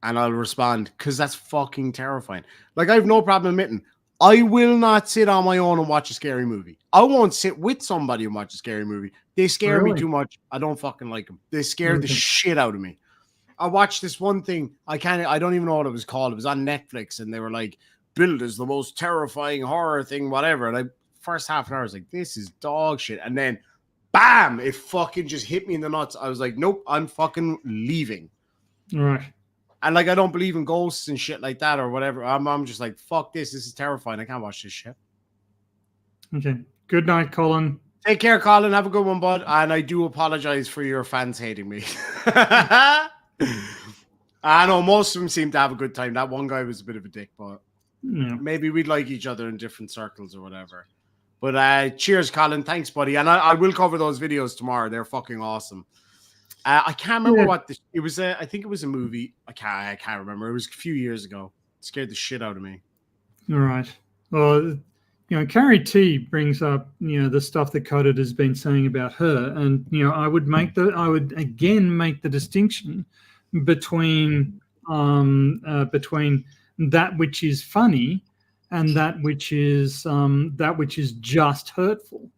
And I'll respond, because that's fucking terrifying. Like I have no problem admitting, I will not sit on my own and watch a scary movie. I won't sit with somebody and watch a scary movie. They scare me too much. I don't fucking like them. They scare the shit out of me. I watched this one thing. I don't even know what it was called. It was on Netflix, and they were like, billed as the most terrifying horror thing, whatever. And first half an hour, I was like, this is dog shit. And then, bam, it fucking just hit me in the nuts. I was like, nope, I'm fucking leaving. Right. And like, I don't believe in ghosts and shit like that or whatever. I'm just like, fuck this. This is terrifying. I can't watch this shit. Okay. Good night, Colin. Take care, Colin. Have a good one, bud. And I do apologize for your fans hating me. I know most of them seem to have a good time. That one guy was a bit of a dick, but Yeah. maybe we'd like each other in different circles or whatever. But cheers, Colin. Thanks, buddy. And I will cover those videos tomorrow. They're fucking awesome. I can't remember what it was. I think it was a movie. I can't remember. It was a few years ago. It scared the shit out of me. All right. Well, Carrie T brings up, the stuff that Coded has been saying about her, and I would again make the distinction between that which is funny and that which is just hurtful.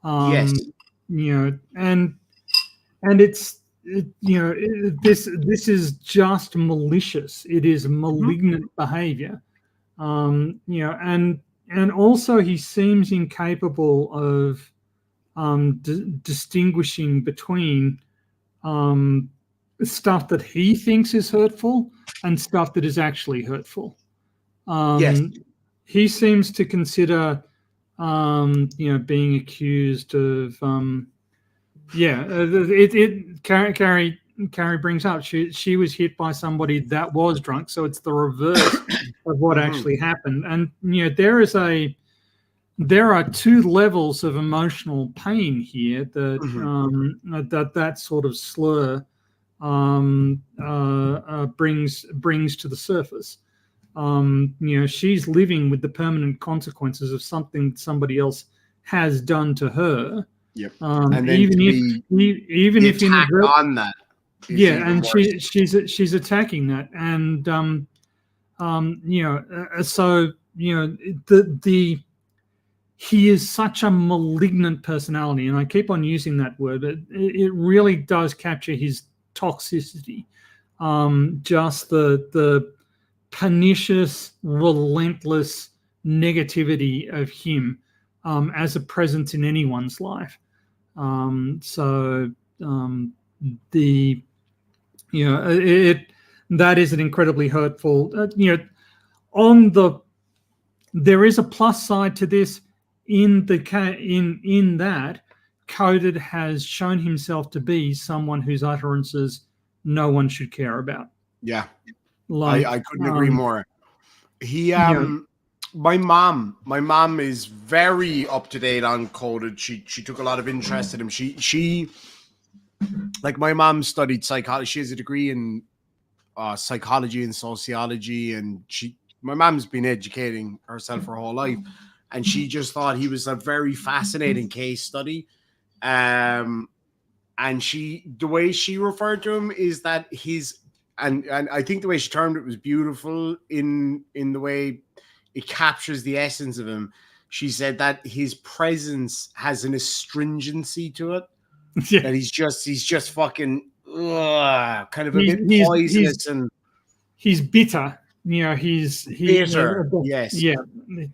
Yes. And this is just malicious. It is malignant behavior. And also he seems incapable of distinguishing between stuff that he thinks is hurtful and stuff that is actually hurtful. Yes. He seems to consider, being accused of, Carrie brings up she was hit by somebody that was drunk, so it's the reverse of what actually happened. And there are two levels of emotional pain here that that sort of slur brings to the surface. She's living with the permanent consequences of something somebody else has done to her. Yep. And even if on that. And she's attacking that, and he is such a malignant personality, and I keep on using that word, but it really does capture his toxicity. Just the pernicious, relentless negativity of him as a presence in anyone's life. That is an incredibly hurtful. There is a plus side to this in that Coded has shown himself to be someone whose utterances no one should care about. Yeah, I couldn't agree more. My mom is very up to date on Coded. She took a lot of interest in him. She like, my mom studied psychology. She has a degree in psychology and sociology, and my mom's been educating herself her whole life, and she just thought he was a very fascinating case study. And the way she referred to him is that and I think the way she termed it was beautiful in the way it captures the essence of him. She said that his presence has an astringency to it. Yeah. That he's just fucking kind of a bit poisonous, and he's bitter. He's bitter. Yes. Yeah.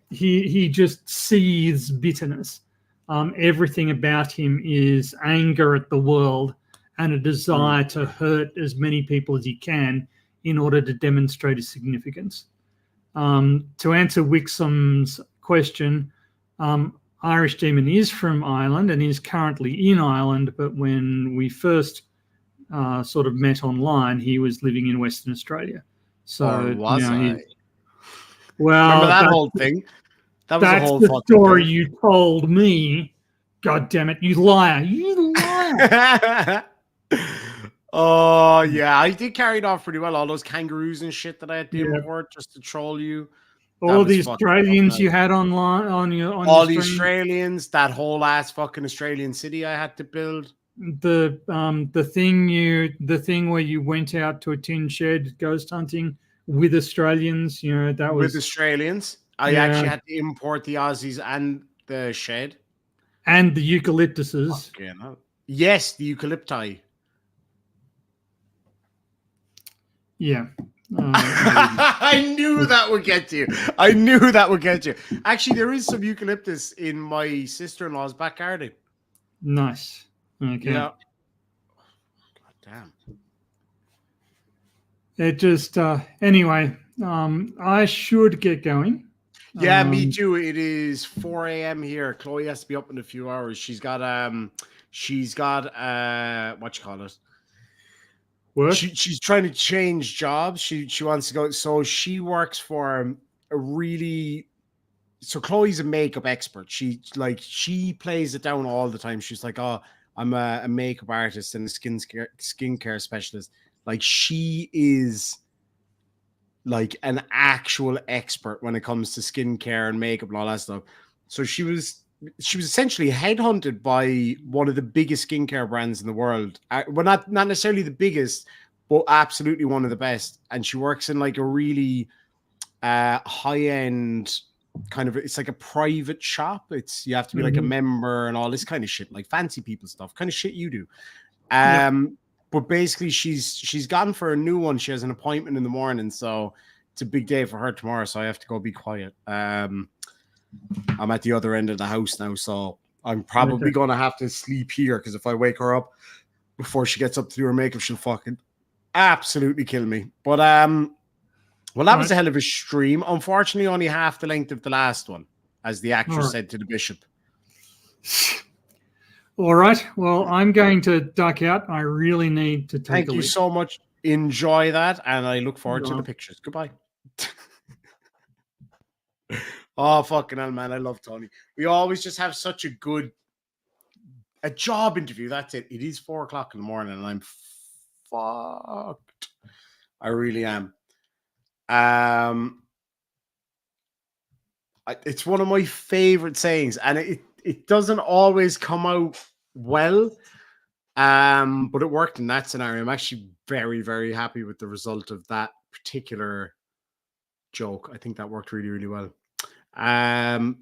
He just seethes bitterness. Everything about him is anger at the world and a desire to hurt as many people as he can in order to demonstrate his significance. To answer Wixom's question, Irish Demon is from Ireland and is currently in Ireland, but when we first sort of met online, he was living in Western Australia. So I? Well, remember that whole thing? That was that's a whole the story thing. you told me. God damn it, you liar! You liar! Oh yeah, I did carry it off pretty well. All those kangaroos and shit that I had to import just to troll you. All the Australians you had online on all the Australians, that whole ass fucking Australian city I had to build. The thing where you went out to a tin shed ghost hunting with Australians, that was with Australians. I actually had to import the Aussies and the shed and the eucalyptuses. Yes, the eucalypti. Yeah. I knew that would get you. I knew that would get you. Actually, there is some eucalyptus in my sister-in-law's back garden. Nice. Okay. Yeah. God damn. It just anyway. I should get going. Yeah, me too. It is 4 a.m. here. Chloe has to be up in a few hours. She's got what you call it? Work. She's trying to change jobs. She wants to go. So she works for a really. So Chloe's a makeup expert. She plays it down all the time. She's like, oh, I'm a makeup artist and a skincare specialist. Like she is like an actual expert when it comes to skincare and makeup and all that stuff. So she was essentially headhunted by one of the biggest skincare brands in the world. Well, not necessarily the biggest, but absolutely one of the best. And she works in like a really high-end kind of, it's like a private shop. You have to be like a member and all this kind of shit, like fancy people stuff, kind of shit you do. But basically she's gone for a new one. She has an appointment in the morning, so it's a big day for her tomorrow, so I have to go be quiet. I'm at the other end of the house now, so I'm probably gonna have to sleep here, because if I wake her up before she gets up to do her makeup, she'll fucking absolutely kill me. But well, that was a hell of a stream. Unfortunately, only half the length of the last one, as the actress said to the bishop. All right. Well, I'm going to duck out. I really need to take Thank you so much. Enjoy that, and I look forward to the pictures. Goodbye. Oh, fucking hell, man. I love Tony. We always just have such a job interview. That's it. It is 4 o'clock in the morning, and I'm fucked. I really am. It's one of my favorite sayings, and it doesn't always come out well, but it worked in that scenario. I'm actually very, very happy with the result of that particular joke. I think that worked really, really well.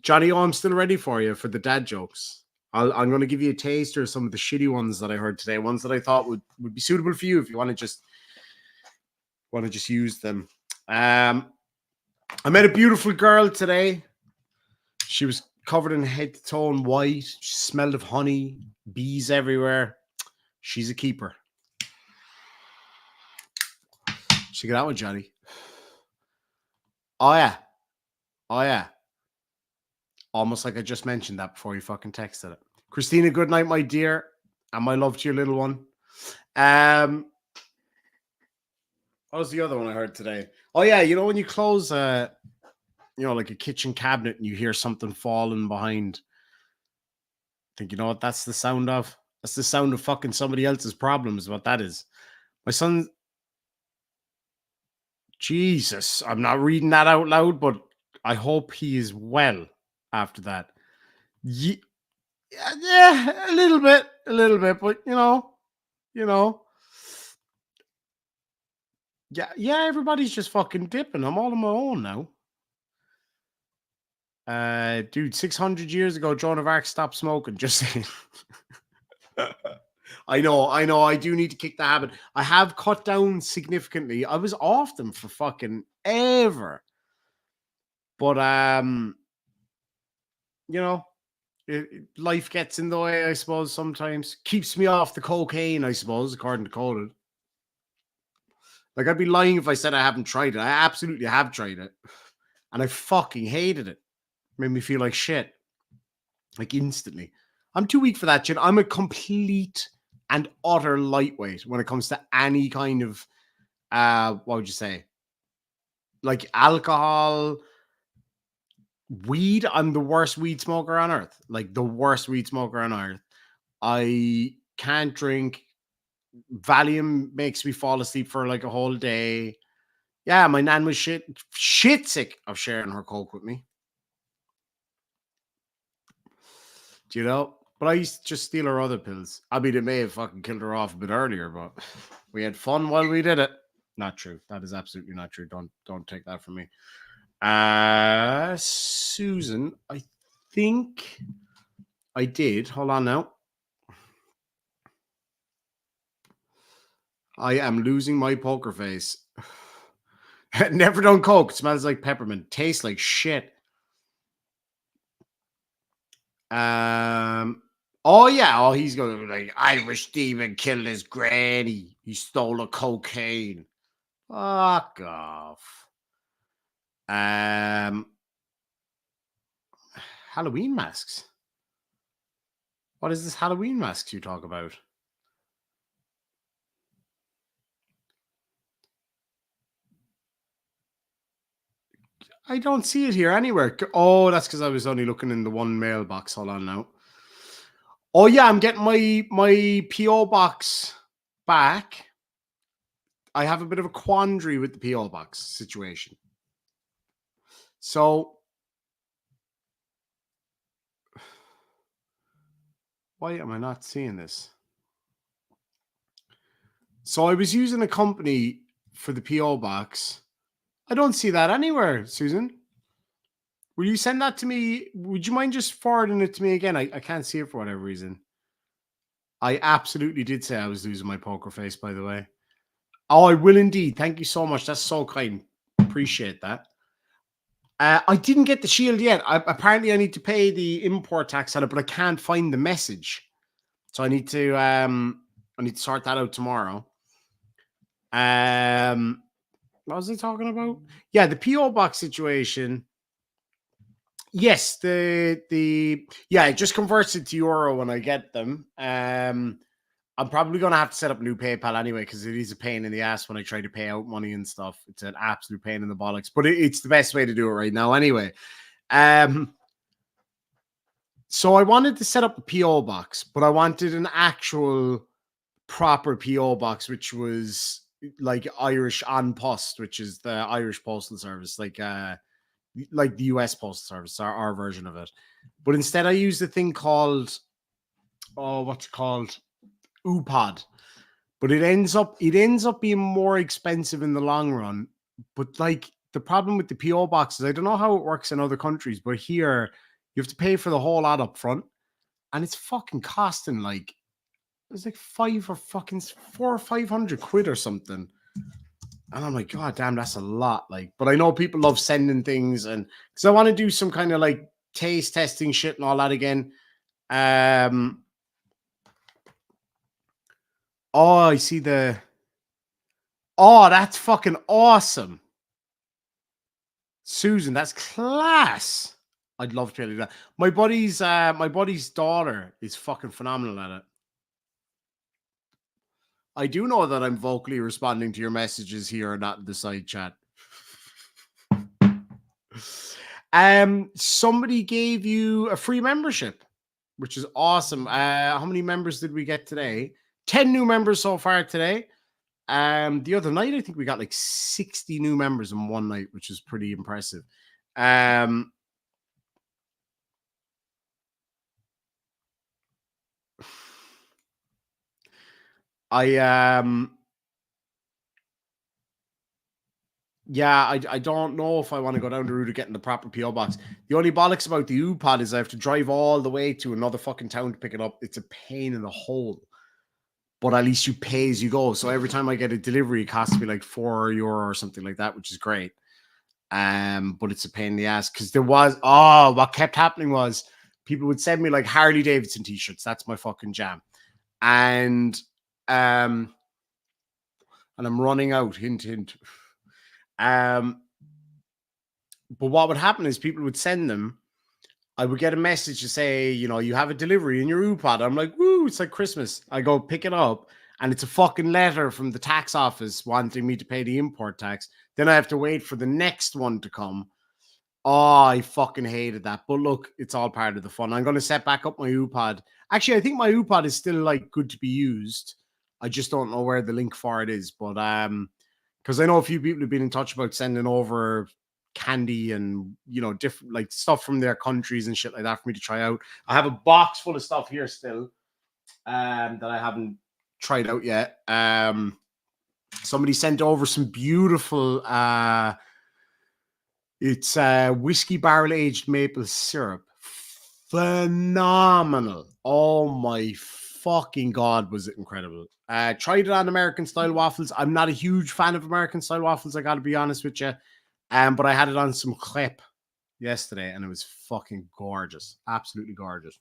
Johnny, I'm still ready for you for the dad jokes. I'm going to give you a taster of some of the shitty ones that I heard today, ones that I thought would be suitable for you if you want to just use them. I met a beautiful girl today. She was covered in head to toe in white. She smelled of honey, bees everywhere. She's a keeper. Check it out with Johnny. Oh yeah. Almost like I just mentioned that before you fucking texted it. Christina, good night, my dear. And my love to your little one. What was the other one I heard today? Oh yeah, you know when you close like a kitchen cabinet and you hear something falling behind. I think, you know what that's the sound of? That's the sound of fucking somebody else's problems, what that is. My son, Jesus, I'm not reading that out loud, but I hope he is well after that. Yeah, a little bit, but you know. Yeah, everybody's just fucking dipping. I'm all on my own now. Dude, 600 years ago, Joan of Arc stopped smoking. Just saying. I know. I do need to kick the habit. I have cut down significantly. I was off them for fucking ever. But, life gets in the way, I suppose, sometimes. Keeps me off the cocaine, I suppose, according to Coded. Like, I'd be lying if I said I haven't tried it. I absolutely have tried it. And I fucking hated it. Made me feel like shit. Like, instantly. I'm too weak for that shit. I'm a complete and utter lightweight when it comes to any kind of, what would you say? Like, alcohol, weed. I'm the worst weed smoker on earth. Like, the worst weed smoker on earth. I can't drink. Valium makes me fall asleep for like a whole day. Yeah, my nan was shit sick of sharing her coke with me. Do you know? But I used to just steal her other pills. I mean, it may have fucking killed her off a bit earlier, but we had fun while we did it. Not true. That is absolutely not true. Don't take that from me. Susan, I think I did. Hold on now. I am losing my poker face. Never done coke. It smells like peppermint. Tastes like shit. Oh yeah. Oh, he's going to be like, Irish demon killed his granny. He stole a cocaine. Fuck off. Halloween masks. What is this Halloween masks you talk about? I don't see it here anywhere. Oh, that's because I was only looking in the one mailbox. Hold on now. Oh yeah, I'm getting my PO box back. I have a bit of a quandary with the PO box situation. So why am I not seeing this? So I was using a company for the PO box. I don't see that anywhere, Susan. Will you send that to me? Would you mind just forwarding it to me again? I can't see it for whatever reason. I absolutely did say I was losing my poker face, by the way. Oh, I will indeed. Thank you so much. That's so kind. Appreciate that. I didn't get the shield yet. Apparently, I need to pay the import tax on it, but I can't find the message. So I need to sort that out tomorrow. What was I talking about? Yeah, the PO box situation. Yes, it just converts it to euro when I get them. I'm probably gonna have to set up a new PayPal anyway because it is a pain in the ass when I try to pay out money and stuff. It's an absolute pain in the bollocks, but it's the best way to do it right now anyway. So I wanted to set up a PO box, but I wanted an actual proper PO box, which was like Irish An Post, which is the Irish postal service, like the US postal service, our version of it. But instead, I used a thing called what's it called? UPOD. But it ends up being more expensive in the long run. But like the problem with the PO boxes, I don't know how it works in other countries, but here you have to pay for the whole lot up front, and it's fucking costing like it's like 400 or 500 quid or something. And I'm like, God damn, that's a lot. Like, but I know people love sending things, and because I want to do some kind of like taste testing shit and all that again. Oh, I see the. Oh, that's fucking awesome, Susan. That's class. I'd love to be able to do that. My buddy's daughter is fucking phenomenal at it. I do know that I'm vocally responding to your messages here, not in the side chat. Somebody gave you a free membership, which is awesome. How many members did we get today? 10 new members so far today. The other night, I think we got like 60 new members in one night, which is pretty impressive. I don't know if I want to go down the route of getting the proper PO box. The only bollocks about the UPOD is I have to drive all the way to another fucking town to pick it up. It's a pain in the hole. But at least you pay as you go. So every time I get a delivery, it costs me like €4 or something like that, which is great. But it's a pain in the ass because what kept happening was people would send me like Harley Davidson t-shirts. That's my fucking jam. And I'm running out, hint. But what would happen is people would send them. I would get a message to say, you have a delivery in your UPOD. I'm like, woo, it's like Christmas. I go pick it up, and it's a fucking letter from the tax office wanting me to pay the import tax. Then I have to wait for the next one to come. Oh, I fucking hated that. But look, it's all part of the fun. I'm going to set back up my UPOD. Actually, I think my UPOD is still like good to be used. I just don't know where the link for it is. But because I know a few people have been in touch about sending over candy and different like stuff from their countries and shit like that for me to try out. I have a box full of stuff here still that I haven't tried out yet. Somebody sent over some beautiful it's whiskey barrel aged maple syrup. Phenomenal. Oh my fucking God, was it incredible. Tried it on American style waffles. I'm not a huge fan of American style waffles, I gotta be honest with you. But I had it on some crepe yesterday, and it was fucking gorgeous. Absolutely gorgeous.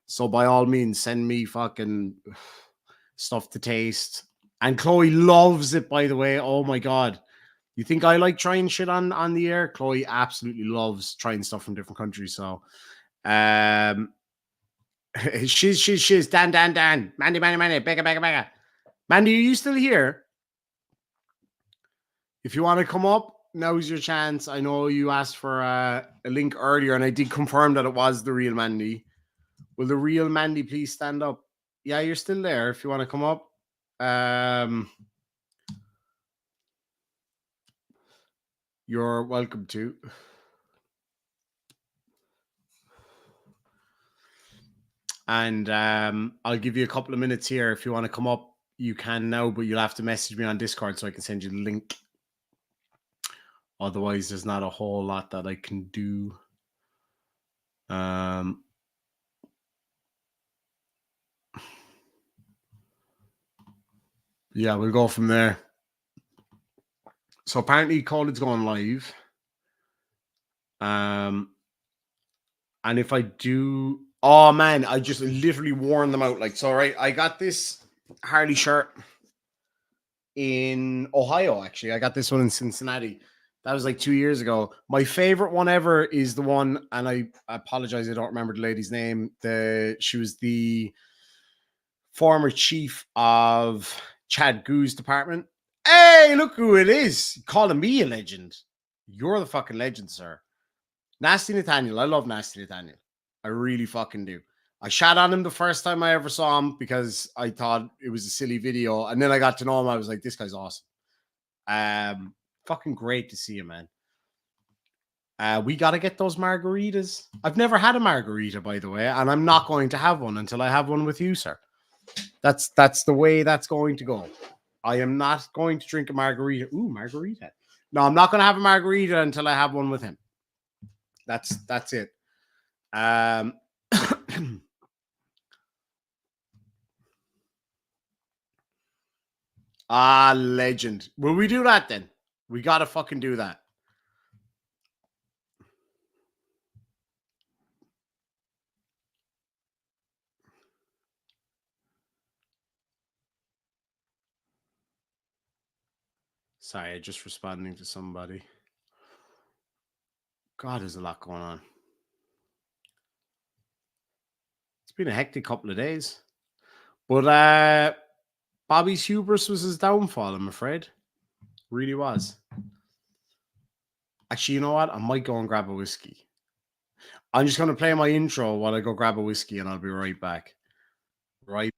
So by all means, send me fucking stuff to taste. And Chloe loves it, by the way. Oh my God. You think I like trying shit on the air? Chloe absolutely loves trying stuff from different countries. So, Shizz, Dan, Mandy, Becca. Mandy, are you still here? If you want to come up, now's your chance. I know you asked for a link earlier, and I did confirm that it was the real Mandy. Will the real Mandy please stand up? Yeah, you're still there. If you want to come up, you're welcome to. And I'll give you a couple of minutes here. If you want to come up, you can now, but you'll have to message me on Discord so I can send you the link. Otherwise, there's not a whole lot that I can do. Yeah, we'll go from there. So apparently Coded's going live. And if I do, oh man, I just literally worn them out. Like, so right, I got this Harley shirt in Ohio, actually. I got this one in Cincinnati. That was like 2 years ago. My favorite one ever is the one, and I apologize, I don't remember the lady's name. She was the former chief of Chad Goo's department. Hey, look who it is. Calling me a legend. You're the fucking legend, sir. Nasty Nathaniel. I love Nasty Nathaniel. I really fucking do. I shot on him the first time I ever saw him because I thought it was a silly video. And then I got to know him. I was like, this guy's awesome. Fucking great to see you, man. We got to get those margaritas. I've never had a margarita, by the way, and I'm not going to have one until I have one with you, sir. That's the way that's going to go. I am not going to drink a margarita. Ooh, margarita. No, I'm not going to have a margarita until I have one with him. That's it. Legend. Will we do that then? We got to fucking do that. Sorry, just responding to somebody. God, there's a lot going on. It's been a hectic couple of days. But Bobby's hubris was his downfall, I'm afraid. Really was. Actually, you know what? I might go and grab a whiskey. I'm just going to play my intro while I go grab a whiskey, and I'll be right back. Right.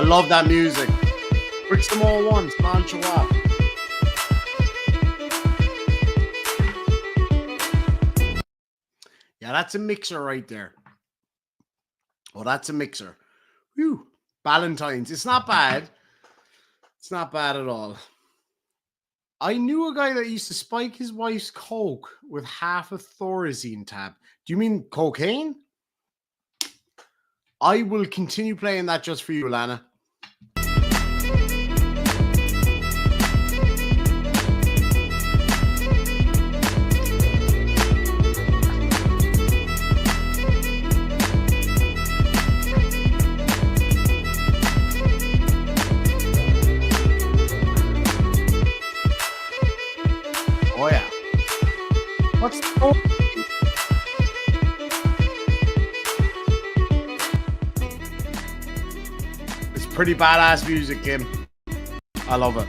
Love that music. Bricks them all once, man. Show up. Yeah, that's a mixer right there. Oh, that's a mixer. Whew. Valentine's. It's not bad. It's not bad at all. I knew a guy that used to spike his wife's coke with half a Thorazine tab. Do you mean cocaine? I will continue playing that just for you, Lana. Oh yeah. What's the Pretty badass music, Kim. I love it.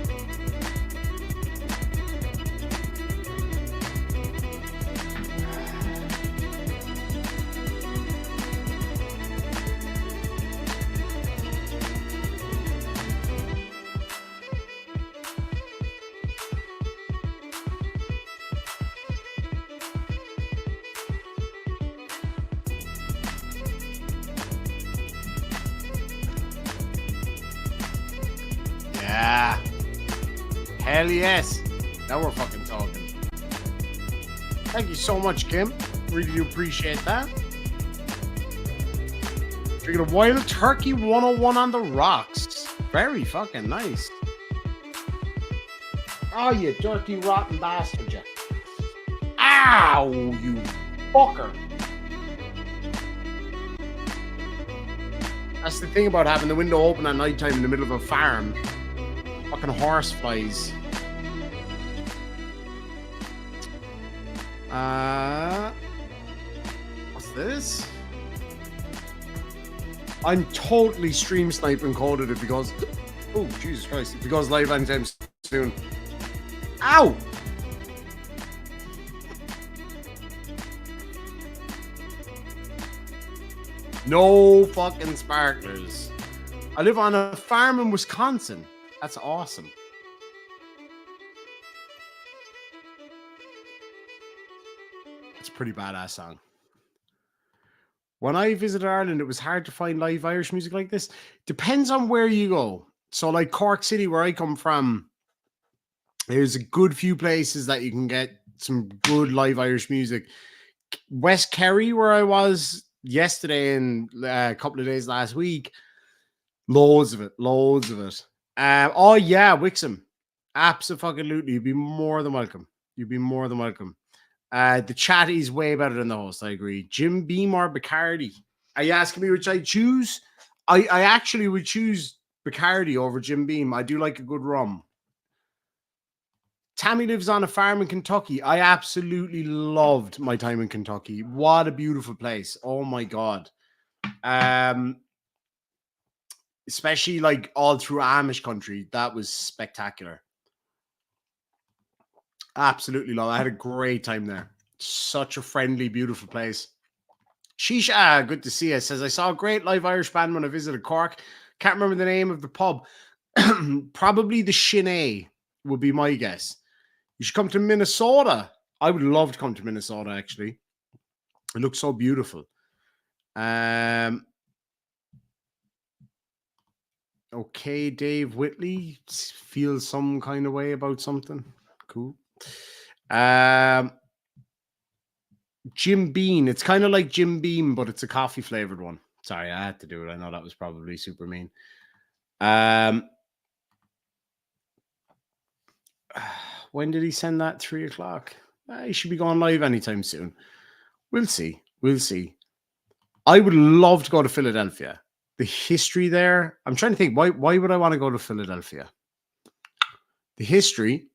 Yeah. Hell yes. Now we're fucking talking. Thank you so much, Kim. Really do appreciate that. Drinking a Wild Turkey 101 on the rocks. Very fucking nice. Oh, you dirty, rotten bastard, you. Ow, you fucker. That's the thing about having the window open at night time in the middle of a farm. Fucking horse flies. What's this? I'm totally stream sniping coded it because, oh Jesus Christ, if it goes live anytime soon. Ow! No fucking sparklers. I live on a farm in Wisconsin. That's awesome. It's a pretty badass song. When I visited Ireland, it was hard to find live Irish music like this. Depends on where you go. So like Cork City, where I come from, there's a good few places that you can get some good live Irish music. West Kerry, where I was yesterday and a couple of days last week, loads of it. Oh yeah, Wixom. Absolutely. You'd be more than welcome. The chat is way better than the host, I agree. Jim Beam or Bacardi? Are you asking me which I choose? I actually would choose Bacardi over Jim Beam. I do like a good rum. Tammy lives on a farm in Kentucky. I absolutely loved my time in Kentucky. What a beautiful place. Oh my God. Especially like all through Amish country. That was spectacular. Absolutely love it. I had a great time there. Such a friendly, beautiful place. Shisha, good to see you. Says, I saw a great live Irish band when I visited Cork. Can't remember the name of the pub. Probably the Shinay would be my guess. You should come to Minnesota. I would love to come to Minnesota, actually. It looks so beautiful. Okay, Dave Whitley feels some kind of way about something. Cool. Jim Beam. It's kind of like Jim Beam, but it's a coffee flavored one. Sorry, I had to do it. I know that was probably super mean. When did he send that? 3 o'clock. He should be going live anytime soon. We'll see. I would love to go to Philadelphia. The history there. I'm trying to think. Why would I want to go to Philadelphia? The history.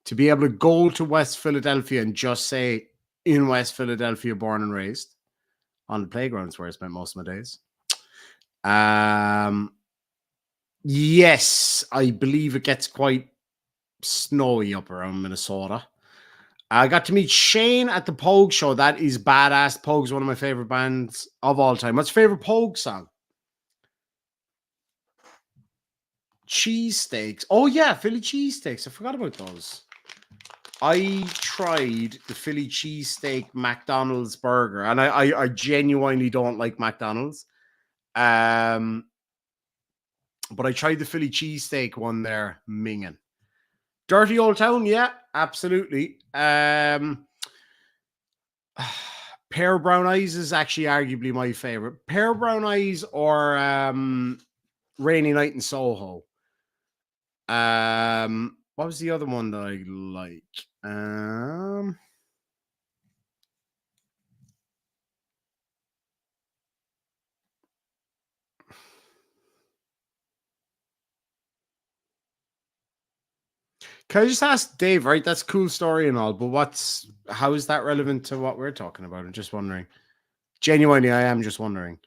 To be able to go to West Philadelphia and just say, in West Philadelphia, born and raised, on the playgrounds where I spent most of my days. Yes, I believe it gets quite snowy up around Minnesota. I got to meet Shane at the Pogue show. That is badass. Pogue's one of my favorite bands of all time. What's your favorite Pogue song? Cheesesteaks. Oh yeah, Philly cheesesteaks. I forgot about those. I tried the Philly cheesesteak McDonald's burger, and I genuinely don't like McDonald's. But I tried the Philly cheesesteak one there, minging. Dirty Old Town, yeah, absolutely. Pear Brown Eyes is actually arguably my favorite. Pear Brown Eyes or Rainy Night in Soho. What was the other one that I like? Can I just ask Dave, right? That's a cool story and all, but how is that relevant to what we're talking about? I'm just wondering. Genuinely, I am just wondering.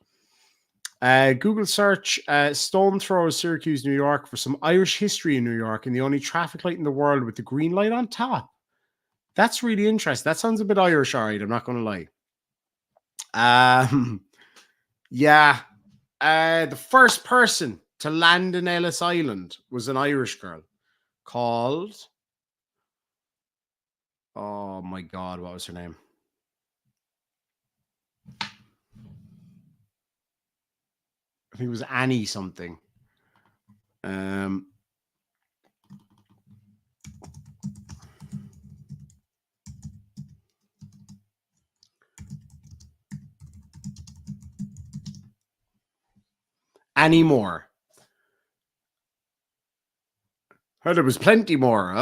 Google search stone throw Syracuse, New York for some Irish history in New York and the only traffic light in the world with the green light on top. That's really interesting. That sounds a bit Irish, all right. I'm not going to lie. Yeah. The first person to land in Ellis Island was an Irish girl called... Oh my God, what was her name? I think it was Annie something. Annie Moore. Oh, there was plenty more.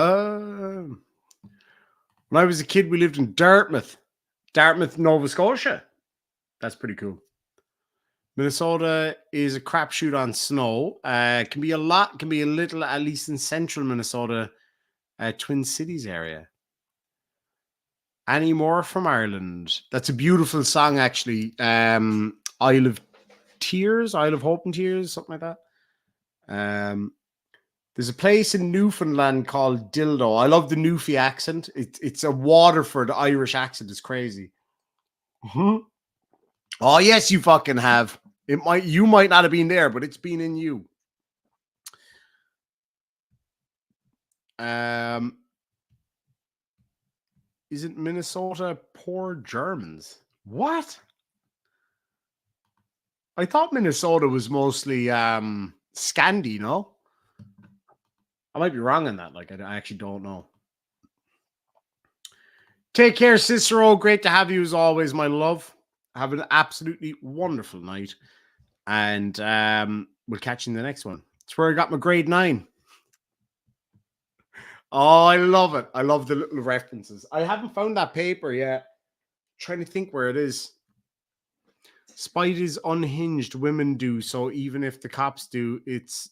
When I was a kid, we lived in Dartmouth, Nova Scotia. That's pretty cool. Minnesota is a crapshoot on snow. Can be a lot, can be a little, at least in central Minnesota, Twin Cities area. Annie Moore from Ireland. That's a beautiful song, actually. Isle of Tears, Isle of Hope and Tears, something like that. There's a place in Newfoundland called Dildo. I love the Newfie accent. It's a Waterford Irish accent. It's crazy. Mm-hmm. Oh, yes, you fucking have. You might not have been there, but it's been in you. Isn't Minnesota poor Germans? What? I thought Minnesota was mostly Scandi, no? I might be wrong on that. Like, I actually don't know. Take care, Cicero. Great to have you as always, my love. Have an absolutely wonderful night. And we'll catch you in the next one. It's where I got my grade 9. Oh, I love it. I love the little references. I haven't found that paper yet. I'm trying to think where it is. Spiders unhinged women do, so even if the cops do, it's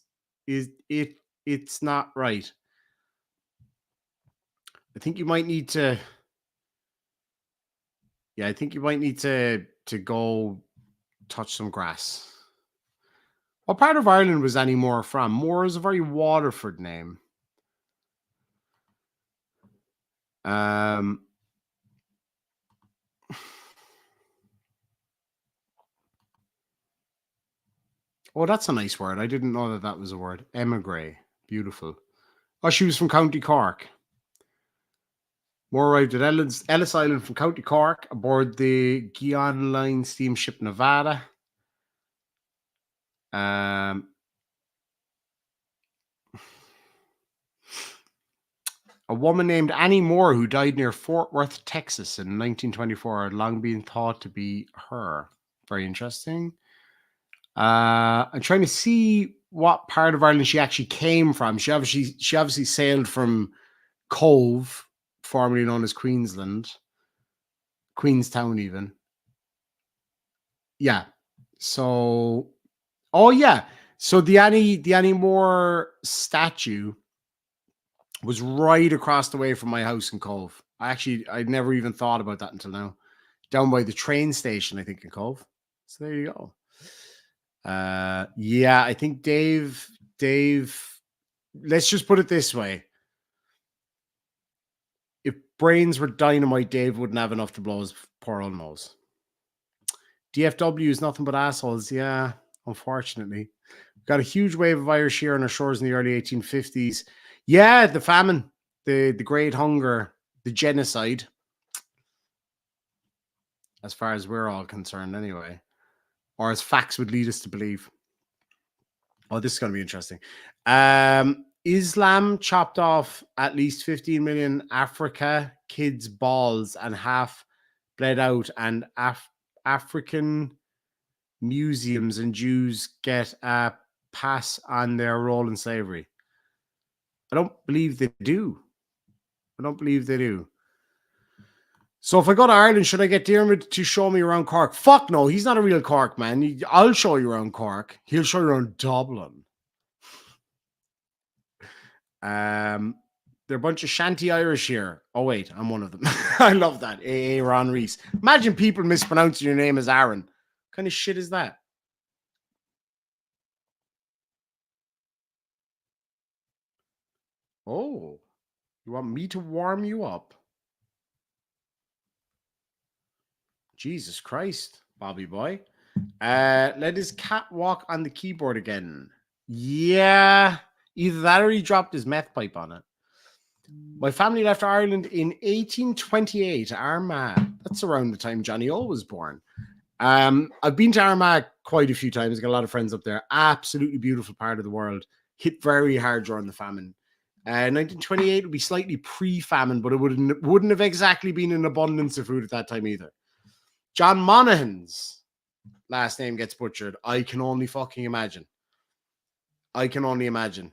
not right. I think you might need to... Yeah, I think you might need to go touch some grass. What part of Ireland was Annie Moore from? Moore is a very Waterford name. Oh, that's a nice word. I didn't know that was a word. Emigre. Beautiful. Oh, she was from County Cork. Moore arrived at Ellis Island from County Cork aboard the Guion Line steamship Nevada. A woman named Annie Moore, who died near Fort Worth, Texas in 1924, had long been thought to be her. Very interesting. I'm trying to see what part of Ireland she actually came from. She obviously sailed from Cove, formerly known as Queenstown even. Yeah. So, oh yeah. So the Annie Moore statue was right across the way from my house in Cove. I'd never even thought about that until now. Down by the train station, I think, in Cove. So there you go. Yeah, I think Dave, let's just put it this way. If brains were dynamite, Dave wouldn't have enough to blow his poor old nose. DFW is nothing but assholes. Yeah, unfortunately. Got a huge wave of Irish here on our shores in the early 1850s. Yeah, the famine, the Great Hunger, the genocide. As far as we're all concerned anyway. Or as facts would lead us to believe. Oh, this is going to be interesting. Islam chopped off at least 15 million Africa kids' balls and half bled out, and African museums and Jews get a pass on their role in slavery. I don't believe they do. So if I go to Ireland, should I get Diarmuid to show me around Cork? Fuck no, he's not a real Cork man. I'll show you around Cork. He'll show you around Dublin. They're a bunch of shanty Irish here. Oh wait, I'm one of them. I love that. Ron Reese. Imagine people mispronouncing your name as Aaron. What kind of shit is that? Oh, you want me to warm you up? Jesus Christ, Bobby boy. Let his cat walk on the keyboard again. Yeah, either that or he dropped his meth pipe on it. My family left Ireland in 1828. Armagh. That's around the time Johnny O was born. I've been to Armagh quite a few times. Got a lot of friends up there. Absolutely beautiful part of the world. Hit very hard during the famine. 1928 would be slightly pre-famine, but it wouldn't have exactly been an abundance of food at that time either. John Monaghan's last name gets butchered. I can only fucking imagine. I can only imagine.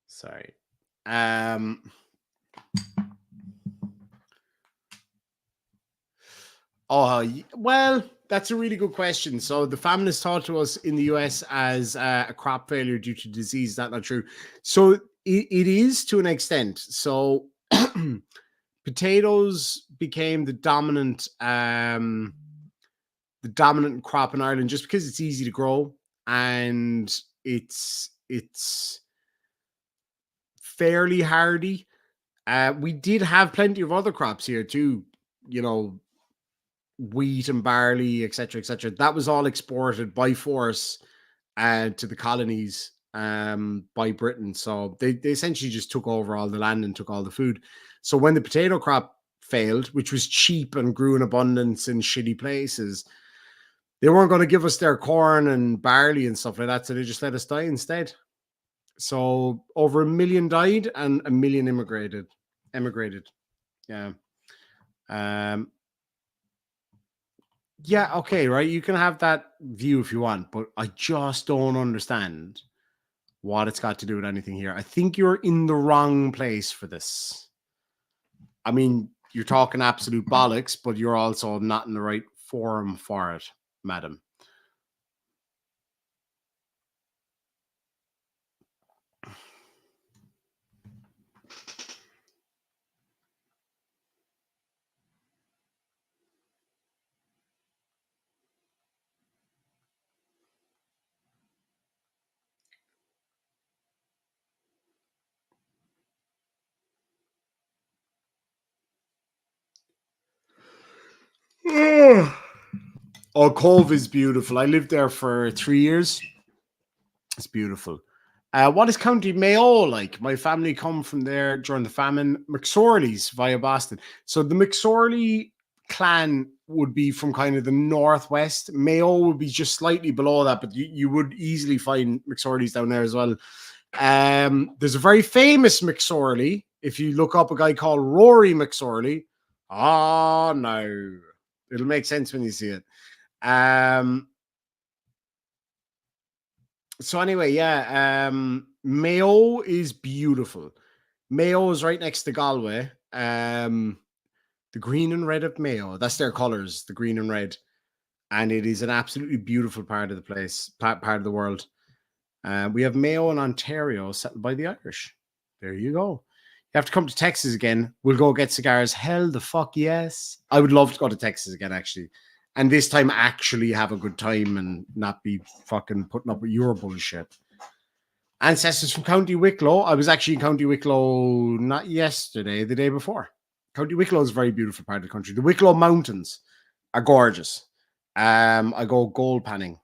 Sorry. Well, that's a really good question. So the famine is taught to us in the US as a crop failure due to disease. Is that not true? So it is to an extent. So potatoes became the dominant crop in Ireland just because it's easy to grow and it's fairly hardy. We did have plenty of other crops here too, you know, wheat and barley, etc., etc. That was all exported by force to the colonies by Britain. So they essentially just took over all the land and took all the food. So when the potato crop failed, which was cheap and grew in abundance in shitty places, they weren't going to give us their corn and barley and stuff like that. So they just let us die instead. So over 1 million died and 1 million emigrated. Yeah. Yeah, okay, right. You can have that view if you want, but I just don't understand what it's got to do with anything here. I think you're in the wrong place for this. I mean, you're talking absolute bollocks, but you're also not in the right forum for it, madam. Oh, Cove is beautiful. I lived there for 3 years. It's beautiful. What is County Mayo like? My family come from there during the famine. McSorley's via Boston. So the McSorley clan would be from kind of the northwest. Mayo would be just slightly below that, but you would easily find McSorley's down there as well. There's a very famous McSorley. If you look up a guy called Rory McSorley, oh no, it'll make sense when you see it. So anyway, yeah, Mayo is beautiful. Mayo is right next to Galway. The green and red of Mayo, that's their colors, the green and red. And it is an absolutely beautiful part of the place, part of the world. We have Mayo in Ontario, settled by the Irish. There you go. You have to come to Texas again. We'll go get cigars. Hell the fuck yes. I would love to go to Texas again, actually. And this time actually have a good time and not be fucking putting up with your bullshit. Ancestors from County Wicklow. I was actually in County Wicklow not yesterday, the day before. County Wicklow is a very beautiful part of the country. The Wicklow Mountains are gorgeous. I go gold panning.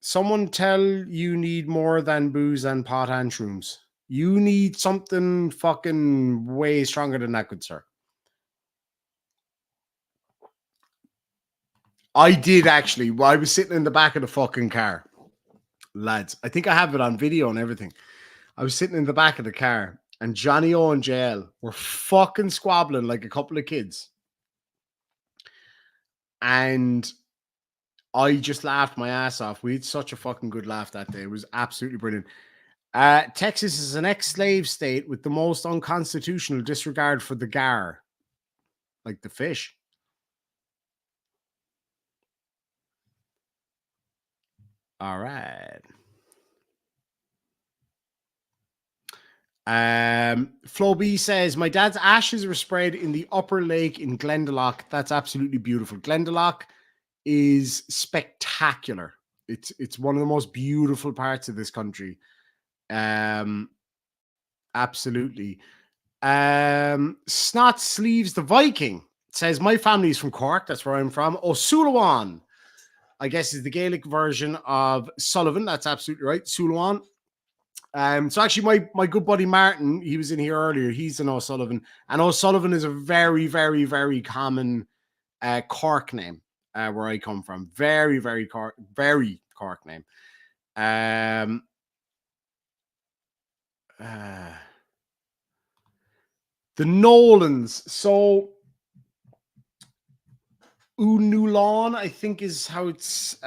Someone tell you need more than booze and pot and shrooms. You need something fucking way stronger than that, good sir. I did actually. I was sitting in the back of the fucking car, lads. I think I have it on video and everything. I was sitting in the back of the car, and Johnny O and JL were fucking squabbling like a couple of kids. And I just laughed my ass off. We had such a fucking good laugh that day. It was absolutely brilliant. Texas is an ex-slave state with the most unconstitutional disregard for the gar, like the fish. All right. Flo B says, my dad's ashes were spread in the upper lake in Glendalough. That's absolutely beautiful. Glendalough is spectacular. It's one of the most beautiful parts of this country. Absolutely. Snot Sleeves the Viking says, my family's from Cork. That's where I'm from. O'Sullivan, I guess, is the Gaelic version of Sullivan. That's absolutely right. Sullivan. So actually my good buddy Martin, he was in here earlier. He's an O'Sullivan, and O'Sullivan is a very, very, very common Cork name where I come from. Very, very Cork name. The Nolans. So Unulan, I think, is how it's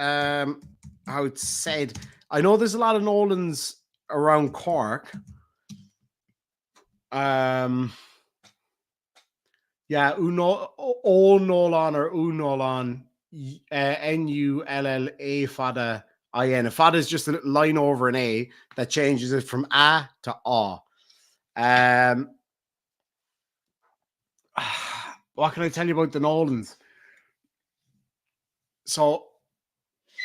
said. I know there's a lot of Nolans around Cork. Yeah, Nolan or Unolan, Nulla fada in. A fada is just a little line over an A that changes it from A to A. What can I tell you about the Nolans? So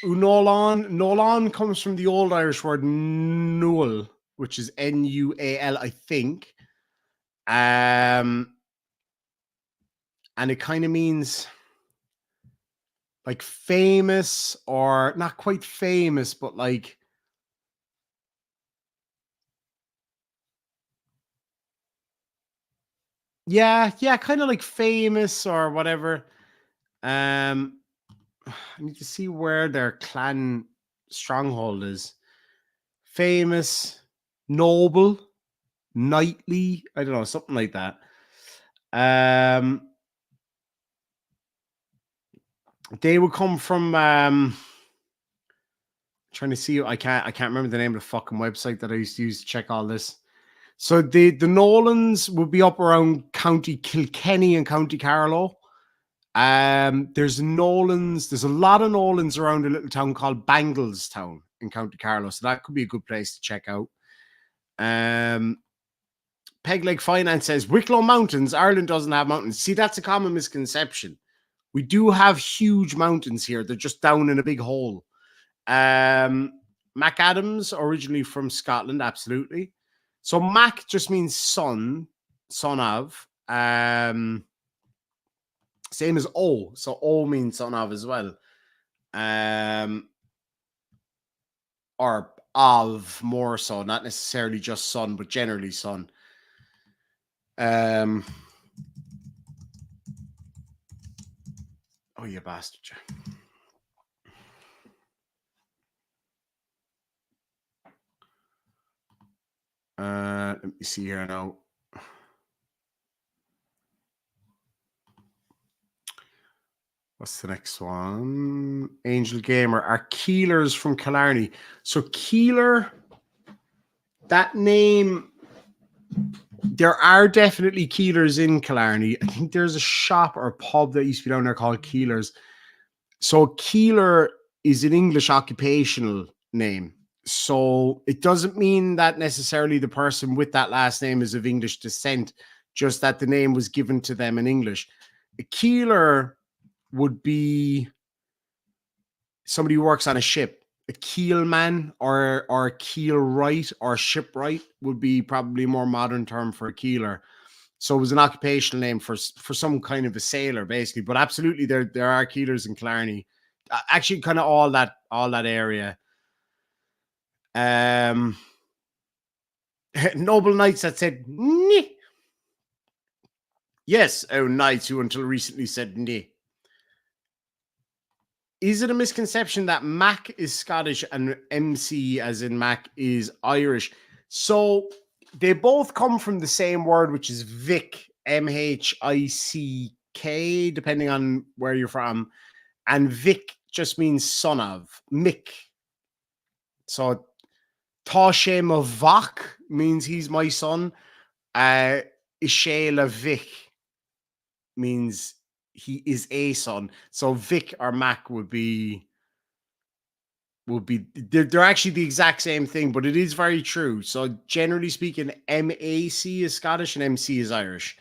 Nolan comes from the old Irish word nual, which is Nual, I think. And it kind of means like famous, or not quite famous, but like yeah, kind of like famous or whatever. I need to see where their clan stronghold is. Famous, noble, knightly, I don't know, something like that. They would come from trying to see, I can't remember the name of the fucking website that I used to use to check all this. So the Nolans would be up around County Kilkenny and County Carlow. There's Nolans, there's a lot of Nolans around a little town called Banglestown in County Carlow, so that could be a good place to check out. Pegleg Finance says, Wicklow Mountains, Ireland doesn't have mountains. See, that's a common misconception. We do have huge mountains here. They're just down in a big hole. Mac Adams, originally from Scotland, absolutely. So Mac just means son of. Same as O. So O means son of as well. Or of, more so. Not necessarily just son, but generally son. Oh, you bastard. Let me see here now. What's the next one? Angel Gamer. Are Keelers from Killarney? So Keeler, that name, there are definitely Keelers in Killarney. I think there's a shop or a pub that used to be down there called Keelers. So Keeler is an English occupational name. So it doesn't mean that necessarily the person with that last name is of English descent, just that the name was given to them in English. A keeler would be somebody who works on a ship. A keelman or a keelwright or shipwright would be probably a more modern term for a keeler. So it was an occupational name for some kind of a sailor, basically. But absolutely, there are keelers in Killarney. Actually, kind of all that area. Noble Knights that said "Nyeh." Yes, oh Knights who until recently said "Nyeh." Is it a misconception that Mac is Scottish and MC, as in Mac, is Irish? So they both come from the same word, which is Vic, M-H-I-C-K, depending on where you're from. And Vic just means son of, Mick. So Tashem of Vach means he's my son. Ishela Vic means he is a son. So Vic or Mac would be would be they're actually the exact same thing, but it is very true. So generally speaking, MAC is Scottish and MC is Irish.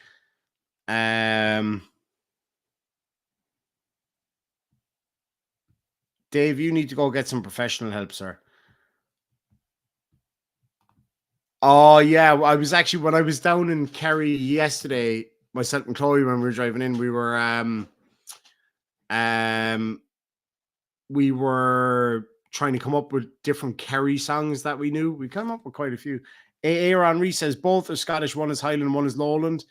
Dave, you need to go get some professional help, sir. Oh yeah, I was actually when I was down in Kerry yesterday, myself and Chloe, when we were driving in, we were trying to come up with different Kerry songs that we knew. We came up with quite a few. Aaron Reese says both are Scottish, one is Highland, one is Lowland.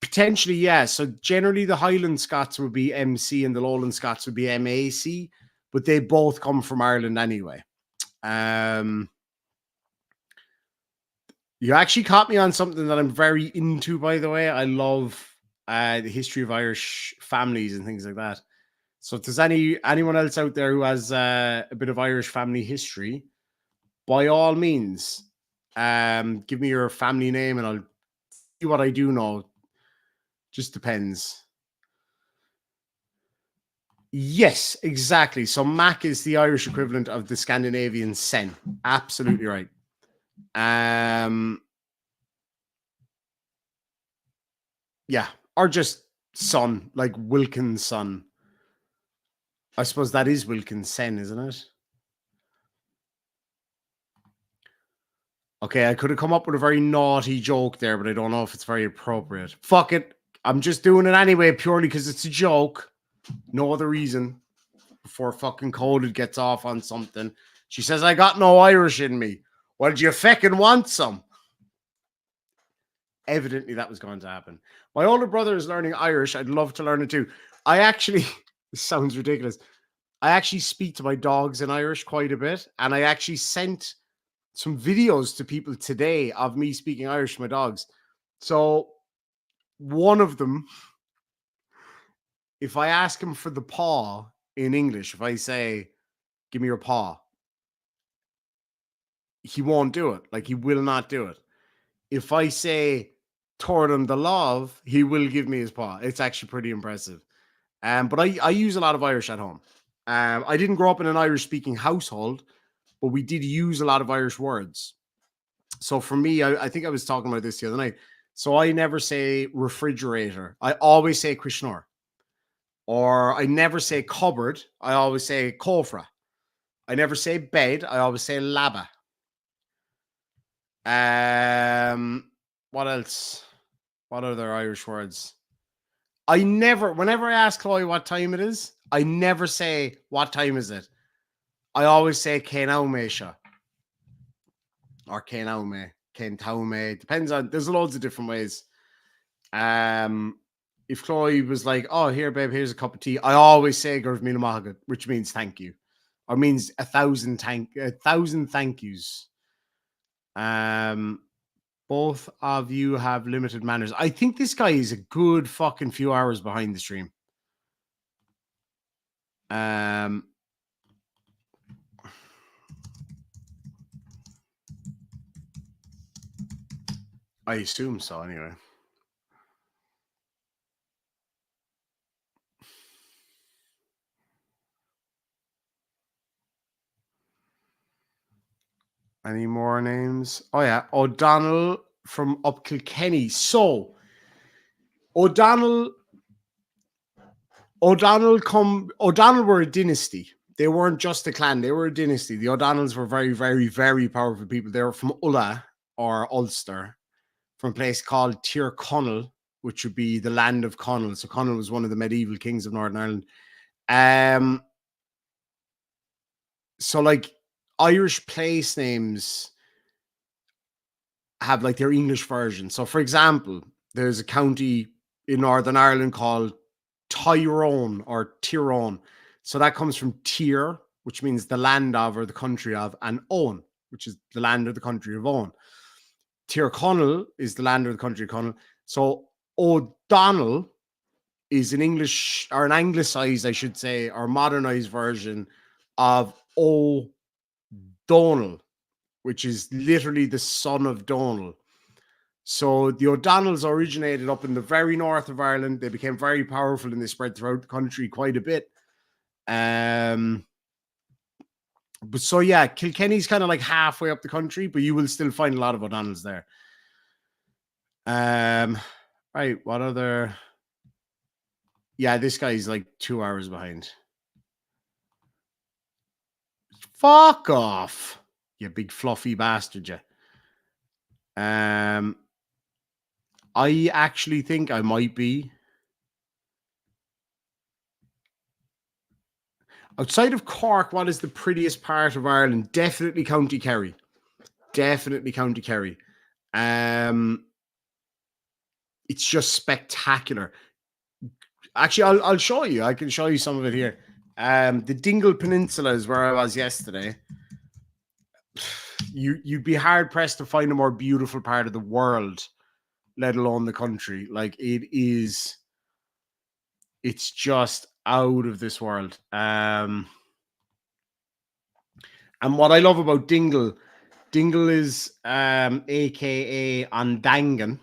Potentially, yeah. So generally the Highland Scots would be MC and the Lowland Scots would be MAC, but they both come from Ireland anyway. You actually caught me on something that I'm very into, by the way. I love the history of Irish families and things like that. So if there's anyone else out there who has a bit of Irish family history, by all means, give me your family name and I'll see what I do know. Just depends. Yes, exactly. So Mac is the Irish equivalent of the Scandinavian sen. Absolutely right. Yeah, or just son, like Wilkins' son. I suppose that is Wilkinson, isn't it? Okay, I could have come up with a very naughty joke there, but I don't know if it's very appropriate. Fuck it. I'm just doing it anyway, purely because it's a joke. No other reason. Before fucking Coded gets off on something. She says, I got no Irish in me. Well, do you feckin' want some? Evidently, that was going to happen. My older brother is learning Irish. I'd love to learn it too. I actually, this sounds ridiculous. I actually speak to my dogs in Irish quite a bit. And I actually sent some videos to people today of me speaking Irish to my dogs. So one of them, if I ask him for the paw in English, if I say, give me your paw, he won't do it. Like, he will not do it. If I say, toward him the love, he will give me his paw. It's actually pretty impressive. But I use a lot of Irish at home. I didn't grow up in an Irish speaking household, but we did use a lot of Irish words. So for me, I think I was talking about this the other night. So I never say refrigerator. I always say Krishnor. Or I never say cupboard. I always say kofra. I never say bed. I always say laba. What else? What other Irish words? Whenever I ask Chloe what time it is, I never say, what time is it? I always say, Kenau Mesha. Or Kenaume, Kentaume. Depends on, there's loads of different ways. If Chloe was like, oh, here, babe, here's a cup of tea, I always say Gurv Mila Mahagat, which means thank you. Or means a thousand thank yous. Both of you have limited manners. I think this guy is a good fucking few hours behind the stream. I assume so, anyway. Any more names? Oh, yeah. O'Donnell from up Kilkenny. So, O'Donnell were a dynasty. They weren't just a clan. They were a dynasty. The O'Donnells were very, very, very powerful people. They were from Ulla or Ulster, from a place called Tyrconnell, which would be the land of Connell. So Connell was one of the medieval kings of Northern Ireland. So like Irish place names have like their English version. So for example, there's a county in Northern Ireland called Tyrone or Tyrone. So that comes from Tyr, which means the land of or the country of, and Owen, which is the land or the country of Owen. Tyrconnell is the land or the country of Connell. So O'Donnell is an English or an anglicized, I should say, or modernized version of O'Donnell, which is literally the son of Donald. So the O'Donnells originated up in the very north of Ireland. They became very powerful and they spread throughout the country quite a bit. But so yeah, Kilkenny's kind of like halfway up the country, but you will still find a lot of O'Donnell's there. Right, what other? Yeah, this guy's like 2 hours behind. Fuck off, you big fluffy bastard, you. I actually think I might be outside of Cork. What is the prettiest part of Ireland? Definitely County Kerry. Definitely County Kerry. It's just spectacular. Actually, I'll show you. I can show you some of it here. The Dingle Peninsula is where I was yesterday. You'd be hard pressed to find a more beautiful part of the world, let alone the country. Like it's just out of this world. And what I love about Dingle is aka Ondangan.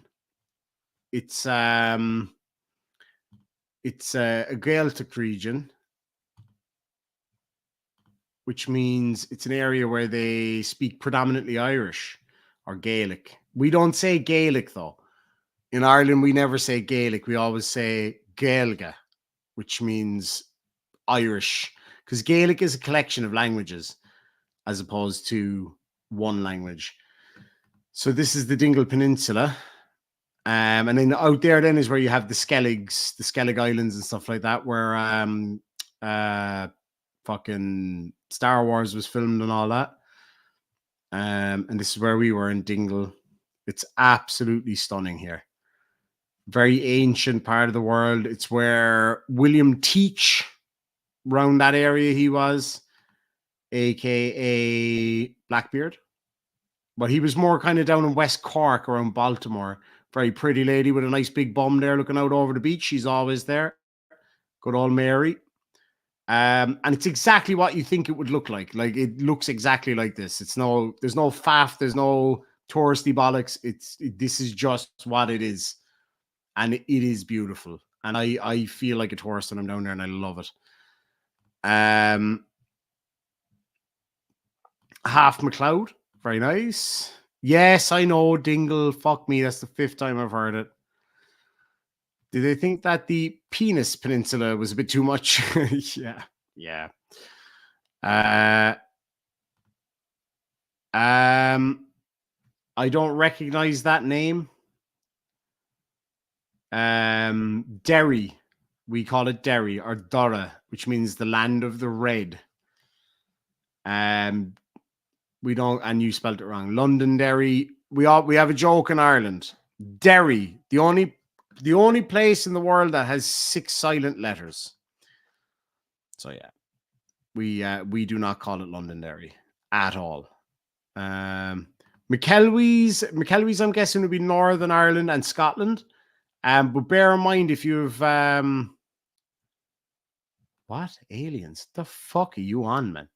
It's a Gaeltacht region, which means it's an area where they speak predominantly Irish or Gaelic. We don't say Gaelic, though. In Ireland, we never say Gaelic. We always say Gaelga, which means Irish, because Gaelic is a collection of languages as opposed to one language. So this is the Dingle Peninsula. And then out there then is where you have the Skellig Islands and stuff like that, where fucking Star Wars was filmed and all that. And this is where we were in Dingle. It's absolutely stunning here. Very ancient part of the world. It's where William Teach, around that area he was, aka Blackbeard. But he was more kind of down in West Cork around Baltimore. Very pretty lady with a nice big bum there looking out over the beach. She's always there. Good old Mary. And it's exactly what you think it would look like. Like it looks exactly like this. There's no faff, there's no touristy bollocks. This is just what it is. And it is beautiful. And I feel like a tourist when I'm down there and I love it. Half McLeod. Very nice. Yes, I know, Dingle. Fuck me. That's the 5th time I've heard it. Did they think that the Penis Peninsula was a bit too much? Yeah. I don't recognize that name. Derry. We call it Derry or Dora, which means the land of the red. We don't, and you spelled it wrong. Londonderry. We have a joke in Ireland. Derry, the only place in the world that has 6 silent letters. So yeah, we do not call it Londonderry at all. McKelwey's, I'm guessing, would be Northern Ireland and Scotland. But bear in mind if you've what aliens? The fuck are you on, man?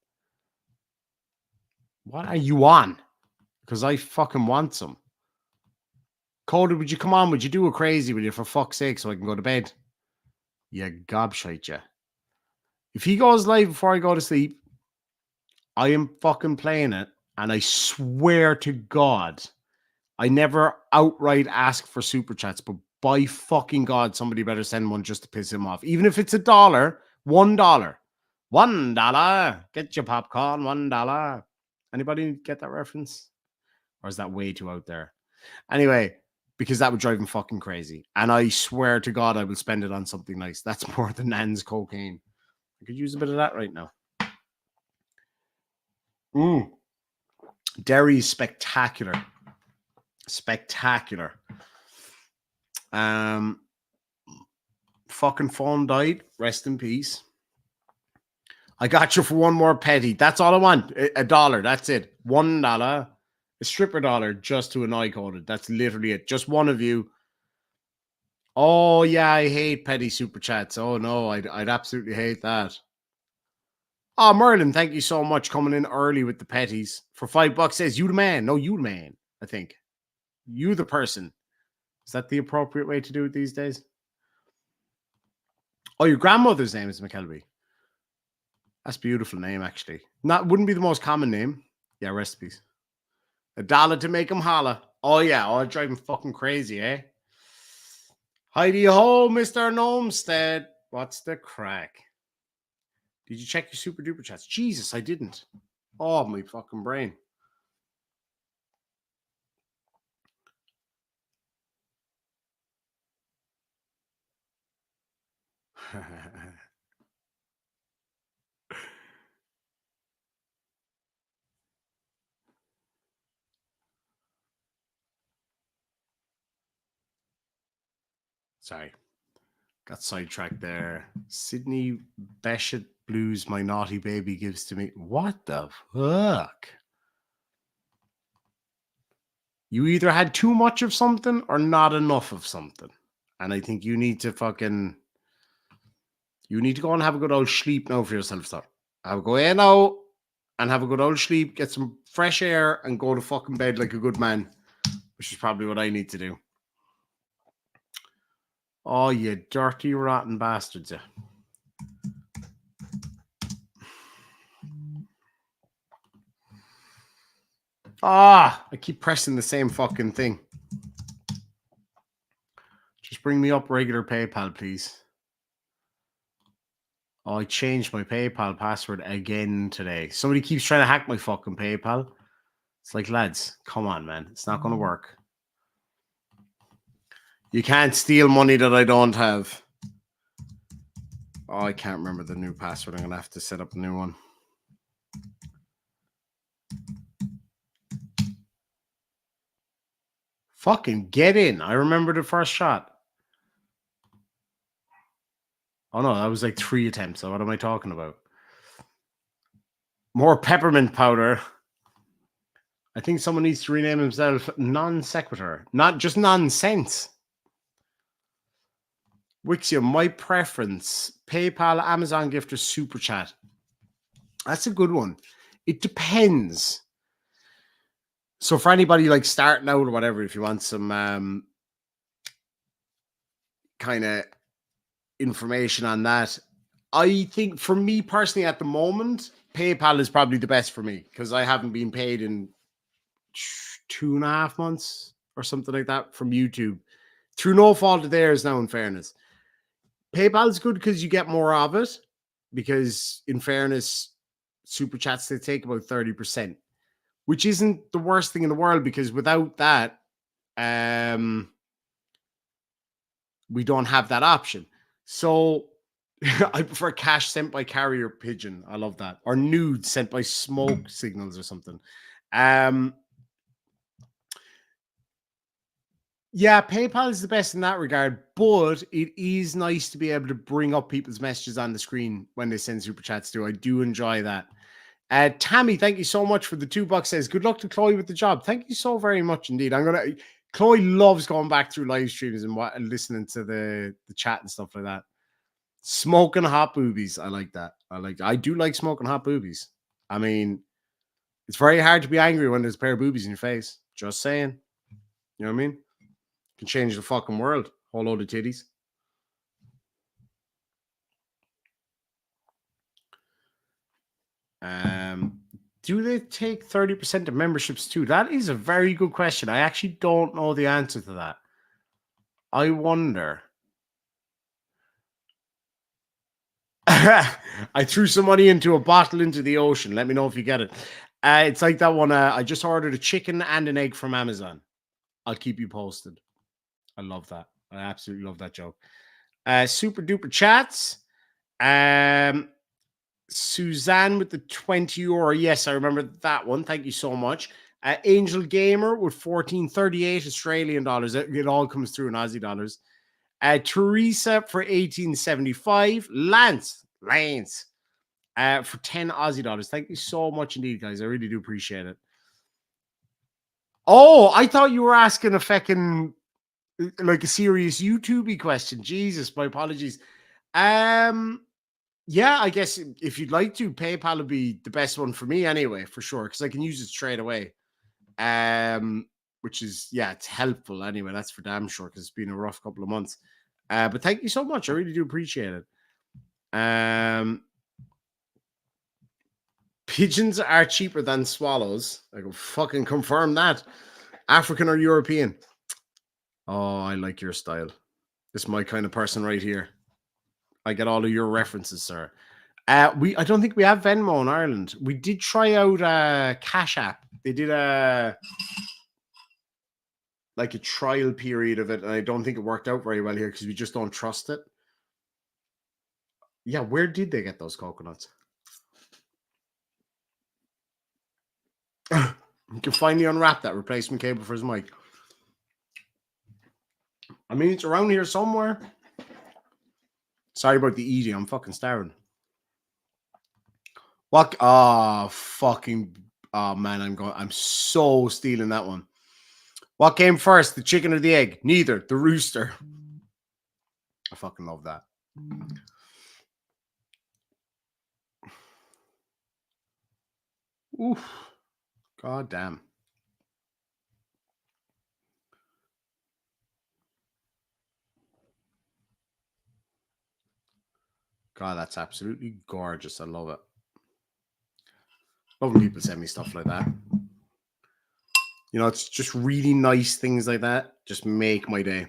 What are you on? Because I fucking want some. Coded, would you come on? Would you do a crazy with you for fuck's sake so I can go to bed? Yeah, gobshite, yeah. If he goes live before I go to sleep, I am fucking playing it. And I swear to God, I never outright ask for super chats, but by fucking God, somebody better send one just to piss him off. Even if it's $1, $1. $1. Get your popcorn, $1. Anybody get that reference? Or is that way too out there? Anyway, because that would drive him fucking crazy. And I swear to God, I will spend it on something nice. That's more than Nan's cocaine. I could use a bit of that right now. Derry's spectacular. Spectacular. Fucking phone died. Rest in peace. I got you for one more petty. That's all I want. $1. That's it. $1. A stripper dollar just to annoy Coded. That's literally it. Just one of you. Oh, yeah, I hate petty super chats. Oh, no, I'd absolutely hate that. Oh, Merlin, thank you so much coming in early with the petties. For $5 says, you the man. No, you the man, I think. You the person. Is that the appropriate way to do it these days? Oh, your grandmother's name is McKelvey. That's a beautiful name, actually. Wouldn't be the most common name. Yeah, recipes. $1 to make them holla. Oh, yeah. Oh, it'd drive him fucking crazy, eh? Heidi ho, Mr. Gnomestead. What's the crack? Did you check your super duper chats? Jesus, I didn't. Oh, my fucking brain. Sorry. Got sidetracked there. Sydney Beshet Blues, my naughty baby gives to me. What the fuck? You either had too much of something or not enough of something. And I think you need to go and have a good old sleep now for yourself, sir. I'll go in now and have a good old sleep, get some fresh air, and go to fucking bed like a good man, which is probably what I need to do. Oh, you dirty, rotten bastards. Yeah. I keep pressing the same fucking thing. Just bring me up regular PayPal, please. Oh, I changed my PayPal password again today. Somebody keeps trying to hack my fucking PayPal. It's like, lads, come on, man. It's not going to work. You can't steal money that I don't have. Oh, I can't remember the new password. I'm going to have to set up a new one. Fucking get in. I remember the first shot. Oh, no, that was like 3 attempts. So what am I talking about? More peppermint powder. I think someone needs to rename himself Non Sequitur. Not just nonsense. Wixia, my preference. PayPal, Amazon gift, or Super Chat. That's a good one. It depends. So for anybody like starting out or whatever, if you want some kind of information on that, I think for me personally at the moment, PayPal is probably the best for me because I haven't been paid in 2.5 months or something like that from YouTube through no fault of theirs now, in fairness. PayPal is good because you get more of it because in fairness, super chats, they take about 30%, which isn't the worst thing in the world because without that, we don't have that option. So I prefer cash sent by carrier pigeon. I love that. Or nudes sent by smoke signals or something. Yeah, PayPal is the best in that regard, but it is nice to be able to bring up people's messages on the screen when they send super chats too. I do enjoy that. Tammy, thank you so much for the $2. Says, good luck to Chloe with the job. Thank you so very much indeed. Chloe loves going back through live streams and listening to the chat and stuff like that. Smoking hot boobies. I like that. I do like smoking hot boobies. I mean, it's very hard to be angry when there's a pair of boobies in your face. Just saying. You know what I mean? Can change the fucking world. Whole load of titties. Do they take 30% of memberships too? That is a very good question. I actually don't know the answer to that. I wonder. I threw some money into a bottle into the ocean. Let me know if you get it. It's like that one. I just ordered a chicken and an egg from Amazon. I'll keep you posted. I love that. I absolutely love that joke. Super duper chats. Suzanne with the €20. Yes, I remember that one. Thank you so much. Angel Gamer with 1438 Australian dollars. It all comes through in Aussie dollars. Teresa for 1875. Lance for 10 Aussie dollars. Thank you so much indeed, guys. I really do appreciate it. Oh, I thought you were asking a fucking like a serious YouTube question. Jesus, my apologies. Yeah, I guess if you'd like to, PayPal would be the best one for me anyway, for sure, because I can use it straight away. Which is, yeah, it's helpful anyway. That's for damn sure, because it's been a rough couple of months. But thank you so much. I really do appreciate it. Pigeons are cheaper than swallows. I can fucking confirm that. African or European? Oh, I like your style. This is my kind of person right here. I get all of your references, sir. I don't think we have Venmo in Ireland. We did try out Cash App. They did a trial period of it, and I don't think it worked out very well here because we just don't trust it. Yeah, where did they get those coconuts? You can finally unwrap that replacement cable for his mic. I mean, it's around here somewhere. Sorry about the eating. I'm fucking starving. What? Oh, fucking. Oh, man. I'm so stealing that one. What came first, the chicken or the egg? Neither. The rooster. I fucking love that. Oof. God damn. God, that's absolutely gorgeous. I love it. Love when people send me stuff like that. You know, it's just really nice things like that. Just make my day.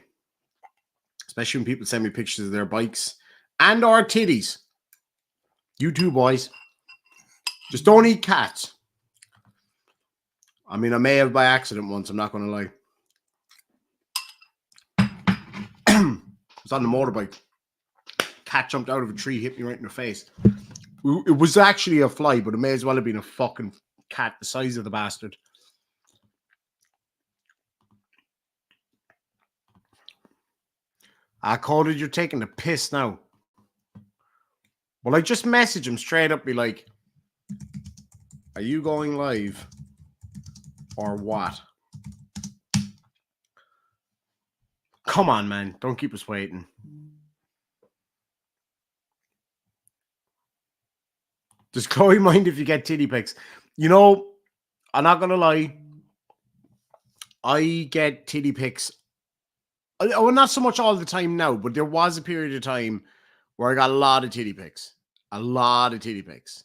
Especially when people send me pictures of their bikes and our titties. You too, boys. Just don't eat cats. I mean, I may have by accident once. I'm not going to lie. I was on the motorbike. Cat jumped out of a tree, hit me right in the face. It was actually a fly, but it may as well have been a fucking cat the size of the bastard. I called it, you're taking the piss now. Well, I just message him straight up, be like, are you going live or what? Come on, man. Don't keep us waiting. Does Chloe mind if you get titty pics? You know, I'm not going to lie. I get titty pics. Well, not so much all the time now, but there was a period of time where I got a lot of titty pics. A lot of titty pics.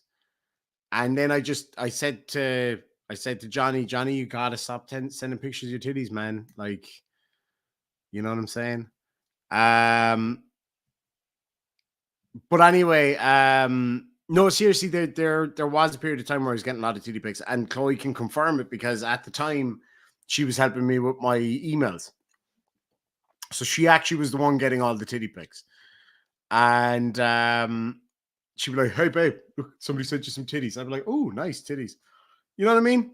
And then I said to Johnny, you got to stop sending pictures of your titties, man. Like, you know what I'm saying? But anyway, no, seriously, there was a period of time where I was getting a lot of titty pics, and Chloe can confirm it because at the time she was helping me with my emails. So she actually was the one getting all the titty pics. And she'd be like, hey, babe, look, somebody sent you some titties. I'd be like, oh, nice titties. You know what I mean?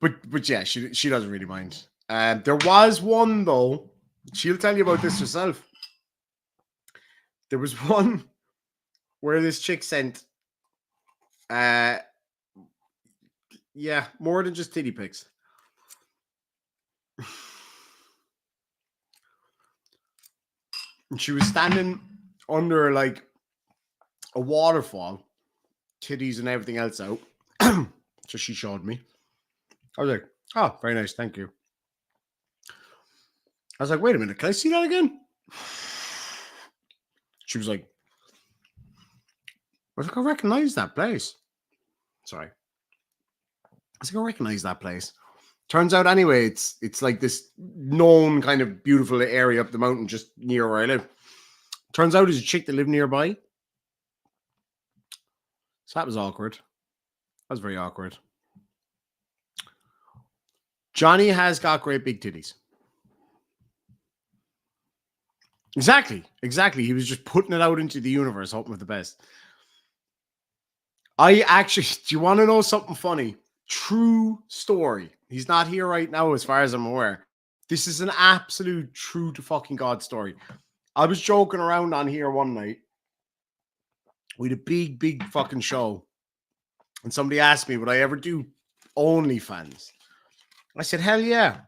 But yeah, she doesn't really mind. There was one, though. She'll tell you about this herself. There was one where this chick sent, yeah, more than just titty pics. And she was standing under like a waterfall, titties and everything else out. So she showed me. I was like, oh, very nice, thank you. I was like, wait a minute, can I see that again? She was like, I was like, I recognize that place. Sorry. I was like, I recognize that place. Turns out anyway, it's like this known kind of beautiful area up the mountain just near where I live. Turns out there's a chick that lived nearby. So that was awkward. That was very awkward. Johnny has got great big titties. Exactly. He was just putting it out into the universe, hoping for the best. Do you want to know something funny? True story. He's not here right now as far as I'm aware. This is an absolute true to fucking God story. I was joking around on here one night. We had a big fucking show. And somebody asked me, would I ever do OnlyFans? I said, hell yeah.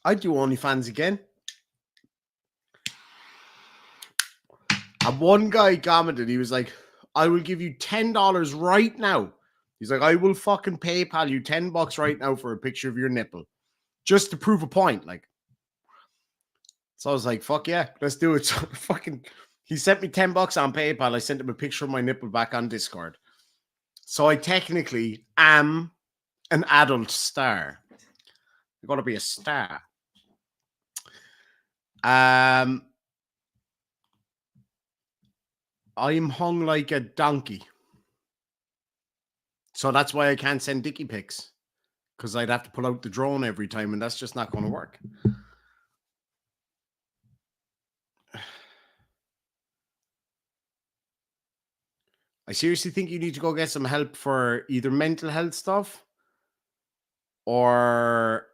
I'd do OnlyFans again. And one guy commented, he was like, I will give you $10 right now. He's like, I will fucking PayPal you $10 right now for a picture of your nipple. Just to prove a point. Like, so I was like, fuck yeah, let's do it. So fucking He sent me $10 on PayPal. I sent him a picture of my nipple back on Discord. So I technically am an adult star. I've got to be a star. I'm hung like a donkey. So that's why I can't send dicky pics. Because I'd have to pull out the drone every time, and that's just not going to work. I seriously think you need to go get some help for either mental health stuff or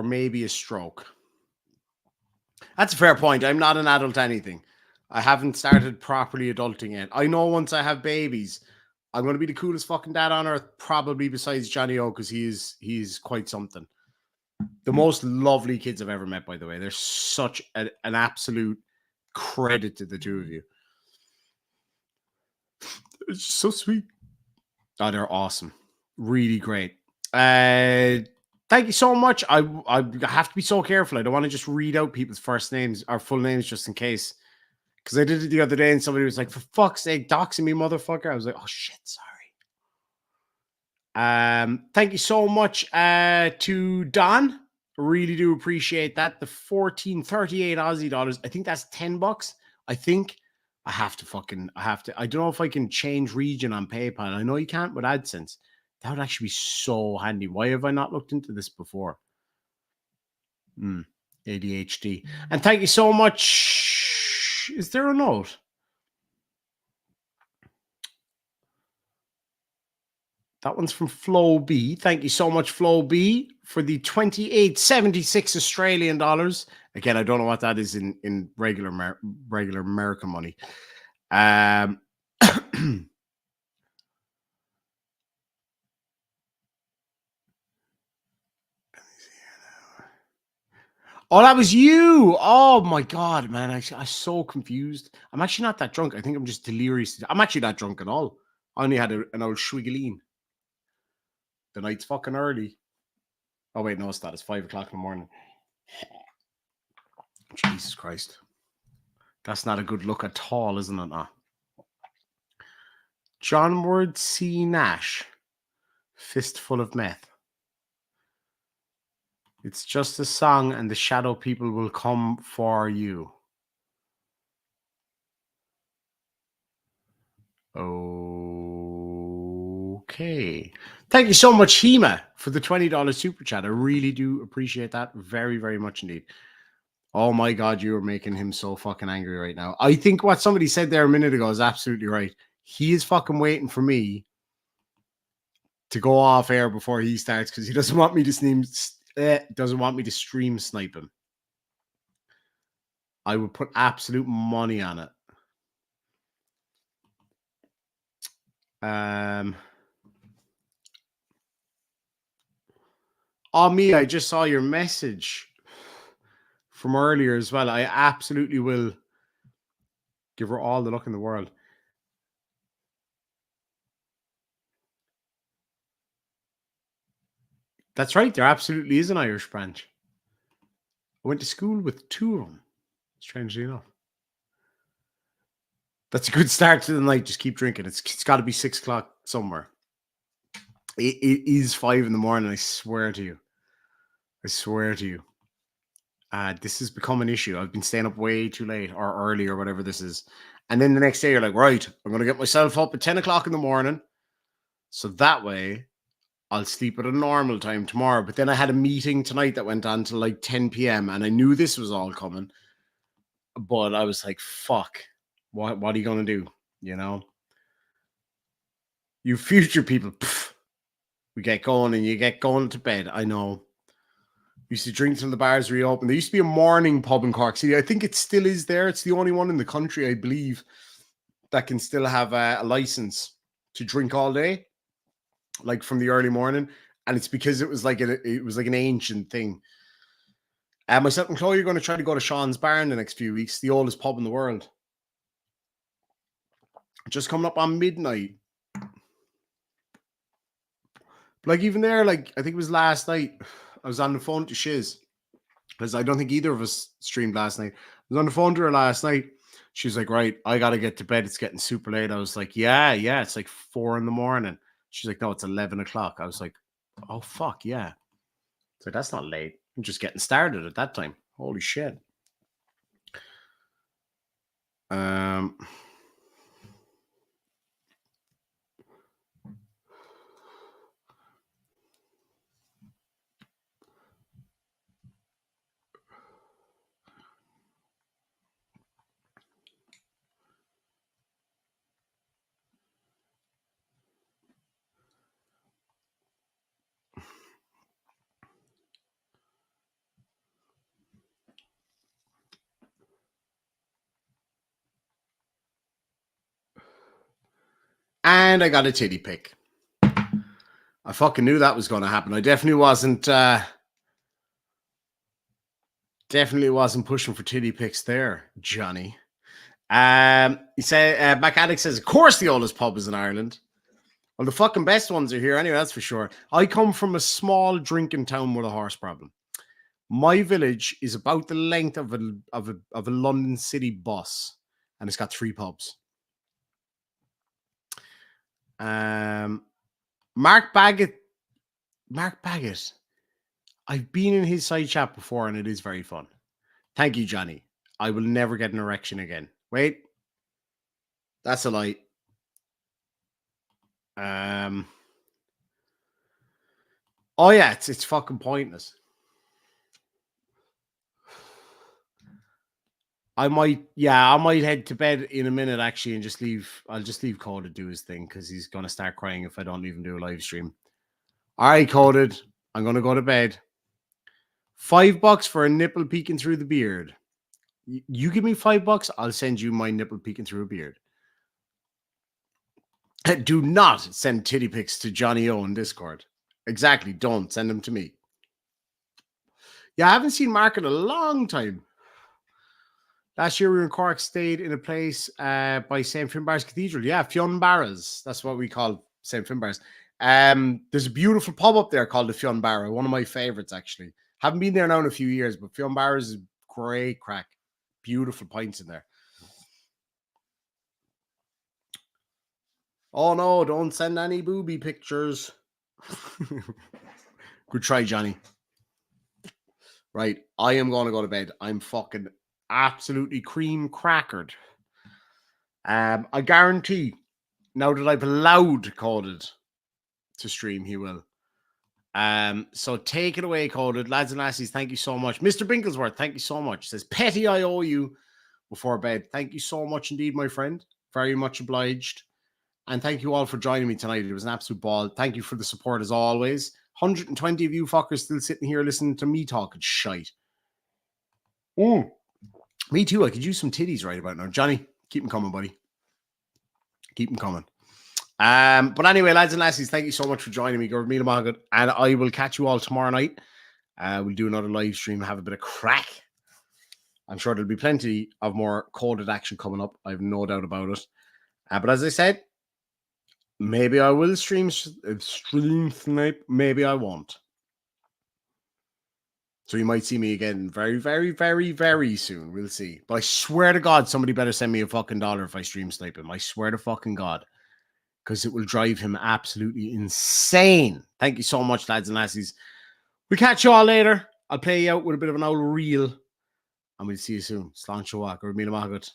maybe a stroke. That's a fair point. I'm not an adult anything. I haven't started properly adulting yet. I know once I have babies, I'm going to be the coolest fucking dad on earth, probably besides Johnny O, because he's quite something. The most lovely kids I've ever met, by the way. They're such an absolute credit to the two of you. It's so sweet. Oh, they're awesome. Really great. Thank you so much. I have to be so careful. I don't want to just read out people's first names or full names just in case. Because I did it the other day and somebody was like, for fuck's sake, doxing me, motherfucker. I was like, oh shit, sorry. Thank you so much to Don. Really do appreciate that. The 1438 Aussie dollars. I think that's $10. I think I have to. I don't know if I can change region on PayPal. I know you can't with AdSense. That would actually be so handy. Why have I not looked into this before? ADHD. And thank you so much. Is there a note? That one's from Flo B. Thank you so much, Flo B, for the 28.76 Australian dollars. Again, I don't know what that is in regular American money. Oh, that was you. Oh, my God, man. I'm so confused. I'm actually not that drunk. I think I'm just delirious. I'm actually not drunk at all. I only had an old schwiggeline. The night's fucking early. Oh, wait, no, it's not. It's 5 o'clock in the morning. Jesus Christ. That's not a good look at all, isn't it? No. John Ward C. Nash. Fistful of meth. It's just a song and the shadow people will come for you. Okay. Thank you so much, Hema, for the $20 super chat. I really do appreciate that very, very much indeed. Oh my God, you are making him so fucking angry right now. I think what somebody said there a minute ago is absolutely right. He is fucking waiting for me to go off air before he starts because he doesn't want me to stream snipe him. I would put absolute money on it. Oh, me, I just saw your message from earlier as well. I absolutely will give her all the luck in the world. That's right. There absolutely is an Irish branch. I went to school with two of them, strangely enough. That's a good start to the night. Just keep drinking. It's got to be 6 o'clock somewhere. It is 5 in the morning. I swear to you. This has become an issue. I've been staying up way too late or early or whatever this is. And then the next day you're like, right, I'm going to get myself up at 10 o'clock in the morning. So that way I'll sleep at a normal time tomorrow. But then I had a meeting tonight that went on till like 10 p.m. and I knew this was all coming. But I was like, fuck, what are you going to do? You know? You future people, we get going and you get going to bed. I know. Used to drink till the bars reopened. There used to be a morning pub in Cork City. I think it still is there. It's the only one in the country, I believe, that can still have a license to drink all day, like from the early morning. And it's because it was like an ancient thing. Myself and Chloe are going to try to go to Sean's Bar in the next few weeks, the oldest pub in the world. Just coming up on midnight. Like even there, like I think it was last night, I was on the phone to Shizz because I don't think either of us streamed last night. I was on the phone to her last night. She was like, right, I got to get to bed. It's getting super late. I was like, yeah, it's like 4 a.m. She's like, no, it's 11 o'clock. I was like, oh, fuck, yeah. So that's not late. I'm just getting started at that time. Holy shit. And I got a titty pic. I fucking knew that was going to happen. I definitely wasn't pushing for titty pics there, Johnny. He said, Mac Addict says, of course the oldest pub is in Ireland. Well, the fucking best ones are here anyway, that's for sure. I come from a small drinking town with a horse problem. My village is about the length of a London city bus, and it's got 3 pubs. Mark Baggett. I've been in his side chat before, and it is very fun. Thank you, Johnny. I will never get an erection again. Wait, that's a lie. Oh yeah, it's fucking pointless. I might head to bed in a minute actually and I'll just leave Coded do his thing because he's gonna start crying if I don't even do a live stream. All right, Coded, I'm gonna go to bed. $5 for a nipple peeking through the beard. You give me $5, I'll send you my nipple peeking through a beard. Do not send titty pics to Johnny O in Discord. Exactly, don't send them to me. Yeah, I haven't seen Mark in a long time. Last year we were in Cork, stayed in a place by St. Finbarr's Cathedral. Yeah, Fionbarras. That's what we call St. Finbarr's. There's a beautiful pub up there called the Fionbarra. One of my favorites, actually. Haven't been there now in a few years, but Fionbarras is great crack. Beautiful pints in there. Oh no, don't send any booby pictures. Good try, Johnny. Right, I am going to go to bed. I'm fucking absolutely cream crackered. I guarantee now that I've allowed Coded to stream, he will. So take it away, Coded. Lads and lassies, thank you so much. Mr. Binklesworth, thank you so much. Says, Petty, I owe you before bed. Thank you so much indeed, my friend. Very much obliged. And thank you all for joining me tonight. It was an absolute ball. Thank you for the support as always. 120 of you fuckers still sitting here listening to me talking shite. Me too. I could use some titties right about now. Johnny, keep them coming, buddy. Keep them coming. But anyway, lads and lassies, thank you so much for joining me. And I will catch you all tomorrow night. We'll do another live stream, have a bit of crack. I'm sure there'll be plenty of more Coded action coming up. I have no doubt about it. But as I said, maybe I will stream snipe. Maybe I won't. So you might see me again very, very, very, very soon. We'll see. But I swear to God, somebody better send me a fucking $1 if I stream snipe him. I swear to fucking God. Because it will drive him absolutely insane. Thank you so much, lads and lassies. We'll catch you all later. I'll play you out with a bit of an old reel. And we'll see you soon. Slán Seoach or Míle Magat.